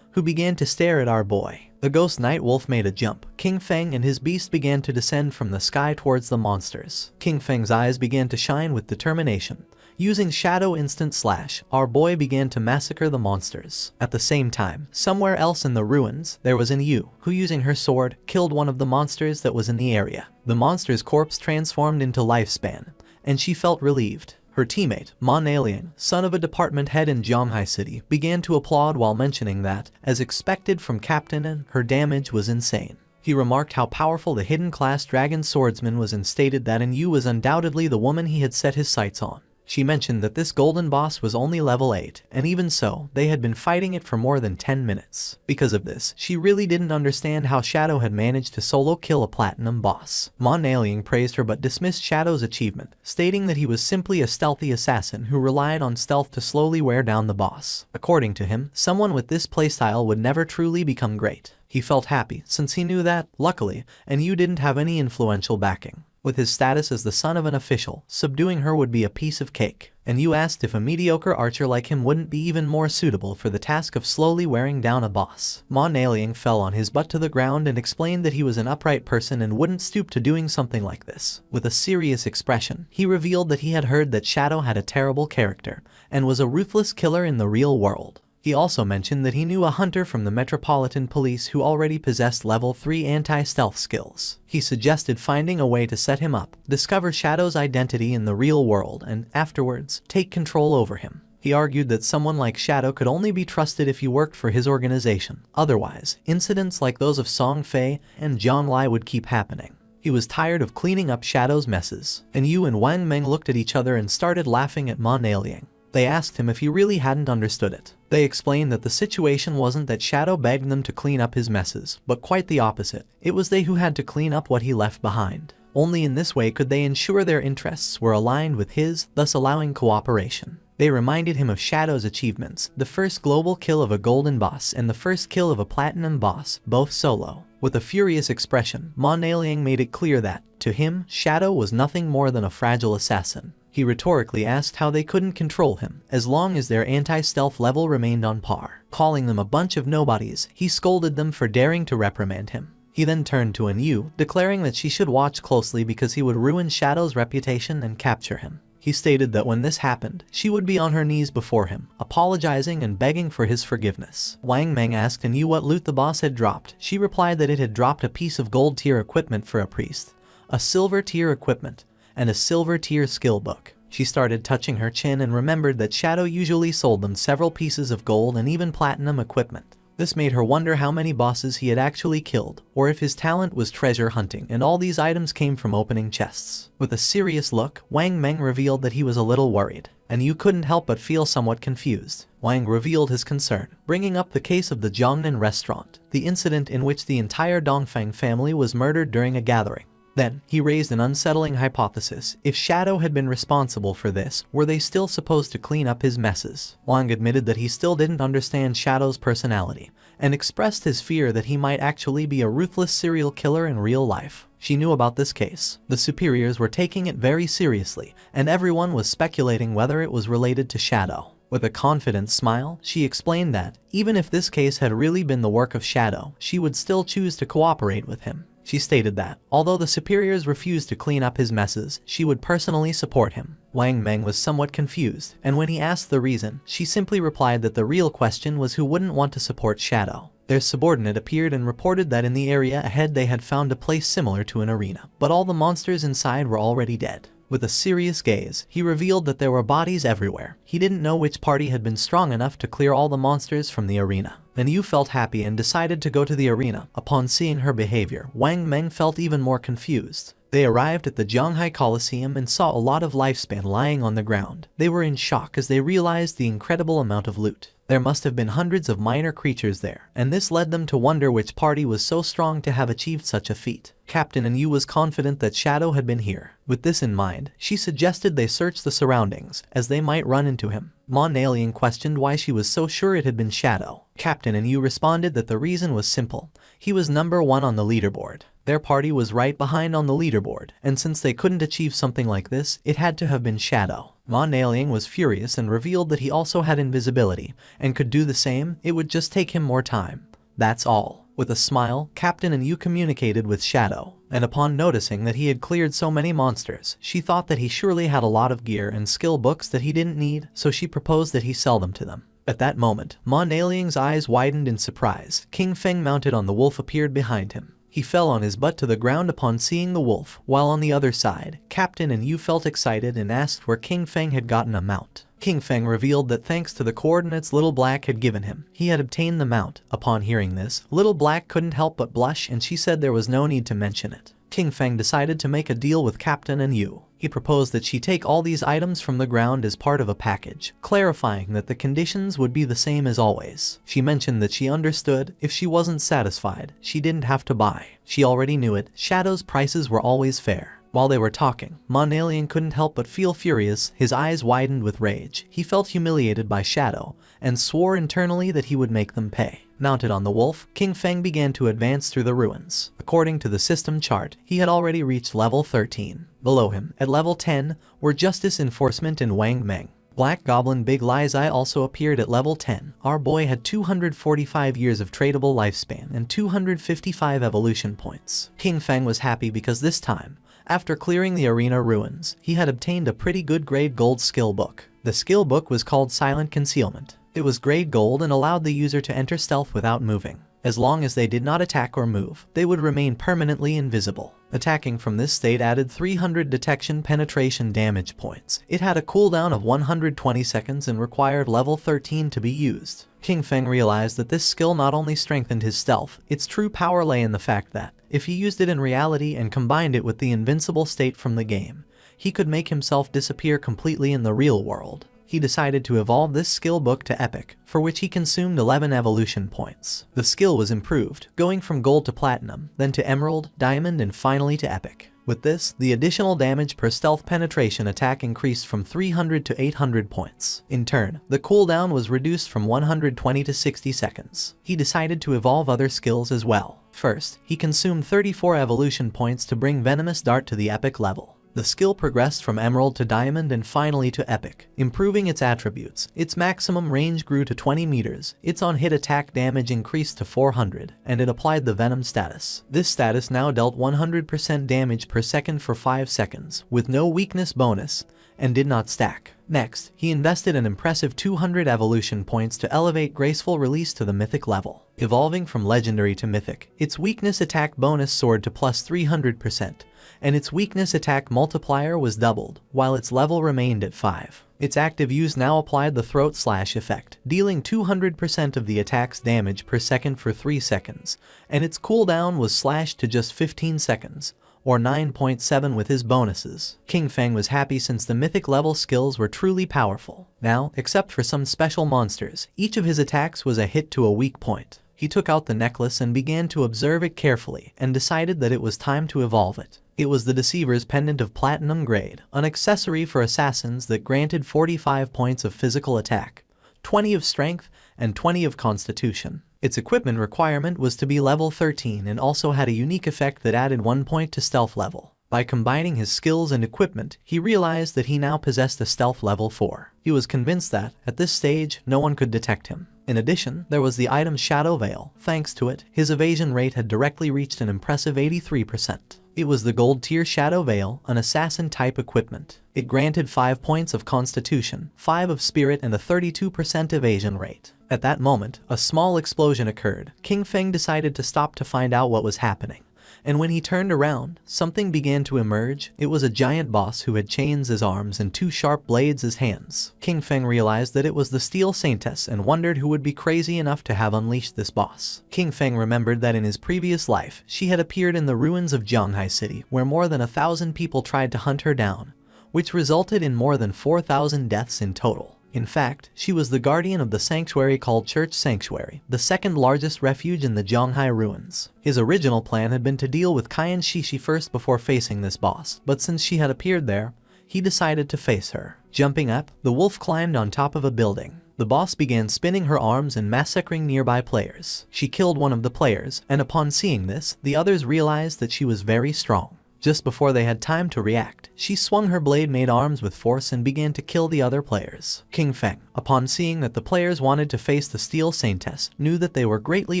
who began to stare at our boy. The Ghost Night Wolf made a jump. King Feng and his beast began to descend from the sky towards the monsters. King Feng's eyes began to shine with determination. Using Shadow Instant Slash, our boy began to massacre the monsters. At the same time, somewhere else in the ruins, there was an Yu, who using her sword, killed one of the monsters that was in the area. The monster's corpse transformed into lifespan, and she felt relieved. Her teammate, Manhwa Recap, son of a department head in Zhanghai City, began to applaud while mentioning that, as expected from Captain N, her damage was insane. He remarked how powerful the hidden class dragon swordsman was and stated that Yu was undoubtedly the woman he had set his sights on. She mentioned that this golden boss was only level 8, and even so, they had been fighting it for more than 10 minutes. Because of this, she really didn't understand how Shadow had managed to solo kill a platinum boss. Manhwa Recap praised her but dismissed Shadow's achievement, stating that he was simply a stealthy assassin who relied on stealth to slowly wear down the boss. According to him, someone with this playstyle would never truly become great. He felt happy, since he knew that, luckily, Yu didn't have any influential backing. With his status as the son of an official, subduing her would be a piece of cake. Yu asked if a mediocre archer like him wouldn't be even more suitable for the task of slowly wearing down a boss. Manhwa Recap fell on his butt to the ground and explained that he was an upright person and wouldn't stoop to doing something like this. With a serious expression, he revealed that he had heard that Shadow had a terrible character and was a ruthless killer in the real world. He also mentioned that he knew a hunter from the Metropolitan Police who already possessed level 3 anti-stealth skills. He suggested finding a way to set him up, discover Shadow's identity in the real world, and afterwards, take control over him. He argued that someone like Shadow could only be trusted if he worked for his organization. Otherwise, incidents like those of Song Fei and Zhang Lai would keep happening. He was tired of cleaning up Shadow's messes. Yu and Wang Meng looked at each other and started laughing at Manhwa Recap. They asked him if he really hadn't understood it. They explained that the situation wasn't that Shadow begged them to clean up his messes, but quite the opposite. It was they who had to clean up what he left behind. Only in this way could they ensure their interests were aligned with his, thus allowing cooperation. They reminded him of Shadow's achievements, the first global kill of a golden boss and the first kill of a platinum boss, both solo. With a furious expression, Manhwa Recap made it clear that, to him, Shadow was nothing more than a fragile assassin. He rhetorically asked how they couldn't control him, as long as their anti-stealth level remained on par. Calling them a bunch of nobodies, he scolded them for daring to reprimand him. He then turned to Yu, declaring that she should watch closely because he would ruin Shadow's reputation and capture him. He stated that when this happened, she would be on her knees before him, apologizing and begging for his forgiveness. Wang Meng asked Yu what loot the boss had dropped. She replied that it had dropped a piece of gold tier equipment for a priest, a silver tier equipment, and a silver tier skill book. She started touching her chin and remembered that Shadow usually sold them several pieces of gold and even platinum equipment. This made her wonder how many bosses he had actually killed, or if his talent was treasure hunting and all these items came from opening chests. With a serious look, Wang Meng revealed that he was a little worried, and you couldn't help but feel somewhat confused. Wang revealed his concern, bringing up the case of the Jiangnan restaurant, the incident in which the entire Dongfang family was murdered during a gathering. Then, he raised an unsettling hypothesis. If Shadow had been responsible for this, were they still supposed to clean up his messes? Wang admitted that he still didn't understand Shadow's personality, and expressed his fear that he might actually be a ruthless serial killer in real life. She knew about this case. The superiors were taking it very seriously, and everyone was speculating whether it was related to Shadow. With a confident smile, she explained that, even if this case had really been the work of Shadow, she would still choose to cooperate with him. She stated that, although the superiors refused to clean up his messes, she would personally support him. Wang Meng was somewhat confused, and when he asked the reason, she simply replied that the real question was who wouldn't want to support Shadow. Their subordinate appeared and reported that in the area ahead they had found a place similar to an arena, but all the monsters inside were already dead. With a serious gaze, he revealed that there were bodies everywhere. He didn't know which party had been strong enough to clear all the monsters from the arena. Then Yu felt happy and decided to go to the arena. Upon seeing her behavior, Wang Meng felt even more confused. They arrived at the Zhanghai Coliseum and saw a lot of lifespan lying on the ground. They were in shock as they realized the incredible amount of loot. There must have been hundreds of minor creatures there, and this led them to wonder which party was so strong to have achieved such a feat. Captain and Yu was confident that Shadow had been here. With this in mind, she suggested they search the surroundings, as they might run into him. Mon Alien questioned why she was so sure it had been Shadow. Captain and Yu responded that the reason was simple. He was number 1 on the leaderboard. Their party was right behind on the leaderboard, and since they couldn't achieve something like this, it had to have been Shadow. Mon Alien was furious and revealed that he also had invisibility, and could do the same. It would just take him more time. That's all. With a smile, Captain and Yu communicated with Shadow, and upon noticing that he had cleared so many monsters, she thought that he surely had a lot of gear and skill books that he didn't need, so she proposed that he sell them to them. At that moment, Mon Alien's eyes widened in surprise. King Feng mounted on the wolf appeared behind him. He fell on his butt to the ground upon seeing the wolf, while on the other side, Captain and Yu felt excited and asked where King Feng had gotten a mount. King Feng revealed that thanks to the coordinates Little Black had given him, he had obtained the mount. Upon hearing this, Little Black couldn't help but blush, and she said there was no need to mention it. King Feng decided to make a deal with Captain and Yu. He proposed that she take all these items from the ground as part of a package, clarifying that the conditions would be the same as always. She mentioned that she understood, if she wasn't satisfied, she didn't have to buy. She already knew it. Shadow's prices were always fair. While they were talking, Mon Alien couldn't help but feel furious. His eyes widened with rage. He felt humiliated by Shadow, and swore internally that he would make them pay. Mounted on the wolf, King Feng began to advance through the ruins. According to the system chart, he had already reached level 13. Below him, at level 10, were Justice Enforcement and Wang Meng. Black Goblin Big Lie's Eye also appeared at level 10. Our boy had 245 years of tradable lifespan and 255 evolution points. King Feng was happy because this time, after clearing the arena ruins, he had obtained a pretty good grade gold skill book. The skill book was called Silent Concealment. It was grade gold and allowed the user to enter stealth without moving. As long as they did not attack or move, they would remain permanently invisible. Attacking from this state added 300 detection penetration damage points. It had a cooldown of 120 seconds and required level 13 to be used. King Feng realized that this skill not only strengthened his stealth, its true power lay in the fact that, if he used it in reality and combined it with the invincible state from the game, he could make himself disappear completely in the real world. He decided to evolve this skill book to Epic, for which he consumed 11 evolution points. The skill was improved, going from gold to platinum, then to emerald, diamond, and finally to epic. With this, the additional damage per stealth penetration attack increased from 300 to 800 points. In turn, the cooldown was reduced from 120 to 60 seconds. He decided to evolve other skills as well. First, he consumed 34 evolution points to bring Venomous Dart to the epic level. The skill progressed from Emerald to Diamond and finally to Epic, improving its attributes. Its maximum range grew to 20 meters, its on-hit attack damage increased to 400, and it applied the Venom status. This status now dealt 100% damage per second for 5 seconds, with no weakness bonus, and did not stack. Next, he invested an impressive 200 evolution points to elevate graceful release to the mythic level. Evolving from legendary to mythic, its weakness attack bonus soared to plus 300%, and its weakness attack multiplier was doubled, while its level remained at 5. Its active use now applied the throat slash effect, dealing 200% of the attack's damage per second for 3 seconds, and its cooldown was slashed to just 15 seconds, or 9.7 with his bonuses. King Feng was happy since the mythic level skills were truly powerful. Now, except for some special monsters, each of his attacks was a hit to a weak point. He took out the necklace and began to observe it carefully and decided that it was time to evolve it. It was the Deceiver's Pendant of Platinum Grade, an accessory for assassins that granted 45 points of physical attack, 20 of strength, and 20 of constitution. Its equipment requirement was to be level 13 and also had a unique effect that added 1 point to stealth level. By combining his skills and equipment, he realized that he now possessed a stealth level 4. He was convinced that, at this stage, no one could detect him. In addition, there was the item Shadow Veil. Thanks to it, his evasion rate had directly reached an impressive 83%. It was the gold tier Shadow Veil, an assassin-type equipment. It granted 5 points of constitution, 5 of spirit, and a 32% evasion rate. At that moment, a small explosion occurred. King Feng decided to stop to find out what was happening. And when he turned around, something began to emerge. It was a giant boss who had chains as arms and 2 sharp blades as hands. King Feng realized that it was the Steel Saintess and wondered who would be crazy enough to have unleashed this boss. King Feng remembered that in his previous life, she had appeared in the ruins of Zhanghai City, where more than 1,000 people tried to hunt her down, which resulted in more than 4,000 deaths in total. In fact, she was the guardian of the sanctuary called Church Sanctuary, the second largest refuge in the Zhanghai ruins. His original plan had been to deal with Qian Shishi first before facing this boss, but since she had appeared there, he decided to face her. Jumping up, the wolf climbed on top of a building. The boss began spinning her arms and massacring nearby players. She killed one of the players, and upon seeing this, the others realized that she was very strong. Just before they had time to react, she swung her blade-made arms with force and began to kill the other players. King Feng, upon seeing that the players wanted to face the Steel Saintess, knew that they were greatly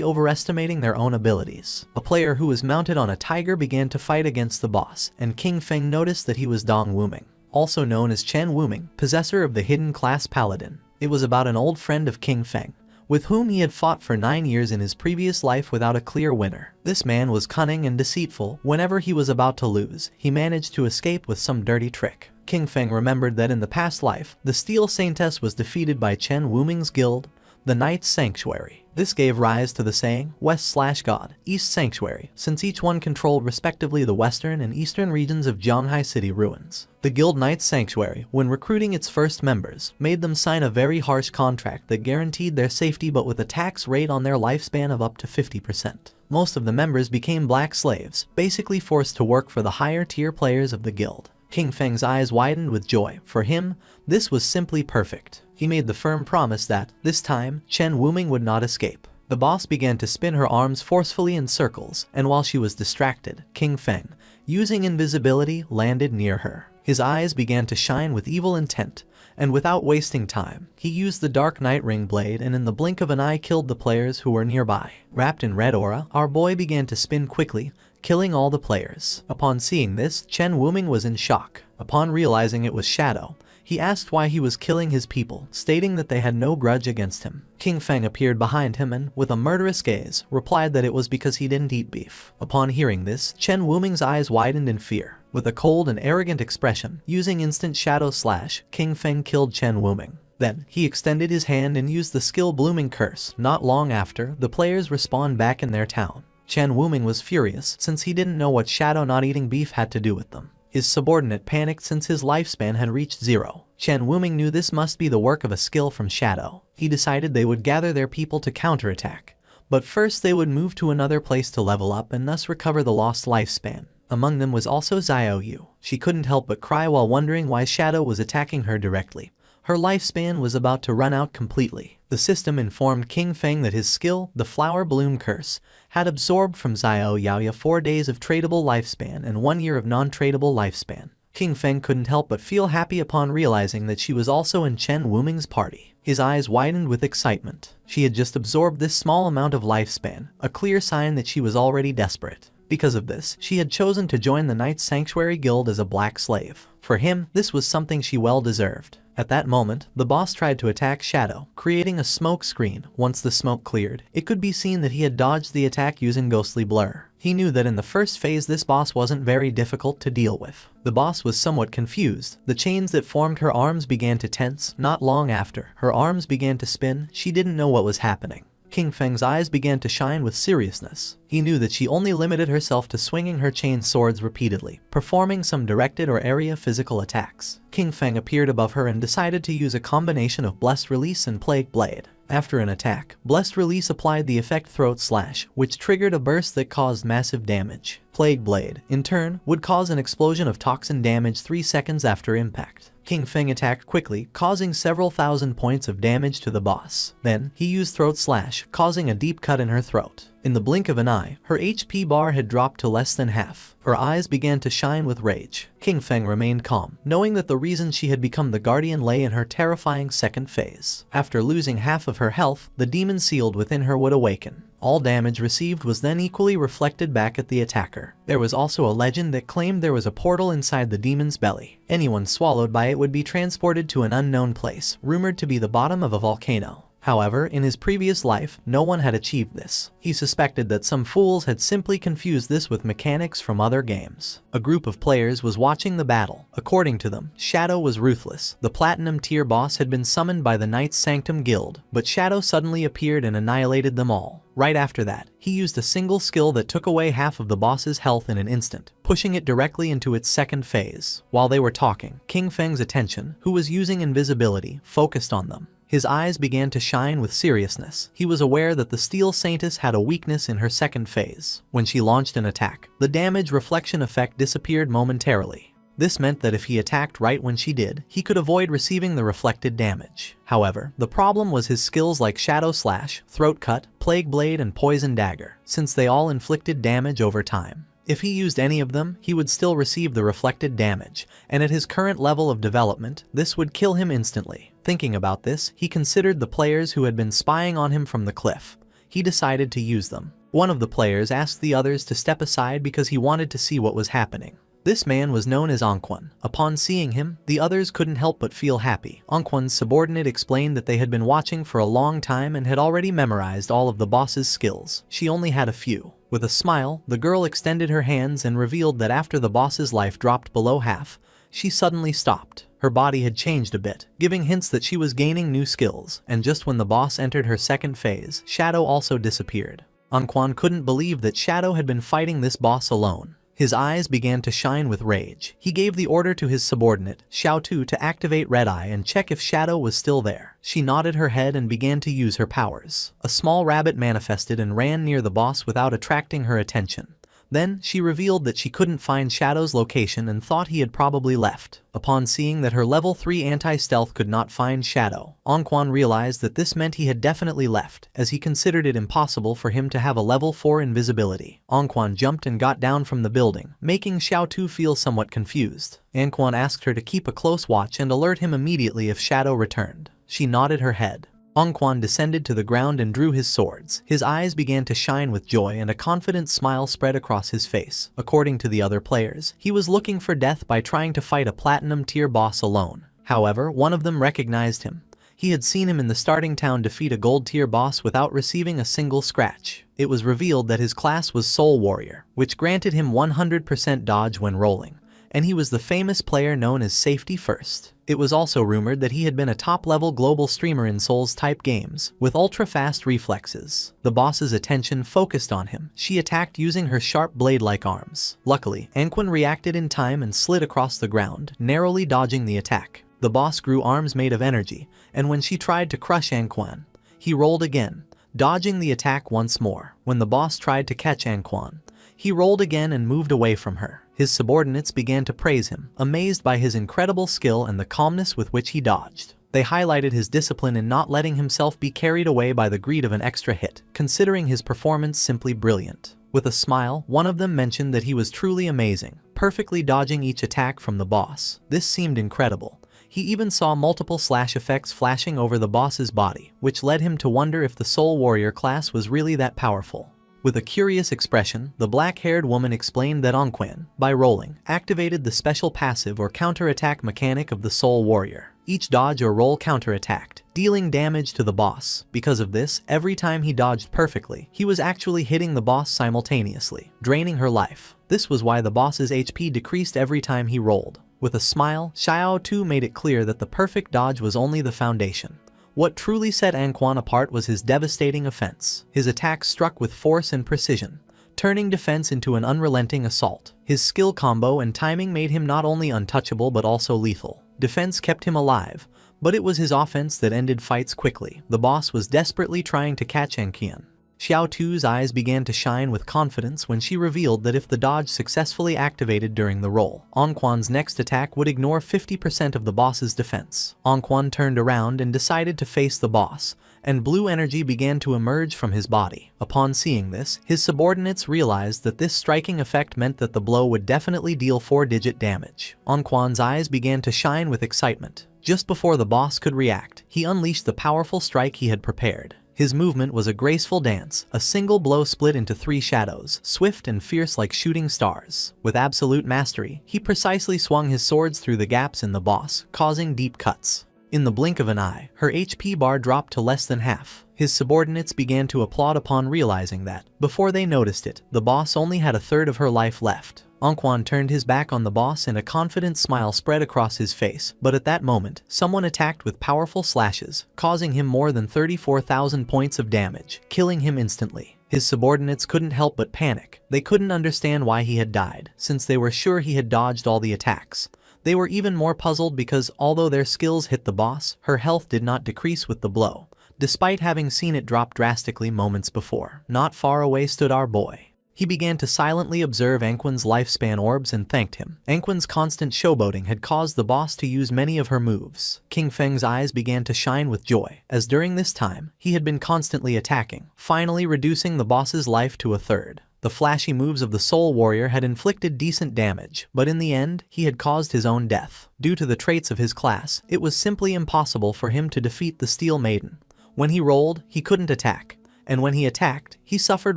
overestimating their own abilities. A player who was mounted on a tiger began to fight against the boss, and King Feng noticed that he was Dong Wuming, also known as Chen Wuming, possessor of the hidden class Paladin. It was about an old friend of King Feng, with whom he had fought for 9 years in his previous life without a clear winner. This man was cunning and deceitful. Whenever he was about to lose, he managed to escape with some dirty trick. King Feng remembered that in the past life, the Steel Saintess was defeated by Chen Wuming's guild, the Knight's Sanctuary. This gave rise to the saying, West/God, East Sanctuary, since each one controlled respectively the western and eastern regions of Zhanghai City ruins. The Guild Knight's Sanctuary, when recruiting its first members, made them sign a very harsh contract that guaranteed their safety but with a tax rate on their lifespan of up to 50%. Most of the members became black slaves, basically forced to work for the higher tier players of the guild. King Feng's eyes widened with joy. For him, this was simply perfect. He made the firm promise that, this time, Chen Wuming would not escape. The boss began to spin her arms forcefully in circles, and while she was distracted, King Feng, using invisibility, landed near her. His eyes began to shine with evil intent, and without wasting time, he used the Dark Knight Ring Blade and in the blink of an eye killed the players who were nearby. Wrapped in red aura, our boy began to spin quickly, killing all the players. Upon seeing this, Chen Wuming was in shock. Upon realizing it was Shadow, he asked why he was killing his people, stating that they had no grudge against him. King Feng appeared behind him and, with a murderous gaze, replied that it was because he didn't eat beef. Upon hearing this, Chen Wuming's eyes widened in fear. With a cold and arrogant expression, using instant shadow slash, King Feng killed Chen Wuming. Then, he extended his hand and used the skill Blooming Curse. Not long after, the players respawned back in their town. Chen Wuming was furious since he didn't know what Shadow not eating beef had to do with them. His subordinate panicked since his lifespan had reached 0. Chen Wuming knew this must be the work of a skill from Shadow. He decided they would gather their people to counterattack. But first they would move to another place to level up and thus recover the lost lifespan. Among them was also Xiao Yu. She couldn't help but cry while wondering why Shadow was attacking her directly. Her lifespan was about to run out completely. The system informed King Feng that his skill, the Flower Bloom Curse, had absorbed from Xiao Yaoya 4 days of tradable lifespan and 1 year of non-tradable lifespan. King Feng couldn't help but feel happy upon realizing that she was also in Chen Wuming's party. His eyes widened with excitement. She had just absorbed this small amount of lifespan, a clear sign that she was already desperate. Because of this, she had chosen to join the Knight's Sanctuary Guild as a black slave. For him, this was something she well deserved. At that moment, the boss tried to attack Shadow, creating a smoke screen. Once the smoke cleared, it could be seen that he had dodged the attack using ghostly blur. He knew that in the first phase this boss wasn't very difficult to deal with. The boss was somewhat confused. The chains that formed her arms began to tense. Not long after, her arms began to spin. She didn't know what was happening. King Feng's eyes began to shine with seriousness. He knew that she only limited herself to swinging her chain swords repeatedly, performing some directed or area physical attacks. King Feng appeared above her and decided to use a combination of Blessed Release and Plague Blade. After an attack, Blessed Release applied the effect Throat Slash, which triggered a burst that caused massive damage. Plague Blade, in turn, would cause an explosion of toxin damage 3 seconds after impact. King Feng attacked quickly, causing several thousand points of damage to the boss. Then, he used Throat Slash, causing a deep cut in her throat. In the blink of an eye, her HP bar had dropped to less than half. Her eyes began to shine with rage. King Feng remained calm, knowing that the reason she had become the Guardian lay in her terrifying second phase. After losing half of her health, the demon sealed within her would awaken. All damage received was then equally reflected back at the attacker. There was also a legend that claimed there was a portal inside the demon's belly. Anyone swallowed by it would be transported to an unknown place, rumored to be the bottom of a volcano. However, in his previous life, no one had achieved this. He suspected that some fools had simply confused this with mechanics from other games. A group of players was watching the battle. According to them, Shadow was ruthless. The Platinum tier boss had been summoned by the Knight's Sanctum Guild, but Shadow suddenly appeared and annihilated them all. Right after that, he used a single skill that took away half of the boss's health in an instant, pushing it directly into its second phase. While they were talking, King Feng's attention, who was using invisibility, focused on them. His eyes began to shine with seriousness. He was aware that the Steel Saintess had a weakness in her second phase. When she launched an attack, the damage reflection effect disappeared momentarily. This meant that if he attacked right when she did, he could avoid receiving the reflected damage. However, the problem was his skills like Shadow Slash, Throat Cut, Plague Blade, and Poison Dagger, since they all inflicted damage over time. If he used any of them, he would still receive the reflected damage, and at his current level of development, this would kill him instantly. Thinking about this, he considered the players who had been spying on him from the cliff. He decided to use them. One of the players asked the others to step aside because he wanted to see what was happening. This man was known as Anquan. Upon seeing him, the others couldn't help but feel happy. Anquan's subordinate explained that they had been watching for a long time and had already memorized all of the boss's skills. She only had a few. With a smile, the girl extended her hands and revealed that after the boss's life dropped below half, she suddenly stopped. Her body had changed a bit, giving hints that she was gaining new skills, and just when the boss entered her second phase, Shadow also disappeared. Anquan couldn't believe that Shadow had been fighting this boss alone. His eyes began to shine with rage. He gave the order to his subordinate, Xiao Tu, to activate Red Eye and check if Shadow was still there. She nodded her head and began to use her powers. A small rabbit manifested and ran near the boss without attracting her attention. Then, she revealed that she couldn't find Shadow's location and thought he had probably left. Upon seeing that her level 3 anti-stealth could not find Shadow, Anquan realized that this meant he had definitely left, as he considered it impossible for him to have a level 4 invisibility. Anquan jumped and got down from the building, making Xiao Tu feel somewhat confused. Anquan asked her to keep a close watch and alert him immediately if Shadow returned. She nodded her head. Anquan descended to the ground and drew his swords. His eyes began to shine with joy and a confident smile spread across his face. According to the other players, he was looking for death by trying to fight a platinum tier boss alone. However, one of them recognized him. He had seen him in the starting town defeat a gold tier boss without receiving a single scratch. It was revealed that his class was Soul Warrior, which granted him 100% dodge when rolling, and he was the famous player known as Safety First. It was also rumored that he had been a top-level global streamer in Souls-type games, with ultra-fast reflexes. The boss's attention focused on him. She attacked using her sharp blade-like arms. Luckily, Anquan reacted in time and slid across the ground, narrowly dodging the attack. The boss grew arms made of energy, and when she tried to crush Anquan, he rolled again, dodging the attack once more. When the boss tried to catch Anquan, he rolled again and moved away from her. His subordinates began to praise him, amazed by his incredible skill and the calmness with which he dodged. They highlighted his discipline in not letting himself be carried away by the greed of an extra hit, considering his performance simply brilliant. With a smile, one of them mentioned that he was truly amazing, perfectly dodging each attack from the boss. This seemed incredible. He even saw multiple slash effects flashing over the boss's body, which led him to wonder if the Soul Warrior class was really that powerful. With a curious expression, the black-haired woman explained that Anquan, by rolling, activated the special passive or counterattack mechanic of the Soul Warrior. Each dodge or roll counterattacked, dealing damage to the boss. Because of this, every time he dodged perfectly, he was actually hitting the boss simultaneously, draining her life. This was why the boss's HP decreased every time he rolled. With a smile, Xiao Tu made it clear that the perfect dodge was only the foundation. What truly set Anquan apart was his devastating offense. His attacks struck with force and precision, turning defense into an unrelenting assault. His skill combo and timing made him not only untouchable but also lethal. Defense kept him alive, but it was his offense that ended fights quickly. The boss was desperately trying to catch Anquian. Xiao Tu's eyes began to shine with confidence when she revealed that if the dodge successfully activated during the roll, Anquan's next attack would ignore 50% of the boss's defense. Anquan turned around and decided to face the boss, and blue energy began to emerge from his body. Upon seeing this, his subordinates realized that this striking effect meant that the blow would definitely deal 4-digit damage. Anquan's eyes began to shine with excitement. Just before the boss could react, he unleashed the powerful strike he had prepared. His movement was a graceful dance, a single blow split into 3 shadows, swift and fierce like shooting stars. With absolute mastery, he precisely swung his swords through the gaps in the boss, causing deep cuts. In the blink of an eye, her HP bar dropped to less than half. His subordinates began to applaud upon realizing that, before they noticed it, the boss only had a third of her life left. Anquan turned his back on the boss and a confident smile spread across his face, but at that moment, someone attacked with powerful slashes, causing him more than 34,000 points of damage, killing him instantly. His subordinates couldn't help but panic. They couldn't understand why he had died, since they were sure he had dodged all the attacks. They were even more puzzled because, although their skills hit the boss, her health did not decrease with the blow, despite having seen it drop drastically moments before. Not far away stood our boy. He began to silently observe Anquan's lifespan orbs and thanked him. Anquan's constant showboating had caused the boss to use many of her moves. King Feng's eyes began to shine with joy, as during this time, he had been constantly attacking, finally reducing the boss's life to a third. The flashy moves of the Soul Warrior had inflicted decent damage, but in the end, he had caused his own death. Due to the traits of his class, it was simply impossible for him to defeat the Steel Maiden. When he rolled, he couldn't attack, and when he attacked, he suffered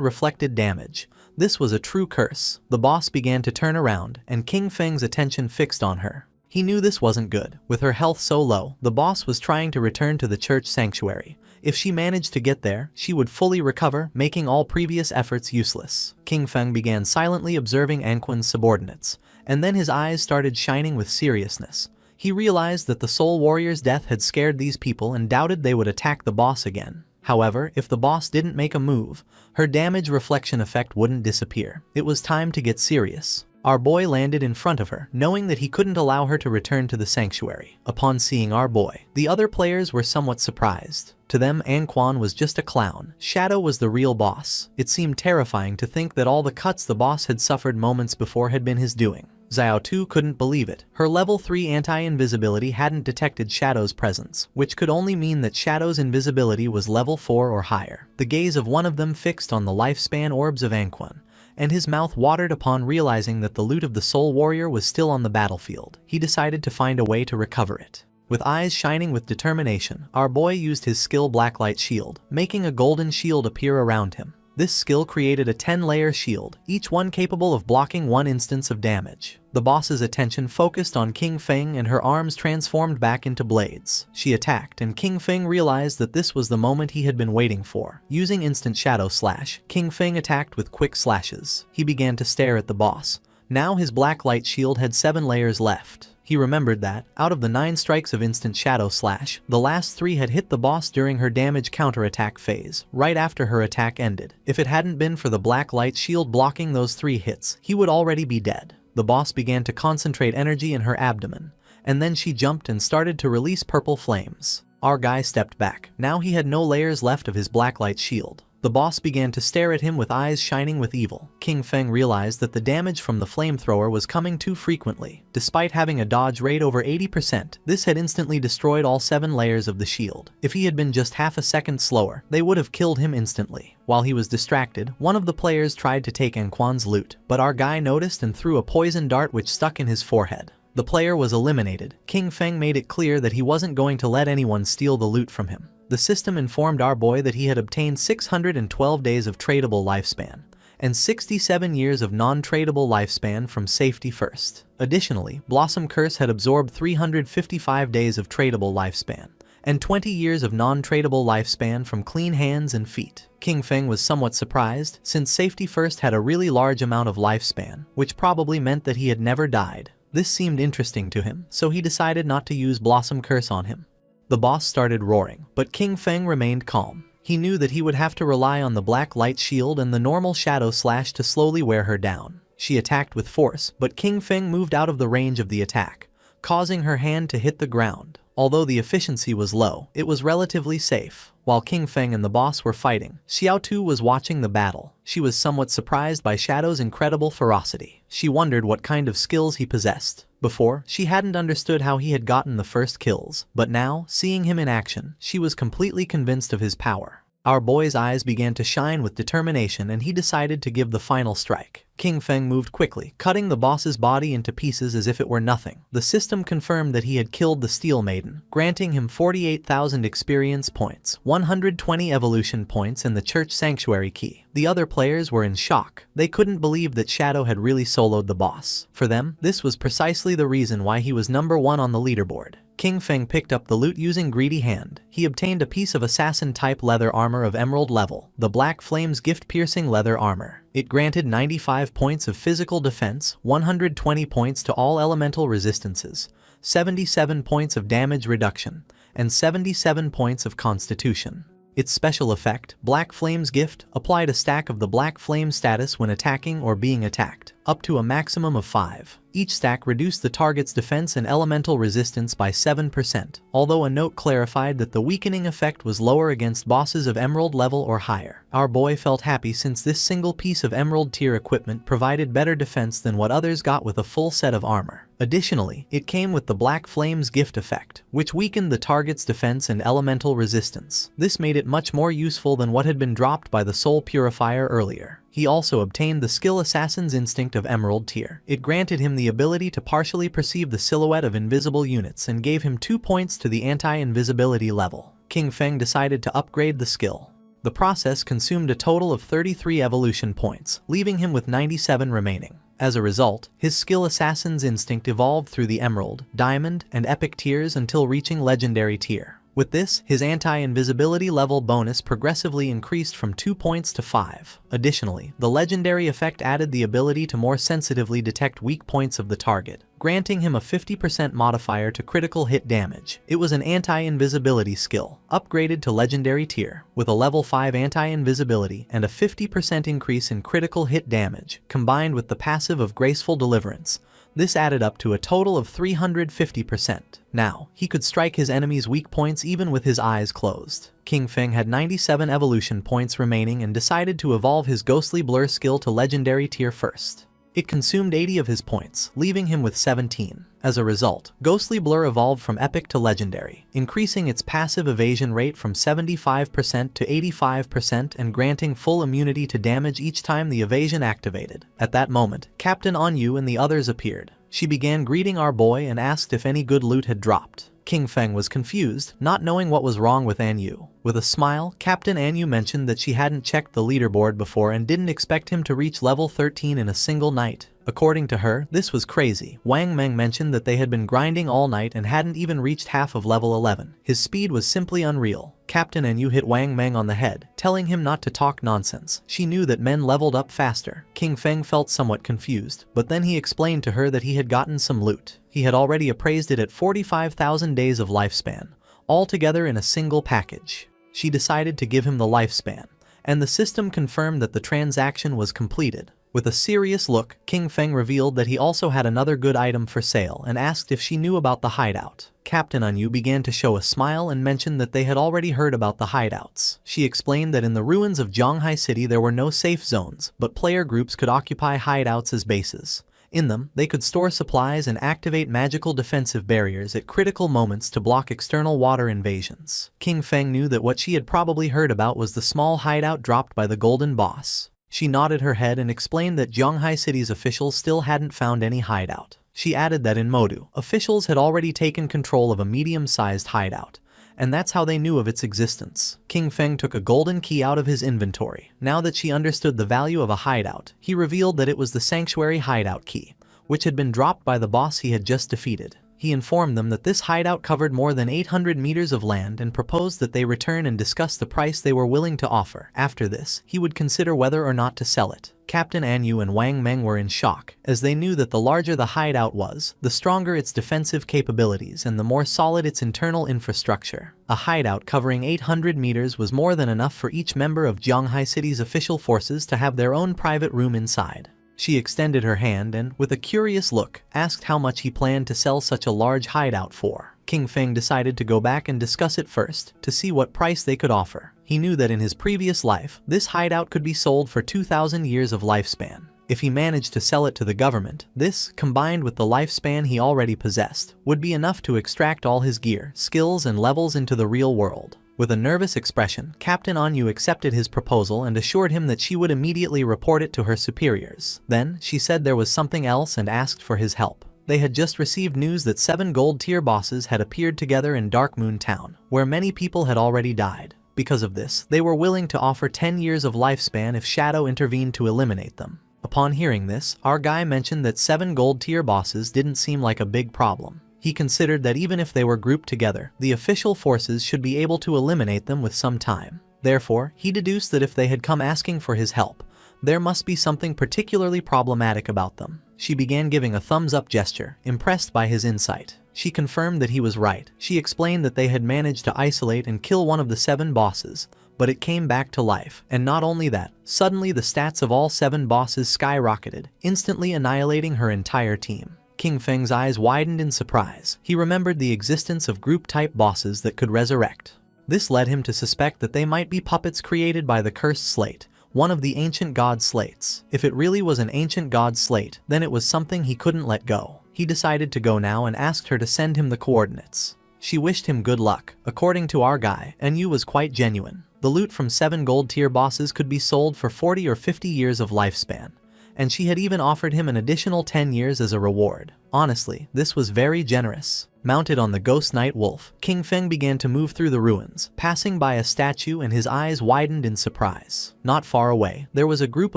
reflected damage. This was a true curse. The boss began to turn around, and King Feng's attention fixed on her. He knew this wasn't good. With her health so low, the boss was trying to return to the church sanctuary. If she managed to get there, she would fully recover, making all previous efforts useless. King Feng began silently observing Anquan's subordinates, and then his eyes started shining with seriousness. He realized that the Soul Warrior's death had scared these people and doubted they would attack the boss again. However, if the boss didn't make a move, her damage reflection effect wouldn't disappear. It was time to get serious. Our boy landed in front of her, knowing that he couldn't allow her to return to the sanctuary. Upon seeing our boy, the other players were somewhat surprised. To them, Anquan was just a clown. Shadow was the real boss. It seemed terrifying to think that all the cuts the boss had suffered moments before had been his doing. Xiao Tu couldn't believe it. Her level 3 anti-invisibility hadn't detected Shadow's presence, which could only mean that Shadow's invisibility was level 4 or higher. The gaze of one of them fixed on the lifespan orbs of Anquan, and his mouth watered upon realizing that the loot of the Soul Warrior was still on the battlefield. He decided to find a way to recover it. With eyes shining with determination, our boy used his skill Blacklight Shield, making a golden shield appear around him. This skill created a 10-layer shield, each one capable of blocking 1 instance of damage. The boss's attention focused on King Feng and her arms transformed back into blades. She attacked, and King Feng realized that this was the moment he had been waiting for. Using instant shadow slash, King Feng attacked with quick slashes. He began to stare at the boss. Now his black light shield had 7 layers left. He remembered that, out of the 9 strikes of instant shadow slash, the last 3 had hit the boss during her damage counterattack phase, right after her attack ended. If it hadn't been for the black light shield blocking those 3 hits, he would already be dead. The boss began to concentrate energy in her abdomen, and then she jumped and started to release purple flames. Our guy stepped back. Now he had no layers left of his black light shield. The boss began to stare at him with eyes shining with evil. King Feng realized that the damage from the flamethrower was coming too frequently. Despite having a dodge rate over 80%, this had instantly destroyed all 7 layers of the shield. If he had been just half a second slower, they would have killed him instantly. While he was distracted, one of the players tried to take Anquan's loot, but our guy noticed and threw a poison dart which stuck in his forehead. The player was eliminated. King Feng made it clear that he wasn't going to let anyone steal the loot from him. The system informed our boy that he had obtained 612 days of tradable lifespan and 67 years of non-tradable lifespan from Safety First. Additionally, Blossom Curse had absorbed 355 days of tradable lifespan and 20 years of non-tradable lifespan from Clean Hands and Feet. King Feng was somewhat surprised, since Safety First had a really large amount of lifespan, which probably meant that he had never died. This seemed interesting to him, so he decided not to use Blossom Curse on him. The boss started roaring, but King Feng remained calm. He knew that he would have to rely on the black light shield and the normal shadow slash to slowly wear her down. She attacked with force, but King Feng moved out of the range of the attack, causing her hand to hit the ground. Although the efficiency was low, it was relatively safe. While King Feng and the boss were fighting, Xiao Tu was watching the battle. She was somewhat surprised by Shadow's incredible ferocity. She wondered what kind of skills he possessed. Before, she hadn't understood how he had gotten the first kills, but now, seeing him in action, she was completely convinced of his power. Our boy's eyes began to shine with determination, and he decided to give the final strike. King Feng moved quickly, cutting the boss's body into pieces as if it were nothing. The system confirmed that he had killed the Steel Maiden, granting him 48,000 experience points, 120 evolution points, and the Church Sanctuary key. The other players were in shock. They couldn't believe that Shadow had really soloed the boss. For them, this was precisely the reason why he was number 1 on the leaderboard. King Feng picked up the loot using Greedy Hand. He obtained a piece of assassin-type leather armor of emerald level, the Black Flames gift-piercing leather armor. It granted 95 points of physical defense, 120 points to all elemental resistances, 77 points of damage reduction, and 77 points of constitution. Its special effect, Black Flame's Gift, applied a stack of the Black Flame status when attacking or being attacked, up to a maximum of 5. Each stack reduced the target's defense and elemental resistance by 7%, although a note clarified that the weakening effect was lower against bosses of emerald level or higher. Our boy felt happy since this single piece of emerald tier equipment provided better defense than what others got with a full set of armor. Additionally, it came with the Black Flame's Gift effect, which weakened the target's defense and elemental resistance. This made it much more useful than what had been dropped by the Soul Purifier earlier. He also obtained the skill Assassin's Instinct of Emerald tier. It granted him the ability to partially perceive the silhouette of invisible units and gave him 2 points to the anti-invisibility level. King Feng decided to upgrade the skill. The process consumed a total of 33 evolution points, leaving him with 97 remaining. As a result, his skill Assassin's Instinct evolved through the Emerald, Diamond, and Epic tiers until reaching Legendary tier. With this, his anti-invisibility level bonus progressively increased from 2 points to 5. Additionally, the legendary effect added the ability to more sensitively detect weak points of the target, granting him a 50% modifier to critical hit damage. It was an anti-invisibility skill, upgraded to legendary tier, with a level 5 anti-invisibility and a 50% increase in critical hit damage, combined with the passive of Graceful Deliverance. This added up to a total of 350%. Now, he could strike his enemies' weak points even with his eyes closed. King Feng had 97 evolution points remaining and decided to evolve his Ghostly Blur skill to legendary tier first. It consumed 80 of his points, leaving him with 17. As a result, Ghostly Blur evolved from Epic to Legendary, increasing its passive evasion rate from 75% to 85% and granting full immunity to damage each time the evasion activated. At that moment, Captain Anyu and the others appeared. She began greeting our boy and asked if any good loot had dropped. King Feng was confused, not knowing what was wrong with Anyu. With a smile, Captain Anyu mentioned that she hadn't checked the leaderboard before and didn't expect him to reach level 13 in a single night. According to her, this was crazy. Wang Meng mentioned that they had been grinding all night and hadn't even reached half of level 11. His speed was simply unreal. Captain Anyu hit Wang Meng on the head, telling him not to talk nonsense. She knew that men leveled up faster. King Feng felt somewhat confused, but then he explained to her that he had gotten some loot. He had already appraised it at 45,000 days of lifespan, all together in a single package. She decided to give him the lifespan, and the system confirmed that the transaction was completed. With a serious look, King Feng revealed that he also had another good item for sale and asked if she knew about the hideout. Captain Anyu began to show a smile and mentioned that they had already heard about the hideouts. She explained that in the ruins of Zhonghai City there were no safe zones, but player groups could occupy hideouts as bases. In them, they could store supplies and activate magical defensive barriers at critical moments to block external water invasions. King Feng knew that what she had probably heard about was the small hideout dropped by the Golden Boss. She nodded her head and explained that Zhonghai City's officials still hadn't found any hideout. She added that in Modu, officials had already taken control of a medium-sized hideout, and that's how they knew of its existence. King Feng took a golden key out of his inventory. Now that she understood the value of a hideout, he revealed that it was the sanctuary hideout key, which had been dropped by the boss he had just defeated. He informed them that this hideout covered more than 800 meters of land and proposed that they return and discuss the price they were willing to offer. After this, he would consider whether or not to sell it. Captain Anyu and Wang Meng were in shock, as they knew that the larger the hideout was, the stronger its defensive capabilities and the more solid its internal infrastructure. A hideout covering 800 meters was more than enough for each member of Zhanghai City's official forces to have their own private room inside. She extended her hand and, with a curious look, asked how much he planned to sell such a large hideout for. King Feng decided to go back and discuss it first, to see what price they could offer. He knew that in his previous life, this hideout could be sold for 2,000 years of lifespan. If he managed to sell it to the government, this, combined with the lifespan he already possessed, would be enough to extract all his gear, skills and levels into the real world. With a nervous expression, Captain Anyu accepted his proposal and assured him that she would immediately report it to her superiors. Then, she said there was something else and asked for his help. They had just received news that 7 gold-tier bosses had appeared together in Dark Moon Town, where many people had already died. Because of this, they were willing to offer 10 years of lifespan if Shadow intervened to eliminate them. Upon hearing this, our guy mentioned that 7 gold-tier bosses didn't seem like a big problem. He considered that even if they were grouped together, the official forces should be able to eliminate them with some time. Therefore, he deduced that if they had come asking for his help, there must be something particularly problematic about them. She began giving a thumbs-up gesture, impressed by his insight. She confirmed that he was right. She explained that they had managed to isolate and kill one of the 7 bosses, but it came back to life. And not only that, suddenly the stats of all 7 bosses skyrocketed, instantly annihilating her entire team. King Feng's eyes widened in surprise. He remembered the existence of group-type bosses that could resurrect. This led him to suspect that they might be puppets created by the Cursed Slate, one of the ancient god slates. If it really was an ancient god slate, then it was something he couldn't let go. He decided to go now and asked her to send him the coordinates. She wished him good luck. According to our guy, Anyu was quite genuine. The loot from 7 gold-tier bosses could be sold for 40 or 50 years of lifespan, and she had even offered him an additional 10 years as a reward. Honestly, this was very generous. Mounted on the ghost night wolf, King Feng began to move through the ruins, passing by a statue, and his eyes widened in surprise. Not far away, there was a group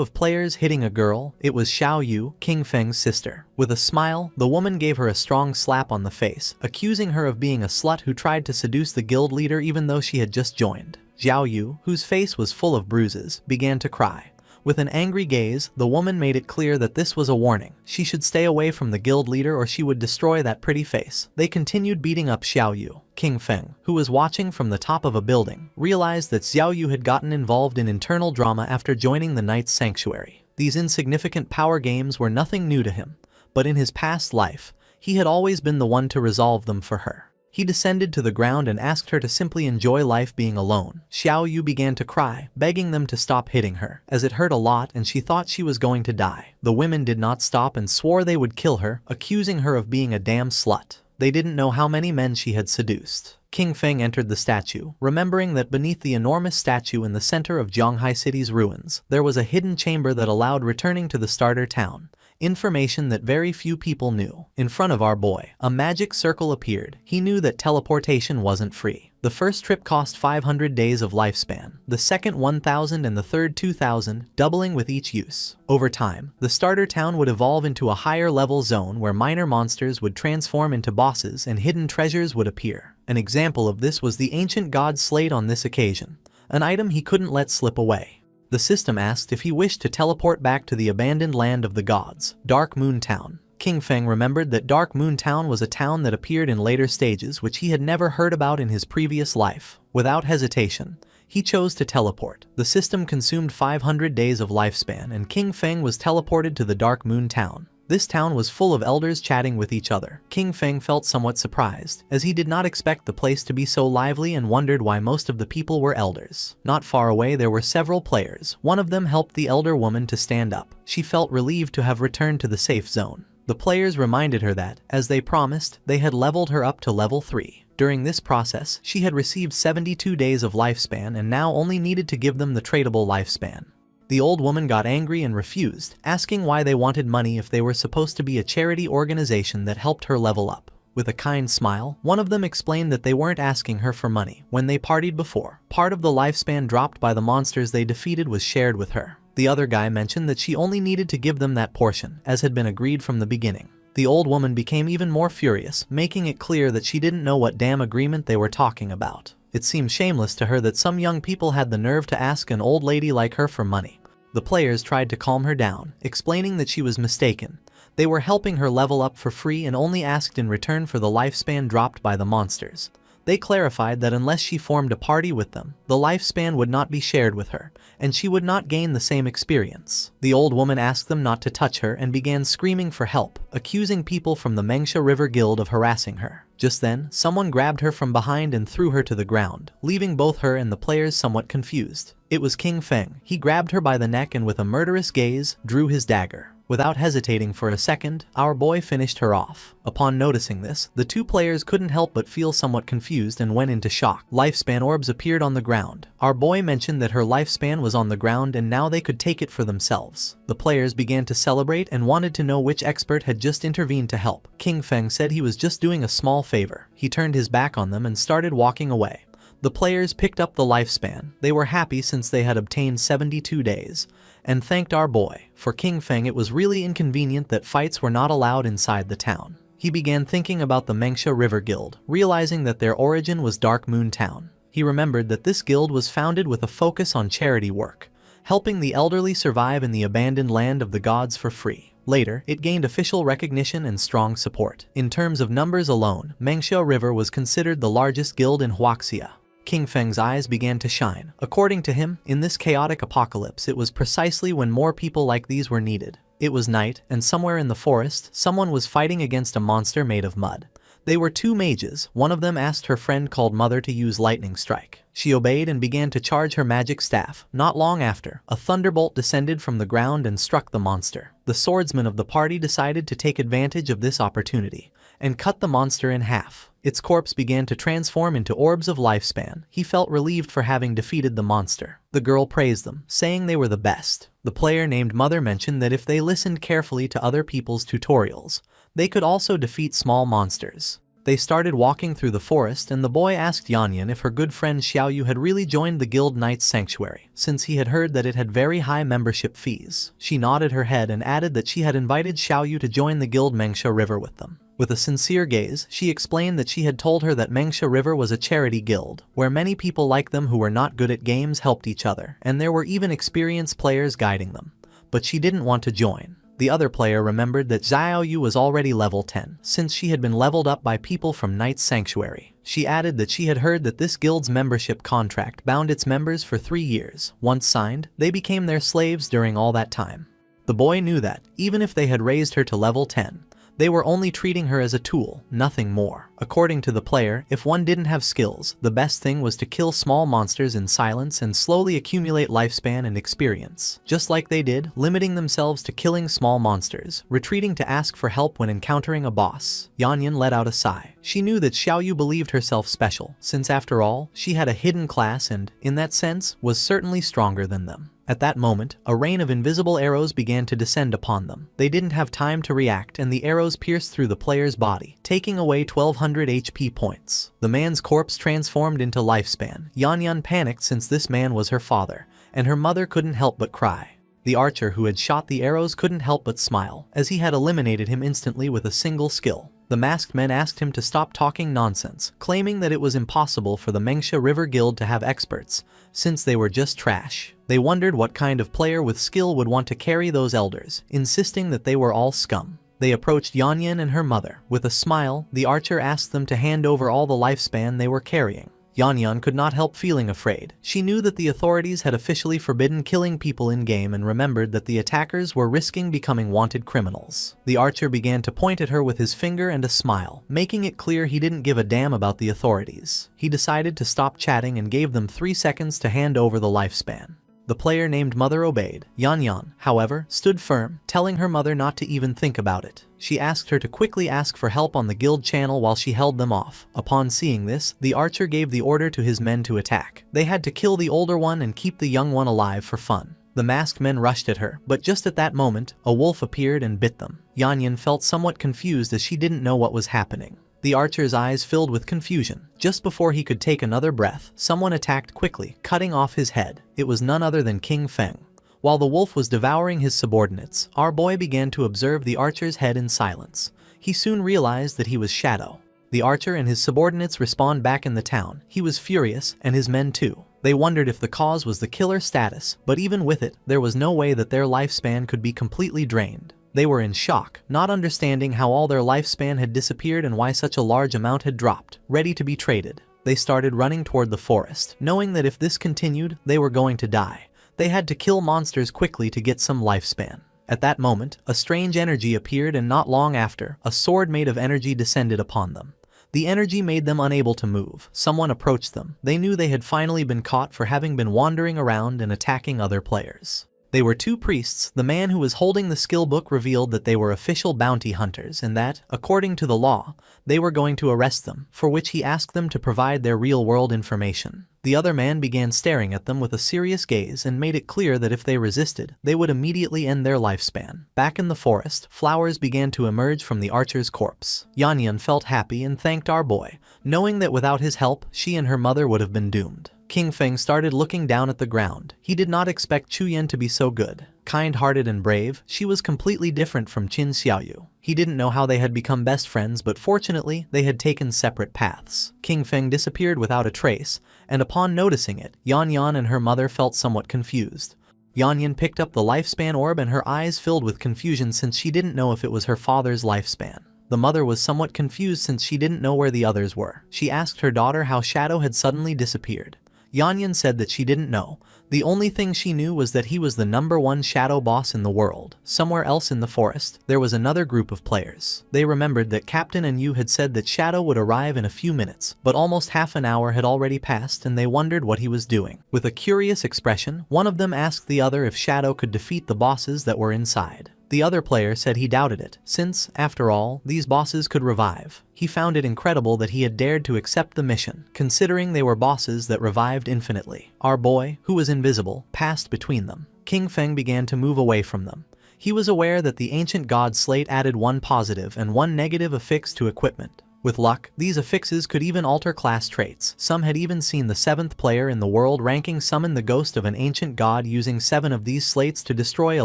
of players hitting a girl. It was Xiao Yu, King Feng's sister. With a smile, the woman gave her a strong slap on the face, accusing her of being a slut who tried to seduce the guild leader even though she had just joined. Xiao Yu, whose face was full of bruises, began to cry. With an angry gaze, the woman made it clear that this was a warning. She should stay away from the guild leader or she would destroy that pretty face. They continued beating up Xiao Yu. King Feng, who was watching from the top of a building, realized that Xiao Yu had gotten involved in internal drama after joining the Knight's Sanctuary. These insignificant power games were nothing new to him, but in his past life, he had always been the one to resolve them for her. He descended to the ground and asked her to simply enjoy life being alone. Xiao Yu began to cry, begging them to stop hitting her, as it hurt a lot and she thought she was going to die. The women did not stop and swore they would kill her, accusing her of being a damn slut. They didn't know how many men she had seduced. King Feng entered the statue, remembering that beneath the enormous statue in the center of Zhanghai City's ruins, there was a hidden chamber that allowed returning to the starter town. Information that very few people knew. In front of our boy, a magic circle appeared. He knew that teleportation wasn't free. The first trip cost 500 days of lifespan, the second 1,000 and the third 2,000, doubling with each use. Over time, the starter town would evolve into a higher level zone where minor monsters would transform into bosses and hidden treasures would appear. An example of this was the ancient god slate on this occasion, an item he couldn't let slip away. The system asked if he wished to teleport back to the abandoned land of the gods, Dark Moon Town. King Feng remembered that Dark Moon Town was a town that appeared in later stages which he had never heard about in his previous life. Without hesitation, he chose to teleport. The system consumed 500 days of lifespan and King Feng was teleported to the Dark Moon Town. This town was full of elders chatting with each other. King Feng felt somewhat surprised, as he did not expect the place to be so lively and wondered why most of the people were elders. Not far away there were several players. One of them helped the elder woman to stand up. She felt relieved to have returned to the safe zone. The players reminded her that, as they promised, they had leveled her up to level 3. During this process, she had received 72 days of lifespan and now only needed to give them the tradable lifespan. The old woman got angry and refused, asking why they wanted money if they were supposed to be a charity organization that helped her level up. With a kind smile, one of them explained that they weren't asking her for money. When they partied before, part of the lifespan dropped by the monsters they defeated was shared with her. The other guy mentioned that she only needed to give them that portion, as had been agreed from the beginning. The old woman became even more furious, making it clear that she didn't know what damn agreement they were talking about. It seemed shameless to her that some young people had the nerve to ask an old lady like her for money. The players tried to calm her down, explaining that she was mistaken. They were helping her level up for free and only asked in return for the lifespan dropped by the monsters. They clarified that unless she formed a party with them, the lifespan would not be shared with her, and she would not gain the same experience. The old woman asked them not to touch her and began screaming for help, accusing people from the Manhwa River Guild of harassing her. Just then, someone grabbed her from behind and threw her to the ground, leaving both her and the players somewhat confused. It was King Feng. He grabbed her by the neck and with a murderous gaze, drew his dagger. Without hesitating for a second, our boy finished her off. Upon noticing this, the two players couldn't help but feel somewhat confused and went into shock. Lifespan orbs appeared on the ground. Our boy mentioned that her lifespan was on the ground and now they could take it for themselves. The players began to celebrate and wanted to know which expert had just intervened to help. King Feng said he was just doing a small favor. He turned his back on them and started walking away. The players picked up the lifespan. They were happy since they had obtained 72 days, and thanked our boy. For King Feng, it was really inconvenient that fights were not allowed inside the town. He began thinking about the Manhwa River Guild, realizing that their origin was Dark Moon Town. He remembered that this guild was founded with a focus on charity work, helping the elderly survive in the abandoned land of the gods for free. Later, it gained official recognition and strong support. In terms of numbers alone, Manhwa River was considered the largest guild in Huaxia. King Feng's eyes began to shine. According to him, in this chaotic apocalypse, it was precisely when more people like these were needed. It was night, and somewhere in the forest, someone was fighting against a monster made of mud. They were two mages. One of them asked her friend called Mother to use lightning strike. She obeyed and began to charge her magic staff. Not long after, a thunderbolt descended from the ground and struck the monster. The swordsman of the party decided to take advantage of this opportunity and cut the monster in half. Its corpse began to transform into orbs of lifespan. He felt relieved for having defeated the monster. The girl praised them, saying they were the best. The player named Mother mentioned that if they listened carefully to other people's tutorials, they could also defeat small monsters. They started walking through the forest and the boy asked Yanyan if her good friend Xiaoyu had really joined the Guild Knight's Sanctuary, since he had heard that it had very high membership fees. She nodded her head and added that she had invited Xiaoyu to join the Guild Manhwa River with them. With a sincere gaze, she explained that she had told her that Manhwa River was a charity guild, where many people like them who were not good at games helped each other, and there were even experienced players guiding them. But she didn't want to join. The other player remembered that Xiaoyu was already level 10, since she had been leveled up by people from Knight's Sanctuary. She added that she had heard that this guild's membership contract bound its members for 3 years. Once signed, they became their slaves during all that time. The boy knew that, even if they had raised her to level 10, they were only treating her as a tool, nothing more. According to the player, if one didn't have skills, the best thing was to kill small monsters in silence and slowly accumulate lifespan and experience. Just like they did, limiting themselves to killing small monsters, retreating to ask for help when encountering a boss. Yanyan let out a sigh. She knew that Xiaoyu believed herself special, since after all, she had a hidden class and, in that sense, was certainly stronger than them. At that moment, a rain of invisible arrows began to descend upon them. They didn't have time to react and the arrows pierced through the player's body, taking away 1200 HP points. The man's corpse transformed into lifespan. Yanyan panicked since this man was her father, and her mother couldn't help but cry. The archer who had shot the arrows couldn't help but smile, as he had eliminated him instantly with a single skill. The masked men asked him to stop talking nonsense, claiming that it was impossible for the Manhwa River Guild to have experts, since they were just trash. They wondered what kind of player with skill would want to carry those elders, insisting that they were all scum. They approached Yanyan and her mother. With a smile, the archer asked them to hand over all the lifespan they were carrying. Yanyan could not help feeling afraid. She knew that the authorities had officially forbidden killing people in-game and remembered that the attackers were risking becoming wanted criminals. The archer began to point at her with his finger and a smile, making it clear he didn't give a damn about the authorities. He decided to stop chatting and gave them 3 seconds to hand over the lifespan. The player named Mother obeyed. Yanyan, however, stood firm, telling her mother not to even think about it. She asked her to quickly ask for help on the guild channel while she held them off. Upon seeing this, the archer gave the order to his men to attack. They had to kill the older one and keep the young one alive for fun. The masked men rushed at her, but just at that moment, a wolf appeared and bit them. Yanyan felt somewhat confused as she didn't know what was happening. The archer's eyes filled with confusion. Just before he could take another breath, someone attacked quickly, cutting off his head. It was none other than King Feng. While the wolf was devouring his subordinates, our boy began to observe the archer's head in silence. He soon realized that he was Shadow. The archer and his subordinates respawned back in the town. He was furious, and his men too. They wondered if the cause was the killer status, but even with it, there was no way that their lifespan could be completely drained. They were in shock, not understanding how all their lifespan had disappeared and why such a large amount had dropped, ready to be traded. They started running toward the forest, knowing that if this continued, they were going to die. They had to kill monsters quickly to get some lifespan. At that moment, a strange energy appeared, and not long after, a sword made of energy descended upon them. The energy made them unable to move. Someone approached them. They knew they had finally been caught for having been wandering around and attacking other players. They were two priests. The man who was holding the skill book revealed that they were official bounty hunters and that, according to the law, they were going to arrest them, for which he asked them to provide their real-world information. The other man began staring at them with a serious gaze and made it clear that if they resisted, they would immediately end their lifespan. Back in the forest, flowers began to emerge from the archer's corpse. Yan Yan felt happy and thanked our boy, knowing that without his help, she and her mother would have been doomed. King Feng started looking down at the ground. He did not expect Chu Yan to be so good. Kind-hearted and brave, she was completely different from Qin Xiaoyu. He didn't know how they had become best friends, but fortunately, they had taken separate paths. King Feng disappeared without a trace, and upon noticing it, Yan Yan and her mother felt somewhat confused. Yan Yan picked up the lifespan orb and her eyes filled with confusion since she didn't know if it was her father's lifespan. The mother was somewhat confused since she didn't know where the others were. She asked her daughter how Shadow had suddenly disappeared. Yan Yan said that she didn't know. The only thing she knew was that he was the #1 shadow boss in the world. Somewhere else in the forest, there was another group of players. They remembered that Captain and Yu had said that Shadow would arrive in a few minutes, but almost half an hour had already passed and they wondered what he was doing. With a curious expression, one of them asked the other if Shadow could defeat the bosses that were inside. The other player said he doubted it, since, after all, these bosses could revive. He found it incredible that he had dared to accept the mission, considering they were bosses that revived infinitely. Our boy, who was invisible, passed between them. King Feng began to move away from them. He was aware that the ancient god slate added one positive and one negative affix to equipment. With luck, these affixes could even alter class traits. Some had even seen the 7th player in the world ranking summon the ghost of an ancient god using 7 of these slates to destroy a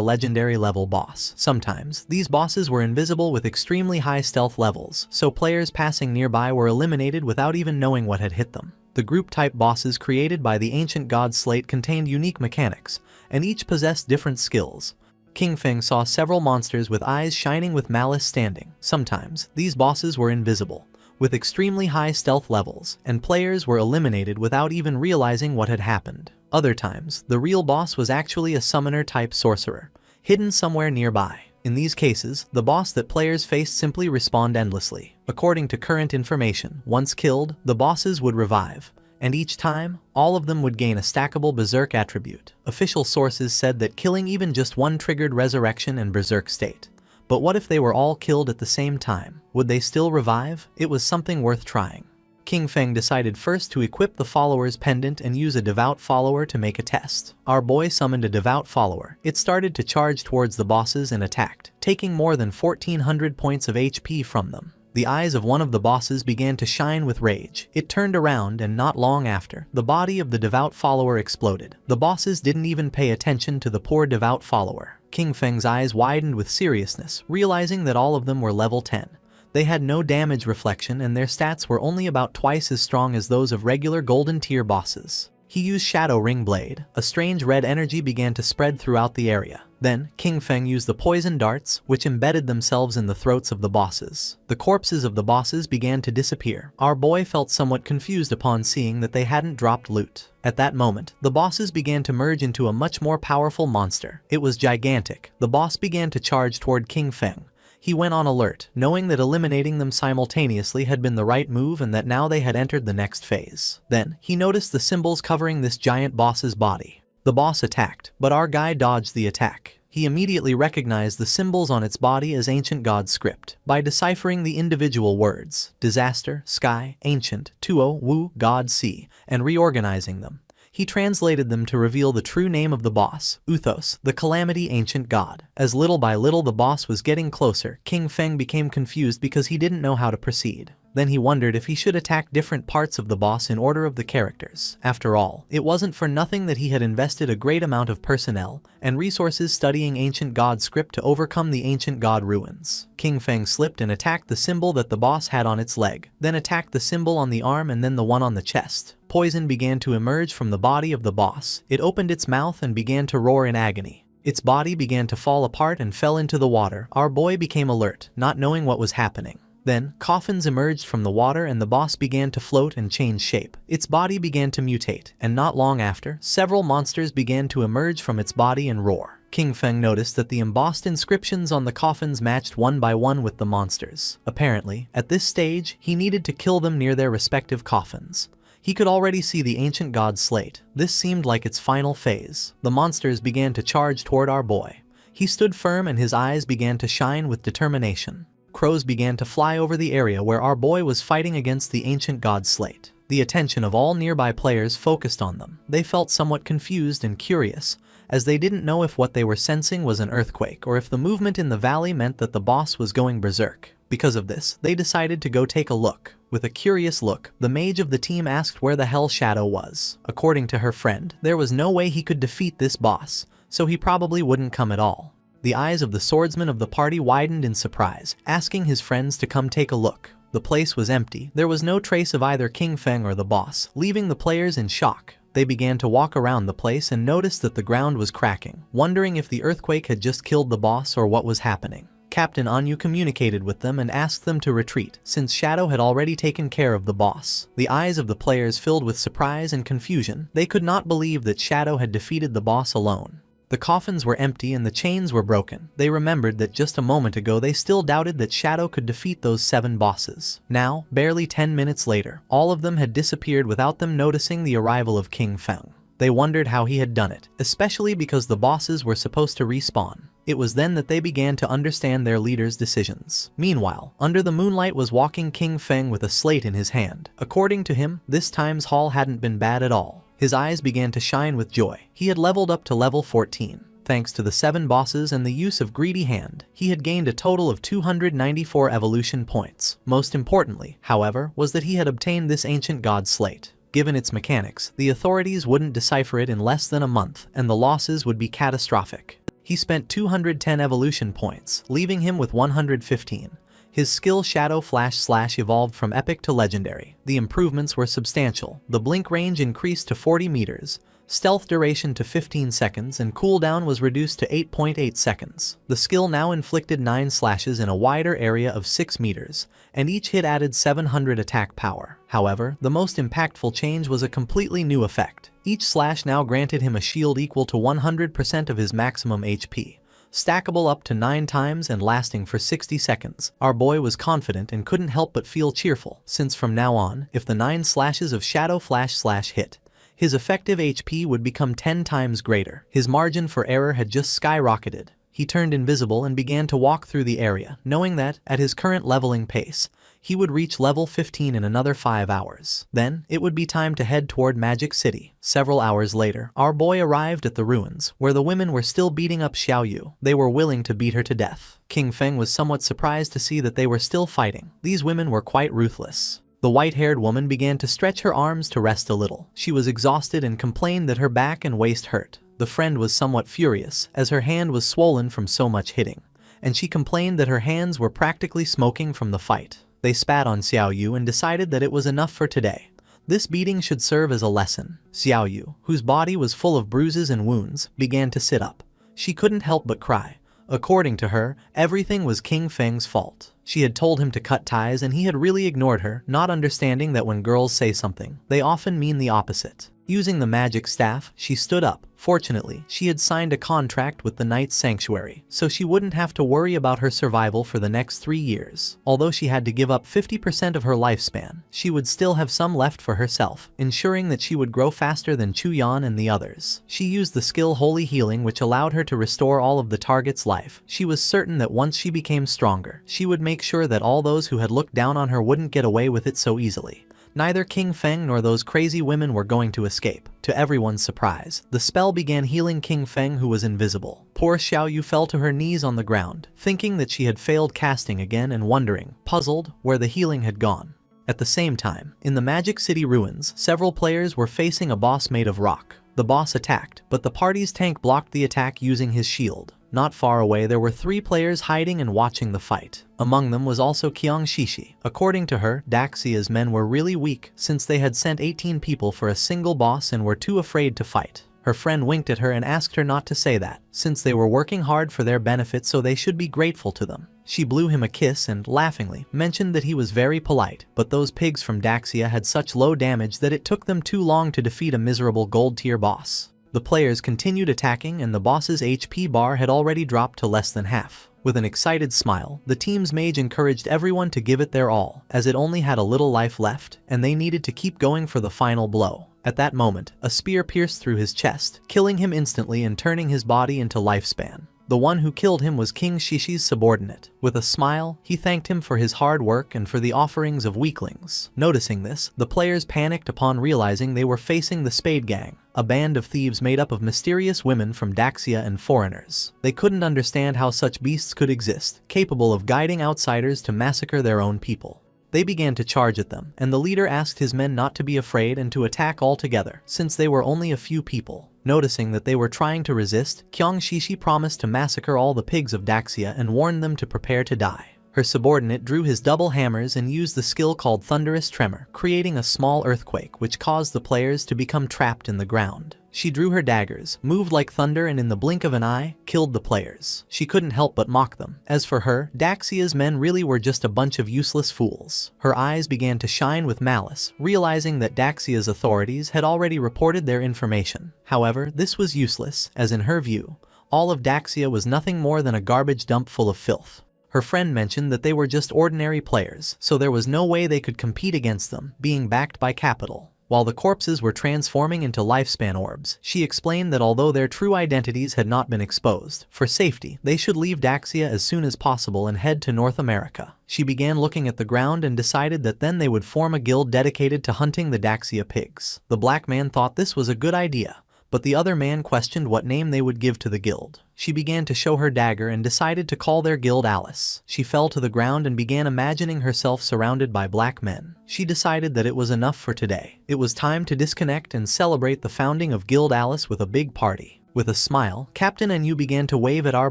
legendary level boss. Sometimes, these bosses were invisible with extremely high stealth levels, so players passing nearby were eliminated without even knowing what had hit them. The group-type bosses created by the ancient god slate contained unique mechanics, and each possessed different skills. King Feng saw several monsters with eyes shining with malice standing. Sometimes, these bosses were invisible, with extremely high stealth levels, and players were eliminated without even realizing what had happened. Other times, the real boss was actually a summoner-type sorcerer, hidden somewhere nearby. In these cases, the boss that players faced simply respawned endlessly. According to current information, once killed, the bosses would revive. And each time, all of them would gain a stackable Berserk attribute. Official sources said that killing even just one triggered resurrection and Berserk state. But what if they were all killed at the same time? Would they still revive? It was something worth trying. King Feng decided first to equip the follower's pendant and use a devout follower to make a test. Our boy summoned a devout follower. It started to charge towards the bosses and attacked, taking more than 1400 points of HP from them. The eyes of one of the bosses began to shine with rage. It turned around and not long after, the body of the devout follower exploded. The bosses didn't even pay attention to the poor devout follower. King Feng's eyes widened with seriousness, realizing that all of them were level 10. They had no damage reflection and their stats were only about twice as strong as those of regular golden tier bosses. He used Shadow Ring Blade. A strange red energy began to spread throughout the area. Then, King Feng used the poison darts, which embedded themselves in the throats of the bosses. The corpses of the bosses began to disappear. Our boy felt somewhat confused upon seeing that they hadn't dropped loot. At that moment, the bosses began to merge into a much more powerful monster. It was gigantic. The boss began to charge toward King Feng. He went on alert, knowing that eliminating them simultaneously had been the right move and that now they had entered the next phase. Then, he noticed the symbols covering this giant boss's body. The boss attacked, but our guy dodged the attack. He immediately recognized the symbols on its body as ancient god script. By deciphering the individual words, disaster, sky, ancient, tuo, wu, god, sea, and reorganizing them, he translated them to reveal the true name of the boss, Uthos, the Calamity Ancient God. As little by little the boss was getting closer, King Feng became confused because he didn't know how to proceed. Then he wondered if he should attack different parts of the boss in order of the characters. After all, it wasn't for nothing that he had invested a great amount of personnel and resources studying ancient god script to overcome the ancient god ruins. King Feng slipped and attacked the symbol that the boss had on its leg, then attacked the symbol on the arm and then the one on the chest. Poison began to emerge from the body of the boss. It opened its mouth and began to roar in agony. Its body began to fall apart and fell into the water. Our boy became alert, not knowing what was happening. Then, coffins emerged from the water and the boss began to float and change shape. Its body began to mutate, and not long after, several monsters began to emerge from its body and roar. King Feng noticed that the embossed inscriptions on the coffins matched one by one with the monsters. Apparently, at this stage, he needed to kill them near their respective coffins. He could already see the ancient god's slate. This seemed like its final phase. The monsters began to charge toward our boy. He stood firm and his eyes began to shine with determination. Crows began to fly over the area where our boy was fighting against the ancient god's slate. The attention of all nearby players focused on them. They felt somewhat confused and curious, as they didn't know if what they were sensing was an earthquake or if the movement in the valley meant that the boss was going berserk. Because of this, they decided to go take a look. With a curious look, the mage of the team asked where the hell Shadow was. According to her friend, there was no way he could defeat this boss, so he probably wouldn't come at all. The eyes of the swordsman of the party widened in surprise, asking his friends to come take a look. The place was empty. There was no trace of either King Feng or the boss, leaving the players in shock. They began to walk around the place and noticed that the ground was cracking, wondering if the earthquake had just killed the boss or what was happening. Captain Anyu communicated with them and asked them to retreat, since Shadow had already taken care of the boss. The eyes of the players filled with surprise and confusion. They could not believe that Shadow had defeated the boss alone. The coffins were empty and the chains were broken. They remembered that just a moment ago they still doubted that Shadow could defeat those 7 bosses. Now, barely 10 minutes later, all of them had disappeared without them noticing the arrival of King Feng. They wondered how he had done it, especially because the bosses were supposed to respawn. It was then that they began to understand their leader's decisions. Meanwhile, under the moonlight was walking King Feng with a slate in his hand. According to him, this time's haul hadn't been bad at all. His eyes began to shine with joy. He had leveled up to level 14. Thanks to the 7 bosses and the use of Greedy Hand, he had gained a total of 294 evolution points. Most importantly, however, was that he had obtained this ancient god slate. Given its mechanics, the authorities wouldn't decipher it in less than a month, and the losses would be catastrophic. He spent 210 evolution points, leaving him with 115. His skill Shadow Flash / evolved from epic to legendary. The improvements were substantial. The blink range increased to 40 meters, stealth duration to 15 seconds, and cooldown was reduced to 8.8 seconds. The skill now inflicted 9 slashes in a wider area of 6 meters, and each hit added 700 attack power. However, the most impactful change was a completely new effect. Each slash now granted him a shield equal to 100% of his maximum HP, stackable up to 9 times and lasting for 60 seconds. Our boy was confident and couldn't help but feel cheerful, since from now on, if the 9 slashes of Shadow Flash / hit, his effective HP would become 10 times greater. His margin for error had just skyrocketed. He turned invisible and began to walk through the area, knowing that, at his current leveling pace, he would reach level 15 in another 5 hours. Then, it would be time to head toward Magic City. Several hours later, our boy arrived at the ruins, where the women were still beating up Xiao Yu. They were willing to beat her to death. King Feng was somewhat surprised to see that they were still fighting. These women were quite ruthless. The white-haired woman began to stretch her arms to rest a little. She was exhausted and complained that her back and waist hurt. The friend was somewhat furious, as her hand was swollen from so much hitting, and she complained that her hands were practically smoking from the fight. They spat on Xiao Yu and decided that it was enough for today. This beating should serve as a lesson. Xiao Yu, whose body was full of bruises and wounds, began to sit up. She couldn't help but cry. According to her, everything was King Feng's fault. She had told him to cut ties and he had really ignored her, not understanding that when girls say something, they often mean the opposite. Using the magic staff, she stood up. Fortunately, she had signed a contract with the Knight's Sanctuary, so she wouldn't have to worry about her survival for the next 3 years. Although she had to give up 50% of her lifespan, she would still have some left for herself, ensuring that she would grow faster than Chu Yan and the others. She used the skill Holy Healing, which allowed her to restore all of the target's life. She was certain that once she became stronger, she would make sure that all those who had looked down on her wouldn't get away with it so easily. Neither King Feng nor those crazy women were going to escape. To everyone's surprise, the spell began healing King Feng, who was invisible. Poor Xiao Yu fell to her knees on the ground, thinking that she had failed casting again and wondering, puzzled, where the healing had gone. At the same time, in the Magic City ruins, several players were facing a boss made of rock. The boss attacked, but the party's tank blocked the attack using his shield. Not far away there were 3 players hiding and watching the fight. Among them was also Kyung Shishi. According to her, Daxia's men were really weak since they had sent 18 people for a single boss and were too afraid to fight. Her friend winked at her and asked her not to say that, since they were working hard for their benefit so they should be grateful to them. She blew him a kiss and, laughingly, mentioned that he was very polite, but those pigs from Daxia had such low damage that it took them too long to defeat a miserable gold-tier boss. The players continued attacking and the boss's HP bar had already dropped to less than half. With an excited smile, the team's mage encouraged everyone to give it their all, as it only had a little life left, and they needed to keep going for the final blow. At that moment, a spear pierced through his chest, killing him instantly and turning his body into lifespan. The one who killed him was King Shishi's subordinate. With a smile, he thanked him for his hard work and for the offerings of weaklings. Noticing this, the players panicked upon realizing they were facing the Spade Gang, a band of thieves made up of mysterious women from Daxia and foreigners. They couldn't understand how such beasts could exist, capable of guiding outsiders to massacre their own people. They began to charge at them, and the leader asked his men not to be afraid and to attack all together, since they were only a few people. Noticing that they were trying to resist, Kyung Shishi promised to massacre all the pigs of Daxia and warned them to prepare to die. Her subordinate drew his double hammers and used the skill called Thunderous Tremor, creating a small earthquake which caused the players to become trapped in the ground. She drew her daggers, moved like thunder, and in the blink of an eye, killed the players. She couldn't help but mock them. As for her, Daxia's men really were just a bunch of useless fools. Her eyes began to shine with malice, realizing that Daxia's authorities had already reported their information. However, this was useless, as in her view, all of Daxia was nothing more than a garbage dump full of filth. Her friend mentioned that they were just ordinary players, so there was no way they could compete against them, being backed by capital. While the corpses were transforming into lifespan orbs, she explained that although their true identities had not been exposed, for safety, they should leave Daxia as soon as possible and head to North America. She began looking at the ground and decided that then they would form a guild dedicated to hunting the Daxia pigs. The black man thought this was a good idea, but the other man questioned what name they would give to the guild. She began to show her dagger and decided to call their guild Alice. She fell to the ground and began imagining herself surrounded by black men. She decided that it was enough for today. It was time to disconnect and celebrate the founding of Guild Alice with a big party. With a smile, Captain and you began to wave at our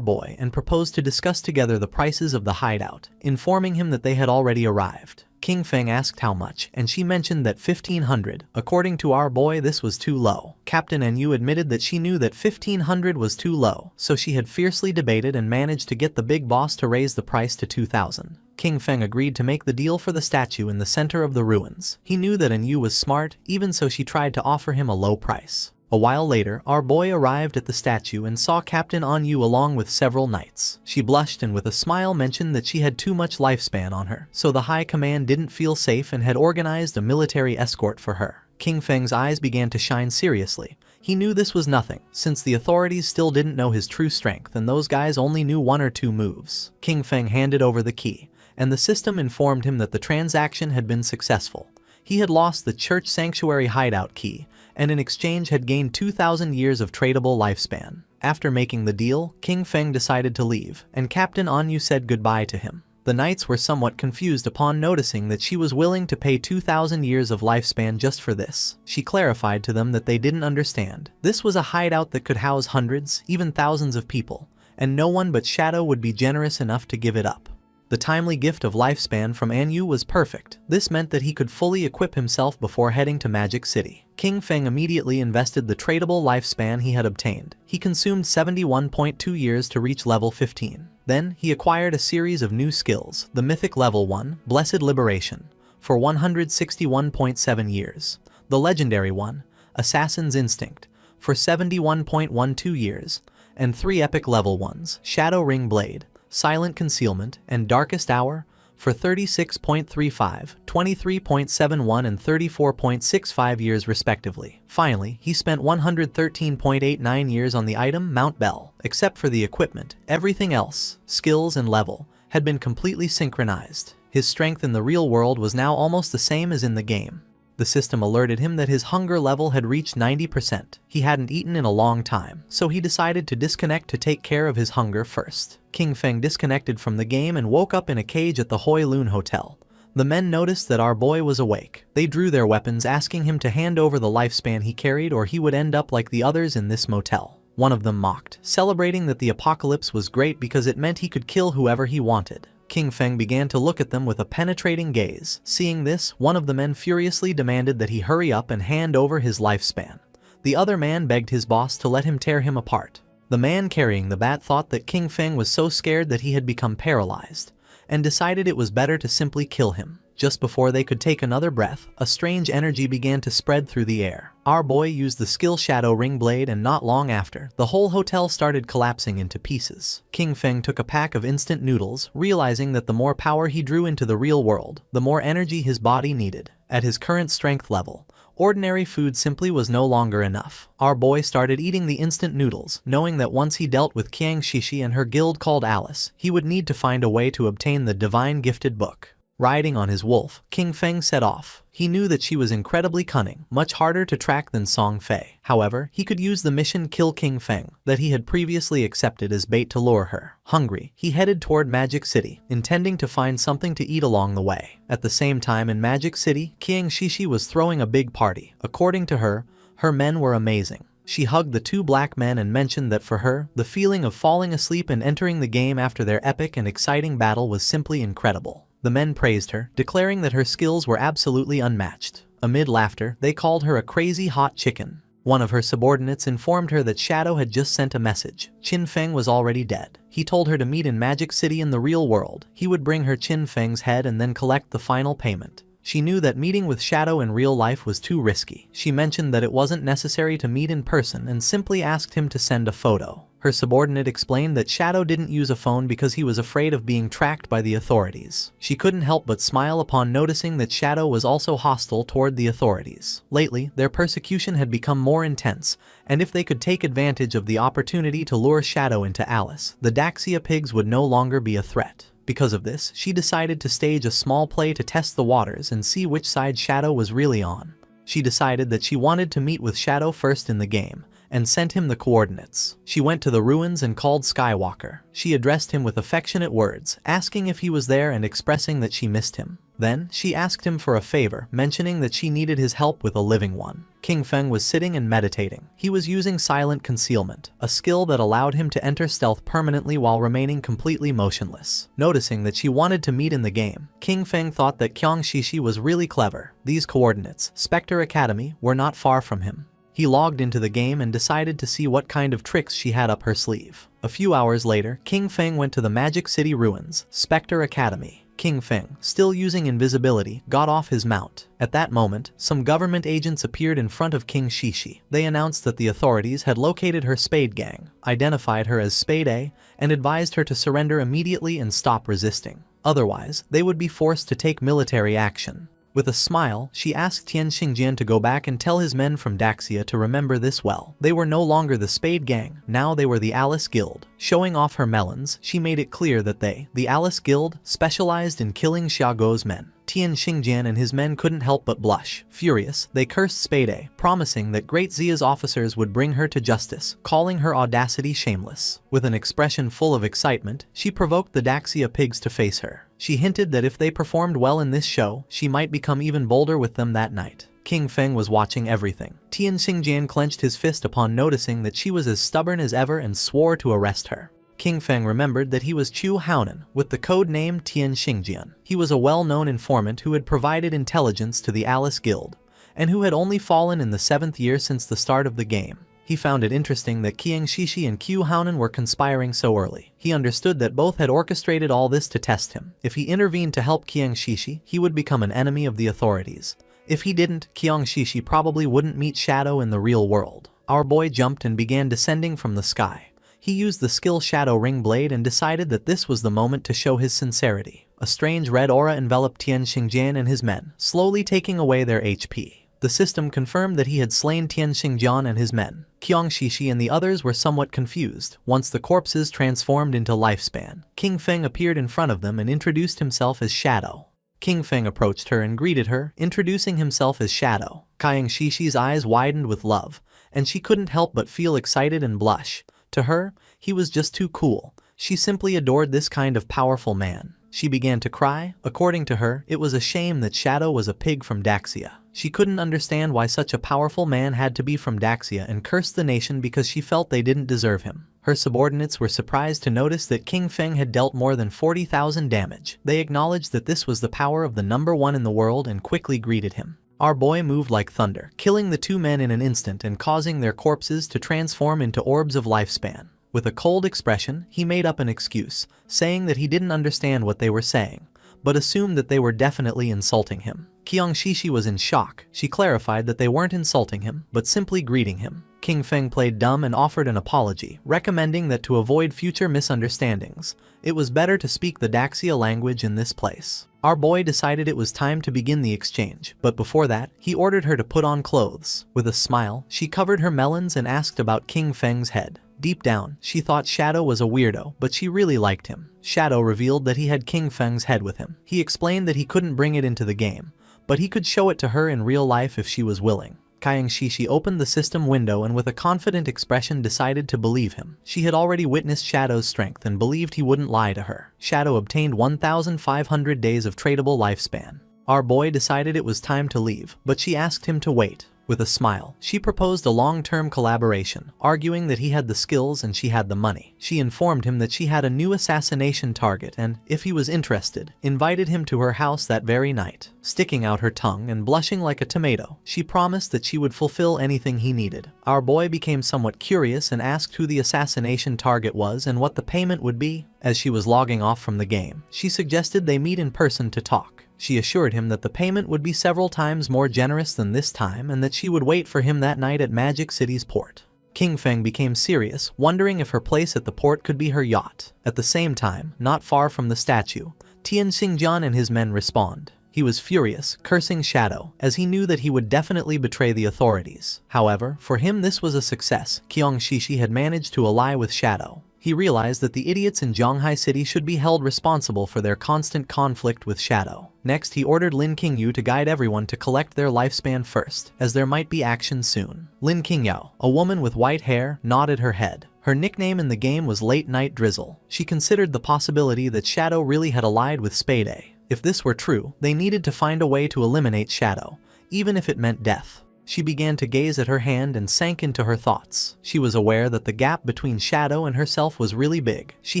boy and proposed to discuss together the prices of the hideout, informing him that they had already arrived. King Feng asked how much, and she mentioned that 1,500. According to our boy, this was too low. Captain Yu admitted that she knew that 1,500 was too low, so she had fiercely debated and managed to get the big boss to raise the price to 2,000. King Feng agreed to make the deal for the statue in the center of the ruins. He knew that Yu was smart, even so she tried to offer him a low price. A while later, our boy arrived at the statue and saw Captain Yu along with several knights. She blushed and with a smile mentioned that she had too much lifespan on her, so the high command didn't feel safe and had organized a military escort for her. King Feng's eyes began to shine seriously. He knew this was nothing, since the authorities still didn't know his true strength and those guys only knew 1 or 2 moves. King Feng handed over the key, and the system informed him that the transaction had been successful. He had lost the church sanctuary hideout key, and in exchange had gained 2,000 years of tradable lifespan. After making the deal, King Feng decided to leave, and Captain Yu said goodbye to him. The knights were somewhat confused upon noticing that she was willing to pay 2,000 years of lifespan just for this. She clarified to them that they didn't understand. This was a hideout that could house hundreds, even thousands of people, and no one but Shadow would be generous enough to give it up. The timely gift of lifespan from Yu was perfect. This meant that he could fully equip himself before heading to Magic City. King Feng immediately invested the tradable lifespan he had obtained. He consumed 71.2 years to reach level 15. Then, he acquired a series of new skills, the Mythic Level 1, Blessed Liberation, for 161.7 years, the Legendary 1, Assassin's Instinct, for 71.12 years, and 3 Epic Level 1s, Shadow Ring Blade, Silent Concealment, and Darkest Hour, for 36.35, 23.71 and 34.65 years respectively. Finally, he spent 113.89 years on the item Mount Bell. Except for the equipment, everything else, skills and level, had been completely synchronized. His strength in the real world was now almost the same as in the game. The system alerted him that his hunger level had reached 90%. He hadn't eaten in a long time, so he decided to disconnect to take care of his hunger first. King Feng disconnected from the game and woke up in a cage at the Hoi Lun Hotel. The men noticed that our boy was awake. They drew their weapons, asking him to hand over the lifespan he carried or he would end up like the others in this motel. One of them mocked, celebrating that the apocalypse was great because it meant he could kill whoever he wanted. King Feng began to look at them with a penetrating gaze. Seeing this, one of the men furiously demanded that he hurry up and hand over his lifespan. The other man begged his boss to let him tear him apart. The man carrying the bat thought that King Feng was so scared that he had become paralyzed, and decided it was better to simply kill him. Just before they could take another breath, a strange energy began to spread through the air. Our boy used the skill Shadow Ring Blade, and not long after, the whole hotel started collapsing into pieces. King Feng took a pack of instant noodles, realizing that the more power he drew into the real world, the more energy his body needed. At his current strength level, ordinary food simply was no longer enough. Our boy started eating the instant noodles, knowing that once he dealt with Qiang Shishi and her guild called Alice, he would need to find a way to obtain the divine gifted book. Riding on his wolf, King Feng set off. He knew that she was incredibly cunning, much harder to track than Song Fei. However, he could use the mission Kill King Feng that he had previously accepted as bait to lure her. Hungry, he headed toward Magic City, intending to find something to eat along the way. At the same time in Magic City, Qiang Shishi was throwing a big party. According to her, her men were amazing. She hugged the two black men and mentioned that for her, the feeling of falling asleep and entering the game after their epic and exciting battle was simply incredible. The men praised her, declaring that her skills were absolutely unmatched. Amid laughter, they called her a crazy hot chicken. One of her subordinates informed her that Shadow had just sent a message. Qin Feng was already dead. He told her to meet in Magic City in the real world. He would bring her Qin Feng's head and then collect the final payment. She knew that meeting with Shadow in real life was too risky. She mentioned that it wasn't necessary to meet in person and simply asked him to send a photo. Her subordinate explained that Shadow didn't use a phone because he was afraid of being tracked by the authorities. She couldn't help but smile upon noticing that Shadow was also hostile toward the authorities. Lately, their persecution had become more intense, and if they could take advantage of the opportunity to lure Shadow into Alice, the Daxia pigs would no longer be a threat. Because of this, she decided to stage a small play to test the waters and see which side Shadow was really on. She decided that she wanted to meet with Shadow first in the game, and sent him the coordinates. She went to the ruins and called Skywalker. She addressed him with affectionate words, asking if he was there and expressing that she missed him. Then, she asked him for a favor, mentioning that she needed his help with a living one. King Feng was sitting and meditating. He was using silent concealment, a skill that allowed him to enter stealth permanently while remaining completely motionless. Noticing that she wanted to meet in the game, King Feng thought that Qiang Shishi was really clever. These coordinates, Spectre Academy, were not far from him. He logged into the game and decided to see what kind of tricks she had up her sleeve. A few hours later, King Feng went to the Magic City ruins, Spectre Academy. King Feng, still using invisibility, got off his mount. At that moment, some government agents appeared in front of King Shishi. They announced that the authorities had located her Spade Gang, identified her as Spade A, and advised her to surrender immediately and stop resisting. Otherwise, they would be forced to take military action. With a smile, she asked Tian Xingjian to go back and tell his men from Daxia to remember this well. They were no longer the Spade Gang, now they were the Alice Guild. Showing off her melons, she made it clear that they, the Alice Guild, specialized in killing Xiaoguo's men. Tian Xingjian and his men couldn't help but blush. Furious, they cursed Spade A, promising that Great Zia's officers would bring her to justice, calling her audacity shameless. With an expression full of excitement, she provoked the Daxia pigs to face her. She hinted that if they performed well in this show, she might become even bolder with them that night. King Feng was watching everything. Tian Xingjian clenched his fist upon noticing that she was as stubborn as ever and swore to arrest her. King Feng remembered that he was Chu Haonan, with the code name Tian Xingjian. He was a well-known informant who had provided intelligence to the Alice Guild, and who had only fallen in the 7th year since the start of the game. He found it interesting that Qiang Shishi and Qiu Haonan were conspiring so early. He understood that both had orchestrated all this to test him. If he intervened to help Qiang Shishi, he would become an enemy of the authorities. If he didn't, Qiang Shishi probably wouldn't meet Shadow in the real world. Our boy jumped and began descending from the sky. He used the skill Shadow Ring Blade and decided that this was the moment to show his sincerity. A strange red aura enveloped Tian Xingjian and his men, slowly taking away their HP. The system confirmed that he had slain Tian Xingjian and his men. Qiang Shishi and the others were somewhat confused. Once the corpses transformed into lifespan, King Feng appeared in front of them and introduced himself as Shadow. King Feng approached her and greeted her, introducing himself as Shadow. Qiang Shishi's eyes widened with love, and she couldn't help but feel excited and blush. To her, he was just too cool. She simply adored this kind of powerful man. She began to cry. According to her, it was a shame that Shadow was a pig from Daxia. She couldn't understand why such a powerful man had to be from Daxia and cursed the nation because she felt they didn't deserve him. Her subordinates were surprised to notice that King Feng had dealt more than 40,000 damage. They acknowledged that this was the power of the #1 in the world and quickly greeted him. Our boy moved like thunder, killing the two men in an instant and causing their corpses to transform into orbs of lifespan. With a cold expression, he made up an excuse, saying that he didn't understand what they were saying, but assumed that they were definitely insulting him. Qiangshishi was in shock. She clarified that they weren't insulting him, but simply greeting him. King Feng played dumb and offered an apology, recommending that to avoid future misunderstandings, it was better to speak the Daxia language in this place. Our boy decided it was time to begin the exchange, but before that, he ordered her to put on clothes. With a smile, she covered her melons and asked about King Feng's head. Deep down, she thought Shadow was a weirdo, but she really liked him. Shadow revealed that he had King Feng's head with him. He explained that he couldn't bring it into the game, but he could show it to her in real life if she was willing. Qiangshishi opened the system window and with a confident expression decided to believe him. She had already witnessed Shadow's strength and believed he wouldn't lie to her. Shadow obtained 1,500 days of tradable lifespan. Our boy decided it was time to leave, but she asked him to wait. With a smile, she proposed a long-term collaboration, arguing that he had the skills and she had the money. She informed him that she had a new assassination target and, if he was interested, invited him to her house that very night. Sticking out her tongue and blushing like a tomato, she promised that she would fulfill anything he needed. Our boy became somewhat curious and asked who the assassination target was and what the payment would be. As she was logging off from the game, she suggested they meet in person to talk. She assured him that the payment would be several times more generous than this time and that she would wait for him that night at Magic City's port. King Feng became serious, wondering if her place at the port could be her yacht. At the same time, not far from the statue, Tian Xingjian and his men respond. He was furious, cursing Shadow, as he knew that he would definitely betray the authorities. However, for him this was a success. Qiangshishi had managed to ally with Shadow. He realized that the idiots in Zhanghai City should be held responsible for their constant conflict with Shadow. Next, he ordered Lin Qingyu to guide everyone to collect their lifespan first, as there might be action soon. Lin Qingyao, a woman with white hair, nodded her head. Her nickname in the game was Late Night Drizzle. She considered the possibility that Shadow really had allied with Spade. If this were true, they needed to find a way to eliminate Shadow, even if it meant death. She began to gaze at her hand and sank into her thoughts. She was aware that the gap between Shadow and herself was really big. She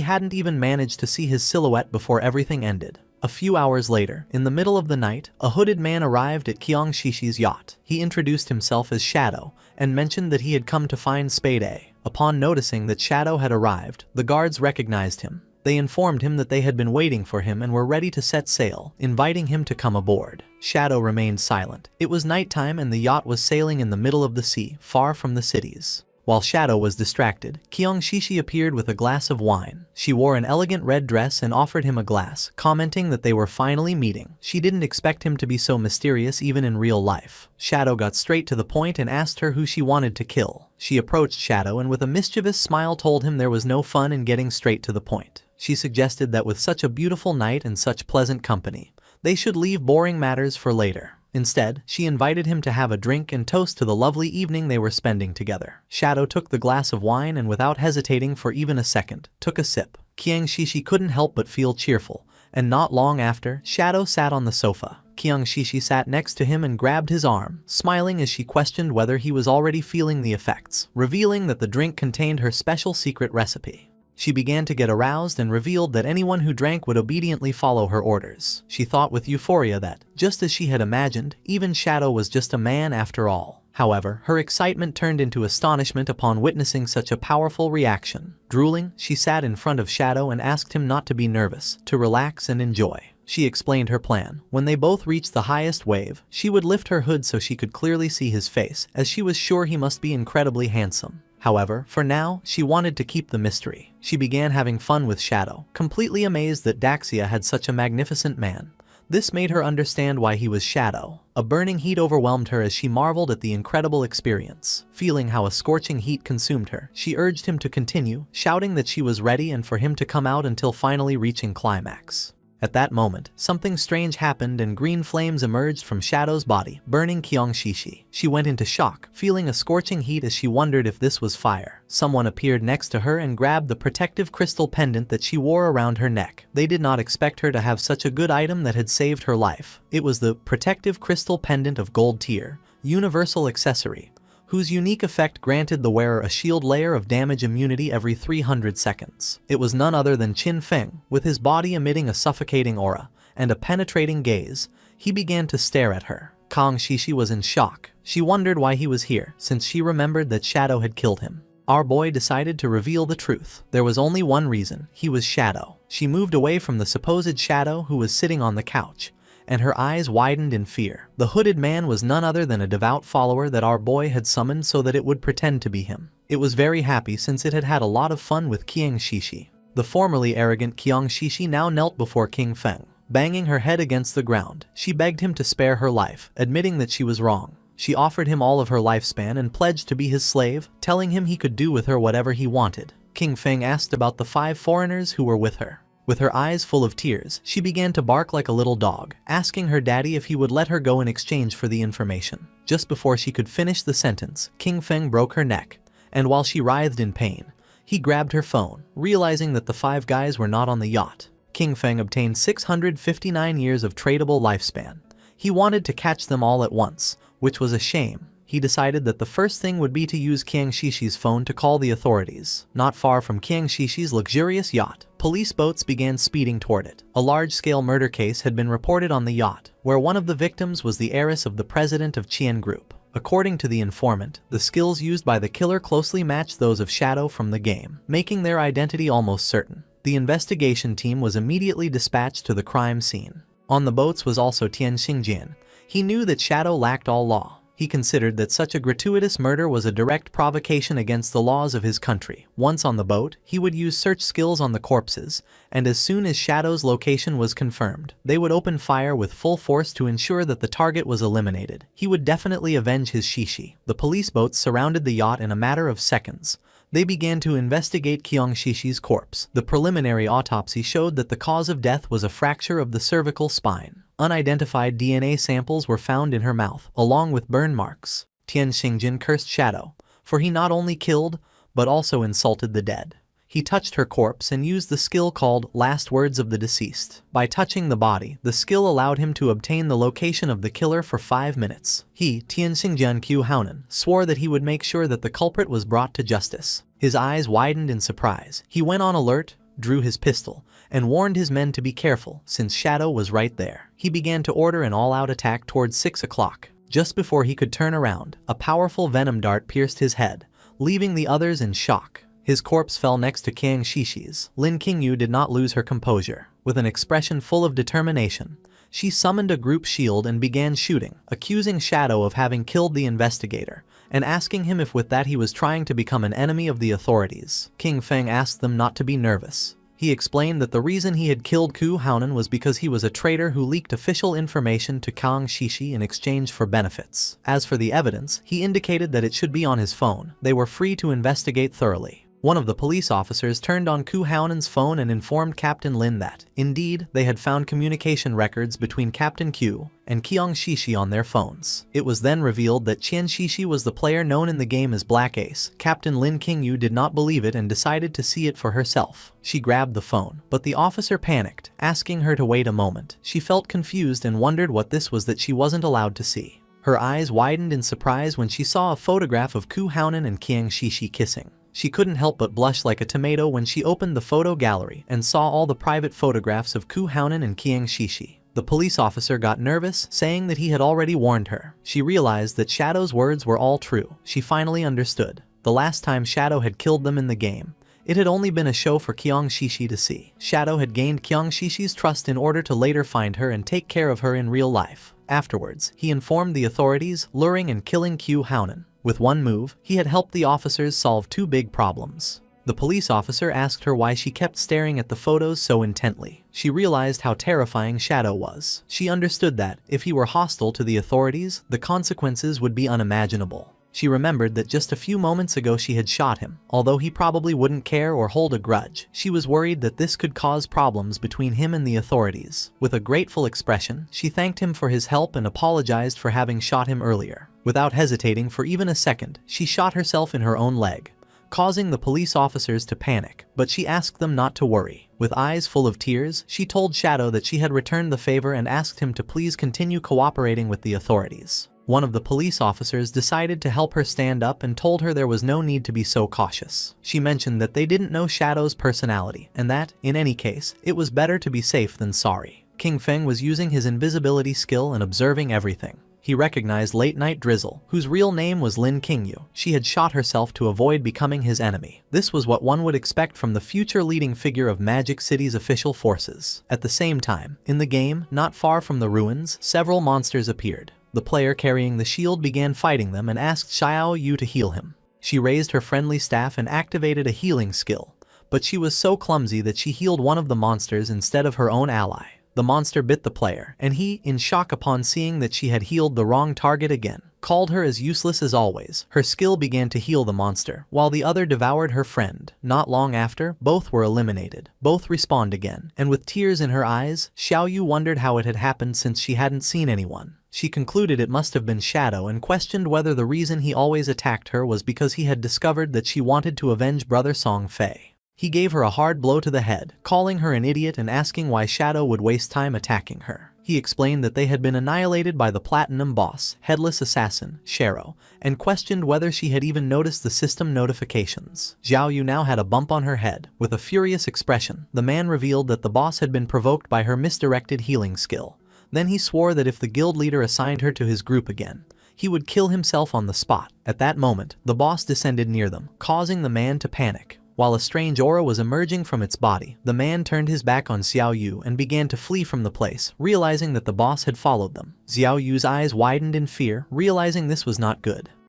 hadn't even managed to see his silhouette before everything ended. A few hours later, in the middle of the night, a hooded man arrived at Qiangshishi's yacht. He introduced himself as Shadow and mentioned that he had come to find Spade. Upon noticing that Shadow had arrived, the guards recognized him. They informed him that they had been waiting for him and were ready to set sail, inviting him to come aboard. Shadow remained silent. It was nighttime and the yacht was sailing in the middle of the sea, far from the cities. While Shadow was distracted, Qiangshishi appeared with a glass of wine. She wore an elegant red dress and offered him a glass, commenting that they were finally meeting. She didn't expect him to be so mysterious even in real life. Shadow got straight to the point and asked her who she wanted to kill. She approached Shadow and with a mischievous smile told him there was no fun in getting straight to the point. She suggested that with such a beautiful night and such pleasant company, they should leave boring matters for later. Instead, she invited him to have a drink and toast to the lovely evening they were spending together. Shadow took the glass of wine and without hesitating for even a second, took a sip. Qiangshishi couldn't help but feel cheerful, and not long after, Shadow sat on the sofa. Qiangshishi sat next to him and grabbed his arm, smiling as she questioned whether he was already feeling the effects, revealing that the drink contained her special secret recipe. She began to get aroused and revealed that anyone who drank would obediently follow her orders. She thought with euphoria that, just as she had imagined, even Shadow was just a man after all. However, her excitement turned into astonishment upon witnessing such a powerful reaction. Drooling, she sat in front of Shadow and asked him not to be nervous, to relax and enjoy. She explained her plan. When they both reached the highest wave, she would lift her hood so she could clearly see his face, as she was sure he must be incredibly handsome. However, for now, she wanted to keep the mystery. She began having fun with Shadow, completely amazed that Daxia had such a magnificent man. This made her understand why he was Shadow. A burning heat overwhelmed her as she marveled at the incredible experience. Feeling how a scorching heat consumed her, she urged him to continue, shouting that she was ready and for him to come out until finally reaching climax. At that moment, something strange happened and green flames emerged from Shadow's body, burning Kyung Shishi. She went into shock, feeling a scorching heat as she wondered if this was fire. Someone appeared next to her and grabbed the protective crystal pendant that she wore around her neck. They did not expect her to have such a good item that had saved her life. It was the protective crystal pendant of gold tier, universal accessory, whose unique effect granted the wearer a shield layer of damage immunity every 300 seconds. It was none other than Qin Feng, with his body emitting a suffocating aura and a penetrating gaze. He began to stare at her. Kang Shishi was in shock. She wondered why he was here, since she remembered that Shadow had killed him. Our boy decided to reveal the truth. There was only one reason: he was Shadow. She moved away from the supposed Shadow who was sitting on the couch, and her eyes widened in fear. The hooded man was none other than a devout follower that our boy had summoned so that it would pretend to be him. It was very happy since it had had a lot of fun with Kyung Shishi. The formerly arrogant Kyung Shishi now knelt before King Feng. Banging her head against the ground, she begged him to spare her life, admitting that she was wrong. She offered him all of her lifespan and pledged to be his slave, telling him he could do with her whatever he wanted. King Feng asked about the 5 foreigners who were with her. With her eyes full of tears, she began to bark like a little dog, asking her daddy if he would let her go in exchange for the information. Just before she could finish the sentence, King Feng broke her neck, and while she writhed in pain, he grabbed her phone, realizing that the 5 guys were not on the yacht. King Feng obtained 659 years of tradable lifespan. He wanted to catch them all at once, which was a shame. He decided that the first thing would be to use Kyung Shishi's phone to call the authorities. Not far from Kyung Shishi's luxurious yacht, police boats began speeding toward it. A large-scale murder case had been reported on the yacht, where one of the victims was the heiress of the president of Chien Group. According to the informant, the skills used by the killer closely matched those of Shadow from the game, making their identity almost certain. The investigation team was immediately dispatched to the crime scene. On the boats was also Tian Xingjian. He knew that Shadow lacked all law. He considered that such a gratuitous murder was a direct provocation against the laws of his country. Once on the boat, he would use search skills on the corpses, and as soon as Shadow's location was confirmed, they would open fire with full force to ensure that the target was eliminated. He would definitely avenge his Shishi. The police boats surrounded the yacht in a matter of seconds. They began to investigate Kyung Shishi's corpse. The preliminary autopsy showed that the cause of death was a fracture of the cervical spine. Unidentified DNA samples were found in her mouth, along with burn marks. Tian Xingjin cursed Shadow, for he not only killed, but also insulted the dead. He touched her corpse and used the skill called Last Words of the Deceased. By touching the body, the skill allowed him to obtain the location of the killer for 5 minutes. He, Tian Xingjian Qiu Haonan, swore that he would make sure that the culprit was brought to justice. His eyes widened in surprise. He went on alert, drew his pistol, and warned his men to be careful since Shadow was right there. He began to order an all-out attack towards 6 o'clock. Just before he could turn around, a powerful venom dart pierced his head, leaving the others in shock. His corpse fell next to Kyung Shishi's. Lin Qingyu did not lose her composure. With an expression full of determination, she summoned a group shield and began shooting, accusing Shadow of having killed the investigator, and asking him if with that he was trying to become an enemy of the authorities. King Feng asked them not to be nervous. He explained that the reason he had killed Ku Haonan was because he was a traitor who leaked official information to Kyung Shishi in exchange for benefits. As for the evidence, he indicated that it should be on his phone. They were free to investigate thoroughly. One of the police officers turned on Ku Haonan's phone and informed Captain Lin that, indeed, they had found communication records between Captain Q and Kyung Shishi on their phones. It was then revealed that Qian Shishi was the player known in the game as Black Ace. Captain Lin Qingyu did not believe it and decided to see it for herself. She grabbed the phone, but the officer panicked, asking her to wait a moment. She felt confused and wondered what this was that she wasn't allowed to see. Her eyes widened in surprise when she saw a photograph of Ku Haonan and Kyung Shishi kissing. She couldn't help but blush like a tomato when she opened the photo gallery and saw all the private photographs of Ku Haonan and Kyung Shishi. The police officer got nervous, saying that he had already warned her. She realized that Shadow's words were all true. She finally understood. The last time Shadow had killed them in the game, it had only been a show for Kyung Shishi to see. Shadow had gained Kyung Shishi's trust in order to later find her and take care of her in real life. Afterwards, he informed the authorities, luring and killing Ku Haonan. With one move, he had helped the officers solve 2 big problems. The police officer asked her why she kept staring at the photos so intently. She realized how terrifying Shadow was. She understood that, if he were hostile to the authorities, the consequences would be unimaginable. She remembered that just a few moments ago she had shot him. Although he probably wouldn't care or hold a grudge, she was worried that this could cause problems between him and the authorities. With a grateful expression, she thanked him for his help and apologized for having shot him earlier. Without hesitating for even a second, she shot herself in her own leg, causing the police officers to panic, but she asked them not to worry. With eyes full of tears, she told Shadow that she had returned the favor and asked him to please continue cooperating with the authorities. One of the police officers decided to help her stand up and told her there was no need to be so cautious. She mentioned that they didn't know Shadow's personality, and that, in any case, it was better to be safe than sorry. King Feng was using his invisibility skill and observing everything. He recognized Late Night Drizzle, whose real name was Lin Qingyu. She had shot herself to avoid becoming his enemy. This was what one would expect from the future leading figure of Magic City's official forces. At the same time, in the game, not far from the ruins, several monsters appeared. The player carrying the shield began fighting them and asked Xiao Yu to heal him. She raised her friendly staff and activated a healing skill, but she was so clumsy that she healed one of the monsters instead of her own ally. The monster bit the player, and he, in shock upon seeing that she had healed the wrong target again, called her as useless as always. Her skill began to heal the monster, while the other devoured her friend. Not long after, both were eliminated. Both respawned again, and with tears in her eyes, Xiao Yu wondered how it had happened since she hadn't seen anyone. She concluded it must have been Shadow and questioned whether the reason he always attacked her was because he had discovered that she wanted to avenge brother Song Fei. He gave her a hard blow to the head, calling her an idiot and asking why Shadow would waste time attacking her. He explained that they had been annihilated by the Platinum Boss, Headless Assassin, Shero, and questioned whether she had even noticed the system notifications. Xiao Yu now had a bump on her head. With a furious expression, the man revealed that the boss had been provoked by her misdirected healing skill. Then he swore that if the guild leader assigned her to his group again, he would kill himself on the spot. At that moment, the boss descended near them, causing the man to panic. While a strange aura was emerging from its body, the man turned his back on Xiao Yu and began to flee from the place, realizing that the boss had followed them. Xiao Yu's eyes widened in fear, realizing this was not good.